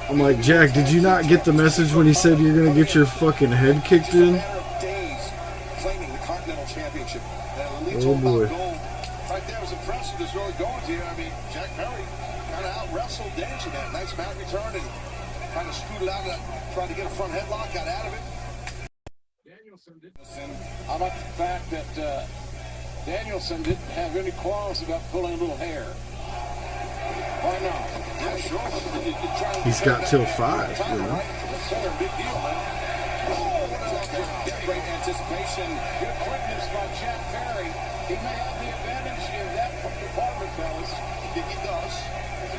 Speaker 4: I'm like, Jack, did you not get the message when he said you're going to get your fucking head kicked in?
Speaker 1: Days claiming the Continental Championship.
Speaker 4: Oh, boy.
Speaker 1: Right there was impressive. Is really going to you. I mean, Jack Perry kind of out-wrestled Danielson. That nice mat return and kind of scooted out and tried to get a front headlock, got out of it.
Speaker 13: How about the fact that Danielson didn't have any qualms about pulling a little hair? Why not?
Speaker 1: Yeah, sure.
Speaker 4: He's got till 5, you know.
Speaker 13: Big deal, man. Great anticipation. Good quickness by Jack Perry. He may have the advantage in that department, fellas.
Speaker 1: I think he does.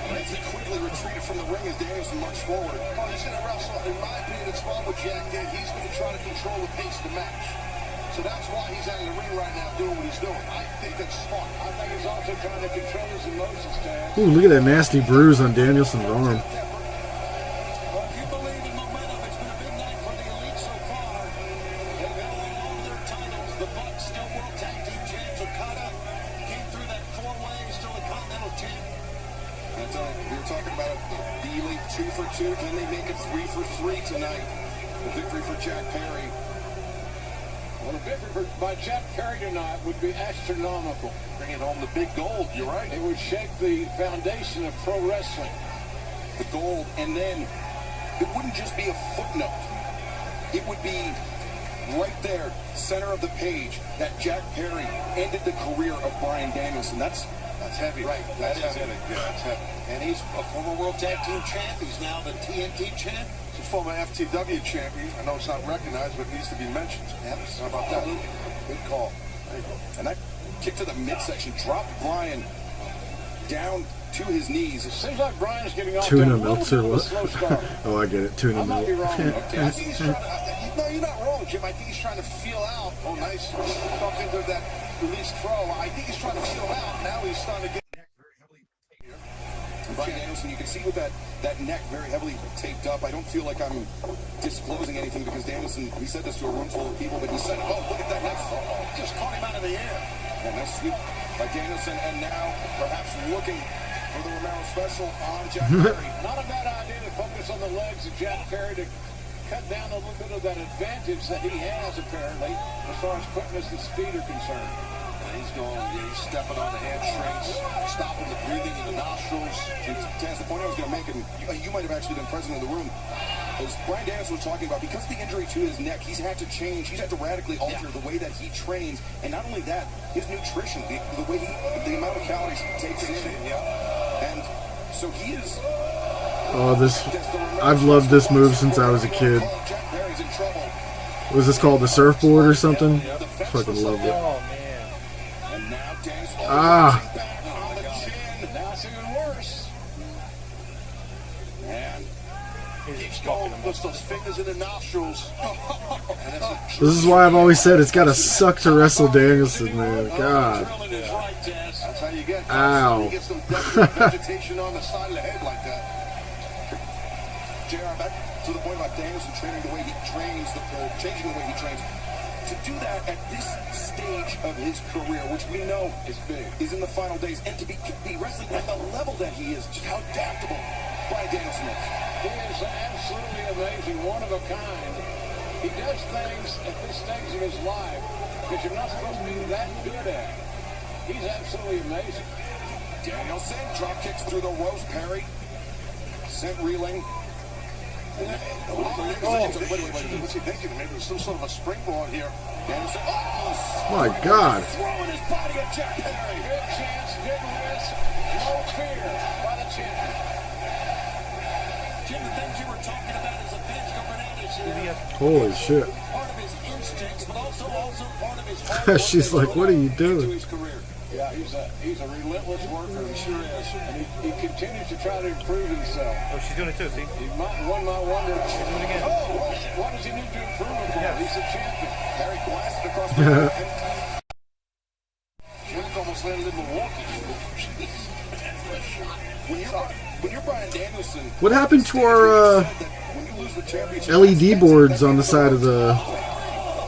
Speaker 1: As he quickly retreated from the ring as Danielson marched forward. Well, he's going to wrestle, in my opinion, it's smart what Jack did. He's going to try to control the pace of the match. So that's why he's out in the ring right now doing what he's doing. I think that's smart. I think he's also trying to control his emotions, Dad.
Speaker 4: Ooh, look at that nasty bruise on Danielson's arm.
Speaker 1: Can they make it 3 for 3 tonight? The victory for Jack Perry.
Speaker 13: Well, the victory by Jack Perry tonight would be astronomical.
Speaker 1: Bringing home the big gold, you're right.
Speaker 13: It would shake the foundation of pro wrestling.
Speaker 1: The gold, and then it wouldn't just be a footnote. It would be right there, center of the page, that Jack Perry ended the career of Bryan Danielson. That's heavy. Right, that's heavy. Yeah, that's heavy.
Speaker 13: And he's a former World Tag Team champ. He's now the TNT champ.
Speaker 1: He's a former FTW champion. I know it's not recognized, but it needs to be mentioned. Yes. How about that? Good call. And that kick to the midsection dropped Bryan down to his knees.
Speaker 13: It seems like Bryan's getting off
Speaker 4: Tuna
Speaker 13: to a
Speaker 4: melts
Speaker 13: little
Speaker 4: or
Speaker 13: bit of a
Speaker 4: what?
Speaker 13: slow start.
Speaker 4: Oh, I get it. Tuna
Speaker 13: I might be
Speaker 4: melt.
Speaker 13: wrong.
Speaker 1: Okay, I think he's trying to, no, you're not wrong, Jim. I think he's trying to feel out. Oh, nice. Talking into that release throw. I think he's trying to feel out. Now he's starting to get Bryan Danielson, you can see with that neck very heavily taped up. I don't feel like I'm disclosing anything because Danielson, he said this to a room full of people, but he said, oh, look at that neck.
Speaker 13: Just caught him out of the air.
Speaker 1: And nice sweep by Danielson, and now perhaps looking for the Romero special on Jack Perry.
Speaker 13: Not a bad idea to focus on the legs of Jack Perry to cut down a little bit of that advantage that he has, apparently, as far as quickness and speed are concerned.
Speaker 1: He's going, he's stepping on the hamstrings, stopping the breathing in the nostrils. To answer the point I was going to make, and you might have actually been present in the room, as Bryan Danielson was talking about, because of the injury to his neck, he's had to change, he's had to radically alter the way that he trains, and not only that, his nutrition, the way the amount of calories he takes in. And so he is...
Speaker 4: Oh, I've loved this move since I was a kid. Was this called the surfboard or something? Fucking loved it.
Speaker 13: Oh, man.
Speaker 4: Ah.
Speaker 13: Now it's even worse.
Speaker 1: And keeps going, puts those fingers in the nostrils.
Speaker 4: This is why I've always said it's got to suck to wrestle Danielson, man. God.
Speaker 1: That's how you get.
Speaker 4: Ow.
Speaker 1: You get some vegetation on the side of the head like that. JR, back to the point about Danielson training the way he trains, changing the way he trains. To do that at this stage of his career, which we know is big, is in the final days, and to be wrestling at the level that he is, just how adaptable Bryan Danielson is.
Speaker 13: He is absolutely amazing, one of a kind. He does things at this stage of his life that you're not supposed to be that good at. He's absolutely amazing.
Speaker 1: Danielson drop kicks through the ropes. Perry sent reeling. Wait. What's he thinking? Maybe there's some sort of a springboard here. Danielson. Oh!
Speaker 4: My God.
Speaker 1: Throwing his body at Jack Perry.
Speaker 13: Good chance, good risk, no fear by the champion. Jim, the things you were talking about as a bench coming at us.
Speaker 4: Holy shit.
Speaker 13: Part of his instincts, but also part of his hard
Speaker 4: She's like, what are you doing?
Speaker 13: his career. Yeah, he's a relentless worker. He sure is. And he continues to try to improve himself.
Speaker 9: Oh, she's doing it too, see?
Speaker 13: One might wonder.
Speaker 9: She's doing it again.
Speaker 13: Oh, what does he need to improve upon?
Speaker 9: Yes.
Speaker 13: He's a champion.
Speaker 1: Perry blasted across the ring. Jack almost landed in Milwaukee. When you're Bryan Danielson,
Speaker 4: What happened to our
Speaker 1: when you lose the championship,
Speaker 4: LED boards on the side of the...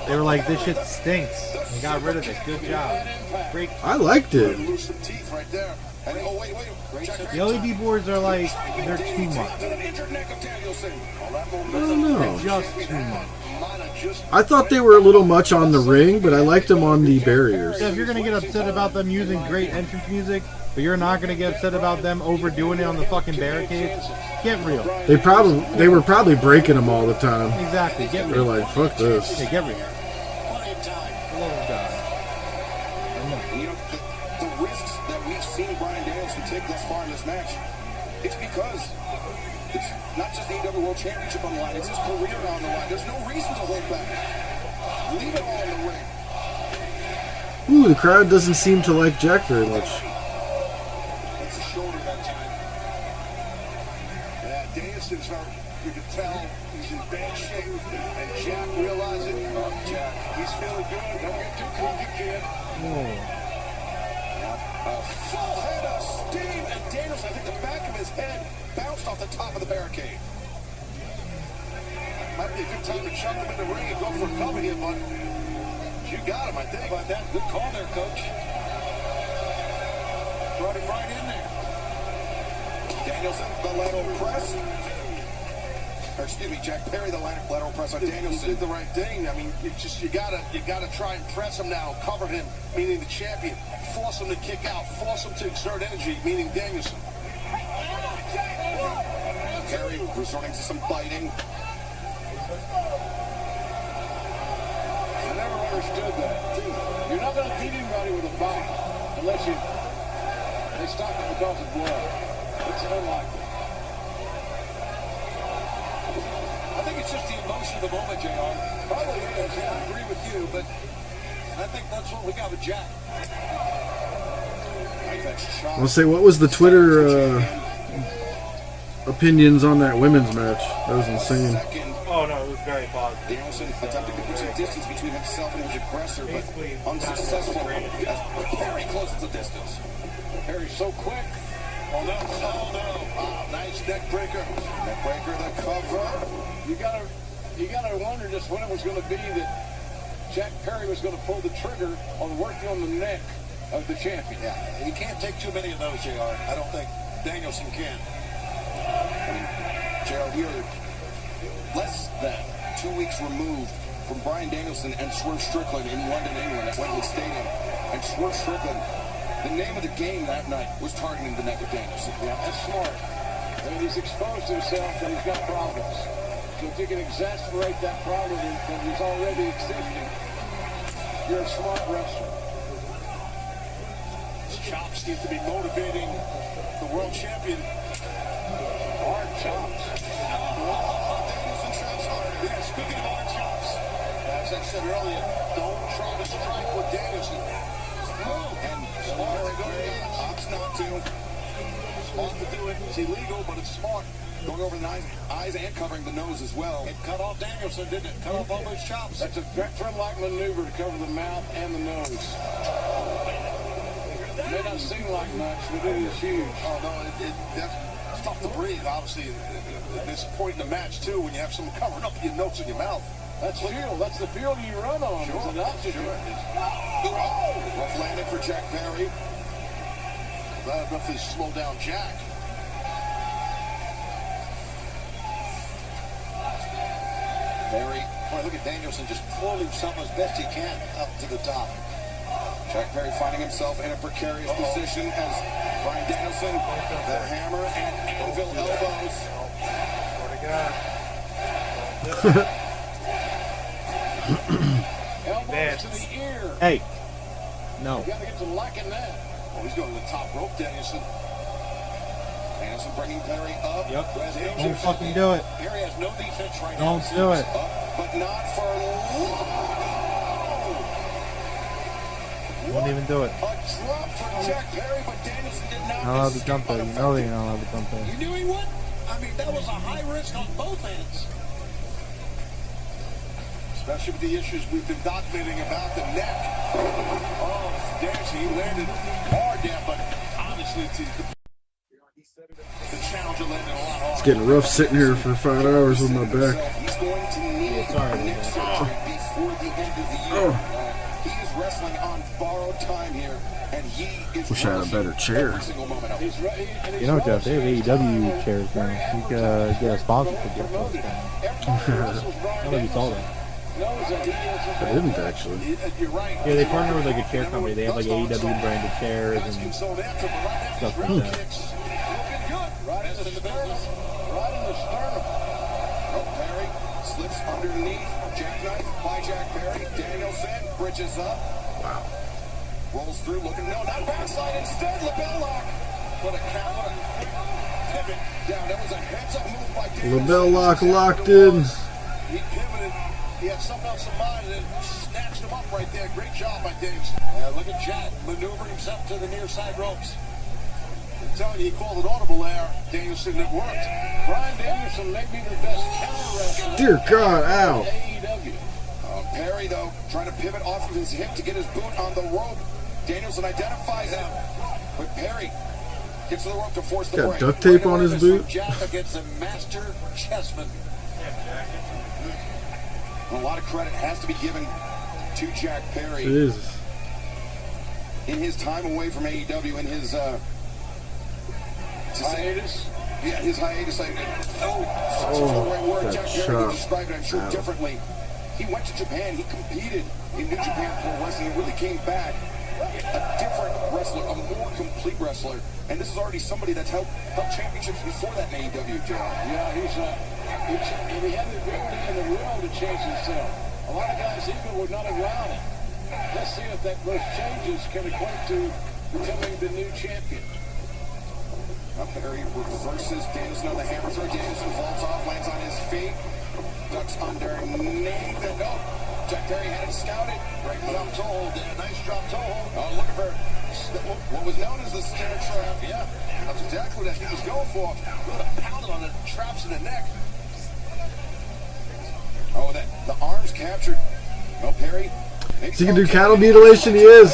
Speaker 2: They were like, this shit stinks. They got rid of it. Good job. Great.
Speaker 4: I liked it.
Speaker 1: lose some teeth right there. And wait.
Speaker 2: The LED boards are like, they're too much.
Speaker 4: I don't know.
Speaker 2: They're just too much.
Speaker 4: I thought they were a little much on the ring, but I liked them on the barriers.
Speaker 2: So if you're going to get upset about them using great entrance music, but you're not going to get upset about them overdoing it on the fucking barricades, get real.
Speaker 4: They were probably breaking them all the time.
Speaker 2: Exactly, get
Speaker 4: They're
Speaker 2: real.
Speaker 4: like, fuck this.
Speaker 2: Yeah, get real.
Speaker 1: You know, the risks that we've seen Bryan Danielson take thus far in this match, it's because it's not just the AEW World Championship on the line, it's his career on the line. There's no reason to hold back. Leave it all in the ring.
Speaker 4: Ooh, the crowd doesn't seem to like Jack very much.
Speaker 1: That's the shoulder that time. Yeah, Danielson's hurt. You can tell he's in bad shape. And Jack realizing, Jack, he's feeling good. Don't get too cocky, kid. A full head of steam, and Danielson, I think the back of his head bounced off the top of the barricade. Might be a good time to chuck him in the ring and go for a cover here, but you got him, I think.
Speaker 13: But that good call there, coach. Brought him right in there.
Speaker 1: Danielson, the lateral press. Or excuse me, Jack Perry, the lateral press on Danielson. Did the right thing. I mean, it's just you gotta try and press him now, cover him, meaning the champion. Force him to kick out, force him to exert energy, meaning Danielson. Perry resorting to some biting.
Speaker 13: I never understood that. You're not going to beat anybody with a bite unless they stop it because of blood. It's unlikely. I think it's just the emotion of the moment, JR. Probably is. I agree with you, but I think that's what we got with Jack.
Speaker 4: I'll say, what was the Twitter opinions on that women's match? That was insane.
Speaker 9: Oh, no, it was very positive.
Speaker 1: Danielson attempted to put some distance between himself and his aggressor, but unsuccessful as Perry closes the distance.
Speaker 13: Perry's so quick.
Speaker 1: Oh no. Nice neck breaker. Neck breaker, the cover.
Speaker 13: You gotta wonder just when it was going to be that Jack Perry was going to pull the trigger on working on the neck of the champion.
Speaker 1: Yeah, you can't take too many of those, JR. I don't think Danielson can. I mean, JR, we are less than 2 weeks removed from Bryan Danielson and Swerve Strickland in London, England at Wembley Stadium. And Swerve Strickland, the name of the game that night was targeting the neck of Danielson.
Speaker 13: Yeah, that's smart. I mean, he's exposed himself and he's got problems. So if you can exasperate that problem that is already existing, you're a smart wrestler.
Speaker 1: His chops seem to be motivating the world champion.
Speaker 13: Hard chops.
Speaker 1: Danielson chops hard. Yeah, speaking of hard chops, as I said earlier, don't try to strike with Danielson. And smart to go opts not to. Smart to do it. It's illegal, but it's smart. Going over the eyes and covering the nose as well.
Speaker 13: It cut off Danielson, didn't it? Cut off all those chops. That's a veteran-like maneuver to cover the mouth and the nose. It may not seem like much, but it is huge.
Speaker 1: Oh, no, it's tough to breathe, obviously, at this point in the match, too, when you have someone covering up your nose and your mouth.
Speaker 13: That's fuel. That's the fuel you run on.
Speaker 1: Sure.
Speaker 13: It's an oxygen.
Speaker 1: Rough landing for Jack Perry. Not enough to slow down Jack. Perry. Boy, look at Danielson just pull himself as best he can up to the top. Jack Perry finding himself in a precarious position as Bryan Danielson, the hammer and anvil elbows. Elbows to the ear.
Speaker 14: Hey. No.
Speaker 1: You gotta get to locking that. Oh, he's going to the top rope, Danielson. Danielson bringing Perry up.
Speaker 14: Yep. Don't fucking do it.
Speaker 1: Perry has no defense right now.
Speaker 14: Don't do it.
Speaker 1: But not for long.
Speaker 14: Won't even do it.
Speaker 1: A drop for Jack Perry, but Danielson did not.
Speaker 14: Not allowed to jump there. You know they're not allowed to jump there.
Speaker 13: You knew he would? I mean, that was a high risk on both ends.
Speaker 1: Especially with the issues we've been documenting about the neck. Oh, Danielson, he landed hard there, but obviously the challenger landed a lot harder.
Speaker 4: It's getting rough sitting here for 5 hours with my back.
Speaker 1: He's going to need neck surgery before the end of the year. He is wrestling on borrowed time here, and he is.
Speaker 4: Wish I had a better chair.
Speaker 14: You know, Jeff, they have AEW chairs now. You can get a sponsor for Jeff. I don't know if you saw that.
Speaker 4: I didn't actually.
Speaker 14: Yeah, they partner with like a chair company. They have like AEW branded chairs and stuff like that.
Speaker 1: Right in the sternum. Right in the sternum. Oh, Perry slips underneath. Jackknife by Jack Perry. Danielson bridges up.
Speaker 4: Wow.
Speaker 1: Rolls through, looking. No, not backslide. Instead, lapel lock. What a count. What a pivot down. That was a heads-up move by Danielson.
Speaker 4: Lapel lock locked in.
Speaker 1: He pivoted. He had something else in mind and snatched him up right there. Great job by Danielson. Look at Jack maneuvering himself to the near side ropes. I'm telling you, he called it audible there. Danielson, it worked. Bryan Danielson may be the best counter wrestler.
Speaker 4: Dear God, ow.
Speaker 1: AEW. Perry, though, trying to pivot off of his hip to get his boot on the rope. Danielson identifies him. But Perry gets to the rope to force the break.
Speaker 4: Got duct tape on his boot.
Speaker 1: Jack against a master chessman. A lot of credit has to be given to Jack Perry.
Speaker 4: Jesus.
Speaker 1: In his time away from AEW, in his hiatus. Yeah, his hiatus. Such is the right word. Jack Perry would describe it, I'm sure, differently. He went to Japan. He competed in New Japan Pro Wrestling and really came back a different wrestler, a more complete wrestler. And this is already somebody that's held championships before that in AEW, JR.
Speaker 13: Yeah, and he had the ability and the will to change himself. A lot of guys even would not allow it. Let's see if those changes can equate to becoming the new champion.
Speaker 1: Perry reverses Danielson on the hammer throw. Danielson falls off, lands on his feet, ducks underneath, and Jack Perry had it scouted. Great drop toe hold. Nice drop toe hold. Looking for what was known as the snare trap. Yeah, that's exactly what I think he's going for. Really pounded on the traps in the neck. Oh, the arms captured. Oh, Perry.
Speaker 4: He can do cattle mutilation. He is.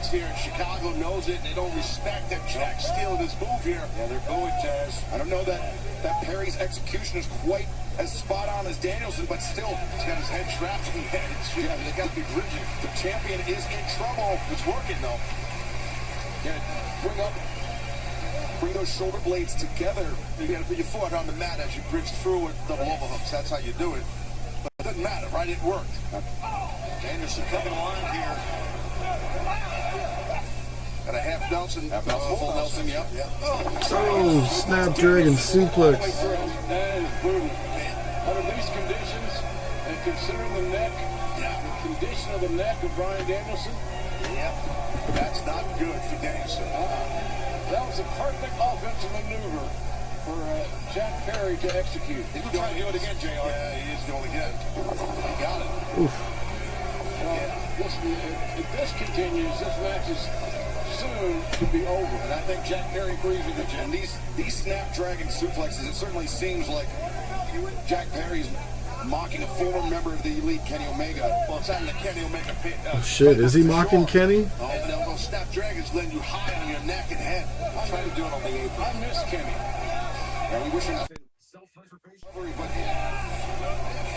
Speaker 1: Here in Chicago knows it, and they don't respect that Jack's stealing his move here. Yeah, they're booing Taz. I don't know that Perry's execution is quite as spot on as Danielson, but still, he's got his head trapped in the head. Yeah, they got to be rigid. The champion is in trouble. It's working though. Yeah, bring those shoulder blades together. You got to put your foot on the mat as you bridge through with double overhooks. That's how you do it. But it doesn't matter, right? It worked. Danielson coming along here. Got a half Nelson, full Nelson, yep.
Speaker 4: Oh, Snapdragon suplex.
Speaker 13: That is brutal. Under these conditions, and considering the neck, the condition of the neck of Bryan Danielson,
Speaker 1: that's not good for Danielson.
Speaker 13: That was a perfect offensive maneuver for Jack Perry to execute.
Speaker 1: He's going to do it again, JR. Yeah, he is going again. He got it.
Speaker 4: Oof.
Speaker 13: If this continues, this match is soon to be over.
Speaker 1: And I think Jack Perry agrees with it, Jim. These Snapdragon suplexes, it certainly seems like Jack Perry's mocking a former member of the Elite, Kenny Omega. Well, it's on the Kenny Omega pit.
Speaker 4: Oh, shit. Is he mocking Kenny?
Speaker 1: And those Snapdragons land you high on your neck and head. I'm trying to do it on the apron.
Speaker 13: I miss Kenny.
Speaker 1: And we wish him self-preservation, but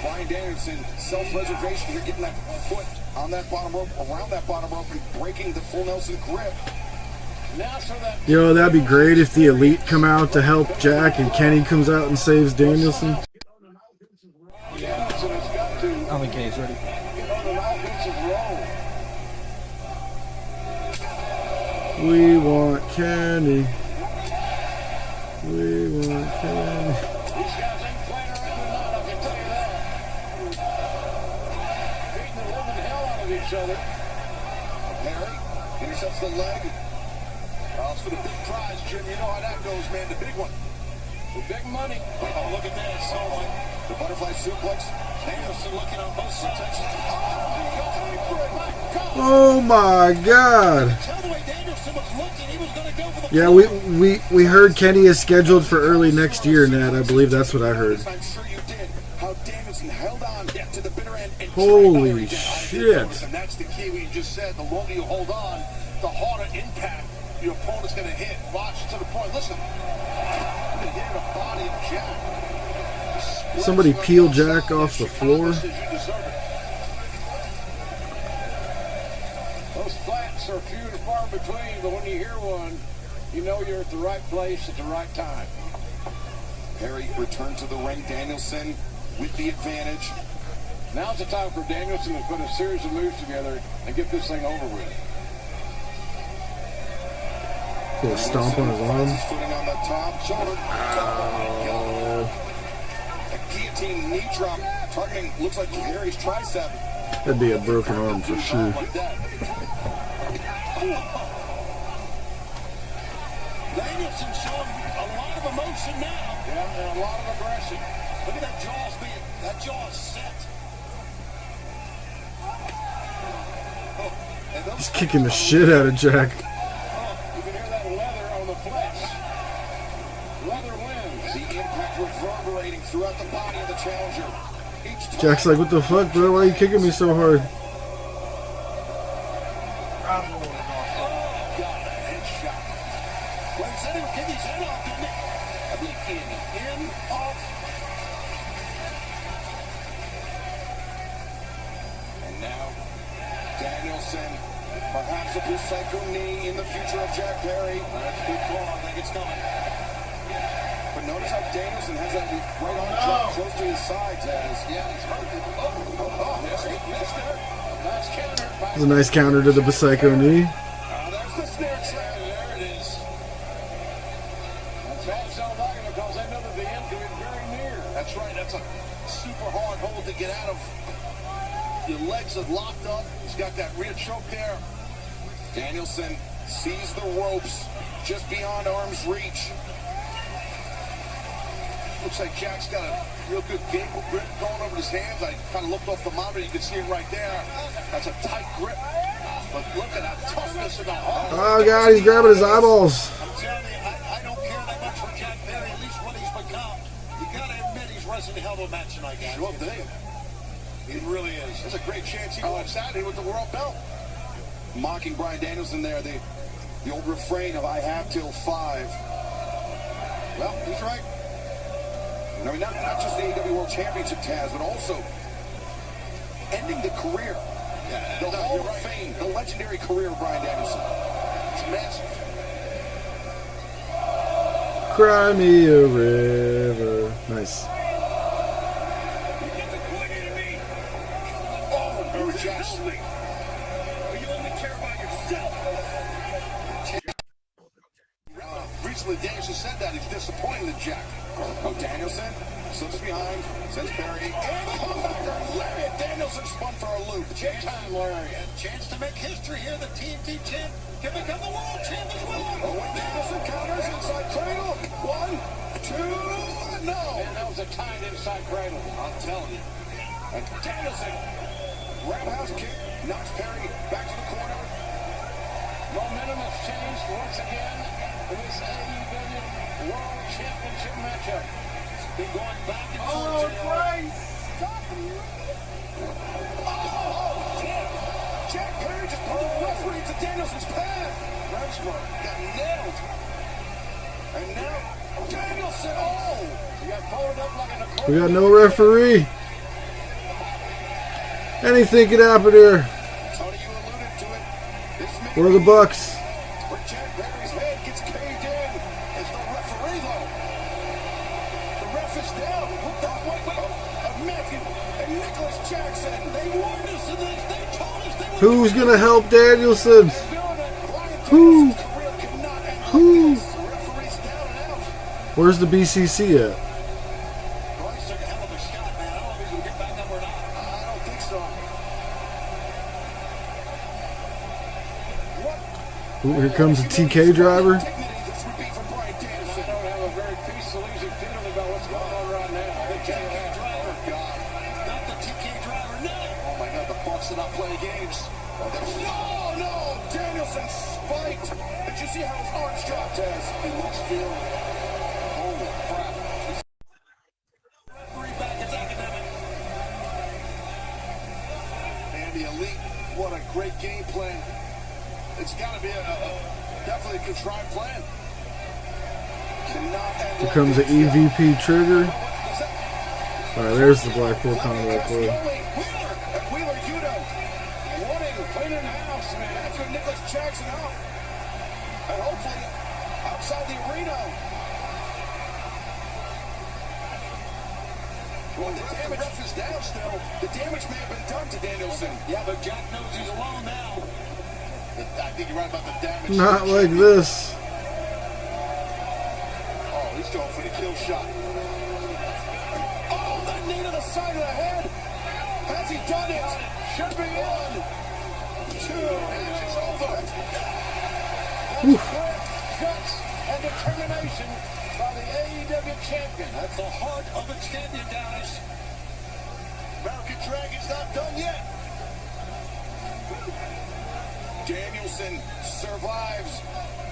Speaker 1: Bryan Danielson, self-preservation. You're getting that foot on that bottom rope, around that bottom rope, and breaking the full Nelson grip.
Speaker 4: You know, that'd be great if the Elite come out to help Jack and Kenny comes out and saves Danielson.
Speaker 14: I don't ready for.
Speaker 13: Get on an offensive roll.
Speaker 4: We want candy. We want candy.
Speaker 13: These guys ain't playing around tonight, I can tell you that. Beating the living hell out of each other.
Speaker 1: Perry intercepts the leg. Calls for the big prize, Jim. You know how that goes, man. The big one.
Speaker 13: The big money. Oh, look at that. So
Speaker 1: The butterfly suplex.
Speaker 13: Danielson looking on both sides.
Speaker 4: Oh my God!
Speaker 13: Tell the way Danielson was looking, he was going to go for the.
Speaker 4: Yeah, we heard Kenny is scheduled for early next year, Ned. I believe that's what I heard.
Speaker 1: I'm sure you did. How Danielson held on to the bitter end. And
Speaker 4: Holy shit!
Speaker 1: And that's the key. We just said the longer you hold on, the harder impact your opponent's going to hit. Watch to the point. Listen. Hit a body of Jack.
Speaker 4: Somebody peel Jack off the floor.
Speaker 13: Those flats are few and far between, but when you hear one, you know you're at the right place at the right time.
Speaker 1: Perry returned to the ring. Danielson with the advantage.
Speaker 13: Now's the time for Danielson to put a series of moves together and get this thing over with.
Speaker 4: He'll stomp on his arm.
Speaker 1: His footing on the top shoulder. A guillotine knee drop. Targeting looks like Perry's tricep.
Speaker 4: That'd be a broken arm for sure.
Speaker 13: Danielson showing a lot of emotion now. Yeah, and a lot of aggression. Look at that jaw's set.
Speaker 4: He's kicking the shit out of Jack.
Speaker 13: You can hear that leather on the flesh. Leather wins.
Speaker 1: The impact reverberating throughout the body of the challenger.
Speaker 4: Jack's like, what the fuck, bro? Why are you kicking me so hard?
Speaker 1: Perhaps a psycho knee in the future of Jack Perry. That's a good call. I think it's coming. But notice how Danielson has that right arm drop close to his sides as, yeah, he's hurt. Yes, he missed it. Nice counter.
Speaker 4: It's a nice counter to the Psycho knee.
Speaker 1: There's the snare trap. There it is.
Speaker 13: That's all so lucky because they know that the end is very near.
Speaker 1: That's right. That's a super hard hold to get out of. Your legs are locked up. He's got that rear choke there. Danielson sees the ropes just beyond arm's reach. Looks like Jack's got a real good gable grip going over his hands. I kind of looked off the monitor. You can see it right there. That's a tight grip. But look at that toughness in the heart.
Speaker 4: Oh, God, he's grabbing his eyeballs.
Speaker 13: I'm telling you, I don't care that much for Jack Perry, at least what he's become. You got to admit he's wrestling a hell of a match tonight, guys.
Speaker 1: Sure thing. It really is. There's a great chance he walks out here with the world belt. Mocking Bryan Danielson there, the old refrain of I have till 5. Well, he's right. I mean, not just the AEW World Championship, Taz, but also ending the career. Yeah, the Hall of Fame, the legendary career of Bryan Danielson. It's massive.
Speaker 4: Cry me a river. Nice.
Speaker 1: Justly. You only care about yourself. Recently, Danielson said that he's disappointed in Jack. Oh, Danielson slips behind, sends Perry. Lariat. Danielson spun for a loop.
Speaker 13: Big time Lariat. Chance to make history here. The TNT champ can become the world champ as well.
Speaker 1: Oh, and Danielson counters inside cradle. 1, 2, no.
Speaker 13: Man, that was a tight inside cradle.
Speaker 1: I'm telling you. And Danielson. Roundhouse kick, knocks Perry back to the corner.
Speaker 13: Momentum has changed once again in this AEW World Championship matchup. It's been going back and forth.
Speaker 2: Oh, Christ!
Speaker 1: Oh, damn! Jack Perry just put the referee into Danielson's path. Rensburg got nailed. And now, Danielson,
Speaker 13: He got folded up like an accordion.
Speaker 4: We got no referee. Anything could happen here.
Speaker 1: Tony, you alluded to it.
Speaker 4: Where are the Bucks?
Speaker 1: Where Jack Perry's head gets caved in. There's no referee, though. The ref is down. Wait. Matthew and Nicholas Jackson. They warned us of this. They told us they would.
Speaker 4: Who's gonna help Danielson? Who? Who? Where's the BCC at? Ooh, here comes a TK driver.
Speaker 1: What a great game plan. It's got to be definitely a contrived plan.
Speaker 4: Here comes the EVP trigger. Alright, there's the Blackpool Combo Club.
Speaker 1: Wheeler Yuta wanting cleaning house, man. After Nicholas Jackson out. And hopefully outside the arena. Well, the damage is down still. The damage may have been done to Danielson. Yeah, but Jack knows he's alone now. I think you're right about the damage.
Speaker 4: Not like this.
Speaker 1: Oh, he's going for the kill shot. Oh, that knee to the side of the head. Has he done it? Should be in. 2. It's over. That's guts and determination by the AEW champion. That's the heart of a champion, Dallas. American Dragon's not done yet. Danielson survives,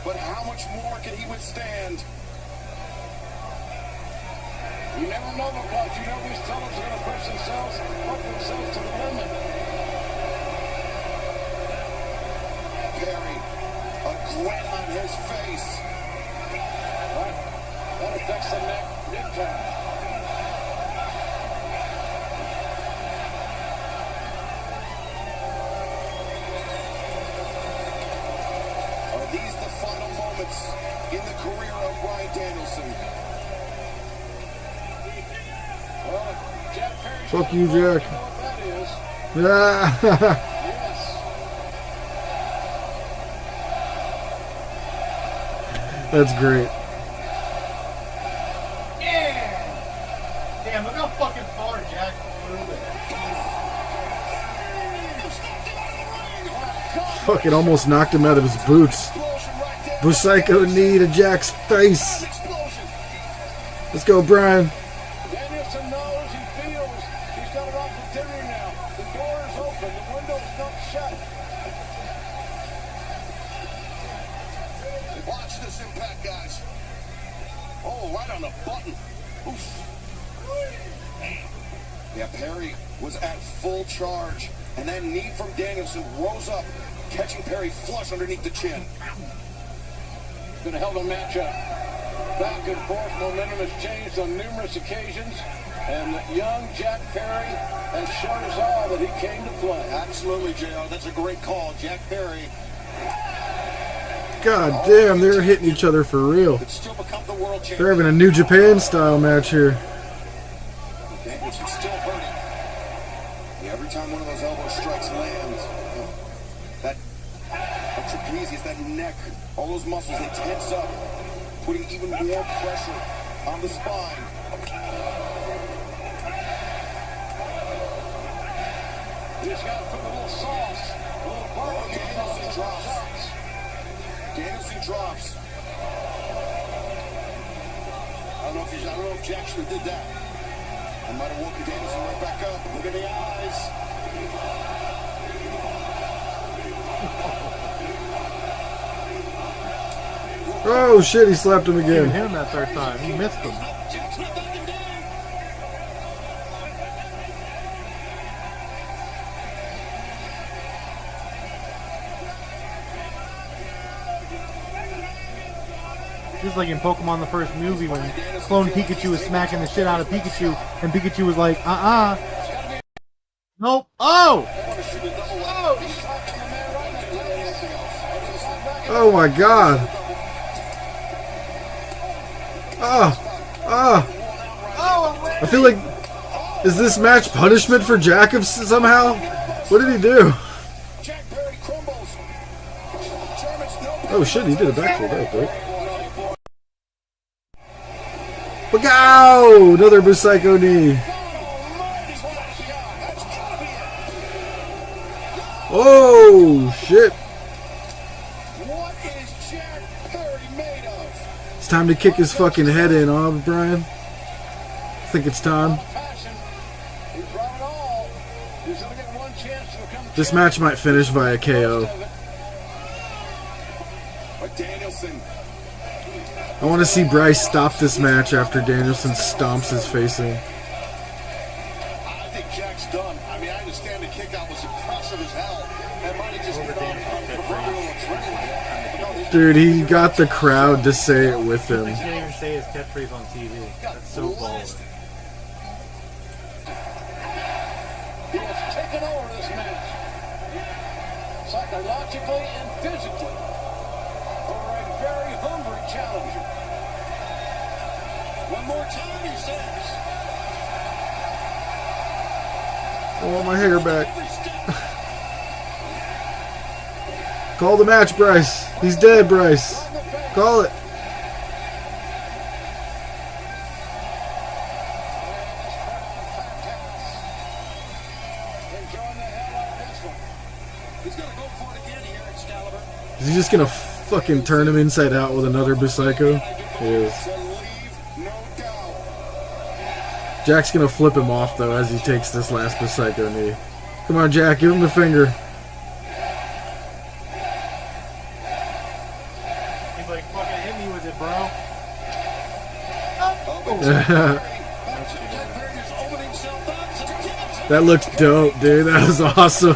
Speaker 1: but how much more can he withstand? You never know, because you know these fellas are going to push themselves, put themselves to the limit. Perry, a grin on his face. Right. That affects the neck big time. These the final moments in the career of Bryan Danielson. Well, Jack Perry.
Speaker 4: Fuck you, Jack.
Speaker 1: Yes.
Speaker 4: That's great.
Speaker 2: Yeah. Damn, look how fucking far Jack flew it.
Speaker 4: Fucking almost knocked him out of his boots. Busaiku knee to Jack's face. Let's go, Brian.
Speaker 1: Danielson knows, he feels he's got an opportunity now. The door is open, the window's not shut. Watch this impact, guys. Oh, right on the button. Oof. Yeah, Perry was at full charge, and that knee from Danielson rose up, catching Perry flush underneath the chin. Been a hell of a matchup. Back and forth, momentum has changed on numerous occasions, and young Jack Perry has shown us all that he came to play. Absolutely, JR. That's a great call. Jack Perry.
Speaker 4: God damn, they're hitting each other for real.
Speaker 1: Still become the world champion.
Speaker 4: They're having a New Japan style match here.
Speaker 1: Danielson's still hurting. Yeah, every time one of those elbow strikes lands, that trapezius, that neck, all those muscles, they tense up, putting even more pressure on the spine. He's got to put a little sauce, a little barbecue. Danielson drops. Danielson drops. I don't know if Jack should have did that. I might have woken Danielson right back up. Look at the eyes.
Speaker 4: Oh shit, he slapped him
Speaker 14: He didn't
Speaker 4: again.
Speaker 14: hit him that third time. He missed him. Just like in Pokemon the first movie when Clone Pikachu was smacking the shit out of Pikachu and Pikachu was like, Nope. Oh!
Speaker 4: Oh my god. I feel like Is this match punishment for Jack somehow? What did he do? Oh shit, he did a backflip. That was dope. But go! Another Busaiku knee. Oh shit. It's time to kick his fucking head in, huh, Brian? I think it's time. This match might finish via KO. I want to see Bryce stop this match after Danielson stomps his face in.
Speaker 1: I think Jack's done. I mean, I understand the kick out was impressive as hell. That might have just been
Speaker 4: Dude, he got the crowd to say it with him.
Speaker 2: He can't even say his catchphrase on TV. That's so bold.
Speaker 13: He has taken over this match, psychologically and physically, over a very hungry challenger. One more time, he says.
Speaker 4: I want my hair back. Call the match, Bryce. He's dead, Bryce. Call it. Is he just gonna fucking turn him inside out with another Busaiku? He is. Jack's gonna flip him off though as he takes this last Busaiku knee. Come on, Jack, give him the finger.
Speaker 2: He's like, fucking hit me with it, bro.
Speaker 4: That looks dope, dude. That was awesome.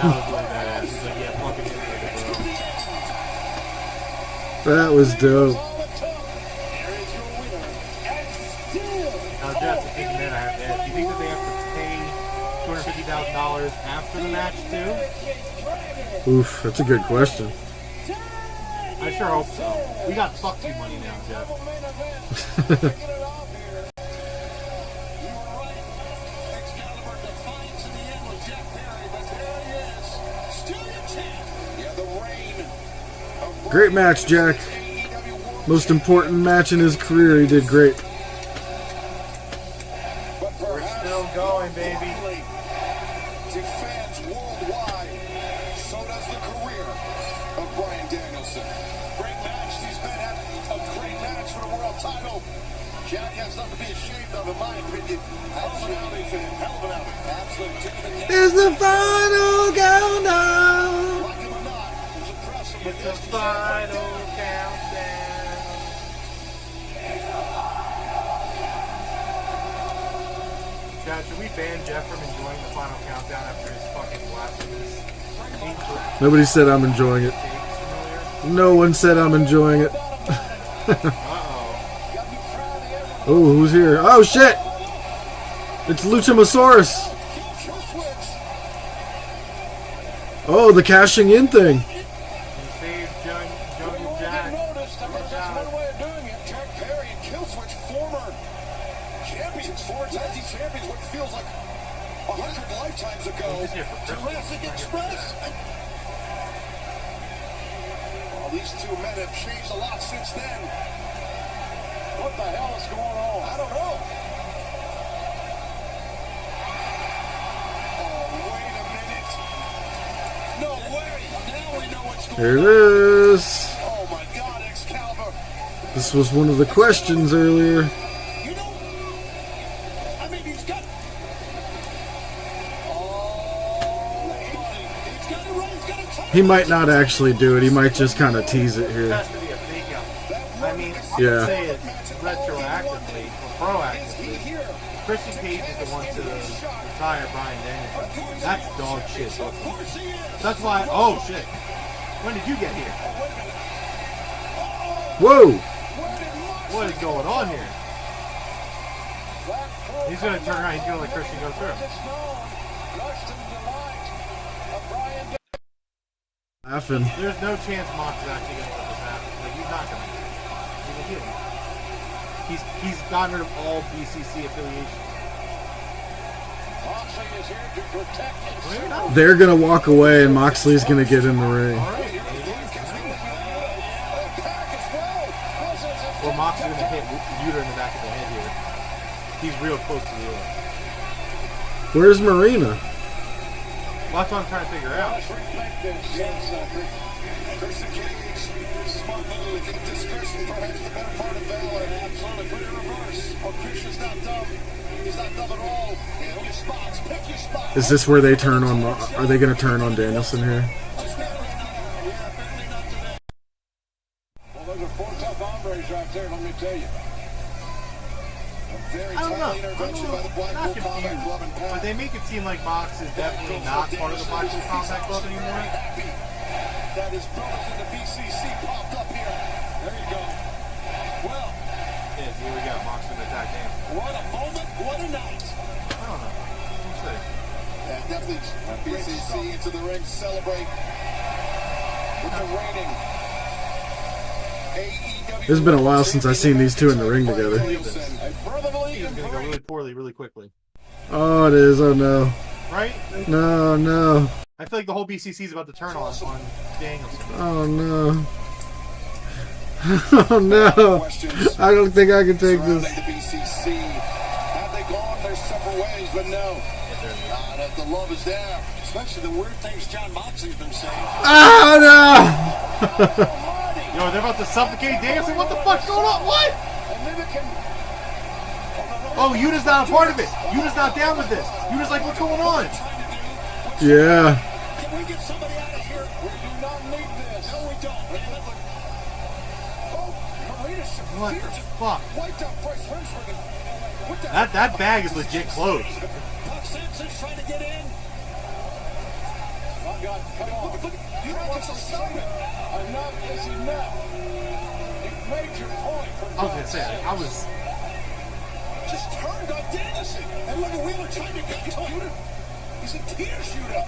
Speaker 4: That was dope.
Speaker 2: Now, Jeff, I think I have to ask, do you think that they have to pay $250,000 after the match, too?
Speaker 4: Oof, that's a good question.
Speaker 2: I sure hope so. We got fuck you money now, Jeff.
Speaker 4: Great match, Jack. Most important match in his career. He did great.
Speaker 2: We're still going, baby.
Speaker 1: To fans worldwide, so does the career of Bryan Danielson. Great match. These men have a great match for the world title. Jack has nothing to be ashamed of, in my opinion. Hell of an outing for him. Hell of an outing. Absolutely.
Speaker 4: It's the final countdown.
Speaker 2: It's the final countdown. Chad, should we ban Jeff from enjoying the final countdown after his fucking blasphemous?
Speaker 4: Nobody said I'm enjoying it. No one said I'm enjoying it. Oh, who's here? Oh, shit! It's Luchamosaurus. Oh, the cashing in thing.
Speaker 1: Jurassic Express. Well, these two men have changed a lot since then. What the hell is going on? I don't know. Oh, wait a minute. No way. Now we know what's going on.
Speaker 4: Here it is.
Speaker 1: Oh my God, Excalibur.
Speaker 4: This was one of the questions earlier. He might not actually do it. He might just kind of tease it here.
Speaker 2: It has to be a fake out. I mean, you
Speaker 4: Yeah.
Speaker 2: can say it retroactively or proactively. Christian Cage is the one to retire Bryan Danielson. That's dog shit. So that's why. Oh shit! When did you get here?
Speaker 4: Whoa!
Speaker 2: What is going on here? He's gonna turn around. He's gonna let Christian go through.
Speaker 4: Laughing.
Speaker 2: There's no chance Mox is actually gonna let this happen. Like he's not gonna. He's a heel. He's gotten rid of all BCC affiliation.
Speaker 4: They're gonna walk away, and Moxley's gonna get in the ring.
Speaker 2: Or Moxley's gonna hit Yuta in the back of the head here. He's real close to the other.
Speaker 4: Where's Marina?
Speaker 2: Well, that's what I'm trying to figure out.
Speaker 1: Smart move. Discretion, perhaps the better part of valor. Absolutely. Put it in reverse. Oh, Christian's not dumb. He's not dumb at all. Pick your spots. Pick your spots.
Speaker 4: Is this where they turn on? Are they gonna turn on Danielson here?
Speaker 13: Well, those are 4 tough hombres right there, let me tell you.
Speaker 1: Very
Speaker 2: I don't know.
Speaker 1: timely intervention by the Blackpool Combat Club and
Speaker 2: But they make it seem like Mox is definitely not part of the Blackpool Combat Club anymore.
Speaker 13: That is brothers in the BCC popped up here. There you go. Well,
Speaker 2: Yes, here we go. Mox in the attack dance.
Speaker 13: what a moment, what a night.
Speaker 2: I don't know. We'll see.
Speaker 1: Yeah, definitely BCC into the ring, celebrate with the reigning AEW.
Speaker 4: It's been a while since I've seen these two in the ring together.
Speaker 2: It's going to go really poorly, really quickly.
Speaker 4: Oh, it is. Oh no.
Speaker 2: Right?
Speaker 4: No, no.
Speaker 2: I feel like the whole BCC is about to turn on Danielson.
Speaker 4: Oh no. Oh no. I don't think I can take this.
Speaker 1: The BCC. Have they gone their separate ways? But no. The love is there.
Speaker 13: Especially the weird things John Moxley's been saying.
Speaker 4: Oh no.
Speaker 2: Yo, they're about to suffocate Danielson. What the fuck's going on? What? Oh, Yuta's not a part of it. Yuta's not down with this. Yuta's like, what's going on?
Speaker 4: Yeah.
Speaker 13: Can we get somebody out of here? We do not need this. No, we don't. Oh, Marina
Speaker 2: What the fuck?
Speaker 13: wiped out Bryce Remsburg. What the
Speaker 2: That bag is legit closed.
Speaker 13: Buck Simpson's trying to get in. Oh, God. Come on. Look, you don't want to stop it. Enough is enough. You've made your point.
Speaker 2: I was going to say, I was...
Speaker 13: Just turned on Danielson. And look at Wheeler trying to get to him. He's in tears, Yuta.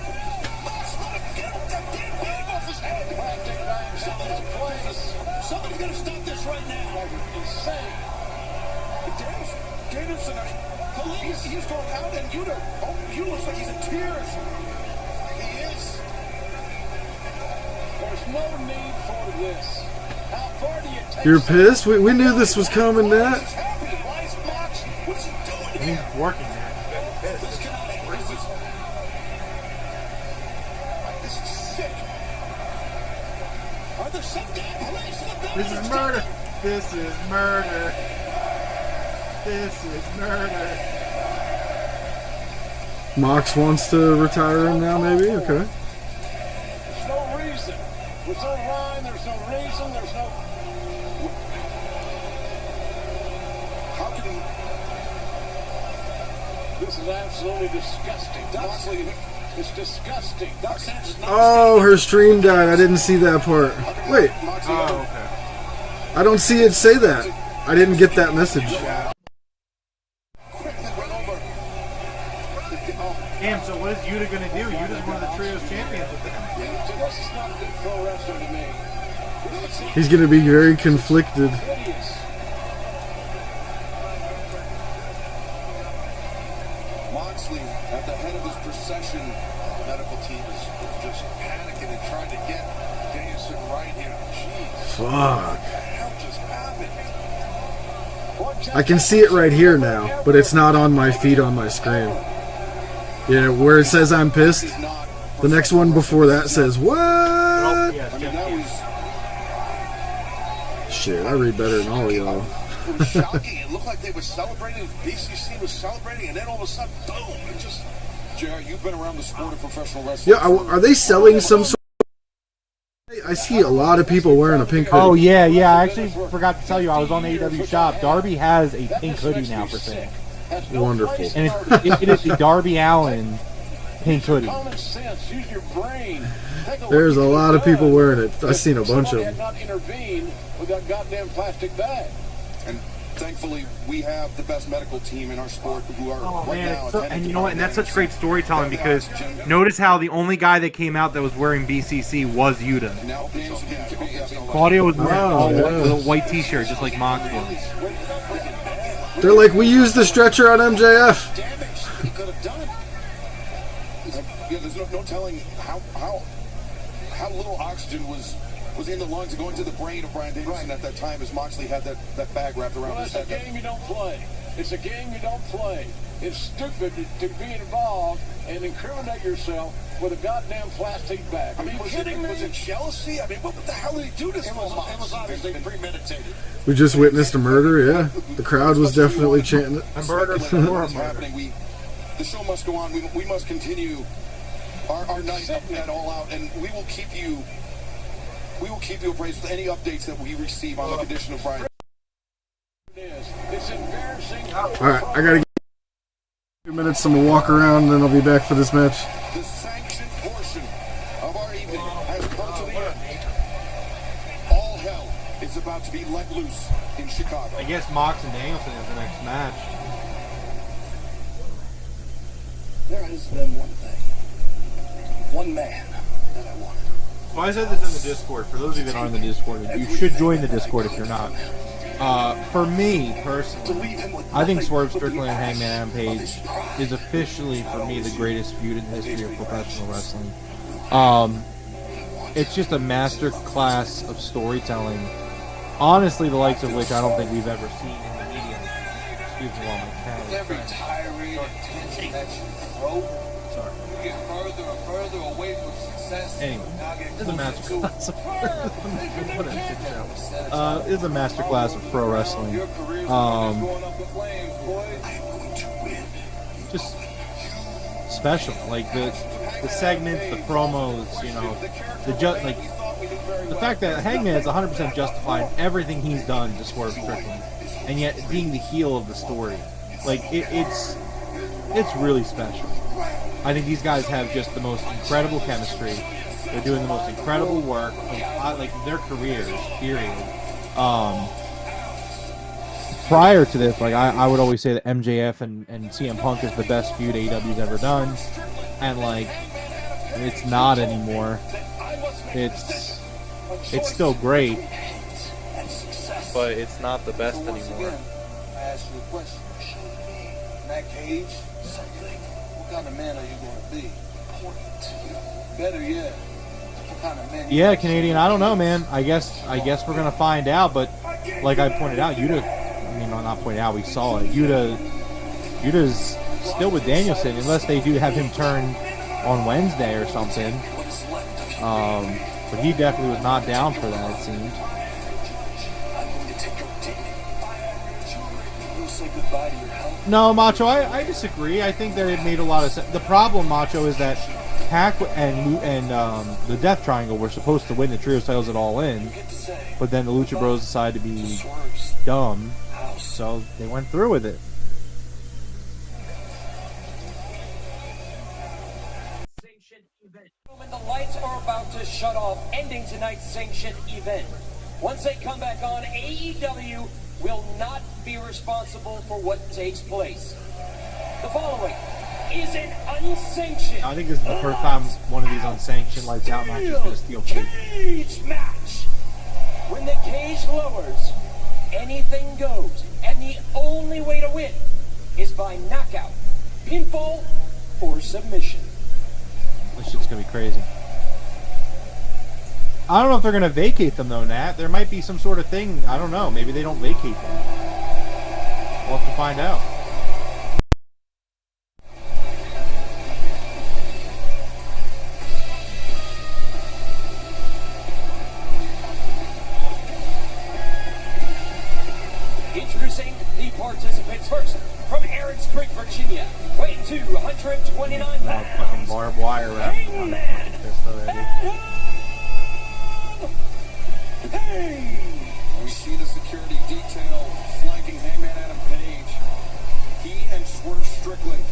Speaker 13: Get that damn bag off his head. Somebody's going to stop this right now. Insane. Danielson, police, he's going out, and Yuta, Yuta looks like he's in tears. He is. There's no need for this. How far do you take?
Speaker 4: You're pissed? We knew this was coming, Nat.
Speaker 2: He's working there.
Speaker 13: This is sick. Are there some damn police in the building?
Speaker 2: This is murder. This is murder. This is murder.
Speaker 4: Mox wants to retire him now, maybe? Okay.
Speaker 13: There's no reason. There's no rhyme. There's no reason. There's no... How can he... This is absolutely disgusting. Moxley, it's disgusting. Doc Sands is not...
Speaker 4: Oh, her stream died. I didn't see that part. Wait.
Speaker 2: Oh, okay.
Speaker 4: I don't see it say that. I didn't get that message.
Speaker 2: Damn, so what is Yuta going to do? Yuta's one of the trios champions with them.
Speaker 13: This is not good pro wrestling to me.
Speaker 4: He's going to be very conflicted.
Speaker 1: Moxley, at the head of his procession, medical team is just panicking and trying to get Danielson right here. Jeez.
Speaker 4: Fuck.
Speaker 1: What the hell just happened?
Speaker 4: I can see it right here now, but it's not on my feed on my screen. Yeah, where it says I'm pissed. The next one before that says, what? Shit, I read better than all of y'all.
Speaker 1: It was shocking. It looked like they were celebrating. BCC was celebrating, and then all of a sudden, boom! It just. JR, you've been around the sport of professional wrestling.
Speaker 4: Yeah, are they selling some sort of... I see a lot of people wearing a pink hoodie.
Speaker 14: Oh, yeah. I actually forgot to tell you, I was on AEW Shop. Darby has a pink hoodie now for sale.
Speaker 4: Wonderful.
Speaker 14: And it is the Darby Allin pink hoodie.
Speaker 13: Common sense. Use your brain.
Speaker 4: There's a lot of people wearing it. I've seen a bunch of them.
Speaker 13: Not intervene with that goddamn plastic bag.
Speaker 1: And thankfully, we have the best medical team in our sport who are right now.
Speaker 2: And you know what? And that's such great storytelling because notice how the only guy that came out that was wearing BCC was Yuta. Claudio was wearing a white t-shirt just like Mox was.
Speaker 4: They're like, we used the stretcher on MJF.
Speaker 1: there's no telling how little oxygen was in the lungs and going to the brain of Bryan Danielson at that time as Moxley had that bag wrapped around his head.
Speaker 13: It's a game you don't play. It's a game you don't play. It's stupid to be involved and incriminate yourself with a goddamn plastic bag.
Speaker 1: I mean, was it jealousy? I mean, what the hell did he do this for? It was obviously premeditated.
Speaker 4: We just witnessed a murder, yeah. The crowd was definitely chanting it.
Speaker 2: A murder before a murder.
Speaker 1: Happening. The show must go on. We must continue our night at All Out, and we will keep you appraised with any updates that we receive on the condition of Bryan.
Speaker 13: It's embarrassing.
Speaker 4: All right, I gotta get 2 minutes. I'm gonna walk around, and then I'll be back for this match.
Speaker 1: The sanctioned portion of our evening has come to the end. All hell is about to be let loose in Chicago.
Speaker 2: I guess Mox and Danielson is the next match.
Speaker 13: There has been one thing, one man that I wanted.
Speaker 2: So I said this in the Discord. For those of you that
Speaker 14: On the Discord, you should join the Discord if you're not. For me personally, I think Swerve Strickland and Hangman Adam Page is officially, for me, the greatest feud in the history of professional wrestling. It's just a master class of storytelling. Honestly, the likes of which I don't think we've ever seen in the media. Excuse me while my cat is
Speaker 13: Every
Speaker 2: crying.
Speaker 13: tirade and tension that you throw, you get further and further away from success.
Speaker 14: Anyway,
Speaker 13: Now get
Speaker 14: it's a
Speaker 13: closer
Speaker 14: master
Speaker 13: to
Speaker 14: class.
Speaker 13: it.
Speaker 14: What a shit show. It's a master class of pro wrestling.
Speaker 13: Your career's
Speaker 14: Um,
Speaker 13: going up in flames, boys.
Speaker 14: Just special, like the segments, the promos, you know, the fact that Hangman is 100% justified in everything he's done to Swerve Strickland, and yet being the heel of the story, like it's really special. I think these guys have just the most incredible chemistry. They're doing the most incredible work of like their careers, period. Prior to this, like I would always say that MJF and CM Punk is the best feud AEW's ever done, and like it's not anymore. It's still great, but it's not the best anymore.
Speaker 13: I ask you a question. In that cage, what kind of man are you going to be? Better yet, what kind of man?
Speaker 14: Yeah, Canadian. I don't know, man. I guess we're gonna find out. But like I pointed out, not pointed out. We saw it. Yuta's still with Danielson, unless they do have him turn on Wednesday or something. But he definitely was not down for that, it seemed. No, Macho, I disagree. I think that it made a lot of sense. The problem, Macho, is that Pac and the Death Triangle were supposed to win the Trios titles at All In, but then the Lucha Bros decided to be dumb, so they went through with it.
Speaker 6: The lights are about to shut off, ending tonight's sanctioned event. Once they come back on, AEW will not be responsible for what takes place. The following is an unsanctioned.
Speaker 14: I think this is the first time one of these unsanctioned lights out matches is going to steal
Speaker 6: cage match. When the cage lowers, anything goes, and the only way to win is by knockout, pinfall, or submission.
Speaker 14: This shit's going to be crazy. I don't know if they're going to vacate them, though, Nat. There might be some sort of thing. I don't know. Maybe they don't vacate them. We'll have to find out.
Speaker 6: Introducing the participants first. From Aaron's Creek, Virginia, weighing 229 pounds.
Speaker 14: Fucking barbed wire wrapped around his fucking fist already.
Speaker 1: Hey! We see the security detail flanking Hangman Adam Page. He and Swerve Strickland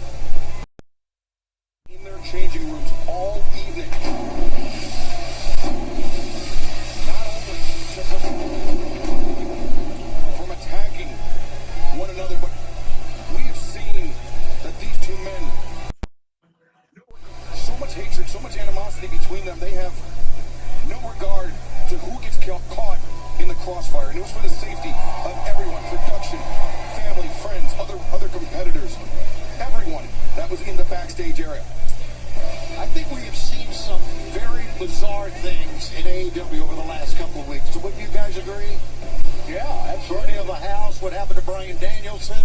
Speaker 1: in their changing rooms all evening. Not only from attacking one another, but we have seen that these two men, so much hatred, so much animosity between them, they have no regard to who gets caught in the crossfire. And it was for the safety of everyone, production, family, friends, other competitors, everyone that was in the backstage area. I think
Speaker 13: AEW over the last couple of weeks. So would you guys agree? Yeah, absolutely. Burning of the house, what happened to Bryan Danielson.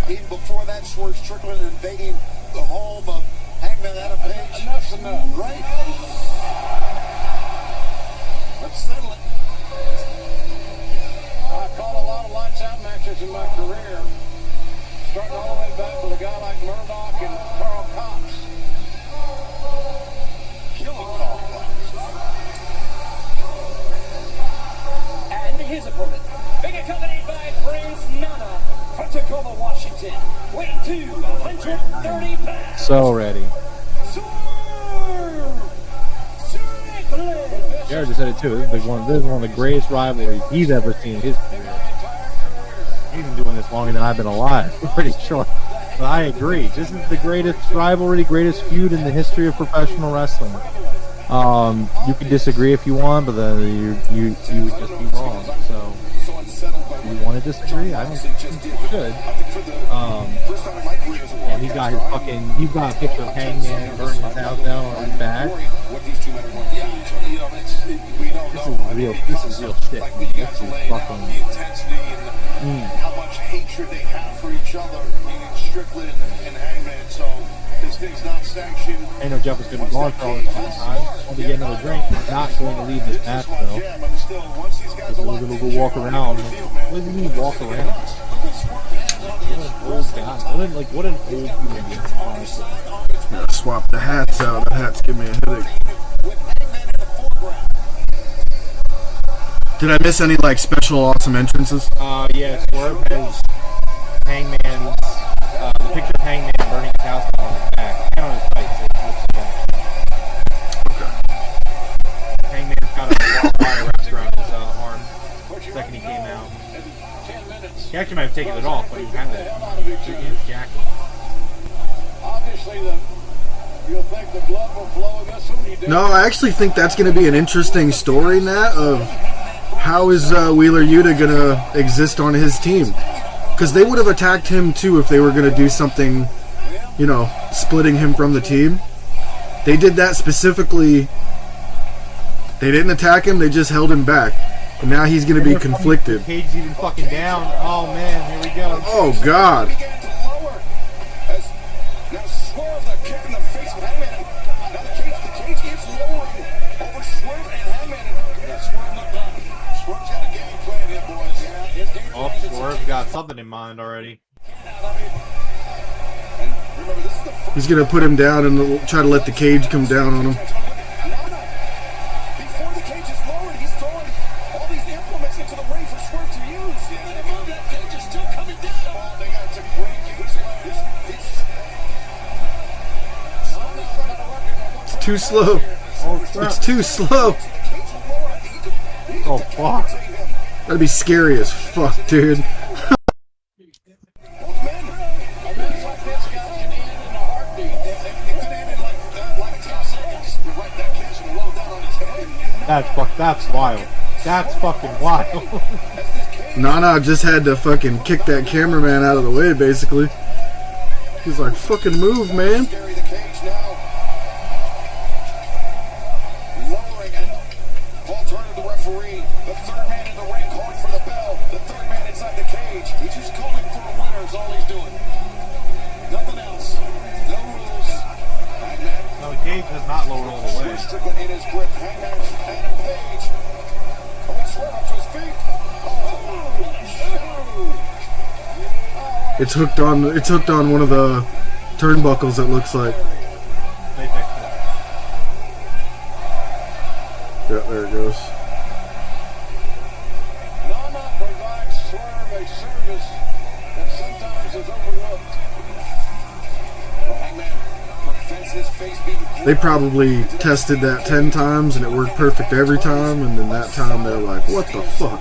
Speaker 13: Even before that, Swerve Strickland invading the home of Hangman Adam Page. Enough's enough. Right? Let's settle it. I caught a lot of lights out matches in my career. Starting all the way back with a guy like Murdoch and Carl Cox. Killing Carl Cox.
Speaker 6: And his opponent, being accompanied by Prince Nana from Tacoma, Washington, weighing 230 pounds.
Speaker 14: So ready. Jared just said it too. This is one of the greatest rivalries he's ever seen in his career. He's been doing this longer than I've been alive. I'm pretty sure. But I agree. This is the greatest rivalry, greatest feud in the history of professional wrestling. You can disagree if you want, but then you would just be wrong. So, you want to disagree? I don't think you should. And he's got a picture of Hangman burning his house down on his back. This is real shit. This is fucking.
Speaker 1: How much hatred they have for each other, meaning Strickland and Hangman. So this thing's not sanctioned.
Speaker 14: I know Jeff is going to be gone for all this fucking time. I'll be getting another drink. He's not going to leave this match though. Because we're going to go walk around. What does he mean walk around? What an old guy. What an old human being, honestly.
Speaker 4: Gotta swap the hats out. The hats give me a headache. Did I miss any like special awesome entrances?
Speaker 9: Yeah, Swerve has Hangman's the picture of Hangman burning his house down on his back and on his tights. It looks like Hangman's got a wire wrapped around his arm the second he came out. He actually might have taken it off, but he had it in his jacket.
Speaker 13: Obviously, you'll think the blood will flow in this one.
Speaker 4: No, I actually think that's going to be an interesting story, Nat, of how is Wheeler Yuta going to exist on his team. Because they would have attacked him, too, if they were going to do something, you know, splitting him from the team. They did that specifically. They didn't attack him, they just held him back. And now he's going to be conflicted.
Speaker 9: Cage's even fucking down. Oh, man, here we go.
Speaker 4: Oh, God.
Speaker 1: Now Swerve, the kick in the face of Hangman. Now the cage is lowering over Swerve and Hangman. Yeah, Swerve looked up. Swerve's got a game plan here, boys. Yeah, his game
Speaker 9: Oh,
Speaker 1: plan is
Speaker 9: Swerve got something in mind already.
Speaker 4: He's going to put him down and try to let the cage come down on him.
Speaker 1: before the cage is lowered, he's throwing all these implements into the ring for Swerve to use. Yeah, that cage is still coming down. Oh, they got to break
Speaker 4: It's too slow. It's too slow.
Speaker 14: Oh, fuck.
Speaker 4: That'd be scary as fuck, dude.
Speaker 14: That's wild. That's fucking wild.
Speaker 4: Nana just had to fucking kick that cameraman out of the way, basically. He's like, fucking move, man.
Speaker 1: lowering and Paul Turner, the referee, the third man in the ring calling for the bell, the third man inside the cage. He's just calling for a winner is all he's doing. Nothing else. No rules. Hangman.
Speaker 9: No, the cage has not lowered all the way.
Speaker 1: Strickland in his grip. Hangman, Adam Page. Oh, Swerve up to his feet.
Speaker 4: It's hooked on one of the turnbuckles, it looks like.
Speaker 9: They fixed it.
Speaker 4: Yeah, there it goes.
Speaker 13: Nana provides Swerve a service that sometimes is overlooked.
Speaker 1: Hangman prevents his face being
Speaker 4: They probably tested that 10 times and it worked perfect every time, and then that time they're like, what the fuck?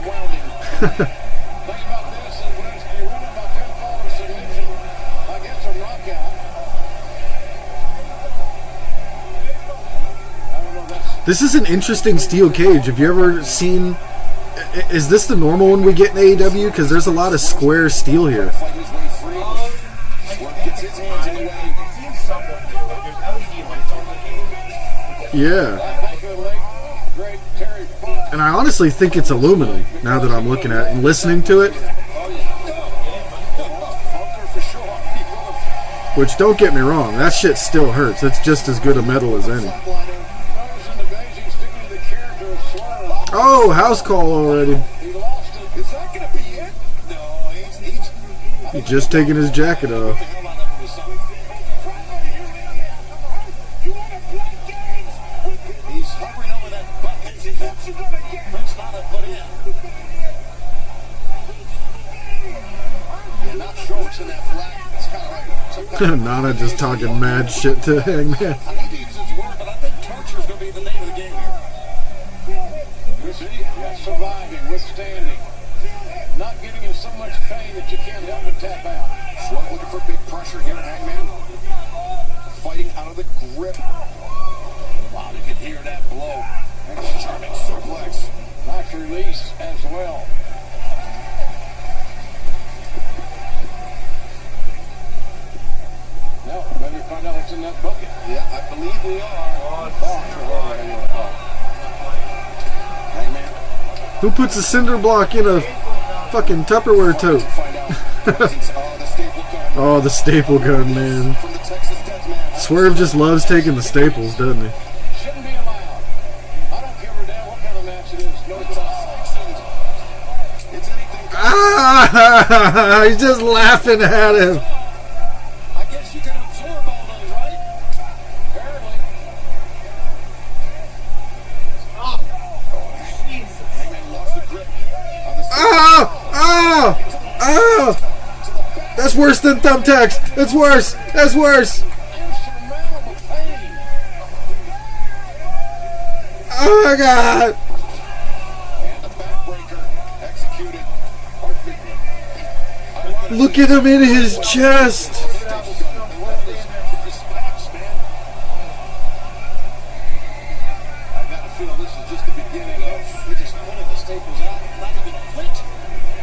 Speaker 4: This is an interesting steel cage. Have you ever seen... Is this the normal one we get in AEW? Because there's a lot of square steel here. Yeah.
Speaker 13: Great Terry Funk.
Speaker 4: and I honestly think it's aluminum now that I'm looking at it and listening to it. Which, don't get me wrong, that shit still hurts. It's just as good a metal as any. Oh, house call already. He's just taking his jacket off. Nana just talking mad shit to Hangman.
Speaker 13: Surviving, withstanding, not giving him so much pain that you can't help but tap out.
Speaker 1: Swerve looking for big pressure here, Hangman. Fighting out of the grip.
Speaker 13: Wow, you can hear that blow. And a charming suplex. Nice release as well. Now, maybe find out what's in that bucket.
Speaker 1: Yeah, I believe we are. Hangman.
Speaker 4: Who puts a cinder block in a fucking Tupperware tote? Oh, the staple gun, man. Swerve just loves taking the staples, doesn't he?
Speaker 13: Shouldn't be allowed. I don't give a damn what kind of match it is. No, it's anything.
Speaker 4: Ah! He's just laughing at him.
Speaker 13: I guess you can absorb all those, right? Apparently.
Speaker 4: Oh! Oh! Oh! That's worse than thumbtacks. That's worse. That's worse. Oh my God! Look at him in his chest.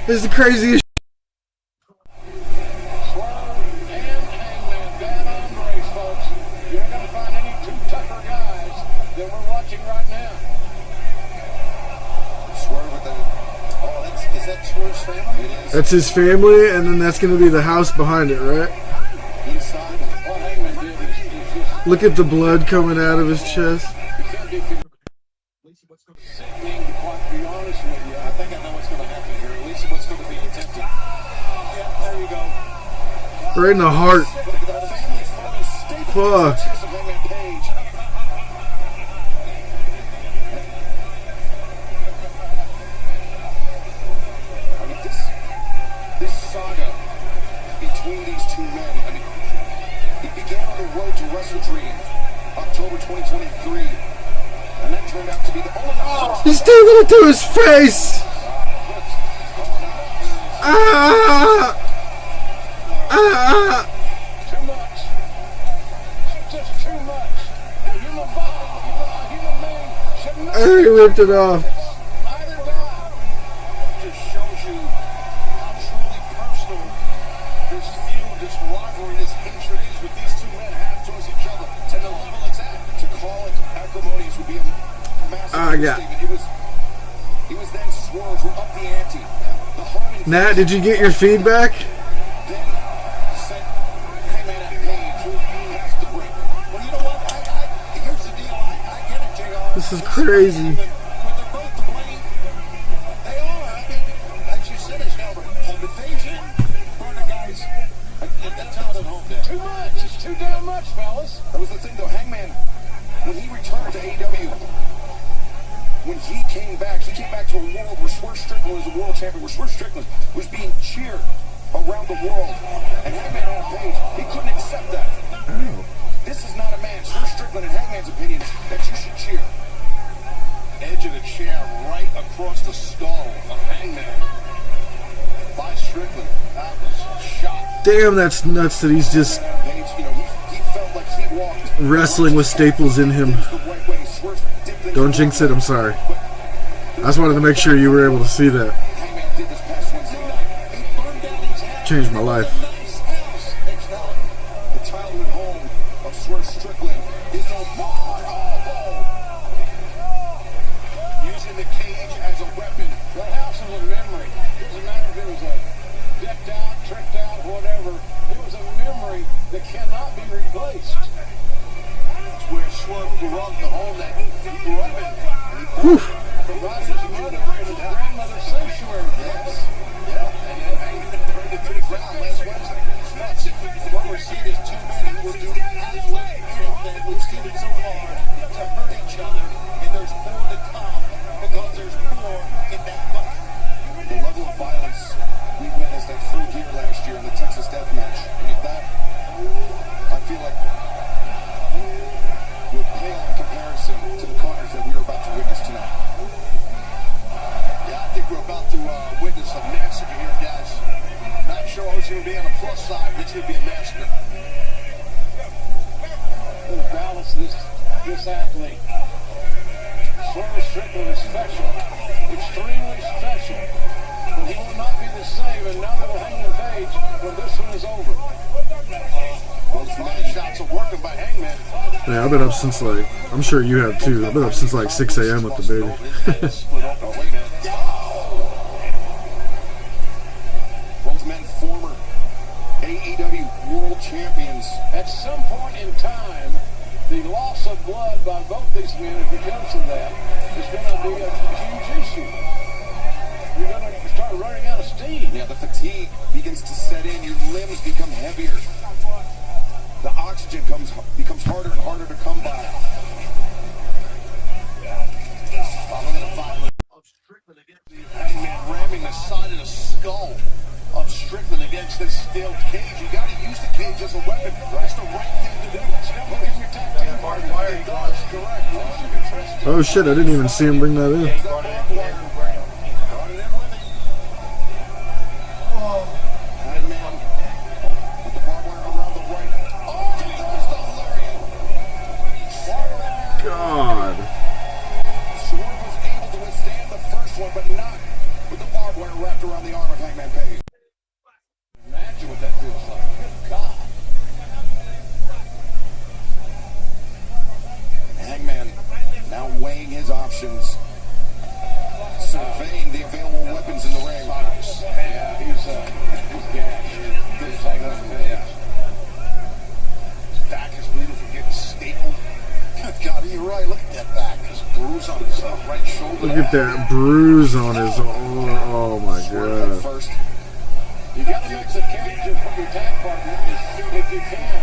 Speaker 4: This is the craziest. That's his family, and then that's going to be the house behind it, right? Look at the blood coming out of his chest. Right in the heart. Fuck.
Speaker 1: This saga between these two men, I mean, it began on the road to Wrestle Dream, October 2023, and that turned out to be the only...
Speaker 4: He's doing it to his face! Ah! Ah!
Speaker 13: Too much. Just too much. A human body, a human being should not...
Speaker 4: He ripped it off.
Speaker 13: Either die. Just shows you how truly personal this feud, this rivalry, this hatred is with these two men have towards each other. To the level it's at.
Speaker 1: To call it acrimonious would be a massive statement. It was then Swerve who upped the ante.
Speaker 4: Nat, did you get your feedback? This is crazy.
Speaker 13: Too much. It's too damn much, fellas.
Speaker 1: That was the thing, though. Hangman, when he returned to AEW, when he came back to a world where Swerve Strickland was the world champion, where Swerve Strickland was being cheered around the world. And Hangman on a page, he couldn't accept that.
Speaker 4: Oh.
Speaker 1: This is not a man, Swerve Strickland, in Hangman's opinion, that you should cheer. Edge of the chair right across the skull of Hangman by Strickland. That was a shot.
Speaker 4: Damn, that's nuts that he's just
Speaker 1: He felt like he walked
Speaker 4: wrestling with staples in him. Don't jinx it, I'm sorry. I just wanted to make sure you were able to see that. Changed my life.
Speaker 1: The childhood home of Swerve Strickland is no more.
Speaker 13: using the cage as a weapon. The house is a memory. It doesn't matter if it was a decked out, tricked out, whatever. It was a memory that cannot be replaced. It's where Swerve grew up, the home that he grew up in. Provided his mother and his grandmother's sanctuary. Yes. Yeah. And then burned it to the ground last Wednesday. That's it. What we're seeing is two men who will do absolutely anything we've seen it so far to hurt each other. And there's more to come because there's more in that fight. The level of violence we witnessed at Full Gear last year in the Texas Death Match. I mean, that, I feel like, will pale in comparison to the carnage that we are about to witness tonight. Yeah, I think we're about to witness a massacre here, guys. Not sure who's going to be on the plus side, but it's going to be a massacre. The balance of this athlete. Swerve Strickland is special, extremely special. But he will not be the same, and now they'll hang the page when this one is over. Those body shots are working by Hangman.
Speaker 4: Yeah, I've been up since like, I'm sure you have too. I've been up since like 6 a.m. with the baby.
Speaker 13: Both men former AEW World Champions. At some point in time, the loss of blood by both these men, if it comes to that, is going to be a huge issue. You're going to start running out of steam.
Speaker 1: Yeah, the fatigue begins to set in. Your limbs become heavier. The oxygen becomes harder and harder to come by.
Speaker 13: Hangman ramming the side of the skull of Strickland against this steel cage. You got to use the cage as a weapon. That's the right thing to do. Look at your tag team partner. It does, correct. Once you can trust
Speaker 4: Oh shit, I didn't even see him bring that in. God.
Speaker 1: Swerve was able to withstand the first one, but not with the barbed wire wrapped around the arm of Hangman Page.
Speaker 13: Imagine what that feels like. Good God.
Speaker 1: Hangman now weighing his options, surveying the available weapons in the ring.
Speaker 13: Yeah, he's gassed. Good Hangman Page.
Speaker 1: His back is bleeding from getting stapled. God, you're right. Look at that back. There's a bruise on his right shoulder.
Speaker 4: Look at that bruise on his arm. Oh my God.
Speaker 1: First.
Speaker 13: You got to mix the cages from your tag partner if you can.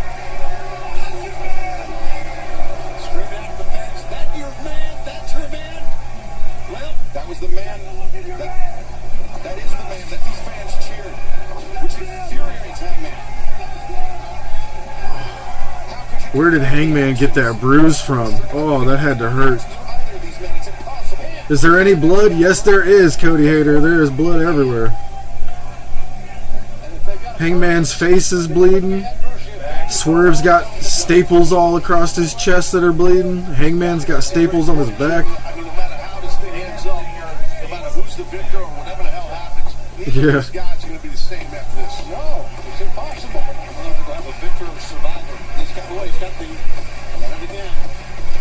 Speaker 13: Straight out of the fence. That your man. That's her man. Well,
Speaker 1: that was the man. That is the man that these fans cheered, which infuriates Hangman.
Speaker 4: Where did Hangman get that bruise from? Oh, that had to hurt. Is there any blood? Yes, there is, Cody Hayter. There is blood everywhere. Hangman's face is bleeding. Swerve's got staples all across his chest that are bleeding. Hangman's got staples on his back.
Speaker 13: I mean, no matter how this thing ends up, no matter who's the victor or whatever the hell happens, neither of these guys are going to be the same after this. No, it's impossible. To have a victor or survivor. He's got the. And again,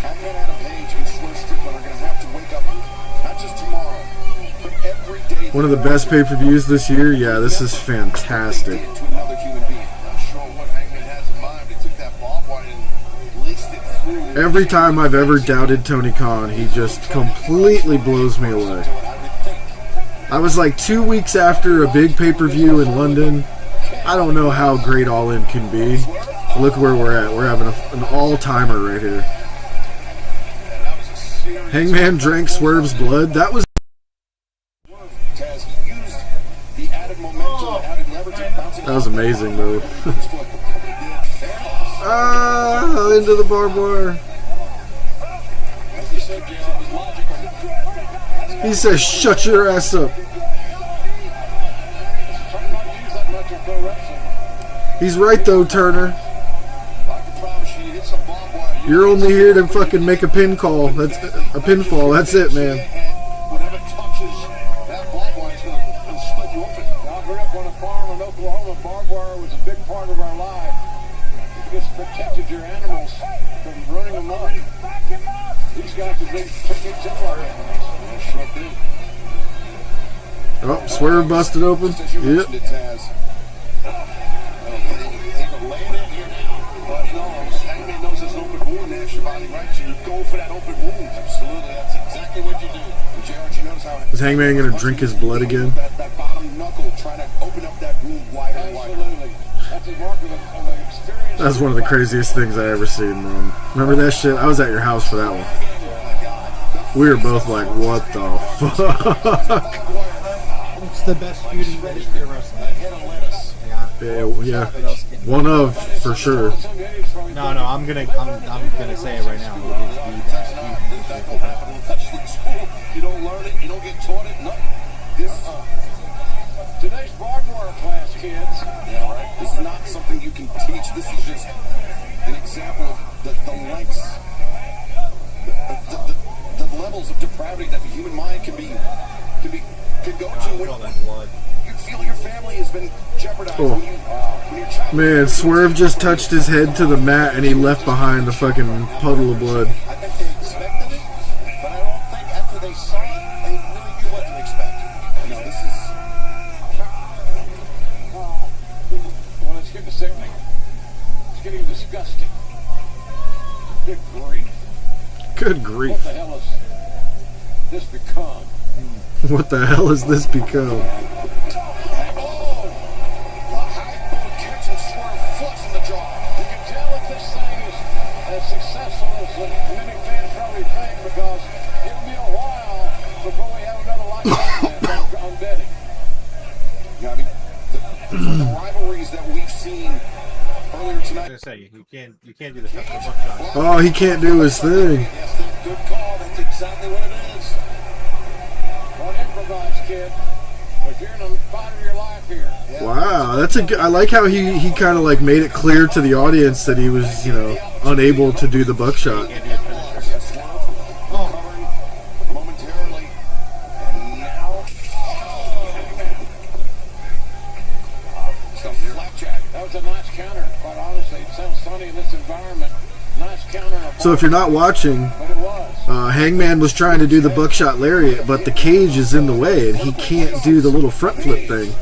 Speaker 1: Hangman Adam Page and Swerve Strickland are going to have to wake up, not just tomorrow, but every day.
Speaker 4: One of the best pay-per-views this year. Yeah, this is fantastic.
Speaker 1: To another human being. I'm sure what Hangman has in mind. He took that barbed wire and laced it through.
Speaker 4: Every time I've ever doubted Tony Khan, he just completely blows me away. I was like 2 weeks after a big pay-per-view in London. I don't know how great All In can be. Look where we're at. We're having an all-timer right here. Hangman drank Swerve's blood. That was... That was amazing, though. Into the barbed wire. He says, shut your ass up. He's right, though, Turner. You're only here to fucking make a pinfall. That's a pinfall. That's it, man.
Speaker 13: whatever touches that barbed wire is going to split you open. I grew up on a farm in Oklahoma. Barbed wire was a big part of our life. It just protected your animals from running amok. These guys have been taking care of our animals.
Speaker 4: Oh, Swerve busted open. Yep.
Speaker 1: Hangman knows there's an open wound there, Shivani, right? So you go for that open wound. Absolutely, that's exactly what you do. JR, you notice how
Speaker 4: Is Hangman gonna drink his blood again?
Speaker 1: that bottom knuckle trying to open up that wound wider and wider. Absolutely. That's a mark of an experience.
Speaker 4: That's one of the craziest things I ever seen, man. Remember that shit? I was at your house for that one. We were both like, what the fuck?
Speaker 14: It's the best feud in the history of wrestling.
Speaker 4: Yeah, one of, for sure.
Speaker 9: No, I'm gonna say it right now. It is the best feud in the history of wrestling.
Speaker 1: You don't learn it, you don't get taught it. No. Today's barbed wire class, kids. Yeah, right. This is not something you can teach. This is just an example of the lengths, the levels of depravity that the human mind can go to when you feel your family has been jeopardized.
Speaker 4: Oh.
Speaker 1: When your child.
Speaker 4: Man, Swerve just touched his head to the mat and he left behind a fucking puddle of blood.
Speaker 1: I think they expected it, but I don't think after they saw it, they really knew what to expect. No, this is. Well, it's getting sickening. It's getting disgusting. Good grief.
Speaker 4: Good
Speaker 1: What
Speaker 4: grief.
Speaker 1: the hell has this become?
Speaker 4: What the hell has this become?
Speaker 1: Successful as many fans probably think, because it'll be a while before we have another life on betting. You know, I mean, the rivalries that we've seen earlier tonight.
Speaker 2: I was gonna say you can't do the stuff with buckshot.
Speaker 4: Oh, he can't do his thing.
Speaker 1: Yes, good call. That's exactly what it is. Don't improvise, kid. But you're in the fight of your life here.
Speaker 4: Wow, that's a good. I like how he kind of like made it clear to the audience that he was, you know, unable to do the buckshot.
Speaker 1: Momentarily, and now flapjack. That was a nice counter. Quite honestly, it sounds funny in this environment. Nice counter.
Speaker 4: So if you're not watching, Hangman was trying to do the buckshot lariat, but the cage is in the way and he can't do the little front flip thing.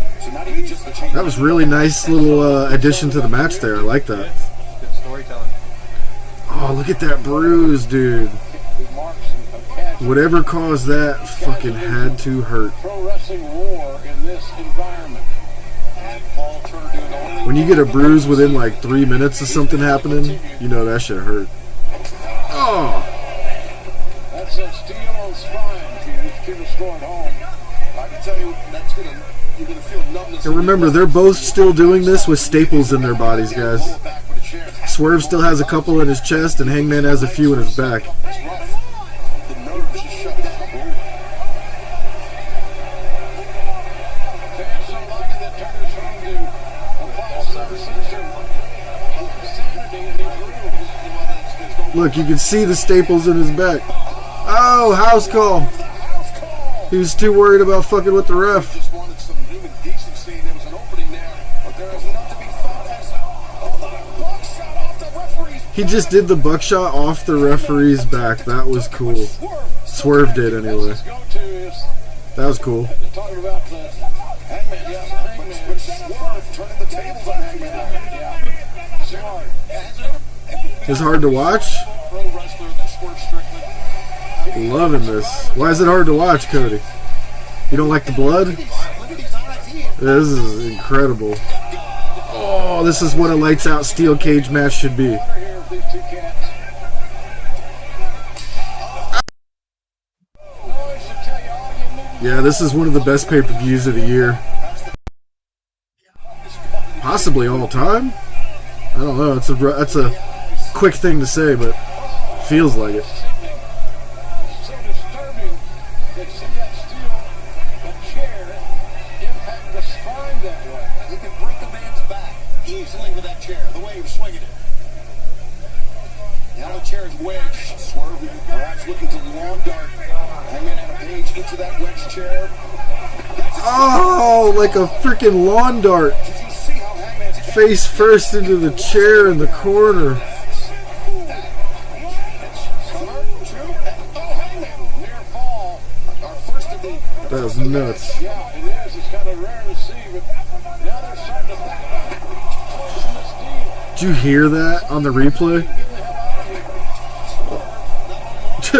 Speaker 4: That was really nice little addition to the match there. I like that.
Speaker 2: Good storytelling.
Speaker 4: Oh, look at that bruise, dude. Whatever caused that fucking had to hurt.
Speaker 1: Pro wrestling war in this environment. And Paul Turner doing the only.
Speaker 4: When you get a bruise within like 3 minutes of something happening, you know that shit hurt. Oh.
Speaker 1: That's a steel on spine. Keep the score at home. I can tell you that's you're gonna feel numbness.
Speaker 4: And remember, they're both still doing this with staples in their bodies, guys. Swerve still has a couple in his chest, and Hangman has a few in his back.
Speaker 1: The nerves just shut down. Fans so lucky that Turner's trying to apply some sense of sanity in these rooms.
Speaker 4: Look, you can see the staples in his back. Oh, house call. He was too worried about fucking with the ref.
Speaker 1: Just wanted some human decency. There was an opening there, but there is not to be found as buckshot off the referee's.
Speaker 4: He just did the buckshot off the referee's back. That was cool. Swerve did anyway. That was cool.
Speaker 1: Talking about the Hangman, yeah, but Swerve turning the tables on Hangman. Yeah, smart.
Speaker 4: It's hard to watch.
Speaker 1: Pro wrestler, the Swerve Strickland.
Speaker 4: Loving this. Why is it hard to watch, Cody? You don't like the blood? This is incredible. Oh, this is what a lights out steel cage match should be. Yeah, this is one of the best pay-per-views of the year. Possibly all time? I don't know. That's a quick thing to say, but feels like it.
Speaker 1: So disturbing that see that steel, that chair, impact the spine that way. He can break a man's back easily with that chair, the way he was swinging it. Now the chair is wedged. Swerve perhaps looking to lawn dart. Hangman had a page into that wedge chair.
Speaker 4: Oh, like a freaking lawn dart. Face first into the chair in the corner. That was nuts.
Speaker 13: Yeah, it is. It's kind of rare to see, but now they're starting to think about closing this deal.
Speaker 4: Did you hear that on the replay?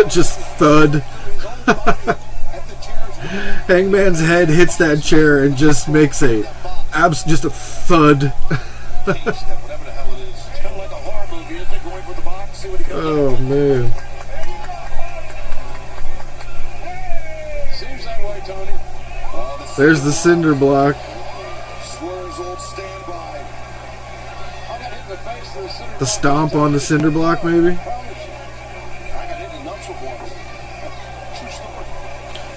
Speaker 4: Just thud. Hangman's head hits that chair and just makes just a thud. Oh man.
Speaker 13: Seems that way, Tony.
Speaker 4: There's the cinder block.
Speaker 13: Swerve's old standby. I got hit in the face with a cinder
Speaker 4: The stomp on the cinder block, maybe?
Speaker 13: I got hit in the nuts with one. True story.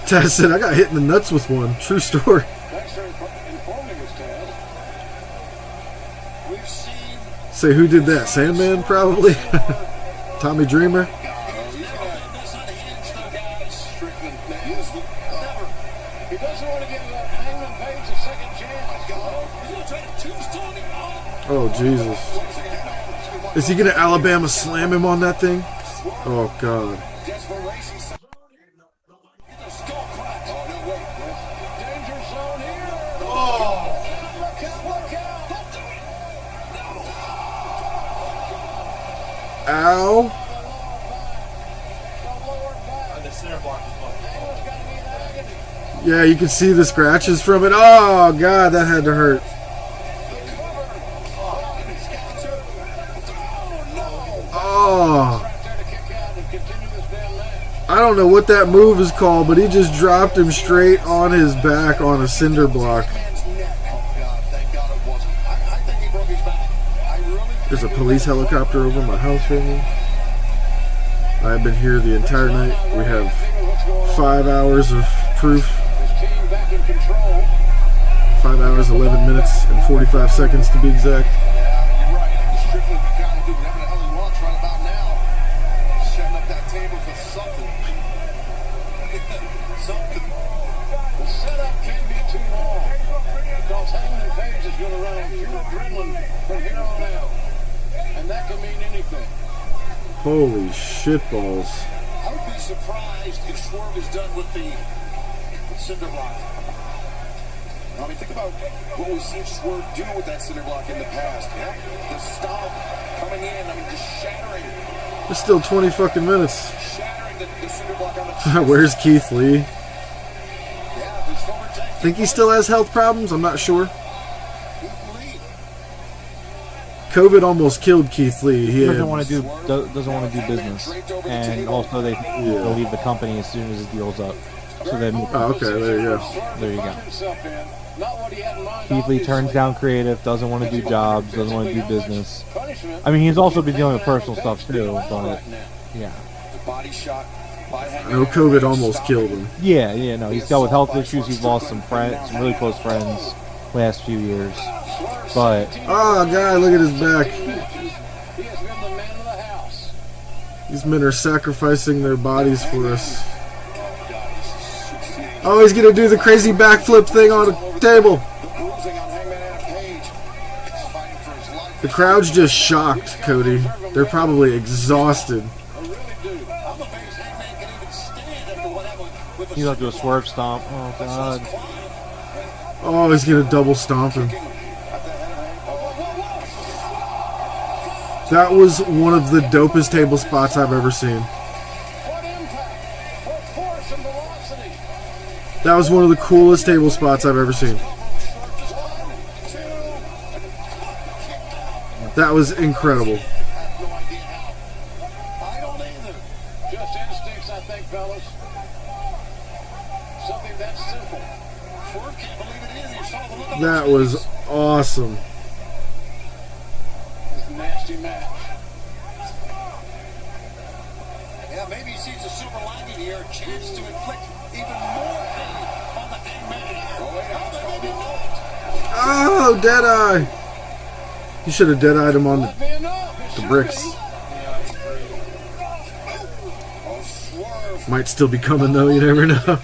Speaker 4: Taz said, I got hit in the nuts with one. True story.
Speaker 13: Thanks for informing us, Taz. We've seen
Speaker 4: Say, who did that? Sandman, probably? Tommy Dreamer?
Speaker 13: Strickland. He doesn't want to give Hangman Page a second chance. He's going to try to choose Tony.
Speaker 4: Oh, Jesus. Is he going to Alabama slam him on that thing? Oh, God.
Speaker 13: Desperation. Skull crack. Oh, no, wait. Danger zone here. Oh. Look out. Don't do it.
Speaker 4: Ow.
Speaker 2: The center block is busted.
Speaker 4: Yeah, you can see the scratches from it. Oh, God, that had to hurt. Oh. I don't know what that move is called, but he just dropped him straight on his back on a cinder block. There's a police helicopter over my house right now. I've been here the entire night. We have 5 hours of proof. 5 hours, 11 minutes, and 45 seconds to be exact.
Speaker 13: The setup can't be too long because Hangman Page is going to run on pure adrenaline from here on out, and that can mean anything.
Speaker 4: Holy shitballs.
Speaker 13: I would be surprised if Swerve is done with the cinder block. I mean, think about what we've seen Swerve do with that cinder block in the past. Yeah? The stomp coming in, I mean, just shattering.
Speaker 4: It's still 20 fucking minutes.
Speaker 13: Shattering the cinder block on the
Speaker 4: Where's Keith Lee? Think he still has health problems? I'm not sure. COVID almost killed Keith Lee. He
Speaker 14: doesn't want to do business, and also they'll leave the company as soon as his deal's up. So then,
Speaker 4: okay, there you go.
Speaker 14: There you go. Keith Lee turns down creative, doesn't want to do jobs, doesn't want to do business. I mean, he's also been dealing with personal stuff too, but yeah.
Speaker 4: I know COVID almost killed him.
Speaker 14: Yeah, no, he's dealt with health issues. He's lost some friends, some really close friends, last few years. But
Speaker 4: oh God, look at his back. These men are sacrificing their bodies for us. Oh, he's gonna do the crazy backflip thing on the table. The crowd's just shocked, Cody. They're probably exhausted.
Speaker 14: He's about to do a swerve stomp. Oh God.
Speaker 4: Oh, he's gonna double stomp him. That was one of the dopest table spots I've ever seen. That was one of the coolest table spots I've ever seen. That was incredible.
Speaker 13: I don't either. Just instincts, I think, fellas. Something that simple. Swerve can't believe it either. You saw the look on
Speaker 4: That was awesome.
Speaker 13: this nasty match. Yeah, maybe he sees a silver lining here, a chance to inflict even more pain on the Hangman.
Speaker 4: Oh, Deadeye! You should have Deadeyed him on the bricks. Might still be coming though, you never know.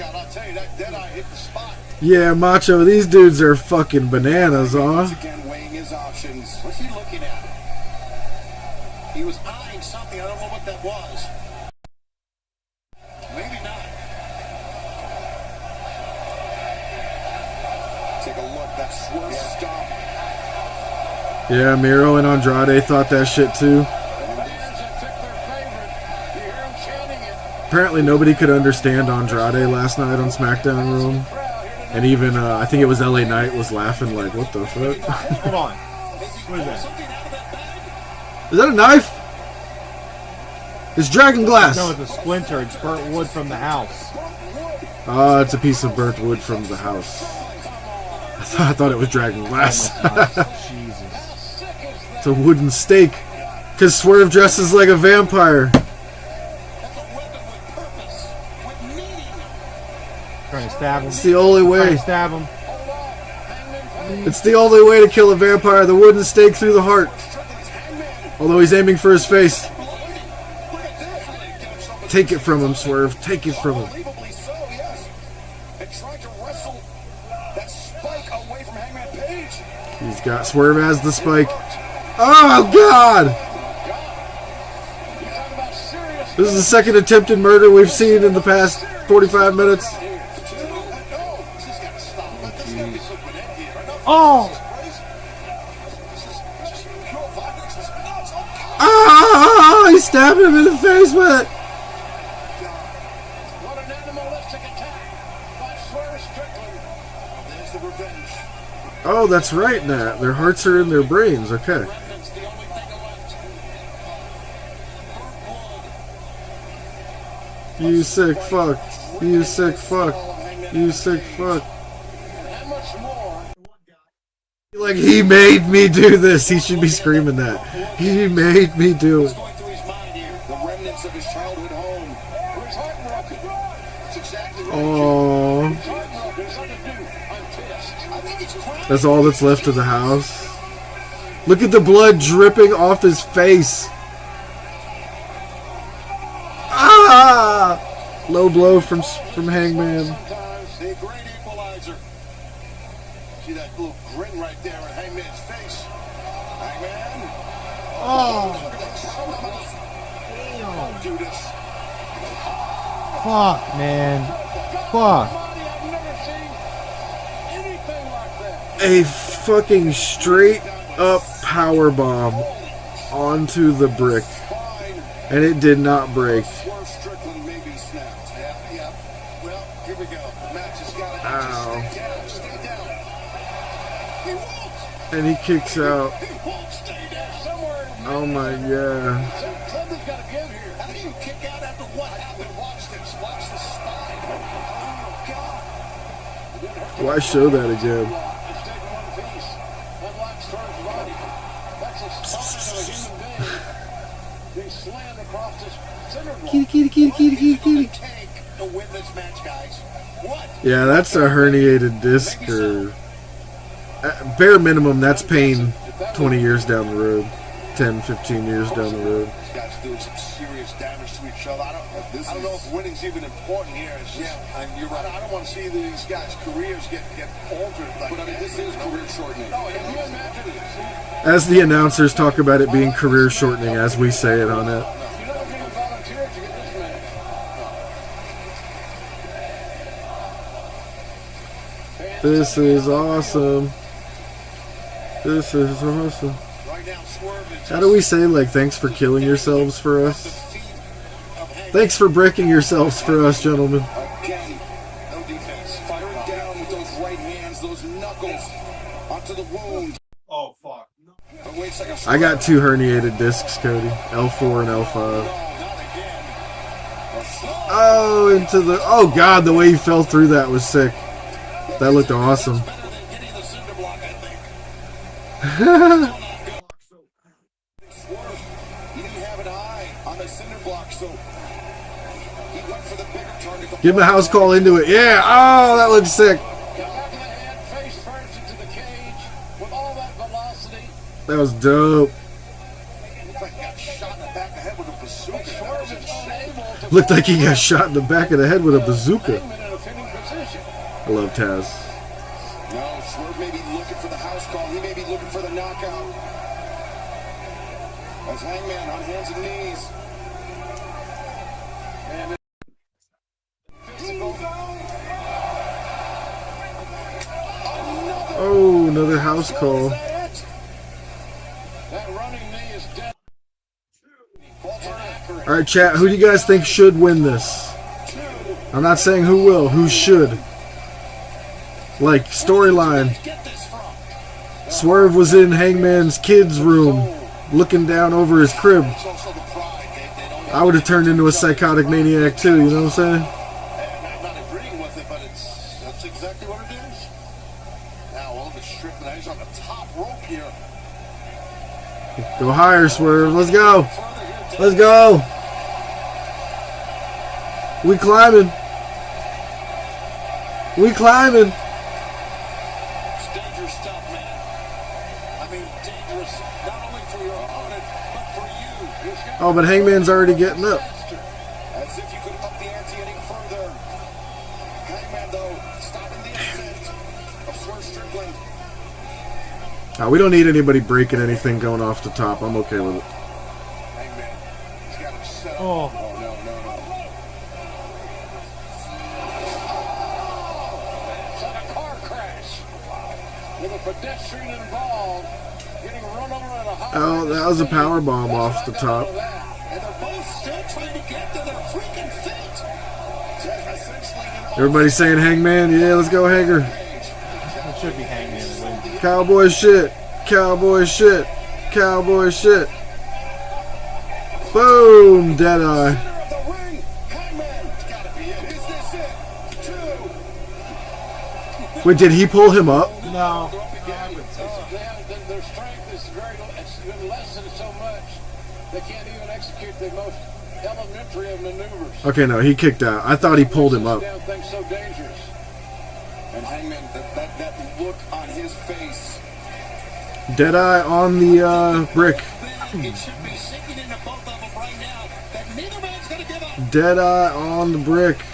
Speaker 4: Yeah, Macho, these dudes are fucking bananas, huh?
Speaker 13: Again, weighing his options. What's he looking at? He was eyeing something. I don't know what that was. Maybe not.
Speaker 1: Swerve stop.
Speaker 4: Yeah, Miro and Andrade thought that shit too. Apparently nobody could understand Andrade last night on SmackDown Room. And even, I think it was LA Knight was laughing like, what the fuck?
Speaker 2: Hold on. What is that?
Speaker 4: Is that a knife? It's dragon glass.
Speaker 2: No, it's a splinter. It's burnt wood from the house.
Speaker 4: Oh, it's a piece of burnt wood from the house. I thought it was dragon glass.
Speaker 2: Jesus.
Speaker 4: It's a wooden stake. Because Swerve dresses like a vampire.
Speaker 2: Trying to stab him.
Speaker 4: It's the only way.
Speaker 2: Trying to stab him.
Speaker 4: It's the only way to kill a vampire. The wooden stake through the heart. Although he's aiming for his face. Take it from him, Swerve. Take it from him. He's got Swerve as the spike. Oh, God! This is the second attempted murder we've seen in the past 45 minutes.
Speaker 2: Oh!
Speaker 4: Ah! He stabbed him in the face with it. Oh, that's right, Nat. Their hearts are in their brains. Okay. You sick fuck. You sick fuck. You sick fuck. Like, he made me do this. He should be screaming that. He made me do it. Oh. That's all that's left of the house. Look at the blood dripping off his face. Ah! Low blow from Hangman.
Speaker 1: The great equalizer. See that little grin right there on Hangman's face. Hangman.
Speaker 2: Oh.
Speaker 1: Damn. Do this.
Speaker 2: Fuck, man. Fuck.
Speaker 4: A fucking straight up power bomb onto the brick, and it did not break. Ow. And he kicks out. Oh my god. Why show that again? Kitty, kitty, kitty, kitty, kitty, kitty. Yeah, that's a herniated disc, or bare minimum, that's pain 20 years down the road, 10, 15 years down the road.
Speaker 1: These guys doing some serious damage to each other. I don't know if winning's even important here. And you're right. I don't want to see these guys' careers get altered. But I mean, this is career shortening. No, can you imagine this?
Speaker 4: As the announcers talk about it being career shortening, as we say it on it. This is awesome. This is awesome. How do we say, like, thanks for killing yourselves for us? Thanks for breaking yourselves for us, gentlemen.
Speaker 1: Again, no defense. Firing down with those right hands, those knuckles onto the wound.
Speaker 2: Oh, fuck.
Speaker 4: I got 2 herniated discs, Cody. L4 and L5. Oh, into the... Oh, God, the way he fell through that was sick. That looked awesome. Give him a house call into it. Yeah. Oh, that looks sick. That was dope. Looked like he got shot in the back of the head with a bazooka. I love Taz.
Speaker 1: No, Swerve may be looking for the house call. He may be looking for the knockout. As Hangman on hands and knees. And
Speaker 4: oh, another was cool. All right, chat. Who do you guys think should win this? I'm not saying who will. Who should? Like storyline. Swerve was in Hangman's kid's room, looking down over his crib. I would have turned into a psychotic maniac too. You know what I'm saying?
Speaker 1: I'm not agreeing with it, but that's exactly what it is. Now all of it's stripped, and he's on the top rope here.
Speaker 4: Go higher, Swerve. Let's go. Let's go. We climbing. We climbing.
Speaker 1: It's dangerous stuff, man. I mean, dangerous not only for your opponent, but for you.
Speaker 4: Oh, but Hangman's already getting up.
Speaker 1: As if you could up the ante any further. Hangman, though, stopping the ascent of Swerve Strickland.
Speaker 4: We don't need anybody breaking anything going off the top. I'm okay with it.
Speaker 1: Hangman, he's got him set up.
Speaker 14: Oh.
Speaker 1: Oh, no. It's like a car crash. With a pedestrian involved, getting run over at a high.
Speaker 4: Oh, that was a power bomb off the top.
Speaker 1: And they're both still trying to get to their freaking feet. Essentially,
Speaker 4: Everybody saying Hangman? Yeah, let's go Hager.
Speaker 9: It should be Hangman to win.
Speaker 4: Cowboy shit. Cowboy shit. Cowboy shit. Boom. Deadeye. Wait, did he pull him up?
Speaker 9: No.
Speaker 13: Their strength is been lessened so much they can't even execute the most elementary of maneuvers.
Speaker 4: Okay, no, he kicked out. I thought he pulled him up.
Speaker 13: Damn thing's so dangerous.
Speaker 1: And Hangman, that look on his face.
Speaker 4: Deadeye on the brick.
Speaker 1: It should be sinking into both of them right now. That neither man's gonna give up.
Speaker 4: Deadeye on the brick.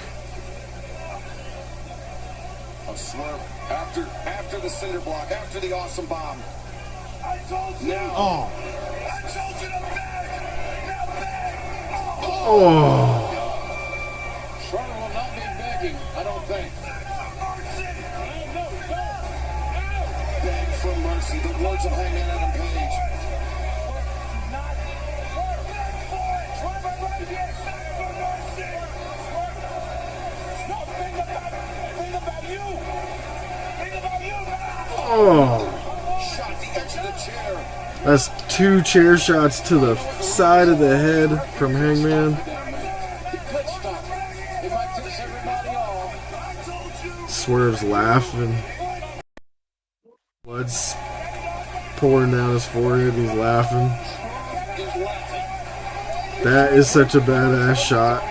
Speaker 1: A swerve after the cinder block, after the awesome bomb. I told you. Now. I told you to beg.
Speaker 4: Oh.
Speaker 13: Swerve will not be begging, I don't think.
Speaker 1: Beg for mercy. The words of Hangman Adam Page.
Speaker 4: Oh.
Speaker 1: Shot the edge of the chair.
Speaker 4: That's 2 chair shots to the side of the head from Hangman. Swerve's laughing. Blood's pouring down his forehead. He's laughing. That is such a badass shot.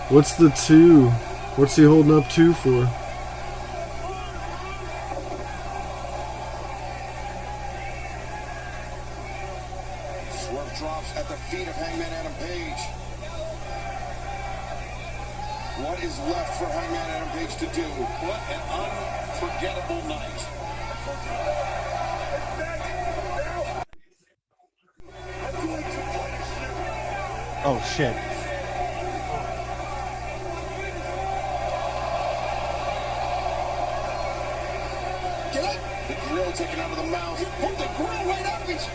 Speaker 4: What's the 2? What's he holding up 2 for?
Speaker 1: Swerve drops at the feet of Hangman Adam Page. What is left for Hangman Adam Page to do? What an unforgettable night.
Speaker 14: Oh shit.
Speaker 1: The grill taken out of the mouth. He pulled the grill right up his.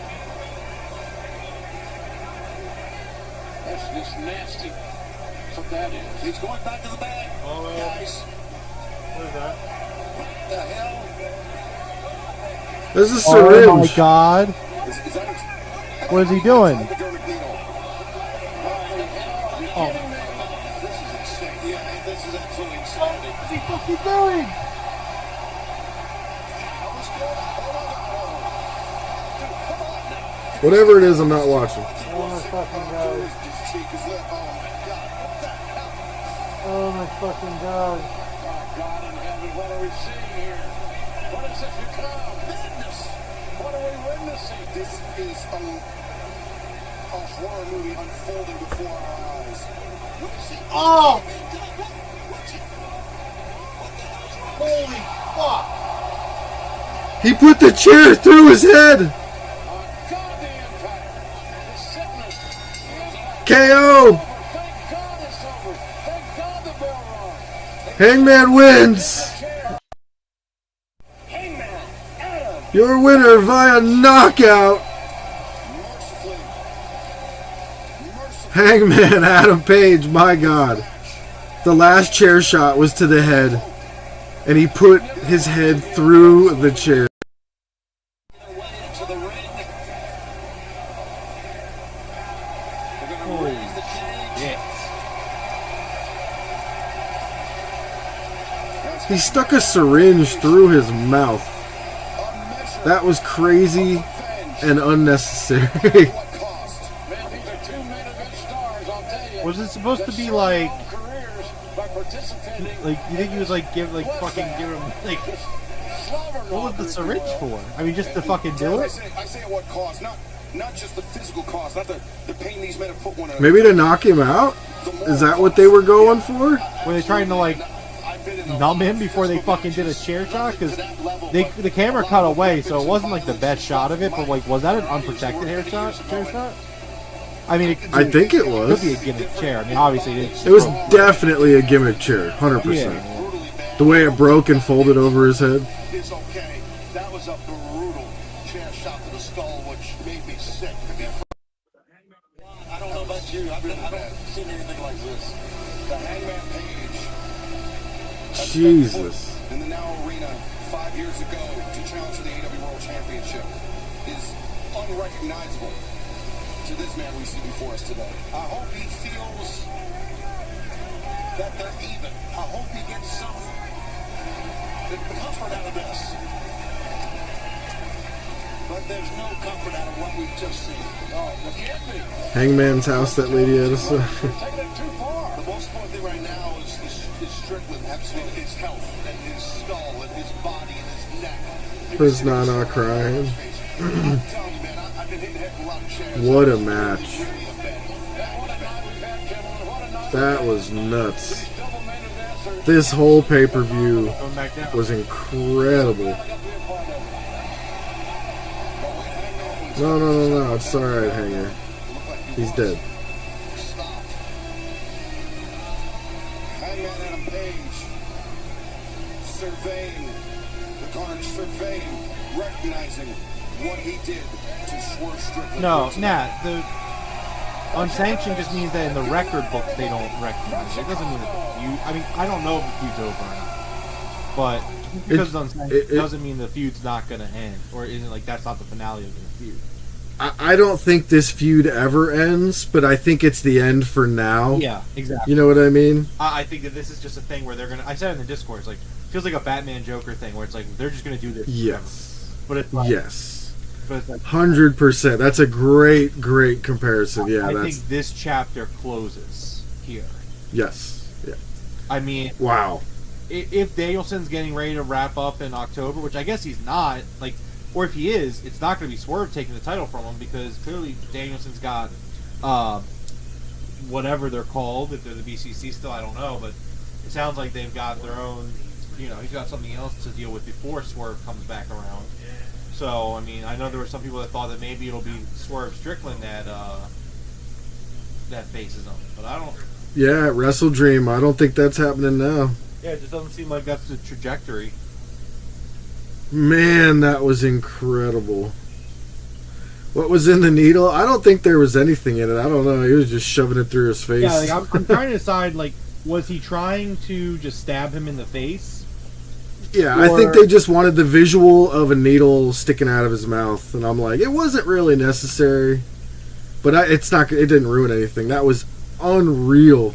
Speaker 13: That's just nasty. That's what that is.
Speaker 1: He's going back to the bag.
Speaker 2: Oh,
Speaker 1: guys.
Speaker 2: What is that?
Speaker 1: What the hell?
Speaker 4: This is a syringe.
Speaker 14: Oh my god. What is he doing?
Speaker 1: Oh. This is insane. Yeah, this is absolutely insanity.
Speaker 14: What is he fucking doing?
Speaker 4: Whatever it is, I'm not watching.
Speaker 14: Oh my fucking god. Oh my fucking god.
Speaker 13: God in heaven, what are we seeing here? What is this become? Madness! What are we witnessing?
Speaker 1: This is a horror movie unfolding before our eyes. What is he?
Speaker 2: Oh! Holy fuck!
Speaker 4: He put the chair through his head. KO. Hangman wins. Your winner via knockout. Hangman Adam Page, my God. The last chair shot was to the head, and he put his head through the chair. He stuck a syringe through his mouth. That was crazy and unnecessary.
Speaker 2: Was it supposed to be like you think he was like give him like what was the syringe for? I mean, just to fucking do it?
Speaker 1: I say at what cost, not just the physical cost, not the pain these men have put one in.
Speaker 4: Maybe to knock him out? Is that what they were going for?
Speaker 2: Were they trying to like numb him before they fucking did a chair shot? Because the camera cut away, so it wasn't like the best shot of it. But like, was that an unprotected chair shot? I mean,
Speaker 4: I think it was.
Speaker 2: Could be a gimmick chair. I mean, obviously
Speaker 4: it was definitely a gimmick chair, 100%.
Speaker 2: Yeah.
Speaker 4: The way it broke and folded over his head.
Speaker 1: It's okay. That was a brutal chair shot to the skull, which made me sick. I don't know about you. I don't see anything like this. The Hangman Page.
Speaker 4: Jesus.
Speaker 1: In the Now Arena 5 years ago to challenge for the AEW World Championship is unrecognizable to this man we see before us today. I hope he feels that they're even. I hope he gets some comfort out of this. But there's no comfort out of what we've just seen. Oh, there can't be.
Speaker 4: Hangman's house, that lady had us.
Speaker 1: Taking it too far. The most important thing right now is Strickland having his health and his skull and his body and his neck.
Speaker 4: Who's Nana crying? What a match. That was nuts. This whole pay-per-view was incredible. No, it's alright, Hanger. He's dead.
Speaker 1: Hangman Adam Page surveying the carnage, surveying, recognizing what he did to Swerve Strickland.
Speaker 2: No, Nat, the unsanctioned just means that in the record books they don't recognize it. It doesn't mean that the feud. I mean, I don't know if the feud's over or not, but because it's unsanctioned doesn't mean the feud's not going to end, or isn't like that's not the finale of the feud.
Speaker 4: I don't think this feud ever ends, but I think it's the end for now.
Speaker 2: Yeah, exactly.
Speaker 4: You know what I mean?
Speaker 2: I think that this is just a thing where they're gonna. I said it in the Discord. It's like feels like a Batman Joker thing where it's like they're just gonna do this.
Speaker 4: Yes.
Speaker 2: But it's like,
Speaker 4: yes.
Speaker 2: But it's like
Speaker 4: 100%. That's a great comparison. Yeah,
Speaker 2: I think this chapter closes here.
Speaker 4: Yes. Yeah.
Speaker 2: I mean,
Speaker 4: wow.
Speaker 2: If Danielson's getting ready to wrap up in October, which I guess he's not, like, or if he is, it's not going to be Swerve taking the title from him because clearly Danielson's got whatever they're called. If they're the BCC still, I don't know, but it sounds like they've got their own. You know, he's got something else to deal with before Swerve comes back around. So, I mean, I know there were some people that thought that maybe it'll be Swerve Strickland that faces him, but I don't.
Speaker 4: Yeah, Wrestle Dream. I don't think that's happening now.
Speaker 2: Yeah, it just doesn't seem like that's the trajectory.
Speaker 4: Man, that was incredible. What was in the needle? I don't think there was anything in it. I don't know. He was just shoving it through his face.
Speaker 2: Yeah, like, I'm trying to decide, like, was he trying to just stab him in the face?
Speaker 4: Yeah, I think they just wanted the visual of a needle sticking out of his mouth, and I'm like, it wasn't really necessary, but it didn't ruin anything. That was unreal.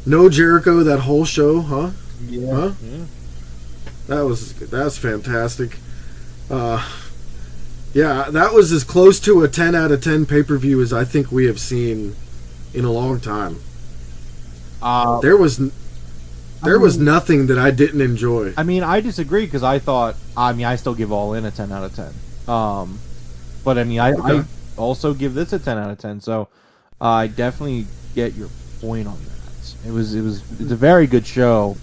Speaker 4: No Jericho that whole show, huh?
Speaker 2: Yeah.
Speaker 4: Huh?
Speaker 2: Yeah.
Speaker 4: That's fantastic. Yeah, that was as close to a 10 out of 10 pay-per-view as I think we have seen in a long time. There was nothing that I didn't enjoy.
Speaker 2: I mean, I disagree because I still give All In a 10 out of 10. But I mean, I also give this a 10 out of 10. So I definitely get your point on that. It's a very good show.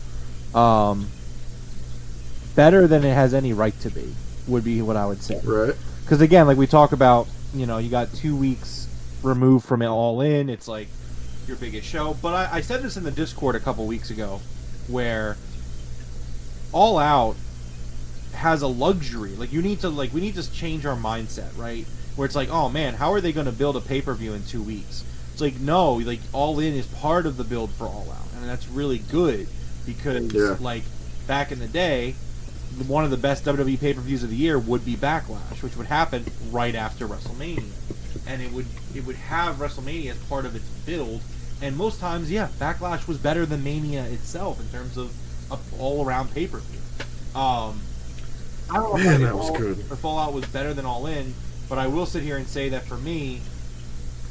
Speaker 2: Better than it has any right to be would be what I would say.
Speaker 4: Right.
Speaker 2: Because again, like we talk about, you know, you got 2 weeks removed from it All In. It's like your biggest show. But I said this in the Discord a couple weeks ago.
Speaker 9: where All Out has a luxury. Like, we need to change our mindset, right? Where it's like, oh man, how are they going to build a pay-per-view in 2 weeks? It's like, no, like, All In is part of the build for All Out, and that's really good because, like, back in the day, one of the best WWE pay-per-views of the year would be Backlash, which would happen right after WrestleMania, and it would have WrestleMania as part of its build, and most times, Backlash was better than Mania itself in terms of an all-around pay-per-view. I don't know
Speaker 4: Man, that was good.
Speaker 9: if Fallout was better than All In, but I will sit here and say that for me,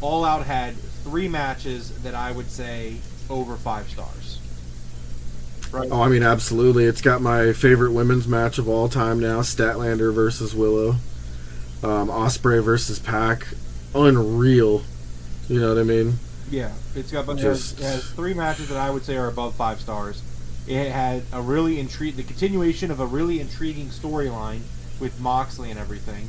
Speaker 9: All Out had 3 matches that I would say over 5 stars. Right.
Speaker 4: Oh, I mean, absolutely. It's got my favorite women's match of all time now, Statlander versus Willow. Ospreay versus Pac. Unreal. You know what I mean?
Speaker 9: Yeah, it's got it has 3 matches that I would say are above 5 stars. It had a really the continuation of a really intriguing storyline with Moxley and everything.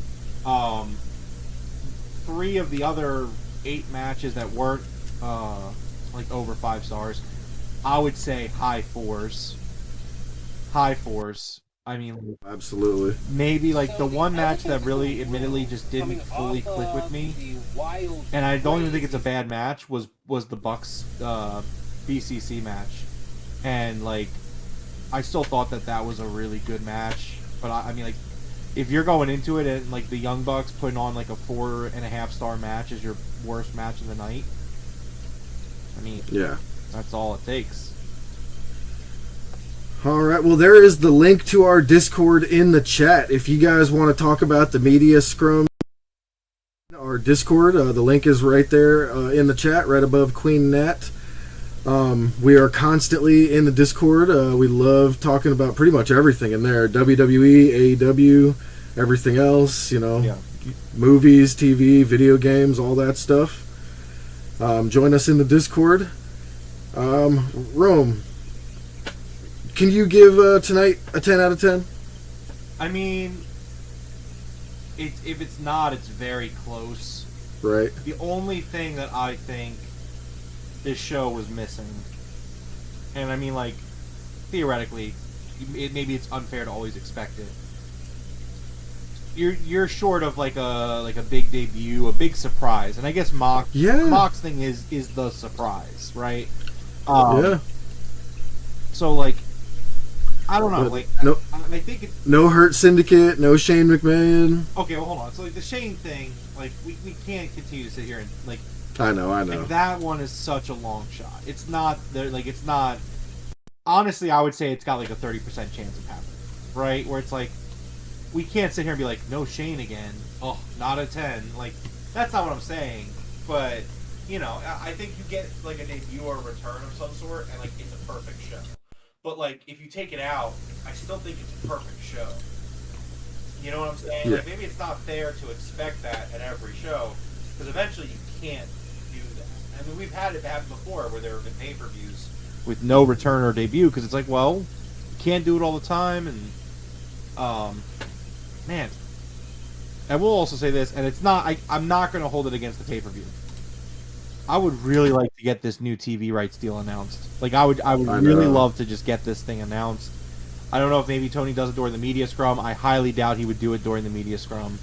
Speaker 9: 3 of the other 8 matches that weren't like over 5 stars, I would say high 4s. High 4s. I mean,
Speaker 4: absolutely.
Speaker 9: Maybe like the one match that really, admittedly, just didn't fully click with me, and I don't even think it's a bad match, was the Bucks BCC match, and like I still thought that was a really good match. But I mean, like, if you're going into it and like the Young Bucks putting on like a 4.5 star match as your worst match of the night, I mean, that's all it takes.
Speaker 4: All right, well, there is the link to our Discord in the chat. If you guys want to talk about the media scrum, our Discord, the link is right there in the chat, right above Queen Nat. We are constantly in the Discord. We love talking about pretty much everything in there. WWE, AEW, everything else, movies, TV, video games, all that stuff. Join us in the Discord. Rome, can you give tonight a 10 out of 10?
Speaker 9: I mean, if it's not, it's very close.
Speaker 4: Right.
Speaker 9: The only thing that I think this show was missing, and I mean, like, theoretically, maybe it's unfair to always expect it. You're short of like a big debut, a big surprise, and I guess Mox thing is the surprise, right? So like, I don't know, like,
Speaker 4: no,
Speaker 9: I think it's...
Speaker 4: No Hurt Syndicate, no Shane McMahon.
Speaker 9: Okay, well, hold on. So like the Shane thing, like we can't continue to sit here and like.
Speaker 4: I know.
Speaker 9: Like, that one is such a long shot. It's not it's not. Honestly, I would say it's got like a 30% chance of happening, right? Where it's like, we can't sit here and be like, no Shane again. Oh, not a 10. Like, that's not what I'm saying. But I think you get like a debut or a return of some sort, and like it's a perfect show. But like, if you take it out, I still think it's a perfect show. You know what I'm saying?
Speaker 4: Yeah.
Speaker 9: Like, maybe it's not fair to expect that at every show, because eventually you can't do that. I mean, we've had it happen before where there have been pay-per-views with no return or debut, because it's like, well, you can't do it all the time, and man, I will also say this, and it's not, I'm not going to hold it against the pay-per-view. I would really like to get this new TV rights deal announced. Like, I would really love to just get this thing announced. I don't know if maybe Tony does it during the media scrum. I highly doubt he would do it during the media scrum.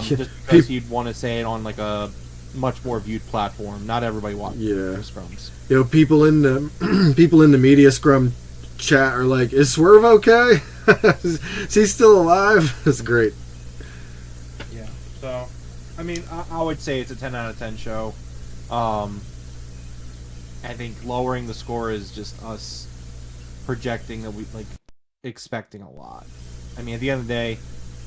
Speaker 9: Just because he'd want to say it on like a much more viewed platform. Not everybody watches media scrums.
Speaker 4: People in the media scrum chat are like, "Is Swerve okay? Is he still alive?" That's great.
Speaker 9: Yeah. So, I mean, I would say it's a 10 out of 10 show. I think lowering the score is just us projecting that we like expecting a lot. I mean, at the end of the day,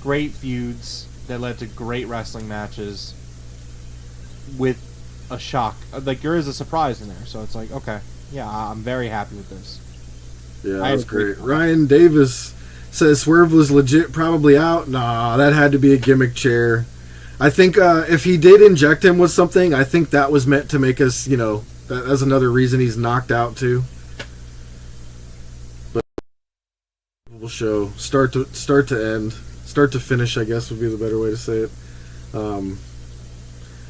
Speaker 9: great feuds that led to great wrestling matches with a shock. Like, there is a surprise in there, so it's like, okay, yeah, I'm very happy with this.
Speaker 4: Yeah, that was great. Ryan Davis says Swerve was legit probably out. Nah, that had to be a gimmick chair. I think if he did inject him with something, I think that was meant to make us, that's another reason he's knocked out too. But we'll show start to end, start to finish, I guess would be the better way to say it.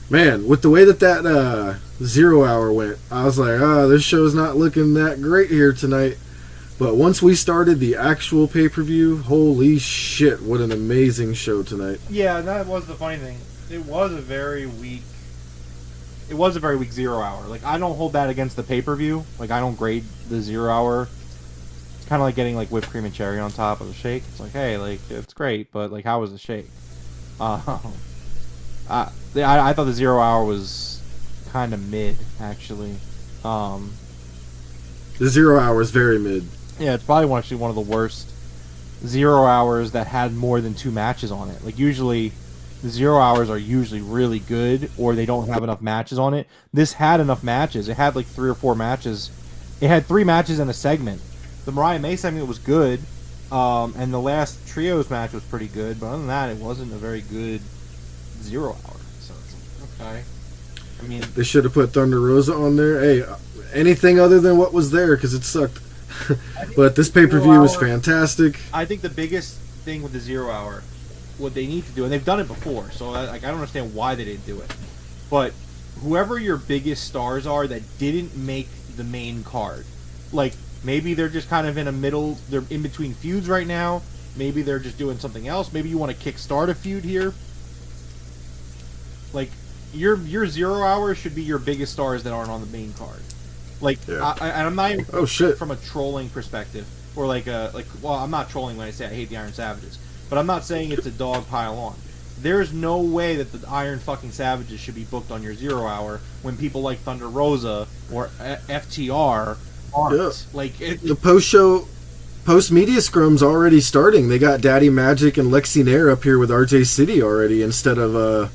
Speaker 4: Man, with the way that 0 hour went, I was like, this show's not looking that great here tonight. But once we started the actual pay-per-view, holy shit, what an amazing show tonight.
Speaker 9: Yeah, that was the funny thing. It was a very weak 0 hour. Like, I don't hold that against the pay-per-view. Like, I don't grade the 0 hour. It's kind of like getting, like, whipped cream and cherry on top of a shake. It's like, hey, like, it's great, but, like, how was the shake? I thought the 0 hour was kind of mid, actually.
Speaker 4: The 0 hour is very mid.
Speaker 9: Yeah, it's probably actually one of the worst 0 hours that had more than 2 matches on it. Like, usually, the 0 hours are usually really good, or they don't have enough matches on it. This had enough matches. It had, like, 3 or 4 matches. It had 3 matches in a segment. The Mariah May segment was good, and the last trios match was pretty good, but other than that, it wasn't a very good 0 hour. So it's like, okay. I mean,
Speaker 4: they should have put Thunder Rosa on there. Hey, anything other than what was there, because it sucked. But this pay-per-view was fantastic.
Speaker 9: I think the biggest thing with the 0 hour, what they need to do, and they've done it before, so I don't understand why they didn't do it. But whoever your biggest stars are that didn't make the main card, like maybe they're just kind of in a middle, they're in between feuds right now. Maybe they're just doing something else. Maybe you want to kickstart a feud here. Like your 0 hour should be your biggest stars that aren't on the main card. Like, yeah. I'm not even from a trolling perspective, or well, I'm not trolling when I say I hate the Iron Savages, but I'm not saying it's a dog pile on. There's no way that the Iron fucking Savages should be booked on your 0 hour when people like Thunder Rosa or FTR aren't.
Speaker 4: Yeah.
Speaker 9: Like
Speaker 4: the post-media scrum's already starting. They got Daddy Magic and Lexi Nair up here with RJ City already, instead of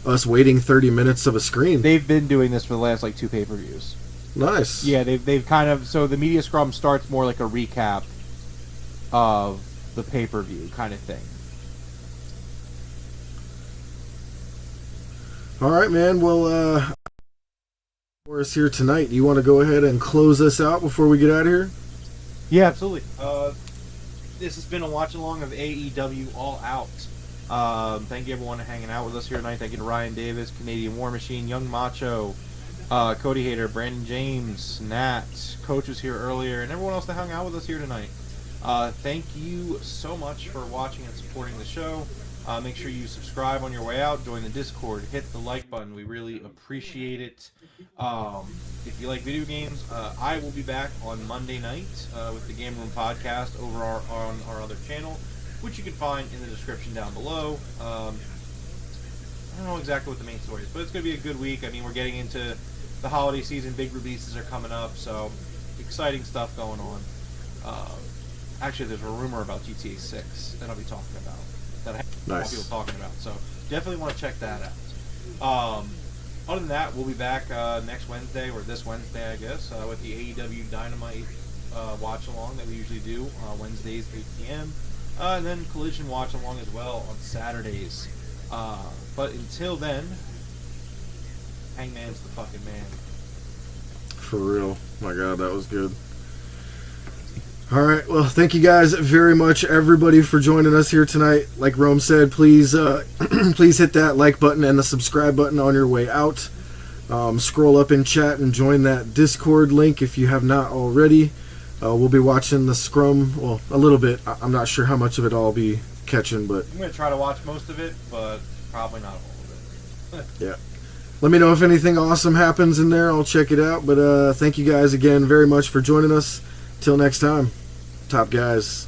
Speaker 4: us waiting 30 minutes of a screen.
Speaker 9: They've been doing this for the last 2 pay-per-views.
Speaker 4: Nice.
Speaker 9: Yeah, they've kind of, so the media scrum starts more like a recap of the pay-per-view kind of thing.
Speaker 4: All right, man. Well, for us here tonight, you want to go ahead and close us out before we get out of here?
Speaker 9: Yeah, absolutely. This has been a watch along of AEW All Out. Thank you everyone for hanging out with us here tonight. Thank you to Ryan Davis, Canadian War Machine, Young Macho, Cody Hayter, Brandon James, Nat, Coach was here earlier, and everyone else that hung out with us here tonight. Thank you so much for watching and supporting the show. Make sure you subscribe on your way out, join the Discord, hit the like button. We really appreciate it. If you like video games, I will be back on Monday night with the Game Room Podcast over on our other channel, which you can find in the description down below. I don't know exactly what the main story is, but it's going to be a good week. I mean, we're getting into the holiday season. Big releases are coming up, so exciting stuff going on. Actually, there's a rumor about GTA 6 that I'll be talking about, that I have more people talking about, so definitely want to check that out. Other than that, we'll be back next Wednesday, or this Wednesday, I guess, with the AEW Dynamite watch-along that we usually do, Wednesdays, 8 p.m., and then Collision watch-along as well on Saturdays. But until then, Hangman's the fucking man.
Speaker 4: For real. My God, that was good. Alright, well, thank you guys very much, everybody, for joining us here tonight. Like Rome said, please please hit that like button and the subscribe button on your way out. Scroll up in chat and join that Discord link if you have not already. We'll be watching the scrum, well, a little bit. I'm not sure how much of it I'll be catching, but
Speaker 9: I'm going to try to watch most of it, but probably not all of it.
Speaker 4: Yeah. Let me know if anything awesome happens in there. I'll check it out. But thank you guys again very much for joining us. Till next time, top guys.